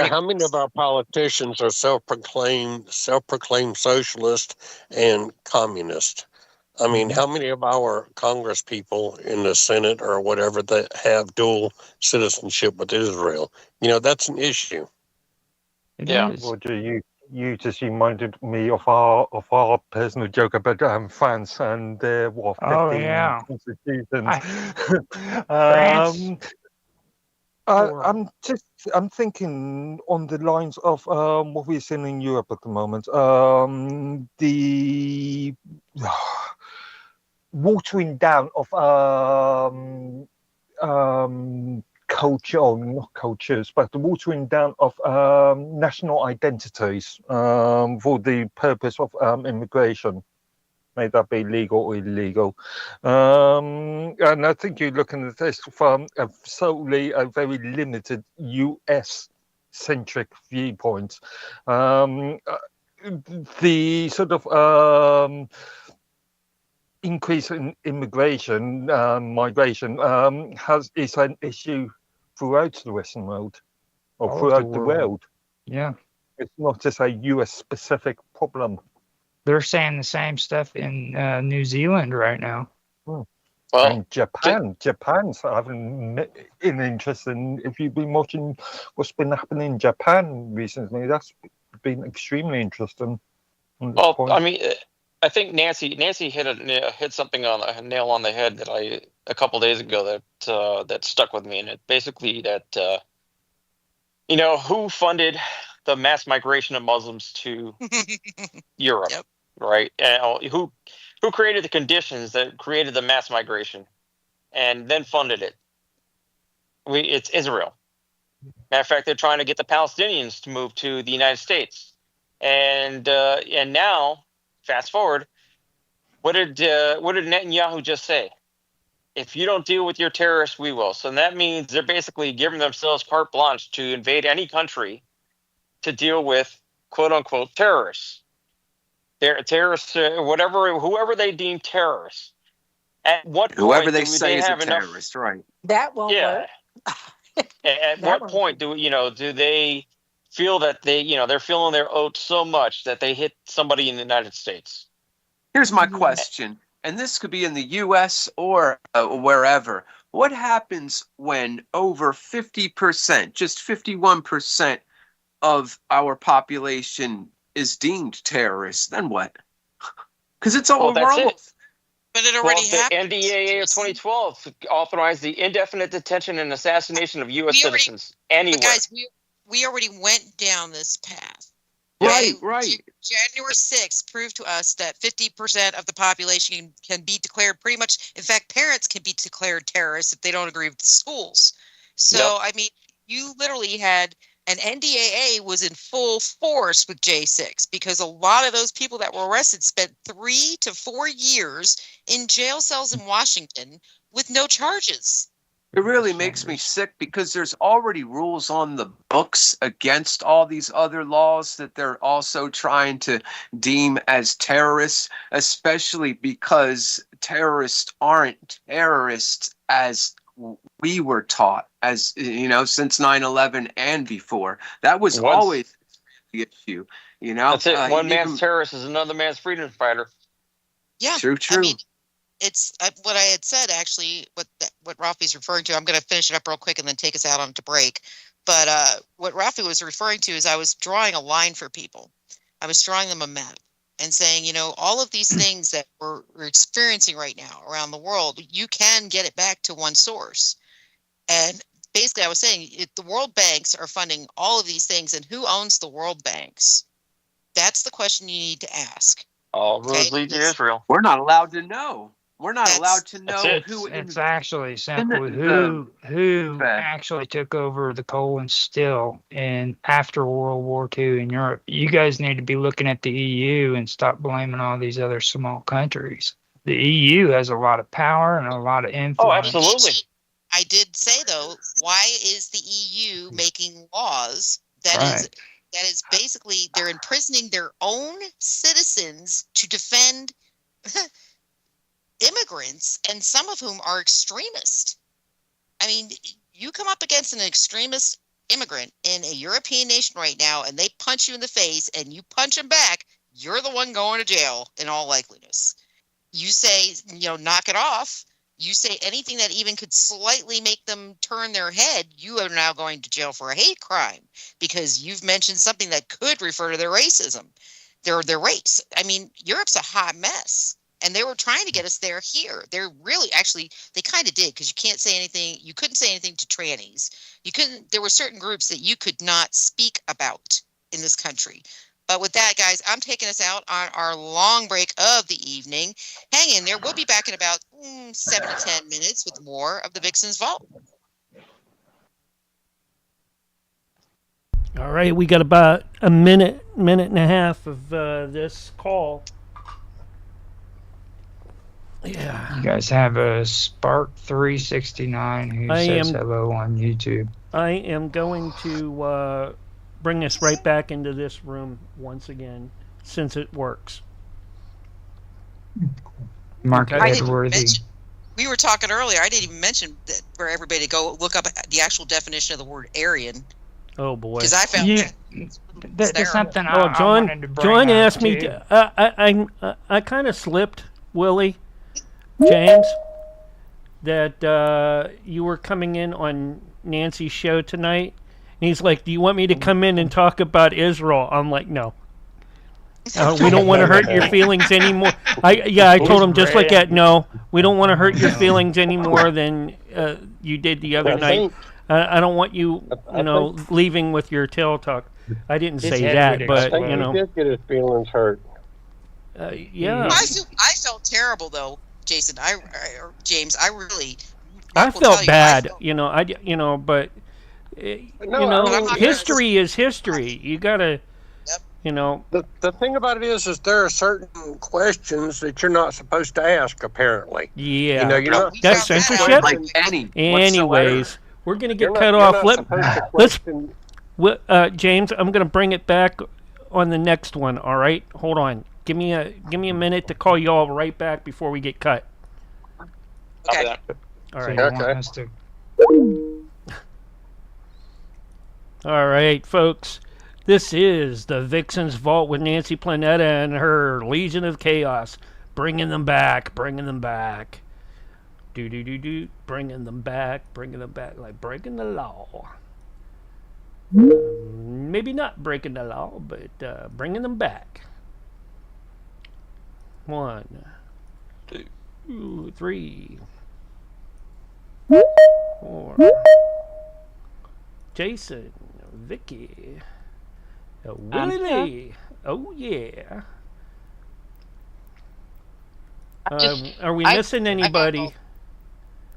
how many of our politicians are self-proclaimed socialist and communist? I mean, how many of our Congress people in the Senate or whatever that have dual citizenship with Israel? That's an issue. Roger, you just reminded me of our personal joke about France and their 15 constitutions. I'm thinking on the lines of what we're seeing in Europe at the moment. The watering down of culture, or not cultures, but the watering down of national identities for the purpose of immigration, may that be legal or illegal. And I think you're looking at this from solely a very limited US-centric viewpoint. The sort of increase in immigration, migration, is an issue throughout the Western world, or All of throughout the world. Yeah. It's not just a US specific problem. They're saying the same stuff in New Zealand right now. Well, and Japan's having an interest in, if you've been watching what's been happening in Japan recently, that's been extremely interesting. Well, I mean, I think Nancy hit something on a nail on the head that a couple days ago that stuck with me, and it basically that who funded the mass migration of Muslims to Europe, right? And who created the conditions that created the mass migration, and then funded it? It's Israel. Matter of fact, they're trying to get the Palestinians to move to the United States, and now, fast forward, what did Netanyahu just say? If you don't deal with your terrorists, we will. So that means they're basically giving themselves carte blanche to invade any country to deal with quote unquote terrorists. They're terrorists, whoever they deem terrorists. At what point Whoever they do say is a have enough? terrorist, right? That won't work. At what point do they feel that they're feeling their oats so much that they hit somebody in the United States? Here's my question, and this could be in the U.S. or wherever. What happens when over 50%, just 51% of our population is deemed terrorists? Then what? Because it's all that's wrong. it. But it already happened. The NDAA of 2012 authorized the indefinite detention and assassination of U.S. citizens anywhere. But guys, we already went down this path. Right. January 6th proved to us that 50% of the population can be declared pretty much, in fact, parents can be declared terrorists if they don't agree with the schools. So, I mean, you literally had an NDAA was in full force with J6 because a lot of those people that were arrested spent 3 to 4 years in jail cells in Washington with no charges. It really makes me sick because there's already rules on the books against all these other laws that they're also trying to deem as terrorists, especially because terrorists aren't terrorists as we were taught, as since 9/11 and before. That was always the issue. That's it. One man's terrorist is another man's freedom fighter. Yeah, true. I mean, it's what I had said, actually, what Rafi's referring to. I'm going to finish it up real quick and then take us out on to break. But what Rafi was referring to is I was drawing a line for people. I was drawing them a map and saying, all of these things that we're experiencing right now around the world, you can get it back to one source. And basically I was saying the world banks are funding all of these things, and who owns the world banks? That's the question you need to ask. All roads lead to Israel. We're not allowed to know. We're not allowed to know who. It's actually simple. Who actually took over the coal and steel after World War II in Europe? You guys need to be looking at the EU and stop blaming all these other small countries. The EU has a lot of power and a lot of influence. Oh, absolutely. I did say, though, why is the EU making laws that is basically they're imprisoning their own citizens to defend immigrants, and some of whom are extremists. I mean, you come up against an extremist immigrant in a European nation right now, and they punch you in the face, and you punch them back, you're the one going to jail in all likeliness. You say, knock it off. You say anything that even could slightly make them turn their head, you are now going to jail for a hate crime because you've mentioned something that could refer to their racism, their race. I mean, Europe's a hot mess. And they were trying to get us here. They're really, actually, they kind of did, because you can't say anything. You couldn't say anything to trannies. There were certain groups that you could not speak about in this country. But with that, guys, I'm taking us out on our long break of the evening. Hang in there. We'll be back in about 7 to 10 minutes with more of the VIXEN'S Vault. All right, we got about a minute and a half of this call. Yeah. You guys have a Spark 369 who says hello on YouTube. I am going to bring us right back into this room once again, since it works. Mark I didn't Edworthy. mention, we were talking earlier, I didn't even mention that for everybody to go look up the actual definition of the word Aryan. Oh boy. Because I found There's something Oh, I John. wanted to bring John up, asked me. too. I kind of slipped, Willie, James, that you were coming in on Nancy's show tonight, and he's like, "Do you want me to come in and talk about Israel?" I'm like, "No." We don't want to hurt your feelings anymore. I told him just like that. No, we don't want to hurt your feelings any more than you did the other night. I don't want you, leaving with your tail tuck. I didn't say that, but he did get his feelings hurt. Yeah. I felt terrible though, Jason. James, I really. I felt bad, but history is history. You gotta. The thing about it is there are certain questions that you're not supposed to ask. Apparently, yeah, you're not that's censorship. like any Anyways, we're gonna get cut you're off. not Let's, James. I'm gonna bring it back on the next one. All right, hold on. Give me a minute to call you all right back before we get cut. Okay. All right. Okay. All right, folks. This is the Vixen's Vault with Nancy Planetta and her Legion of Chaos. Bringing them back. Bringing them back. Bringing them back. Like breaking the law. Maybe not breaking the law, but bringing them back. 1, 2, 3, 4. Jason, Vicky. Willie Lee. Oh, yeah. Are we missing anybody?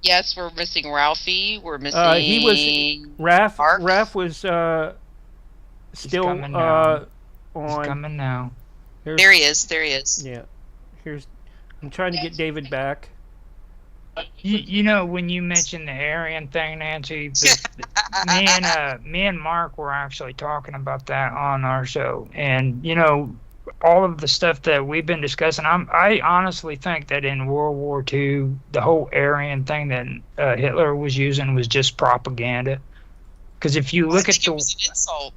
Yes, we're missing Ralphie. We're missing. He was Raph was still coming now. on. He's coming now. There he is. Yeah. I'm trying to get David back. You know, when you mentioned the Aryan thing, Nancy, me and Mark were actually talking about that on our show, and all of the stuff that we've been discussing. I honestly think that in World War II, the whole Aryan thing that Hitler was using was just propaganda. Because if you look at it was an insult.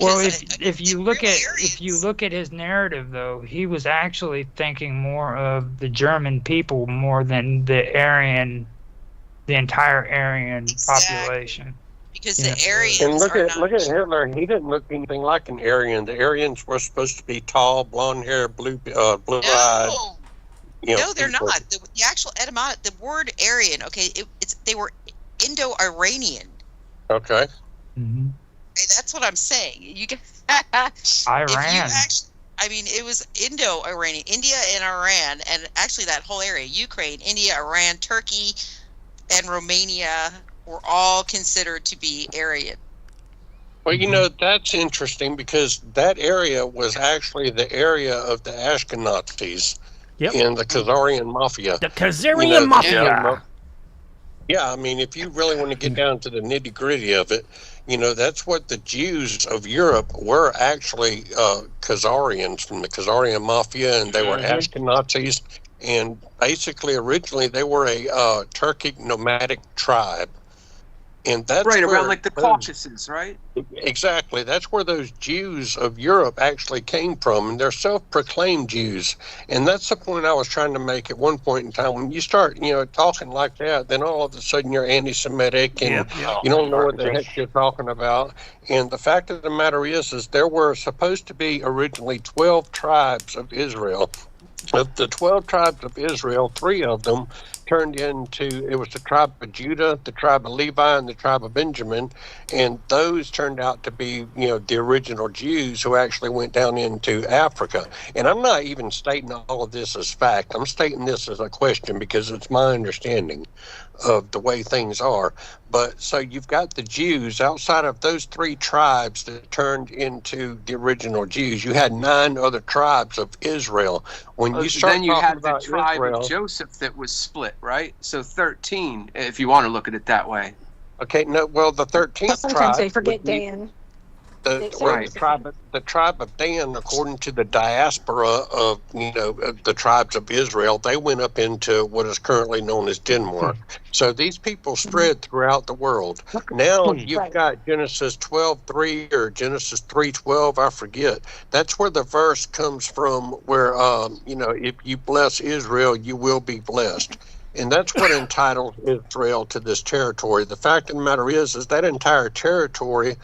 Well, if you look at his narrative, though, he was actually thinking more of the German people more than the entire Aryan population. Because the Aryans and look at Hitler. He didn't look anything like an Aryan. The Aryans were supposed to be tall, blonde hair, blue eyed. No, they're not. The actual etymology, the word Aryan. Okay, they were Indo-Iranian. Okay. Mm-hmm. That's what I'm saying. You get Iran. It was Indo-Iranian, India and Iran, and actually that whole area, Ukraine, India, Iran, Turkey, and Romania were all considered to be Aryan. Well, that's interesting because that area was actually the area of the Ashkenazis in the Khazarian Mafia. The Khazarian Mafia. Yeah, I mean, if you really want to get down to the nitty-gritty of it, that's what the Jews of Europe were actually Khazarians from the Khazarian Mafia, and they were Ashkenazis. And basically, originally, they were a Turkic nomadic tribe. And that's right, where around like the Caucasus, right? Exactly. That's where those Jews of Europe actually came from, and they're self-proclaimed Jews. And that's the point I was trying to make at one point in time. When you start, talking like that, then all of a sudden you're anti-Semitic, and you don't know what the heck you're talking about. And the fact of the matter is there were supposed to be originally 12 tribes of Israel. Of the 12 tribes of Israel, 3 of them turned into, it was the tribe of Judah, the tribe of Levi, and the tribe of Benjamin, and those turned out to be, the original Jews who actually went down into Africa. And I'm not even stating all of this as fact. I'm stating this as a question because it's my understanding of the way things are. But so you've got the Jews outside of those 3 tribes that turned into the original Jews. You had 9 other tribes of Israel. When you start then you talking had the about tribe Israel, of Joseph that was split, right? So 13, if you want to look at it that way. Okay, no, well, the 13th Sometimes tribe they forget would be- Dan. The tribe of Dan, according to the diaspora of the tribes of Israel, they went up into what is currently known as Denmark. So these people spread throughout the world. Now you've got Genesis 12:3 or Genesis 3:12, I forget. That's where the verse comes from, where if you bless Israel, you will be blessed. And that's what entitles Israel to this territory. The fact of the matter is that entire territory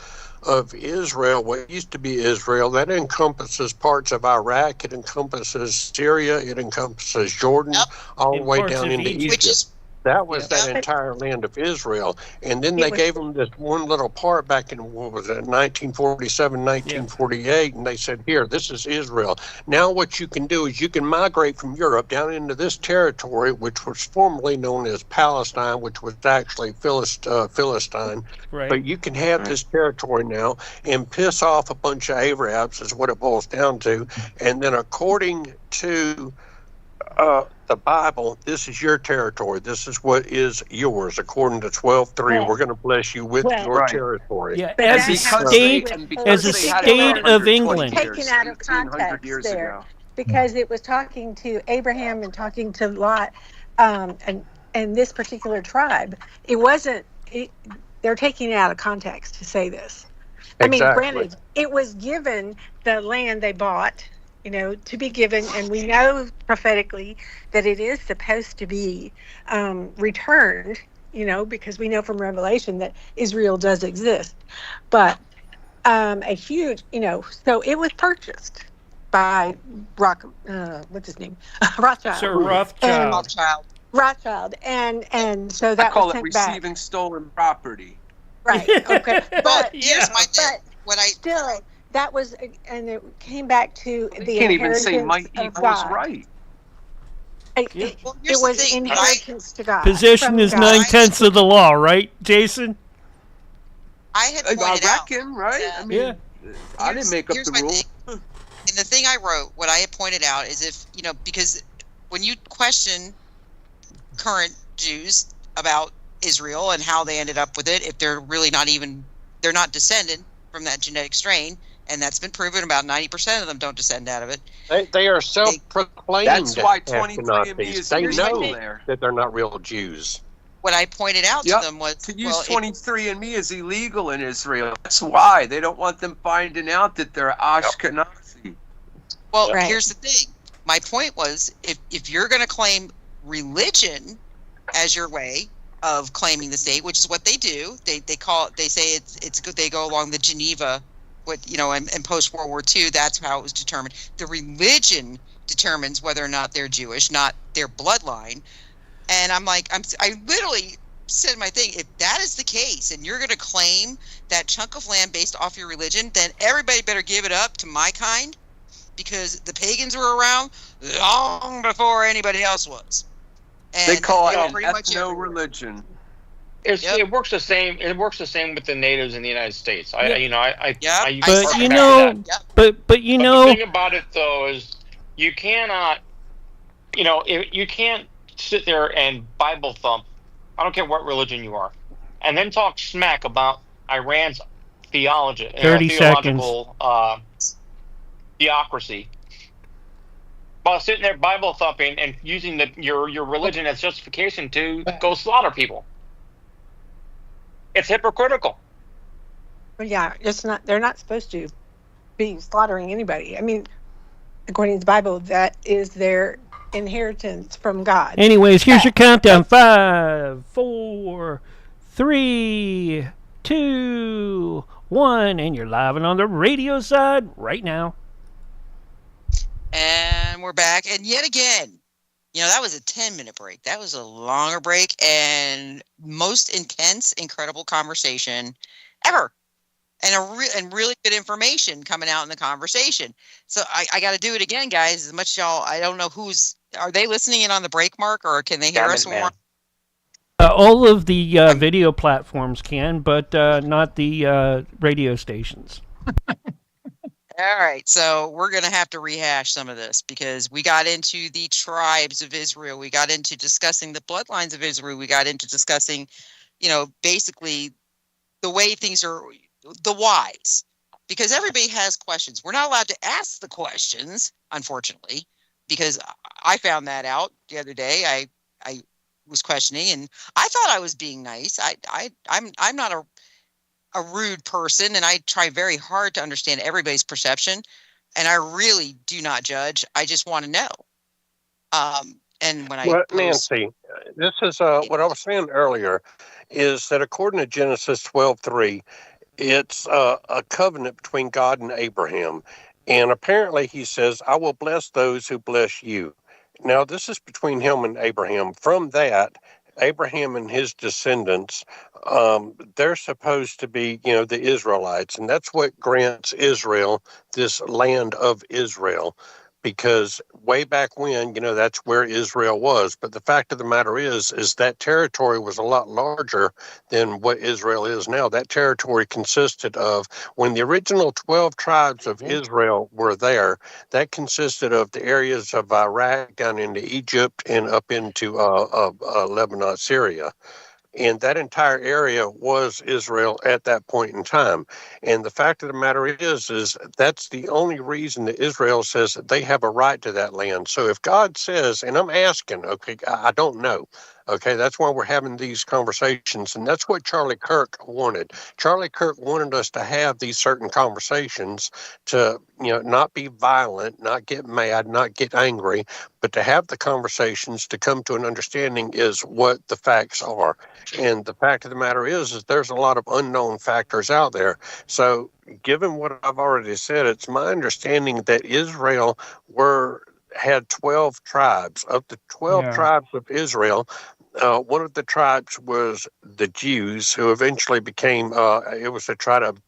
of Israel, what used to be Israel, that encompasses parts of Iraq, it encompasses Syria, it encompasses Jordan, all the way down into Egypt. That was that entire land of Israel. And then they gave them this one little part back in, 1947, 1948, and they said, here, this is Israel. Now what you can do is you can migrate from Europe down into this territory, which was formerly known as Palestine, which was actually Philistine. Right. But you can have this territory now and piss off a bunch of Arabs is what it boils down to. And then according to the Bible, this is your territory. This is what is yours. According to 12:3, we're going to bless you with your territory. Yeah, as a state of England. Taken out of context there, because it was talking to Abraham and talking to Lot, and this particular tribe. It wasn't. They're taking it out of context to say this. I mean, granted, it was given the land they bought, to be given, and we know prophetically that it is supposed to be returned, because we know from Revelation that Israel does exist. But a huge, so it was purchased by what's his name? Rothschild. Sir Rothschild. Rothschild, and so that I call was it sent back. receiving stolen property. Right. Okay. But here's my thing. Still, that was, and it came back to the Can't even say inheritance might of equals God. right. It was inheritance to God. Possession is 9/10 of the law, right, Jason? I had pointed reckon, right? I mean, I didn't make up the rule. And the thing I wrote, what I had pointed out is if, because when you question current Jews about Israel and how they ended up with it, if they're really they're not descended from that genetic strain, and that's been proven. About 90% of them don't descend out of it. They are self-proclaimed. That's why 23andMe is they know there. that they're not real Jews. What I pointed out to them was to use 23andMe is illegal in Israel. That's why they don't want them finding out that they're Ashkenazi. Well, here's the thing. My point was, if you're going to claim religion as your way of claiming the state, which is what they do, they say it's good. They go along the Geneva. In post World War II, that's how it was determined. The religion determines whether or not they're Jewish, not their bloodline. And I'm like, I literally said my thing. If that is the case, and you're going to claim that chunk of land based off your religion, then everybody better give it up to my kind, because the pagans were around long before anybody else was. And they call it ethno-religion. It works the same. It works the same with the natives in the United States. But the thing about it though is you cannot, you can't sit there and Bible thump. I don't care what religion you are, and then talk smack about Iran's theology, 30 theological theocracy, while sitting there Bible thumping and using your religion as justification to go slaughter people. It's hypocritical. Well, yeah, it's not. They're not supposed to be slaughtering anybody. I mean, according to the Bible, that is their inheritance from God. Anyways, here's your countdown: 5, 4, 3, 2, 1, and you're live and on the radio side right now. And we're back, and yet again, that was a 10-minute break. That was a longer break and most intense, incredible conversation ever. And really good information coming out in the conversation. So I got to do it again, guys. As much y'all, I don't know are they listening in on the break, Mark, or can they hear us more? All of the video platforms can, but not the radio stations. All right, so we're going to have to rehash some of this because we got into the tribes of Israel. We got into discussing the bloodlines of Israel. We got into discussing, basically the way things are, the whys because everybody has questions. We're not allowed to ask the questions, unfortunately, because I found that out the other day. I was questioning, and I thought I was being nice. I'm not a rude person, and I try very hard to understand everybody's perception, and I really do not judge. I just want to know. And when I Well, pose, Nancy, this is what I was saying earlier, is that according to Genesis 12:3, it's a covenant between God and Abraham. And apparently he says, I will bless those who bless you. Now, this is between him and Abraham. From that, Abraham and his descendants, they're supposed to be, the Israelites. And that's what grants Israel this land of Israel. Because way back when, that's where Israel was. But the fact of the matter is that territory was a lot larger than what Israel is now. That territory consisted of, when the original 12 tribes of Israel were there, that consisted of the areas of Iraq down into Egypt and up into Lebanon, Syria. And that entire area was Israel at that point in time. And the fact of the matter is that's the only reason that Israel says that they have a right to that land. So if God says, and I'm asking, okay, I don't know. Okay, that's why we're having these conversations. And that's what Charlie Kirk wanted. Charlie Kirk wanted us to have these certain conversations to, not be violent, not get mad, not get angry, but to have the conversations to come to an understanding is what the facts are. And the fact of the matter is there's a lot of unknown factors out there. So given what I've already said, it's my understanding that Israel had 12 tribes. Of the 12 tribes of Israel, one of the tribes was the Jews, who eventually became, it was a tribe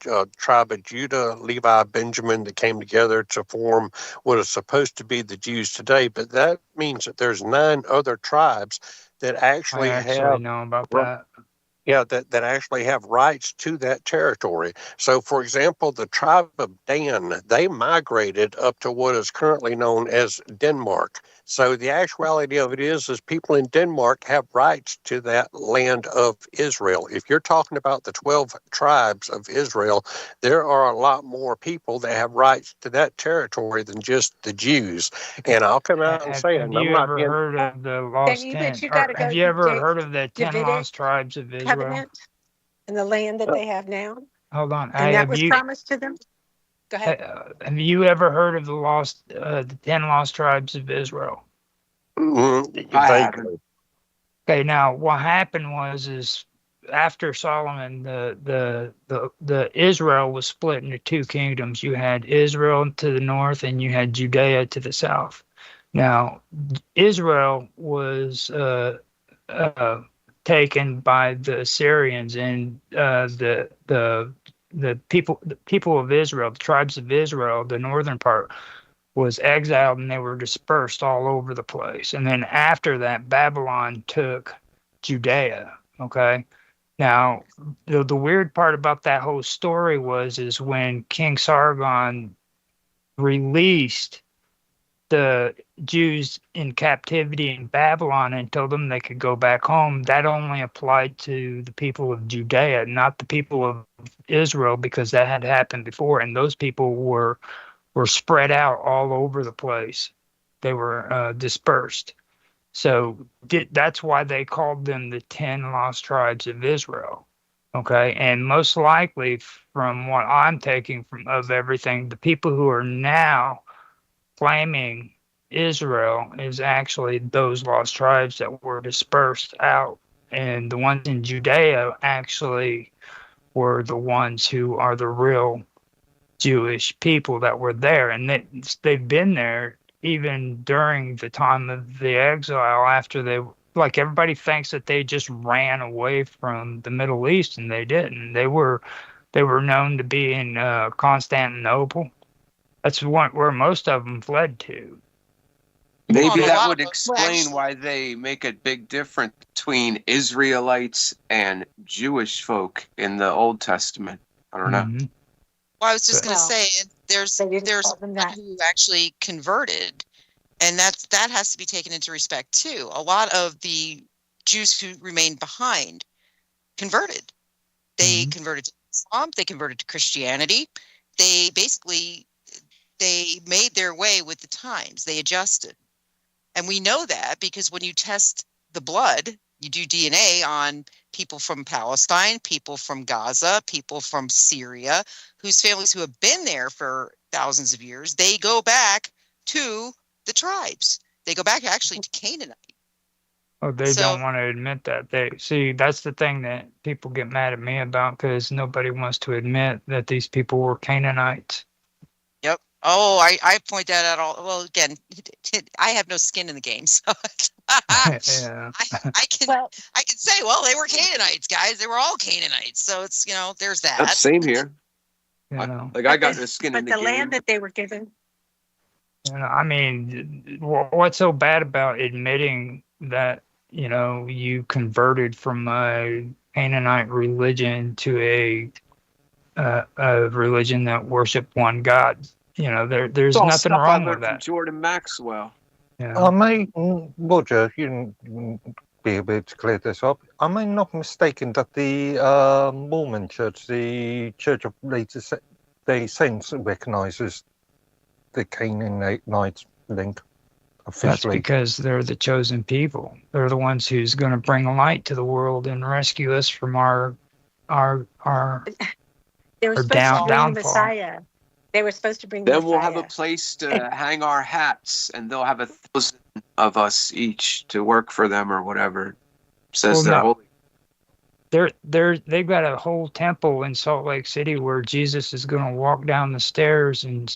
of Judah, Levi, Benjamin that came together to form what is supposed to be the Jews today. But that means that there's 9 other tribes that actually know about that. Yeah, that actually have rights to that territory. So, for example, the tribe of Dan, they migrated up to what is currently known as Denmark. So the actuality of it is people in Denmark have rights to that land of Israel. If you're talking about the 12 tribes of Israel, there are a lot more people that have rights to that territory than just the Jews. And I'll come out and say it. Have you ever heard of the lost 10? Have you ever heard of the 10 lost tribes of Israel? Covenant and the land that they have now? Hold on. And that was promised to them? Go ahead. Have you ever heard of the 10 lost tribes of Israel? Vaguely. Okay, now what happened was after Solomon, the Israel was split into 2 kingdoms. You had Israel to the north and you had Judea to the south. Now, Israel was taken by the Assyrians, and the people of Israel, the tribes of Israel, the northern part, was exiled, and they were dispersed all over the place. And then after that, Babylon took Judea. Okay. Now, the weird part about that whole story is when King Sargon released the Jews in captivity in Babylon and told them they could go back home, that only applied to the people of Judea, not the people of Israel, because that had happened before, and those people were spread out all over the place. They were dispersed. So that's why they called them the 10 lost tribes of Israel. Okay, and most likely, from what I'm taking of everything, the people who are now claiming Israel is actually those lost tribes that were dispersed out, and the ones in Judea actually were the ones who are the real Jewish people that were there, and they've been there even during the time of the exile. After like everybody thinks that they just ran away from the Middle East, and they didn't. They were known to be in Constantinople. That's where most of them fled to. Maybe that would explain why they make a big difference between Israelites and Jewish folk in the Old Testament. I don't know. Well, I was just going to say, there's someone who actually converted, and that has to be taken into respect too. A lot of the Jews who remained behind converted. They converted to Islam. They converted to Christianity, they basically they made their way with the times. They adjusted. And we know that because when you test the blood, you do DNA on people from Palestine, people from Gaza, people from Syria, whose families who have been there for thousands of years, they go back to the tribes. They go back actually to Canaanite. Oh, they don't want to admit that. That's the thing that people get mad at me about, because nobody wants to admit that these people were Canaanites. Yep. Oh, I point that out all. Well, again, I have no skin in the game, so Yeah. I can say, well, they were Canaanites, guys. They were all Canaanites. So it's, there's that. That's same here. You know. I got no skin in But the the game. land that they were given. I mean, what's so bad about admitting that, you converted from a Canaanite religion to a religion that worshiped one God? There's It's all nothing stuff I wrong learned with from that. Jordan Maxwell. Yeah. Roger, you be able to clear this up. Am I not mistaken that the Mormon Church, the Church of Latter-day Saints, recognizes the Canaanite link That's officially? because they're the chosen people. They're the ones who's going to bring light to the world and rescue us from our They were supposed to bring downfall. the Messiah. They were supposed to bring the Then we'll Messiah. have a place to hang our hats, and they'll have 1,000 of us each to work for them or whatever. Says they're holy. They've got a whole temple in Salt Lake City where Jesus is going to walk down the stairs and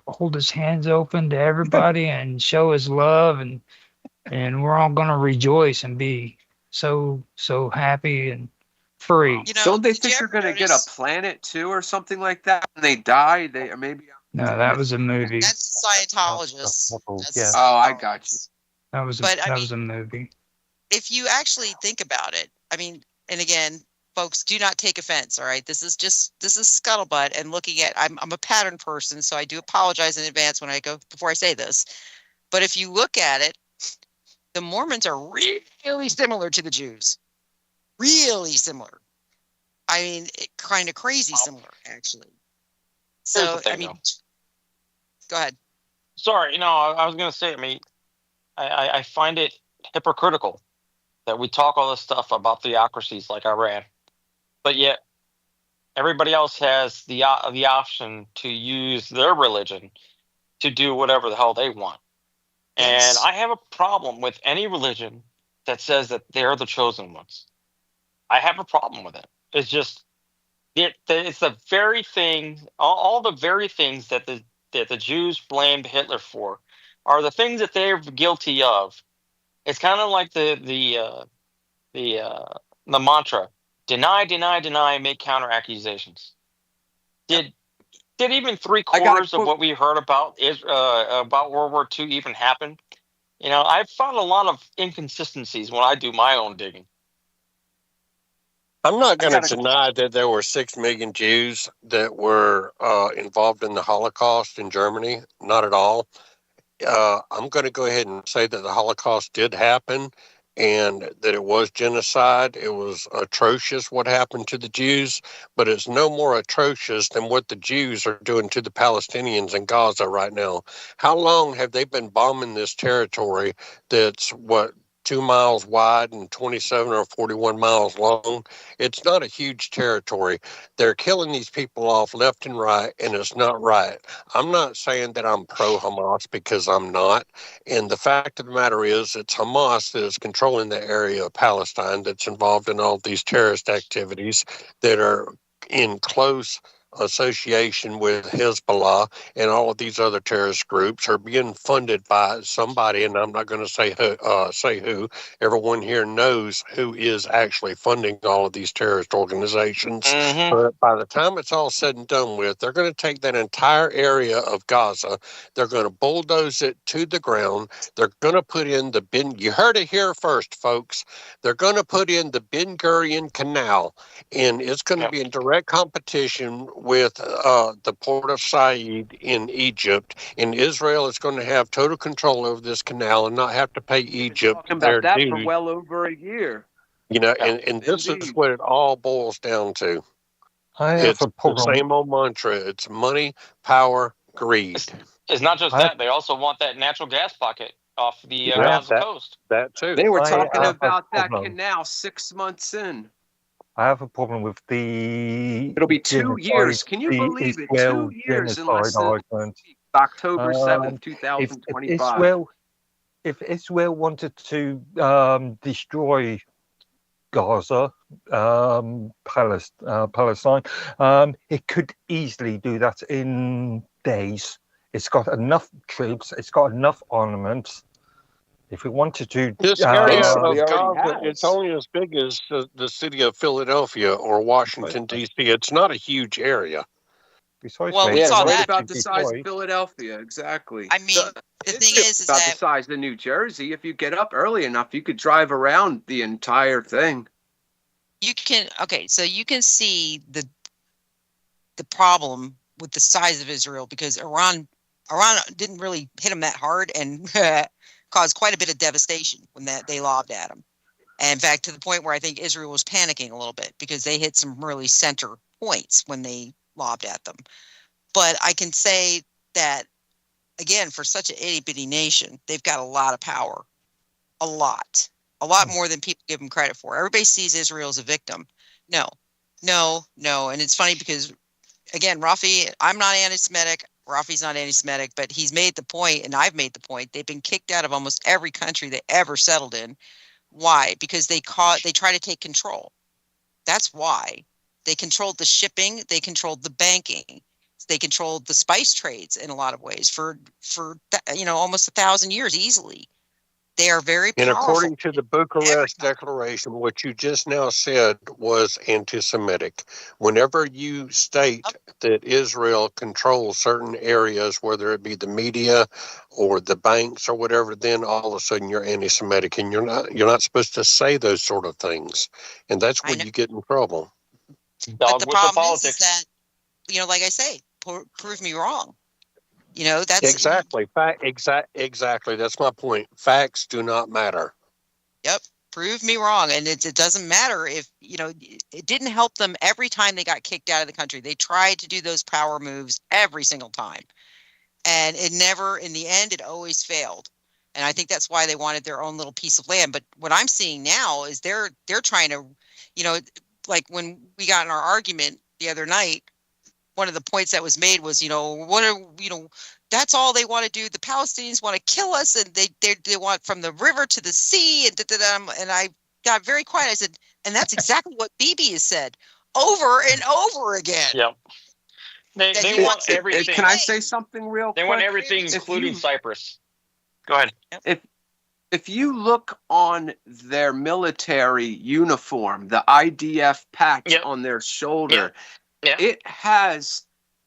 hold his hands open to everybody and show his love, and we're all going to rejoice and be so happy and free. Don't they think they're going to get a planet too, or something like that when they die? Or maybe. No, that was a movie. That's Scientologists. Oh, I got you. That was a movie. If you actually think about it, I mean, and again, folks, do not take offense. All right, this is scuttlebutt and looking at. I'm a pattern person, so I do apologize in advance before I say this. But if you look at it, the Mormons are really similar to the Jews. Really similar. I mean, kind of crazy similar, actually. So, thing, I mean, though. Go ahead. Sorry, I was going to say, I find it hypocritical that we talk all this stuff about theocracies like Iran, but yet everybody else has the option to use their religion to do whatever the hell they want. And I have a problem with any religion that says that they're the chosen ones. I have a problem with it. It's just, it's the very thing, all the very things that the Jews blamed Hitler for are the things that they're guilty of. It's kind of like the mantra: deny, deny, deny, make counter accusations. Did even 3/4 of what we heard about World War II even happen? I've found a lot of inconsistencies when I do my own digging. I'm not going to deny that there were 6 million Jews that were involved in the Holocaust in Germany. Not at all. I'm going to go ahead and say that the Holocaust did happen and that it was genocide. It was atrocious what happened to the Jews, but it's no more atrocious than what the Jews are doing to the Palestinians in Gaza right now. How long have they been bombing this territory that's 2 miles wide and 27 or 41 miles long? It's not a huge territory. They're killing these people off left and right, and it's not right. I'm not saying that I'm pro-Hamas, because I'm not. And the fact of the matter is, it's Hamas that is controlling the area of Palestine that's involved in all these terrorist activities that are in close association with Hezbollah and all of these other terrorist groups, are being funded by somebody, and I'm not going to say who. Everyone here knows who is actually funding all of these terrorist organizations. Mm-hmm. But by the time it's all said and done with, they're going to take that entire area of Gaza. They're going to bulldoze it to the ground. They're going to put in you heard it here first, folks. They're going to put in the Ben Gurion Canal, and it's going to be in direct competition with the port of Said in Egypt, and Israel is going to have total control over this canal and not have to pay Egypt Talking their about that due. for well over a year. And this is what it all boils down to. I have It's a the problem. same old mantra. It's money, power, greed. It's not just that; they also want that natural gas pocket off the Gaza coast. That too. They were I talking have a about that problem. canal 6 months in. I have a problem with the. It'll be 2 genocide, years. Can you the believe it? Israel 2 years in less genocide than argument. October 7th, If 2025. Israel wanted to destroy Gaza, Palestine, it could easily do that in days. It's got enough troops. It's got enough armaments. If we wanted to, This area of already Gaza, has. it's only as big as the city of Philadelphia or Washington, D.C. It's not a huge area. Well, we It's saw right that to about the size of Detroit. Philadelphia, exactly. I mean, the thing is about that the size of New Jersey. If you get up early enough, you could drive around the entire thing. you can so you can see the problem with the size of Israel, because Iran didn't really hit them that hard and caused quite a bit of devastation when they lobbed at them. And in fact, to the point where I think Israel was panicking a little bit because they hit some really center points when they lobbed at them. But I can say that, again, for such an itty-bitty nation, they've got a lot of power. A lot more than people give them credit for. Everybody sees Israel as a victim. No. And it's funny because, again, Rafi, I'm not anti-Semitic. Rafi's not anti-Semitic, but he's made the point, and I've made the point, they've been kicked out of almost every country they ever settled in. Why? Because they try to take control. That's why. They controlled the shipping. They controlled the banking. They controlled the spice trades in a lot of ways for almost 1,000 years easily. They are very And powerful. according to the Bucharest Declaration, what you just now said was anti-Semitic. Whenever you state that Israel controls certain areas, whether it be the media or the banks or whatever, then all of a sudden you're anti-Semitic, and you're not supposed to say those sort of things, and that's when you get in trouble. But the problem is that, like I say, prove me wrong. That's exactly. Exactly. That's my point. Facts do not matter. Yep. Prove me wrong. And it doesn't matter if, it didn't help them every time they got kicked out of the country. They tried to do those power moves every single time. And it never, in the end, it always failed. And I think that's why they wanted their own little piece of land. But what I'm seeing now is they're trying to, like when we got in our argument the other night, one of the points that was made was, that's all they want to do. The Palestinians want to kill us, and they want from the river to the sea, and I got very quiet. I said, and that's exactly what Bibi has said over and over again. Yep. They want everything. Can I say something real quick? They want everything, including Cyprus. Go ahead. If you look on their military uniform, the IDF patch on their shoulder, it has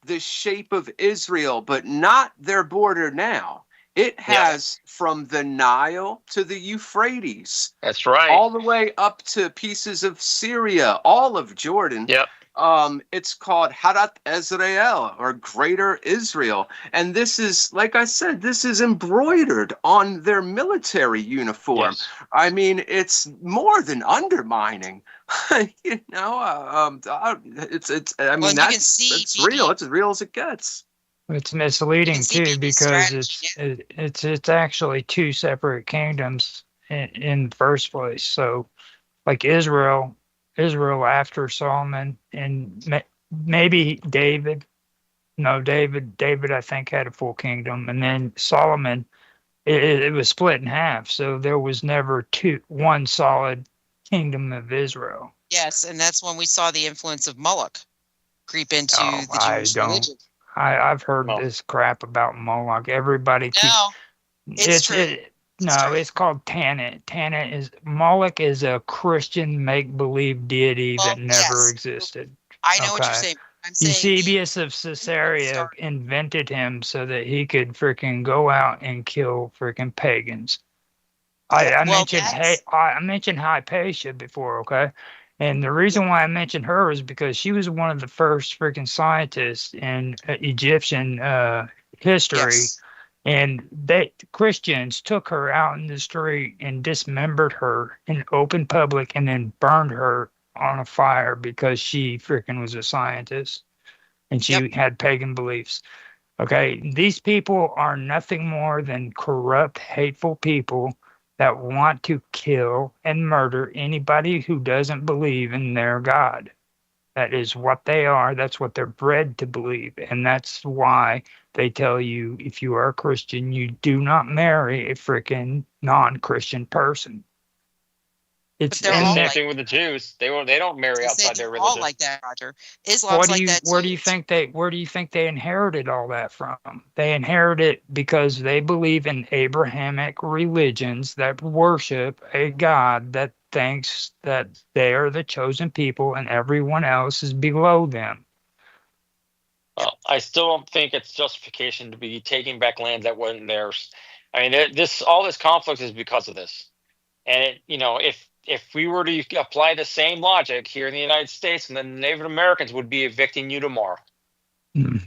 the shape of Israel, but not their border now. It has from the Nile to the Euphrates. That's right. All the way up to pieces of Syria, all of Jordan. Yep. It's called Harat Ezrael, or Greater Israel. And this is, like I said, this is embroidered on their military uniform. Yes. I mean, it's more than undermining. It's real. It's as real as it gets. It's misleading too, because it's actually two separate kingdoms in the first place. So, like Israel after Solomon, and maybe David. No, David I think had a full kingdom, and then Solomon, it was split in half. So there was never one solid kingdom of Israel. Yes, and that's when we saw the influence of Moloch creep into the Jewish religion. I've heard this crap about Moloch. Everybody. It's true. It's called Tanit. Moloch is a Christian make-believe deity that never existed. I know what you're saying. I'm saying Eusebius of Caesarea invented him so that he could freaking go out and kill freaking pagans. I mentioned Hypatia before, okay? And the reason why I mentioned her is because she was one of the first freaking scientists in Egyptian history. Yes. And Christians took her out in the street and dismembered her in open public and then burned her on a fire because she freaking was a scientist and she had pagan beliefs. Okay, these people are nothing more than corrupt, hateful people that want to kill and murder anybody who doesn't believe in their God. That is what they are. That's what they're bred to believe. And that's why they tell you, if you are a Christian, you do not marry a freaking non-Christian person. It's the same thing with the Jews. They don't marry outside their religion. All like that, Roger. Islam's like that too. Where do you think they inherited all that from? They inherited it because they believe in Abrahamic religions that worship a God that thinks that they are the chosen people and everyone else is below them. Well, I still don't think it's justification to be taking back land that wasn't theirs. I mean, all this conflict is because of this. And if we were to apply the same logic here in the United States, and then the Native Americans would be evicting you tomorrow.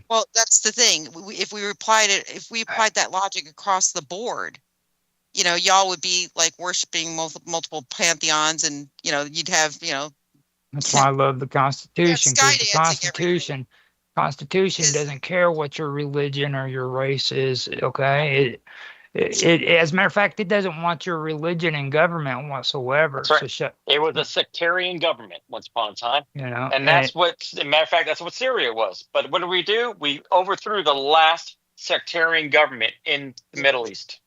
Well, that's the thing. If we applied that logic across the board, y'all would be like worshiping multiple pantheons, and you'd have That's why I love the Constitution. Because the Constitution doesn't care what your religion or your race is. Okay. It as a matter of fact, it doesn't want your religion in government whatsoever. That's right. It was a sectarian government once upon a time. And that's as a matter of fact, that's what Syria was. But what do? We overthrew the last sectarian government in the Middle East.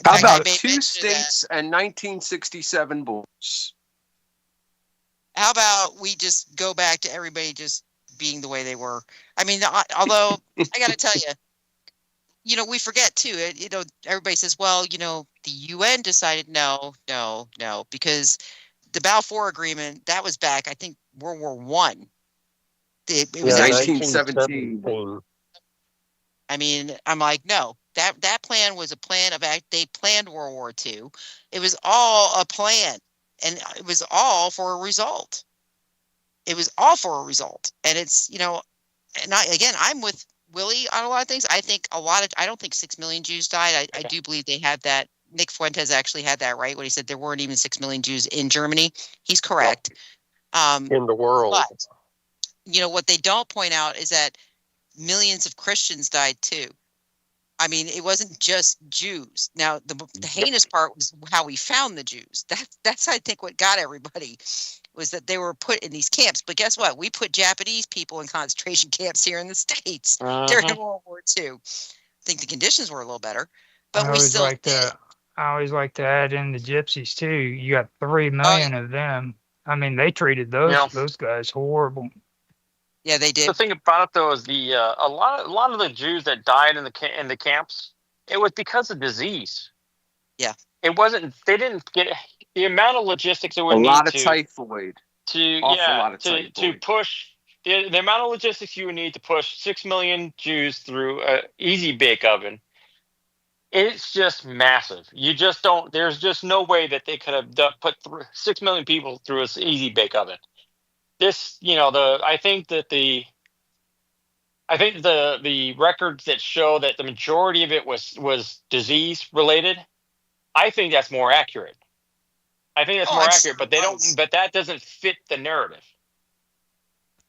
How about 2 states and 1967 borders? How about we just go back to everybody just being the way they were? I mean, although I got to tell you, we forget too. Everybody says, well, the UN decided no, because the Balfour Agreement, that was back, I think, World War One. It was 1917. I mean, I'm like, no, that plan was a plan of act. They planned World War II. It was all a plan, and it was all for a result. And it's, and I'm with Willie on a lot of things. I don't think 6 million Jews died. I do believe they had that. Nick Fuentes actually had that right when he said there weren't even 6 million Jews in Germany. He's correct. In the world. But, what they don't point out is that millions of Christians died too. I mean, it wasn't just Jews. Now, the heinous part was how we found the Jews. That's I think what got everybody, was that they were put in these camps. But guess what? We put Japanese people in concentration camps here in the States during World War II. I think the conditions were a little better, but we still did. I always like to add in the gypsies too. You got 3 million of them. I mean, they treated those guys horrible. Yeah, they did. The thing about it though is a lot of the Jews that died in the camps, it was because of disease. Yeah, it wasn't. They didn't get the amount of logistics it would need a lot of typhoid. To push the amount of logistics you would need to push 6 million Jews through an easy bake oven. It's just massive. You just don't. There's just no way that they could have put 6 million people through an easy bake oven. This, I think the records that show that the majority of it was disease related, I think that's more accurate. But but that doesn't fit the narrative.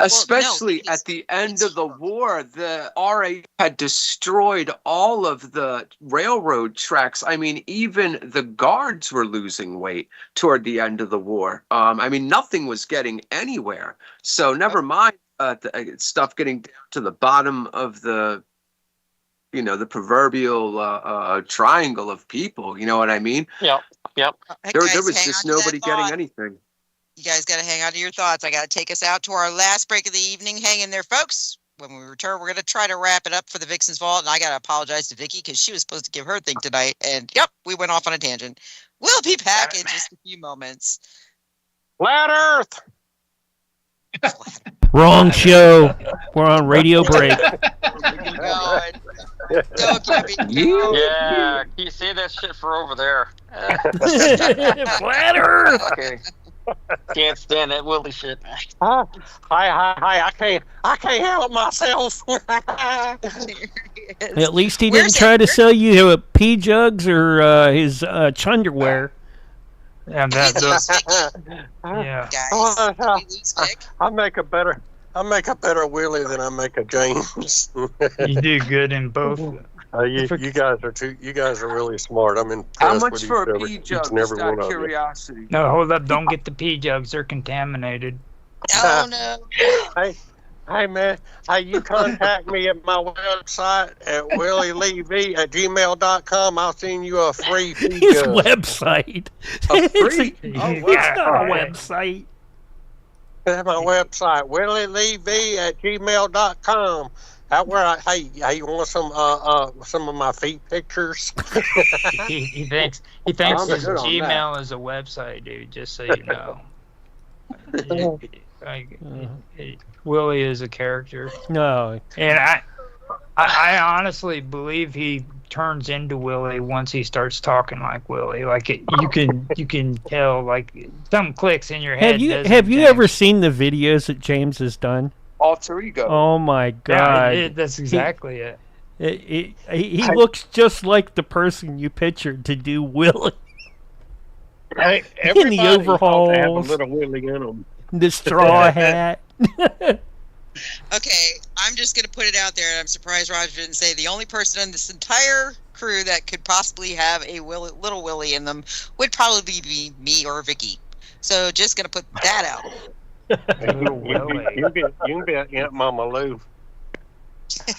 Especially at the end of the war, the RA had destroyed all of the railroad tracks. I mean, even the guards were losing weight toward the end of the war. I mean, nothing was getting anywhere. So never mind the stuff getting down to the bottom of the, the proverbial triangle of people. You know what I mean? Yep. There was just nobody getting anything. You guys got to hang on to your thoughts. I got to take us out to our last break of the evening. Hang in there, folks. When we return, we're going to try to wrap it up for the VIXEN'S Vault. And I got to apologize to Vicky because she was supposed to give her thing tonight. And, we went off on a tangent. We'll be back in just a few moments. Flat Earth! Wrong show. We're on radio break. Yeah, you say that shit for over there. Flat Earth. Okay. Can't stand that Willie shit. Hi! I can't help myself. At least he didn't try to sell you pea jugs or his chunderware. And that, yeah. I make a better Willie than I make a James. You do good in both. You guys are really smart. I'm impressed. How much with for a each pea jug? and every Just out one of of you. curiosity. No, hold up. Don't get the pea jugs. They're contaminated. Oh, no. Hey man, you contact me at my website at willielev@gmail.com. I'll send you a free pea His jug. website. It's not a website. That's my website, willielev@gmail.com. Hey, you want some of my feet pictures? he thinks his Gmail is a website, dude. Just so you know. Willie is a character. No, and I honestly believe he turns into Willie once he starts talking like Willie. Like you can tell, like something clicks in your head. Have you ever seen the videos that James has done? Alter ego. Oh my God! Yeah, that's exactly it. He looks just like the person you pictured to do Willie. Hey, in the overalls, have a little Willie in them. The straw hat. Okay, I'm just going to put it out there, and I'm surprised Roger didn't say the only person in this entire crew that could possibly have a little Willie in them would probably be me or Vicky. So just going to put that out. You can be Aunt Mama Lou.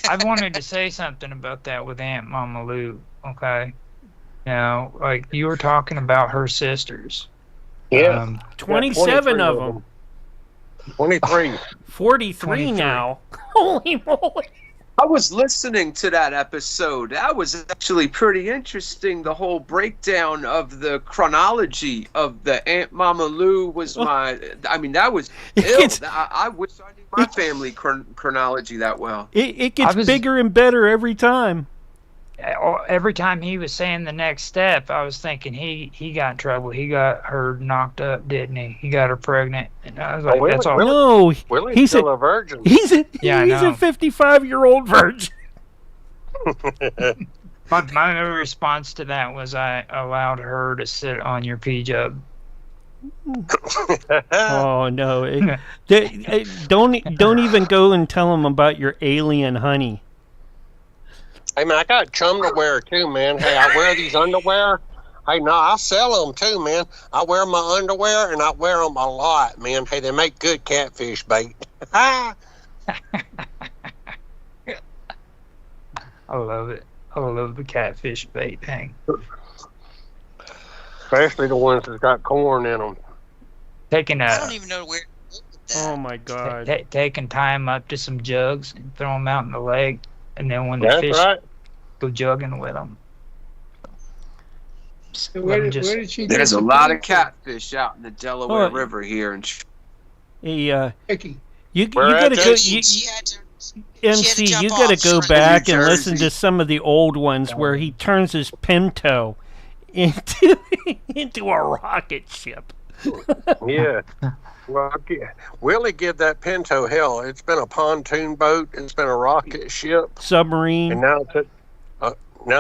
I wanted to say something about that with Aunt Mama Lou, okay? Now, like, you were talking about her sisters. Yeah. 27 of them. 23. 43 now. Holy moly. I was listening to that episode. That was actually pretty interesting. The whole breakdown of the chronology of the Aunt Mama Lou was that was ill. I wish I knew my family chronology that well. It gets bigger and better every time. Every time he was saying the next step, I was thinking he got in trouble. He got her knocked up, didn't he? He got her pregnant. And I was like, that's all. No, Willie's still a virgin. He's a 55-year-old virgin. My response to that was I allowed her to sit on your pee jug. Oh no! Don't even go and tell him about your alien honey. Hey man, I got chum to wear too, man. Hey, I wear these underwear. Hey, no, I sell them too, man. I wear my underwear and I wear them a lot, man. Hey, they make good catfish bait. I love it. I love the catfish bait thing. Especially the ones that got corn in them. I don't even know where. Oh my God! Tie them up to some jugs and throw them out in the lake. And then when the That's fish right. go jugging with them. So where did she? There's a lot of catfish out in the Delaware River here, and you gotta go. MC, jump you gotta off go Trenton, back New and listen Jersey. to some of the old ones where he turns his Pinto into a rocket ship. Yeah. Well, Willie give that Pinto hell. It's been a pontoon boat. It's been a rocket ship. Submarine. And now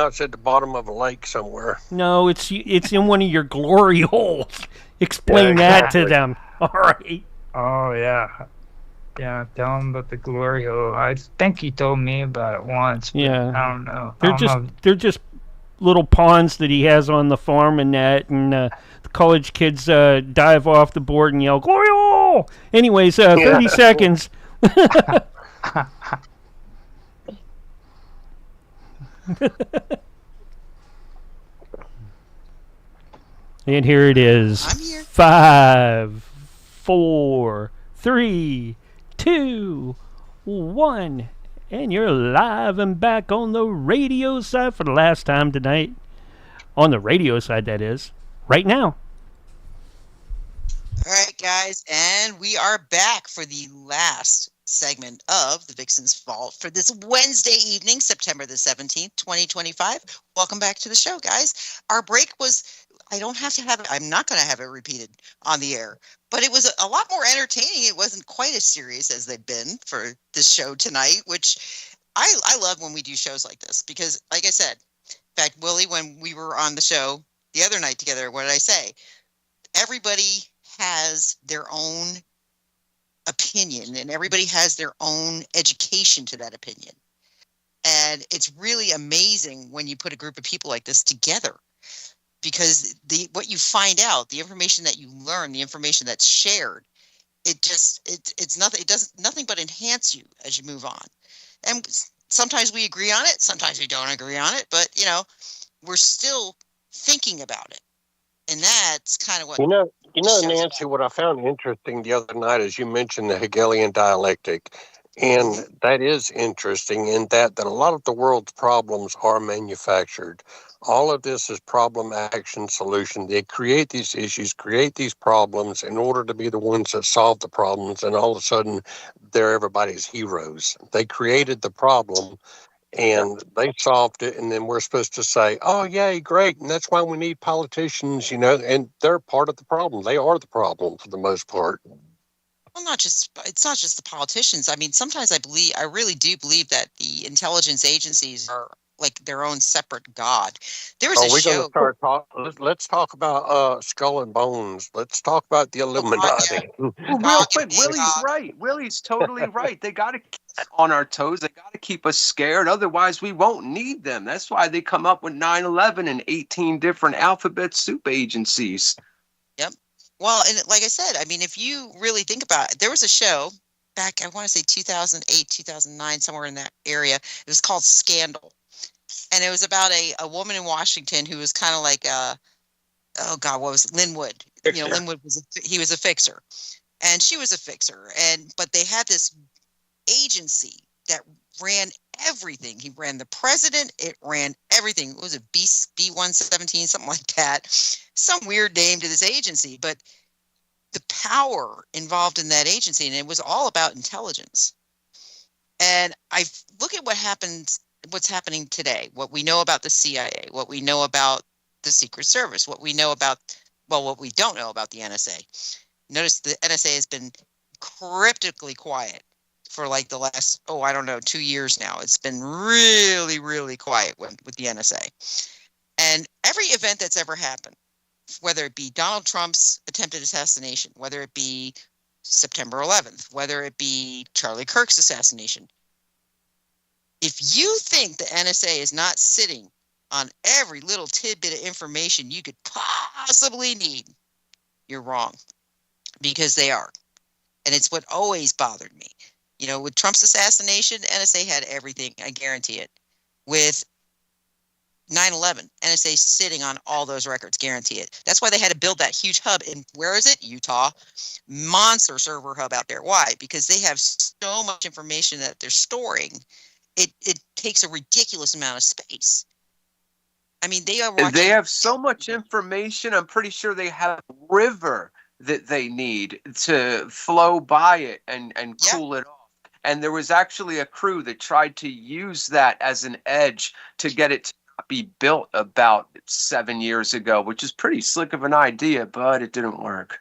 it's at the bottom of a lake somewhere. No, it's in one of your glory holes. Explain that to them. All right. Oh, yeah. Yeah, tell them about the glory hole. I think he told me about it once. But Yeah. I don't know. They're just little ponds that he has on the farm and that, and the college kids dive off the board and yell glory hole. Anyways, 30 seconds. And here it is. I'm here. 5, 4, 3, 2, 1. And you're live and back on the radio side for the last time tonight. On the radio side, that is. Right now. All right, guys, and we are back for the last segment of the Vixen's Vault for this Wednesday evening, September the 17th, 2025. Welcome back to the show, guys. Our break was, I'm not going to have it repeated on the air, but it was a lot more entertaining. It wasn't quite as serious as they've been for this show tonight, which I love when we do shows like this because, like I said, in fact, Willie, when we were on the show the other night together, what did I say? everybody has their own opinion and everybody has their own education to that opinion. And it's really amazing when you put a group of people like this together, because what you find out, the information that you learn, the information that's shared, it's nothing. It does nothing but enhance you as you move on. And sometimes we agree on it, sometimes we don't agree on it, but we're still thinking about it. And that's kind of what Nancy, what I found interesting the other night is you mentioned the Hegelian dialectic. And that is interesting in that a lot of the world's problems are manufactured. All of this is problem, action, solution. They create these issues, create these problems in order to be the ones that solve the problems. And all of a sudden, they're everybody's heroes. They created the problem and they solved it. And then we're supposed to say, oh, yay, great. And that's why we need politicians, and they're part of the problem. They are the problem for the most part. Well, it's not just the politicians. I mean, sometimes I really do believe that the intelligence agencies are like their own separate god. There was a show. Let's talk about Skull and Bones. Let's talk about the Illuminati. Well, real quick, Willie's right. Willie's totally right. They got to keep us on our toes. They got to keep us scared. Otherwise, we won't need them. That's why they come up with 9/11 and 18 different alphabet soup agencies. Yep. Well, and like I said, I mean, if you really think about it, there was a show back, I want to say 2008, 2009, somewhere in that area. It was called Scandal. And it was about a woman in Washington who was kind of like, oh God, what was it? Linwood. Fixer. Linwood he was a fixer. And she was a fixer. But they had this agency that ran everything. He ran the president. It ran everything. What was it? B117, something like that. Some weird name to this agency, but the power involved in that agency, and it was all about intelligence. And I look at what's happening today, what we know about the CIA, what we know about the Secret Service, what we don't know about the NSA. Notice the NSA has been cryptically quiet for like the last, 2 years now. It's been really, really quiet with the NSA. And every event that's ever happened, whether it be Donald Trump's attempted assassination, whether it be September 11th, whether it be Charlie Kirk's assassination, if you think the NSA is not sitting on every little tidbit of information you could possibly need, you're wrong, because they are. And it's what always bothered me. With Trump's assassination, NSA had everything. I guarantee it. With 9/11, NSA sitting on all those records, guarantee it. That's why they had to build that huge hub in, where is it? Utah. Monster server hub out there. Why? Because they have so much information that they're storing. It takes a ridiculous amount of space. I mean, they have so much information. I'm pretty sure they have a river that they need to flow by it and cool it off. And there was actually a crew that tried to use that as an edge to get it to be built about 7 years ago, which is pretty slick of an idea, but it didn't work.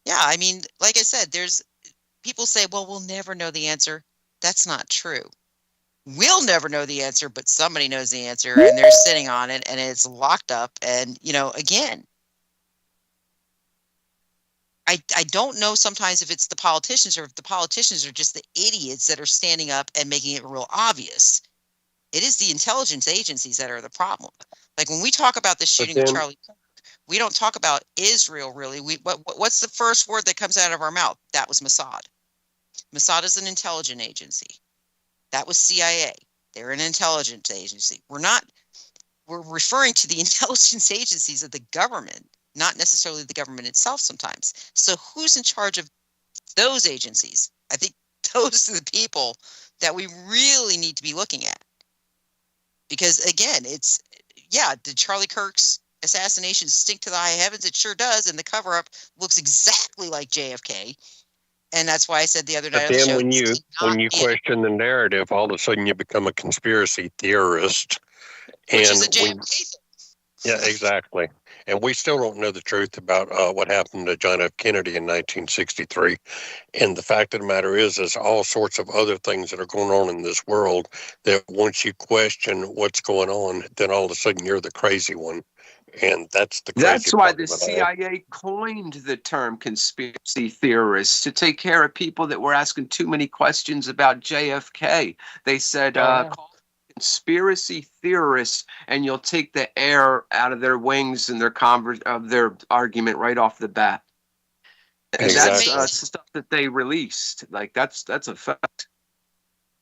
Yeah, I mean, like I said, people say, well, we'll never know the answer. That's not true. We'll never know the answer, but somebody knows the answer, and they're sitting on it, and it's locked up. And, again, I don't know sometimes if it's the politicians or if the politicians are just the idiots that are standing up and making it real obvious. It is the intelligence agencies that are the problem. Like when we talk about the shooting of Charlie Kirk, we don't talk about Israel really. What's the first word that comes out of our mouth? That was Mossad. Mossad is an intelligence agency. That was CIA. They're an intelligence agency. We're referring to the intelligence agencies of the government, not necessarily the government itself sometimes. So who's in charge of those agencies? I think those are the people that we really need to be looking at. Because again, did Charlie Kirk's assassination stink to the high heavens? It sure does. And the cover-up looks exactly like JFK. And that's why I said the other night on the show. When you question the narrative, all of a sudden you become a conspiracy theorist. Which is a JFK thing. Yeah, exactly. And we still don't know the truth about what happened to John F. Kennedy in 1963. And the fact of the matter is all sorts of other things that are going on in this world that once you question what's going on, then all of a sudden you're the crazy one. And that's the crazy That's why part the of it all. CIA coined the term conspiracy theorists to take care of people that were asking too many questions about JFK. They said, call conspiracy theorists, and you'll take the air out of their wings and their argument right off the bat. And Exactly. that's stuff that they released. Like that's a fact.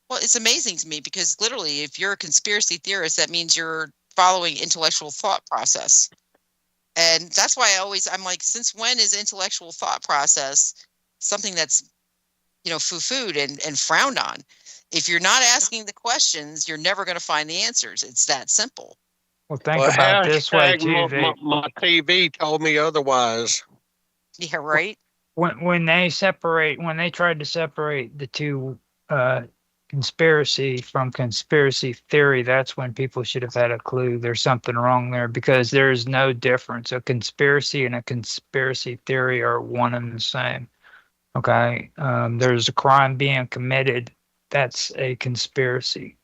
Well, it's amazing to me because literally, if you're a conspiracy theorist, that means you're following intellectual thought process. And that's why I'm like, since when is intellectual thought process something that's, foo-fooed and frowned on? If you're not asking the questions, you're never going to find the answers. It's that simple. Well, think about it this way too, my TV told me otherwise. Yeah, right. When they tried to separate the two conspiracy from conspiracy theory, that's when people should have had a clue there's something wrong there, because there's no difference. A conspiracy and a conspiracy theory are one and the same. Okay, there's a crime being committed. That's a conspiracy.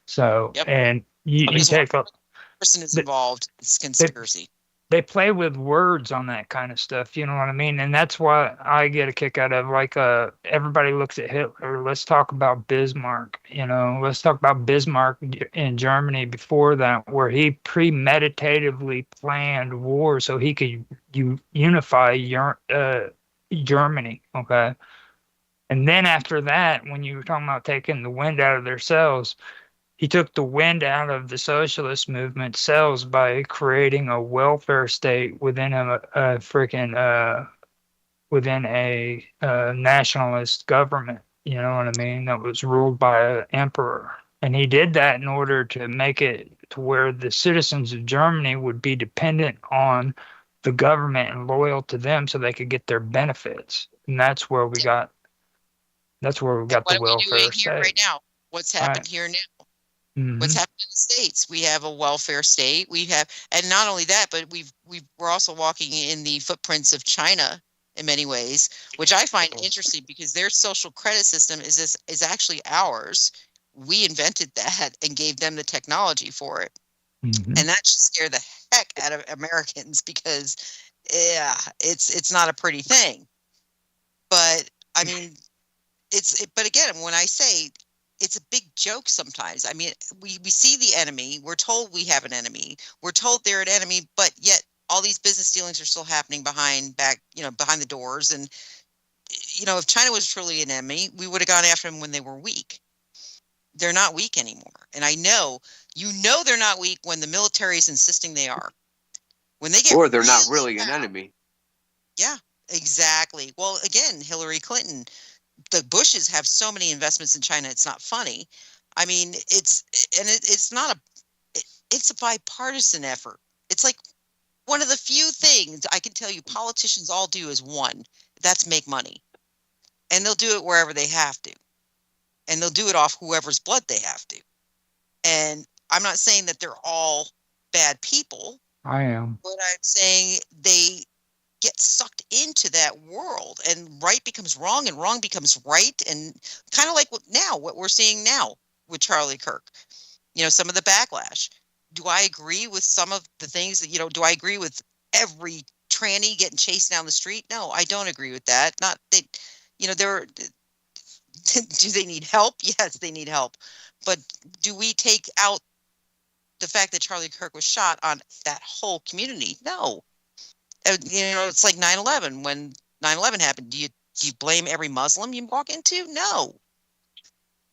So Yep. and you take a person is involved. It's conspiracy. They play with words on that kind of stuff, you know what I mean? And that's why I get a kick out of, like, everybody looks at Hitler. Let's talk about Bismarck, let's talk about Bismarck in Germany before that, where he premeditatively planned war so he could unify Germany, okay? And then after that, when you were talking about taking the wind out of their sails, he took the wind out of the socialist movement cells by creating a welfare state within within a nationalist government. You know what I mean? That was ruled by an emperor, and he did that in order to make it to where the citizens of Germany would be dependent on the government and loyal to them, so they could get their benefits. And that's where we got. That's where we got the welfare state. Here right now? What's happened here now? Mm-hmm. What's happened in the States? We have a welfare state. We have, and not only that, but we're also walking in the footprints of China in many ways, which I find interesting because their social credit system is actually ours. We invented that and gave them the technology for it, and that should scare the heck out of Americans because, it's not a pretty thing. But I mean, but again, when I say, it's a big joke sometimes. I mean, we see the enemy. We're told we have an enemy. We're told they're an enemy, but yet all these business dealings are still happening behind the doors. And, if China was truly an enemy, we would have gone after them when they were weak. They're not weak anymore. And I know, they're not weak when the military is insisting they are. When they get or they're not really an enemy. Yeah, exactly. Well, again, Hillary Clinton, the Bushes have so many investments in China. It's not funny. I mean, it's a bipartisan effort. It's like one of the few things I can tell you politicians all do is one. That's make money. And they'll do it wherever they have to. And they'll do it off whoever's blood they have to. And I'm not saying that they're all bad people. I am. But I'm saying they get sucked into that world, and right becomes wrong and wrong becomes right, and kind of like what we're seeing now with Charlie Kirk. Some of the backlash. Do I agree with some of the things that, do I agree with every tranny getting chased down the street? No, I don't agree with that. Not they, they're do they need help? Yes, they need help. But do we take out the fact that Charlie Kirk was shot on that whole community? No. It's like 9/11. When 9/11 happened, do you blame every Muslim you walk into? No.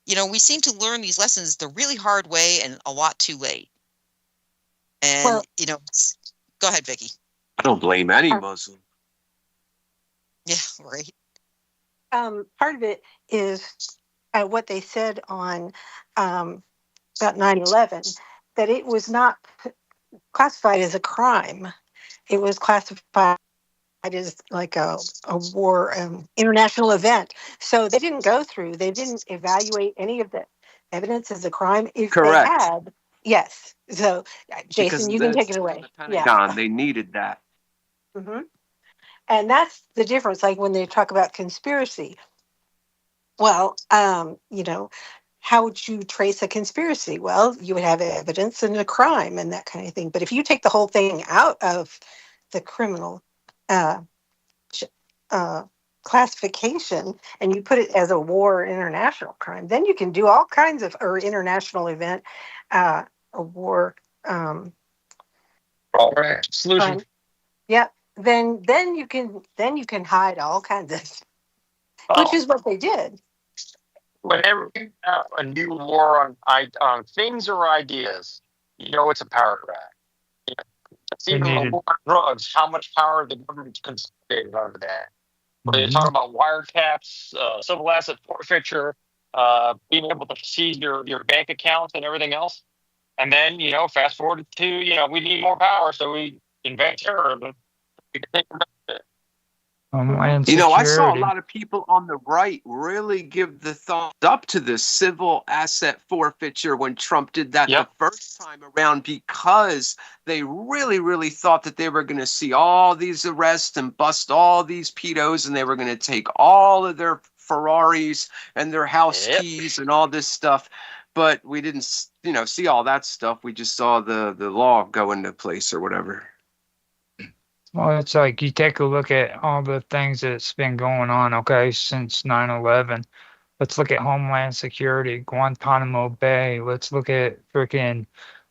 We seem to learn these lessons the really hard way and a lot too late. And, go ahead, Vicky. I don't blame any Muslim. Yeah, right. Part of it is what they said on about 9/11, that it was not classified as a crime. It was classified as like a war, international event. So they didn't evaluate any of the evidence as a crime. If Correct. They had, yes. So, Jason, Because you can take it away. Yeah. They needed that. Mm-hmm. And that's the difference. Like when they talk about conspiracy, well, how would you trace a conspiracy? Well, you would have evidence and a crime and that kind of thing. But if you take the whole thing out of the criminal classification and you put it as a war or international crime, then you can do all kinds of, or international event, a war. All right. Solution. Yeah. Then you can hide all kinds of, which is what they did. Whenever you have a new war on things or ideas, you know it's a power grab. You know, it's even a war on drugs. How much power the government's concentrated over that? When you talk about wiretaps, civil asset forfeiture, being able to seize your bank accounts and everything else, and then fast forward to we need more power, so we invent terrorism. We can take Homeland I saw a Security. lot of people on the right really give the thumbs up to this civil asset forfeiture when Trump did that the first time around, because they really, really thought that they were going to see all these arrests and bust all these pedos, and they were going to take all of their Ferraris and their house keys and all this stuff. But we didn't, see all that stuff. We just saw the law go into place or whatever. Well, it's like you take a look at all the things that's been going on, okay, since 9/11. Let's look at Homeland Security, Guantanamo Bay. Let's look at freaking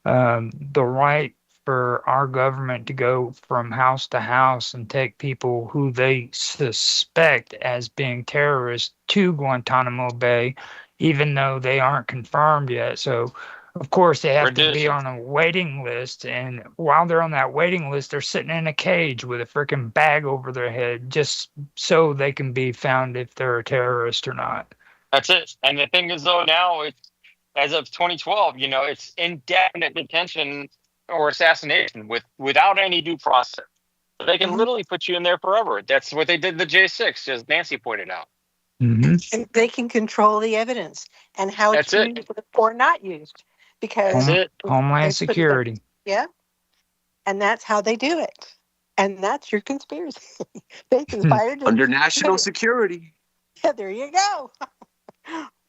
the right for our government to go from house to house and take people who they suspect as being terrorists to Guantanamo Bay, even though they aren't confirmed yet. So, of course, they have to be on a waiting list. And while they're on that waiting list, they're sitting in a cage with a freaking bag over their head just so they can be found if they're a terrorist or not. That's it. And the thing is, though, now it's as of 2012, it's indefinite detention or assassination without any due process. So they can literally put you in there forever. That's what they did in the J6, as Nancy pointed out. And they can control the evidence and how it's used or not used. Because Homeland Security. Yeah. And that's how they do it. And that's your conspiracy. They conspired under national security. Yeah, there you go.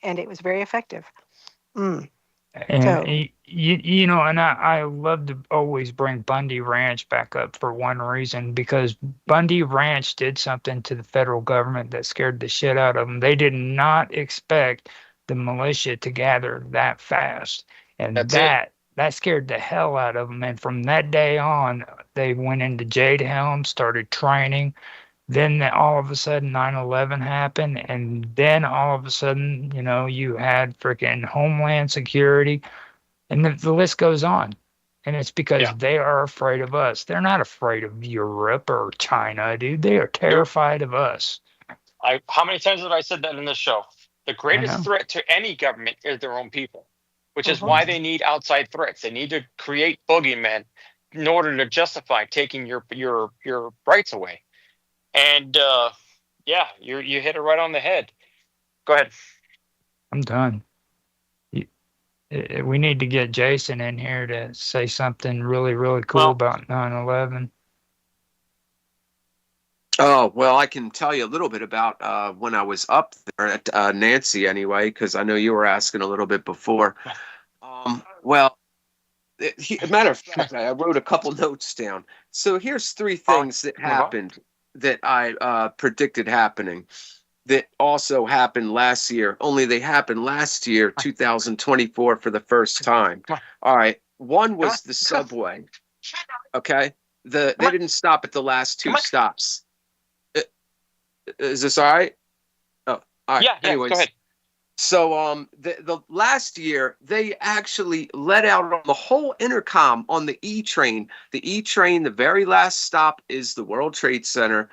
And it was very effective. And and I love to always bring Bundy Ranch back up for one reason, because Bundy Ranch did something to the federal government that scared the shit out of them. They did not expect the militia to gather that fast. And that scared the hell out of them. And from that day on, they went into Jade Helm, started training. Then all of a sudden 9/11 happened. And then all of a sudden, you had freaking Homeland Security. And the list goes on. And it's because they are afraid of us. They're not afraid of Europe or China, dude. They are terrified of us. How many times have I said that in this show? The greatest threat to any government is their own people. Which is why they need outside threats. They need to create boogeymen in order to justify taking your rights away. And you hit it right on the head. Go ahead. I'm done. We need to get Jason in here to say something really, really cool about 9/11. Oh, well, I can tell you a little bit about when I was up there at Nancy anyway, because I know you were asking a little bit before. Matter of fact, I wrote a couple notes down. So here's three things that happened that I predicted happening that also happened last year, only they happened last year, 2024, for the first time. All right. One was the subway. Okay. They didn't stop at the last two stops. Is this all right? Oh, all right. Yeah, anyways, go ahead. So the last year they actually let out on the whole intercom on the E train. The E train, the very last stop is the World Trade Center.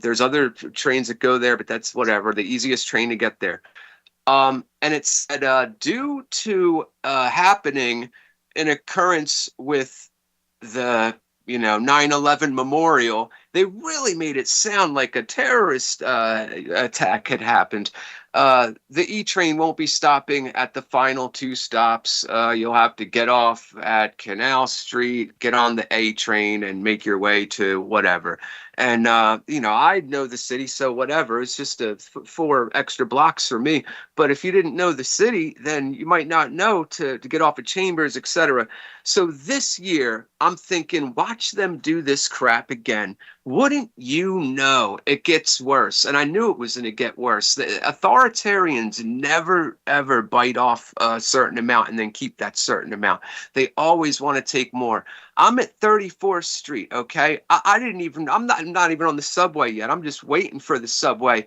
There's other trains that go there, but that's whatever. The easiest train to get there. And it said due to happening an occurrence with the 9/11 memorial, They really made it sound like a terrorist attack had happened. The E train won't be stopping at the final 2 stops. You'll have to get off at Canal Street, get on the A train, and make your way to whatever. And, I know the city, so whatever. It's just 4 extra blocks for me. But if you didn't know the city, then you might not know to get off at Chambers, etc. So this year, I'm thinking, watch them do this crap again. Wouldn't you know it gets worse? And I knew it was going to get worse. The authoritarians never, ever bite off a certain amount and then keep that certain amount. They always want to take more. I'm at 34th Street, okay? I'm not even on the subway yet. I'm just waiting for the subway.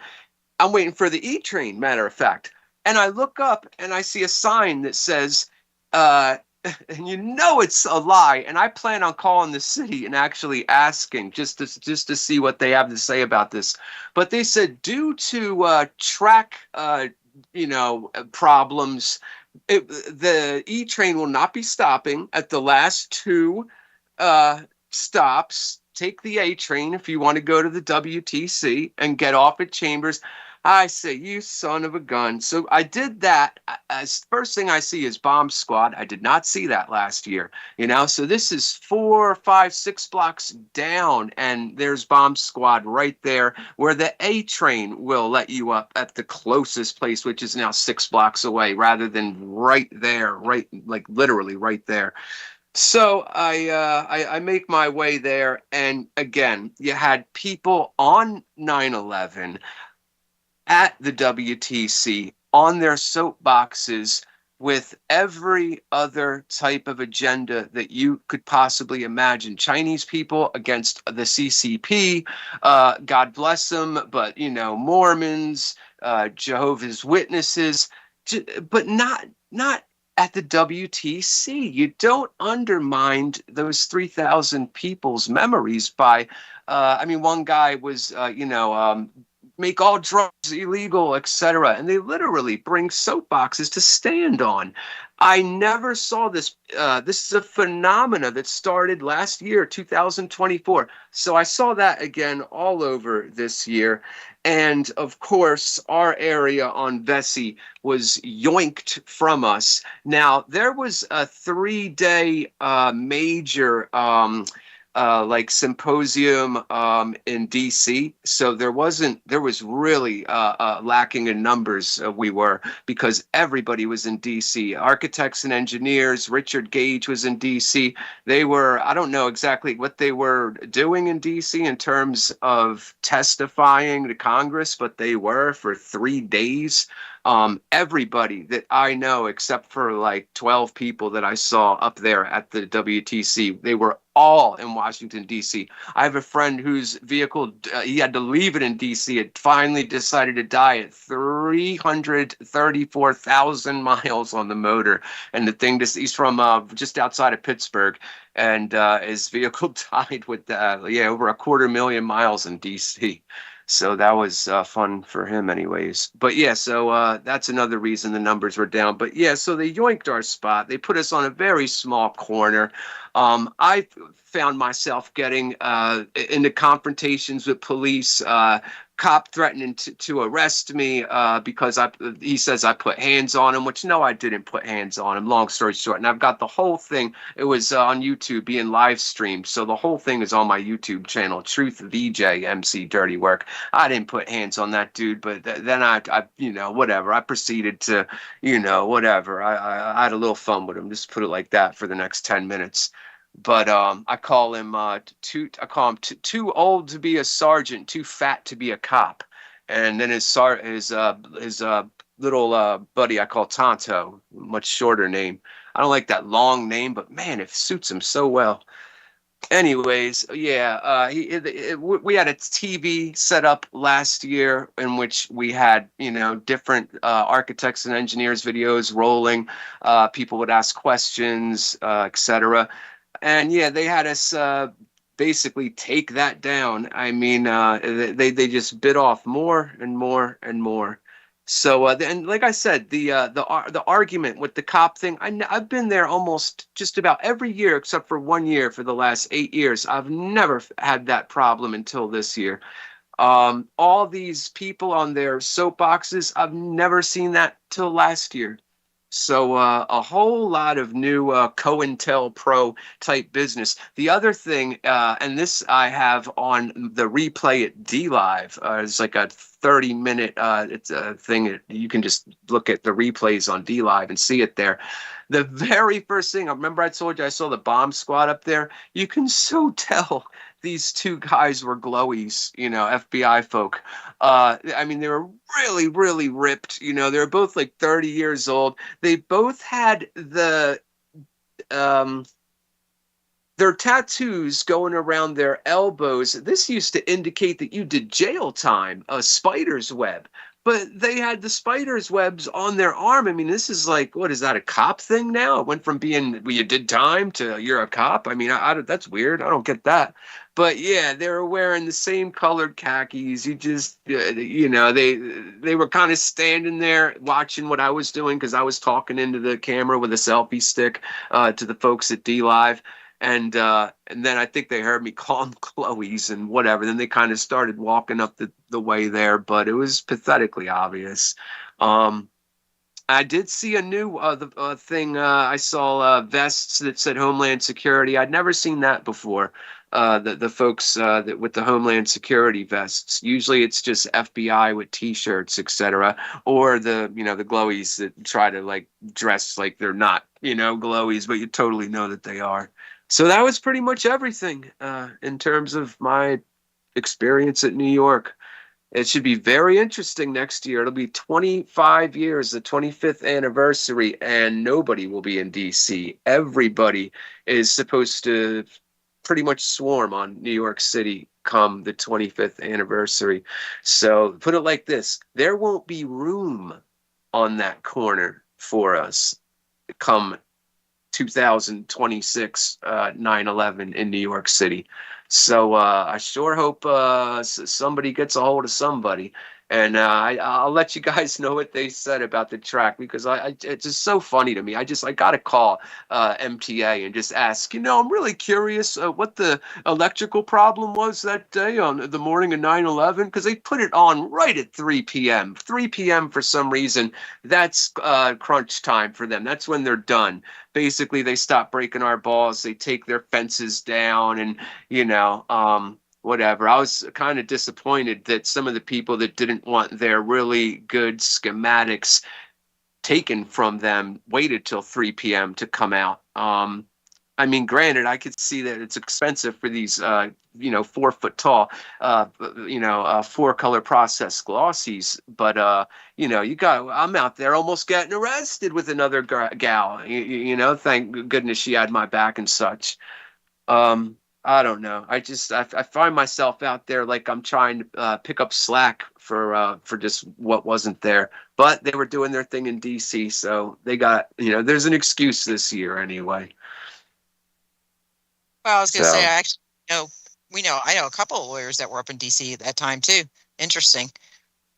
I'm waiting for the E train, matter of fact. And I look up and I see a sign that says, and it's a lie. And I plan on calling the city and actually asking just to see what they have to say about this. But they said due to track, problems, the E train will not be stopping at the last 2 stops. Take the A train if you want to go to the WTC and get off at Chambers. I say, you son of a gun. So I did that. As first thing I see is Bomb Squad. I did not see that last year, so this is 4, 5, 6 blocks down, and there's Bomb Squad right there where the A train will let you up at the closest place, which is now 6 blocks away rather than right there, like literally right there. So I make my way there, and again, you had people on 9/11 at the WTC on their soapboxes with every other type of agenda that you could possibly imagine. Chinese people against the CCP, God bless them, but Mormons, Jehovah's Witnesses, but not at the WTC. You don't undermine those 3,000 people's memories by, one guy was, make all drugs illegal, etc. And they literally bring soapboxes to stand on. I never saw this. This is a phenomena that started last year, 2024. So I saw that again all over this year. And of course, our area on Vesey was yoinked from us. Now, there was a 3-day major symposium in DC. So there was really lacking in numbers. Because everybody was in DC. Architects and engineers, Richard Gage was in DC. They were, I don't know exactly what they were doing in DC in terms of testifying to Congress, but they were for 3 days. Everybody that I know, except for like 12 people that I saw up there at the WTC, they were all in Washington, D.C. I have a friend whose vehicle, he had to leave it in D.C. It finally decided to die at 334,000 miles on the motor. And the thing, he's from just outside of Pittsburgh. And his vehicle died with, over 250,000 miles in D.C. So that was fun for him anyways. But so that's another reason the numbers were down. But so they yoinked our spot. They put us on a very small corner. I found myself getting into confrontations with police, cop threatening to arrest me because he says I put hands on him, which no, I didn't put hands on him, long story short. And I've got the whole thing. It was on YouTube being live streamed. So the whole thing is on my YouTube channel, Truth VJ MC Dirty Work. I didn't put hands on that dude, but then I whatever. I proceeded to, whatever. I had a little fun with him, just put it like that, for the next 10 minutes. But I call him too old to be a sergeant, too fat to be a cop. And then his little buddy I call Tonto, much shorter name. I don't like that long name, but man, it suits him so well. Anyways, we had a TV set up last year in which we had, different architects and engineers videos rolling. People would ask questions, etc. And they had us basically take that down. I mean, they just bit off more and more and more. So, and like I said, the argument with the cop thing, I've been there almost just about every year except for 1 year for the last 8 years. I've never had that problem until this year. All these people on their soapboxes, I've never seen that till last year. So a whole lot of new COINTELPRO type business. The other thing, and this I have on the replay at DLive, it's like a 30-minute it's a thing. You can just look at the replays on DLive and see it there. The very first thing, I remember I told you I saw the bomb squad up there. You can so tell these two guys were glowies, you know, FBI folk. I mean, they were really, really ripped. You know, they were both like 30 years old. They both had their tattoos going around their elbows. This used to indicate that you did jail time, a spider's web. But they had the spider's webs on their arm. I mean, this is like, what is that, a cop thing now? It went from being, well, you did time to you're a cop. I mean, that's weird. I don't get that. But yeah, they were wearing the same colored khakis. You just, you know, they were kind of standing there watching what I was doing because I was talking into the camera with a selfie stick to the folks at DLive. And then I think they heard me call them Chloe's and whatever. Then they kind of started walking up the way there, but it was pathetically obvious. I did see a new thing. I saw vests that said Homeland Security. I'd never seen that before. The folks that with the Homeland Security vests. Usually it's just FBI with T-shirts, etc. Or the glowies that try to like dress like they're not, glowies, but you totally know that they are. So that was pretty much everything in terms of my experience at New York. It should be very interesting next year. It'll be 25 years, the 25th anniversary, and nobody will be in D.C. Everybody is supposed to pretty much swarm on New York City come the 25th anniversary. So put it like this, there won't be room on that corner for us come 2026 9/11 in New York City. So I sure hope somebody gets a hold of somebody. And I'll let you guys know what they said about the track because it's just so funny to me. I got to call MTA and just ask, I'm really curious what the electrical problem was that day on the morning of 9/11 because they put it on right at 3 p.m. 3 p.m. for some reason. That's crunch time for them. That's when they're done. Basically, they stop breaking our balls. They take their fences down and, whatever. I was kind of disappointed that some of the people that didn't want their really good schematics taken from them waited till 3 p.m. to come out. I mean, granted, I could see that it's expensive for these, 4 foot tall, 4-color processed glossies. But, I'm out there almost getting arrested with another gal, thank goodness she had my back and such. I don't know. I find myself out there like I'm trying to pick up slack for just what wasn't there. But they were doing their thing in D.C., so they got, there's an excuse this year anyway. Well, I was going to say, I know a couple of lawyers that were up in D.C. at that time, too. Interesting.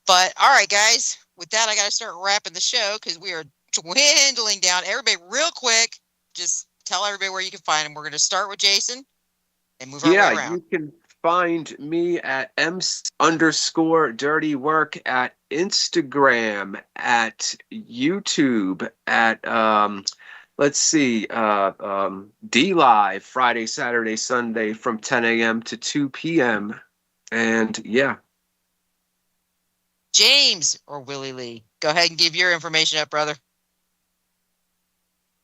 But, all right, guys, with that, I got to start wrapping the show because we are dwindling down. Everybody, real quick, just tell everybody where you can find them. We're going to start with Jason. And move our way around. You can find me at _dirty work at Instagram, at YouTube, at DLive Friday, Saturday, Sunday from 10 a.m. to 2 p.m. And yeah. James or Willie Lee, go ahead and give your information up, brother.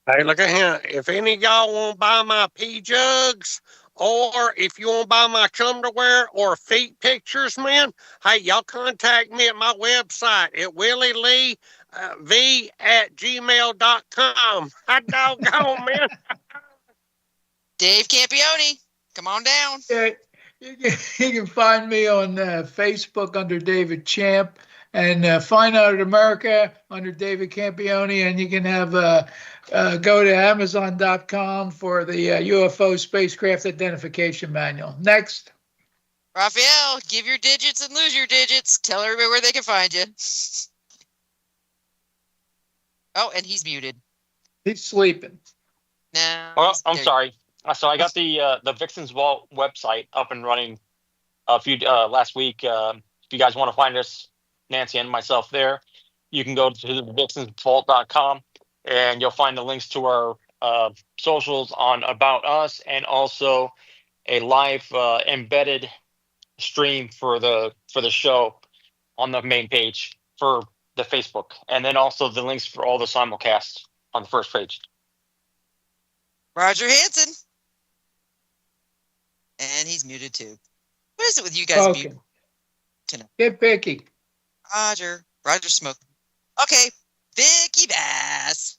Hey, look at him. If any of y'all want to buy my pee jugs, or if you want to buy my underwear or feet pictures, man, hey, y'all contact me at my website at willielee@gmail.com. Hot doggone, man. Dave Campione, come on down. Yeah, you can find me on Facebook under David Champ and Fine Art America under David Campione, and you can have go to Amazon.com for the UFO spacecraft identification manual. Next. Raphael, give your digits and lose your digits. Tell everybody where they can find you. Oh, and he's muted. He's sleeping. No. Oh, I'm sorry. So I got the Vixen's Vault website up and running last week. If you guys want to find us, Nancy and myself there, you can go to vixensvault.com and you'll find the links to our socials on About Us and also a live embedded stream for the show on the main page for the Facebook, and then also the links for all the simulcasts on the first page. Roger Hanson. And he's muted too. What is it with you guys muted tonight? Get picky. Roger Smoke. Okay, Vicky Bass.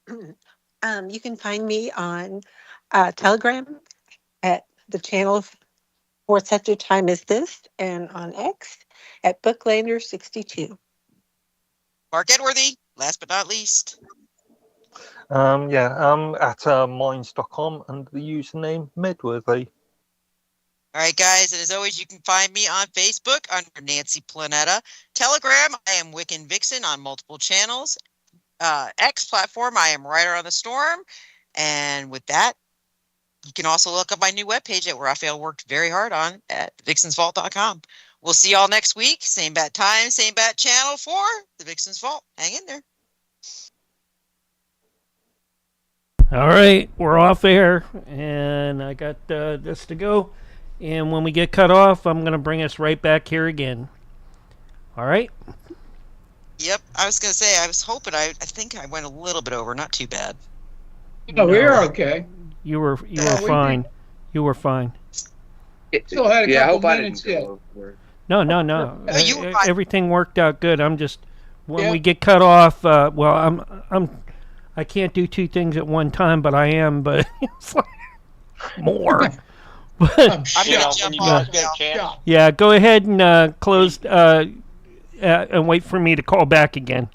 You can find me on Telegram at the channel for such a time as this, and on X at Booklander62. Mark Edworthy, last but not least. At minds.com under the username Medworthy. All right, guys, and as always, you can find me on Facebook under Nancy Planetta. Telegram, I am Wiccan Vixen on multiple channels. X platform, I am Rider on the Storm. And with that, you can also look up my new webpage that Raphael worked very hard on at vixensvault.com. We'll see y'all next week. Same bat time, same bat channel for the Vixen's Vault. Hang in there. All right, we're off air, and I got this to go. And when we get cut off, I'm going to bring us right back here again. All right? Yep, I was going to say, I was hoping, I think I went a little bit over, not too bad. No, we were okay. You were fine. You were fine. Still had a Yeah, I couple hope I minutes didn't yet. go over. No. You were fine. Everything worked out good. I'm just when we get cut off. I can't do two things at one time, but I am. But it's like more. But I'm shocked. When you guys get a chance. yeah, go ahead and close and wait for me to call back again.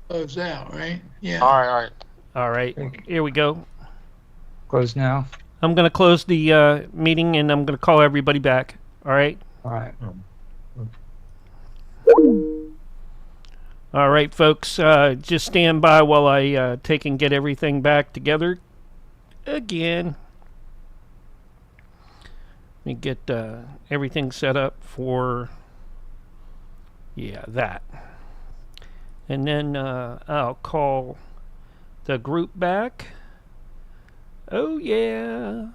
Close out, right? Yeah. All right. Here we go. Close now. I'm going to close the meeting, and I'm going to call everybody back. All right? All right. All right, folks. Just stand by while I take and get everything back together again. Let me get everything set up for, that. And then I'll call the group back. Oh, yeah.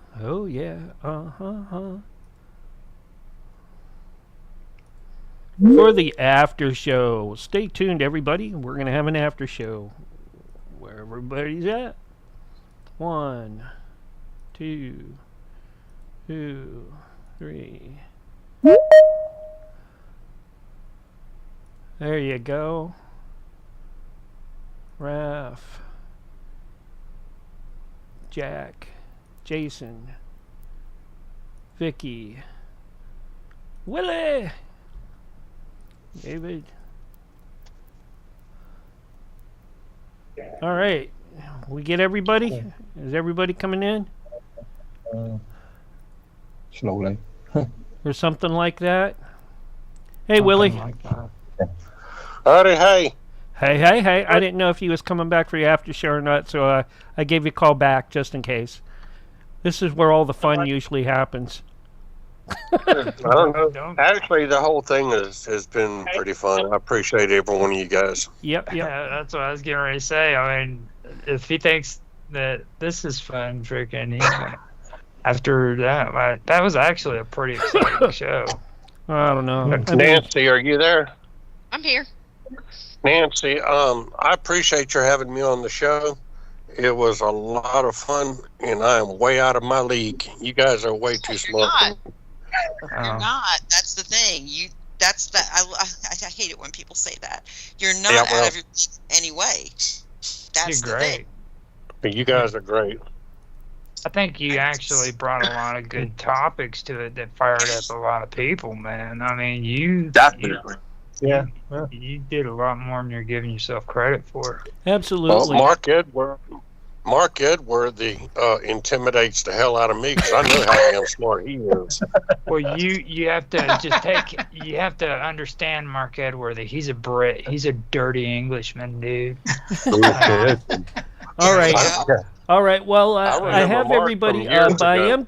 For the after show. Stay tuned, everybody. We're going to have an after show where everybody's at. 1, 2, 3. There you go. Raph, Jack, Jason, Vicky, Willie, David. All right. We get everybody? Is everybody coming in? Slowly. Or something like that? Hey, Willie. Like that. Howdy, hey. Hey. I didn't know if you was coming back for your after show or not, so I gave you a call back just in case. This is where all the fun usually happens. I don't know. Actually, the whole thing has been pretty fun. I appreciate every one of you guys. Yep. Yeah, that's what I was getting ready to say. I mean, if he thinks that this is fun, freaking, he's gonna, after that, that was actually a pretty exciting show. I don't know. Nancy, are you there? I'm here. Nancy, I appreciate your having me on the show. It was a lot of fun, and I am way out of my league. You guys are way too smart. You're not. That's the thing. I hate it when people say that. You're not out of your league anyway. That's You're great. But you guys are great. I think you actually brought a lot of good topics to it that fired up a lot of people, man. I mean, you you did a lot more than you're giving yourself credit for. Absolutely. Well, Mark Edworthy intimidates the hell out of me because I know how damn smart he is. Well, you have to just you have to understand Mark Edworthy. He's a Brit. He's a dirty Englishman, dude. All right. All right. Well, I have everybody up. I am going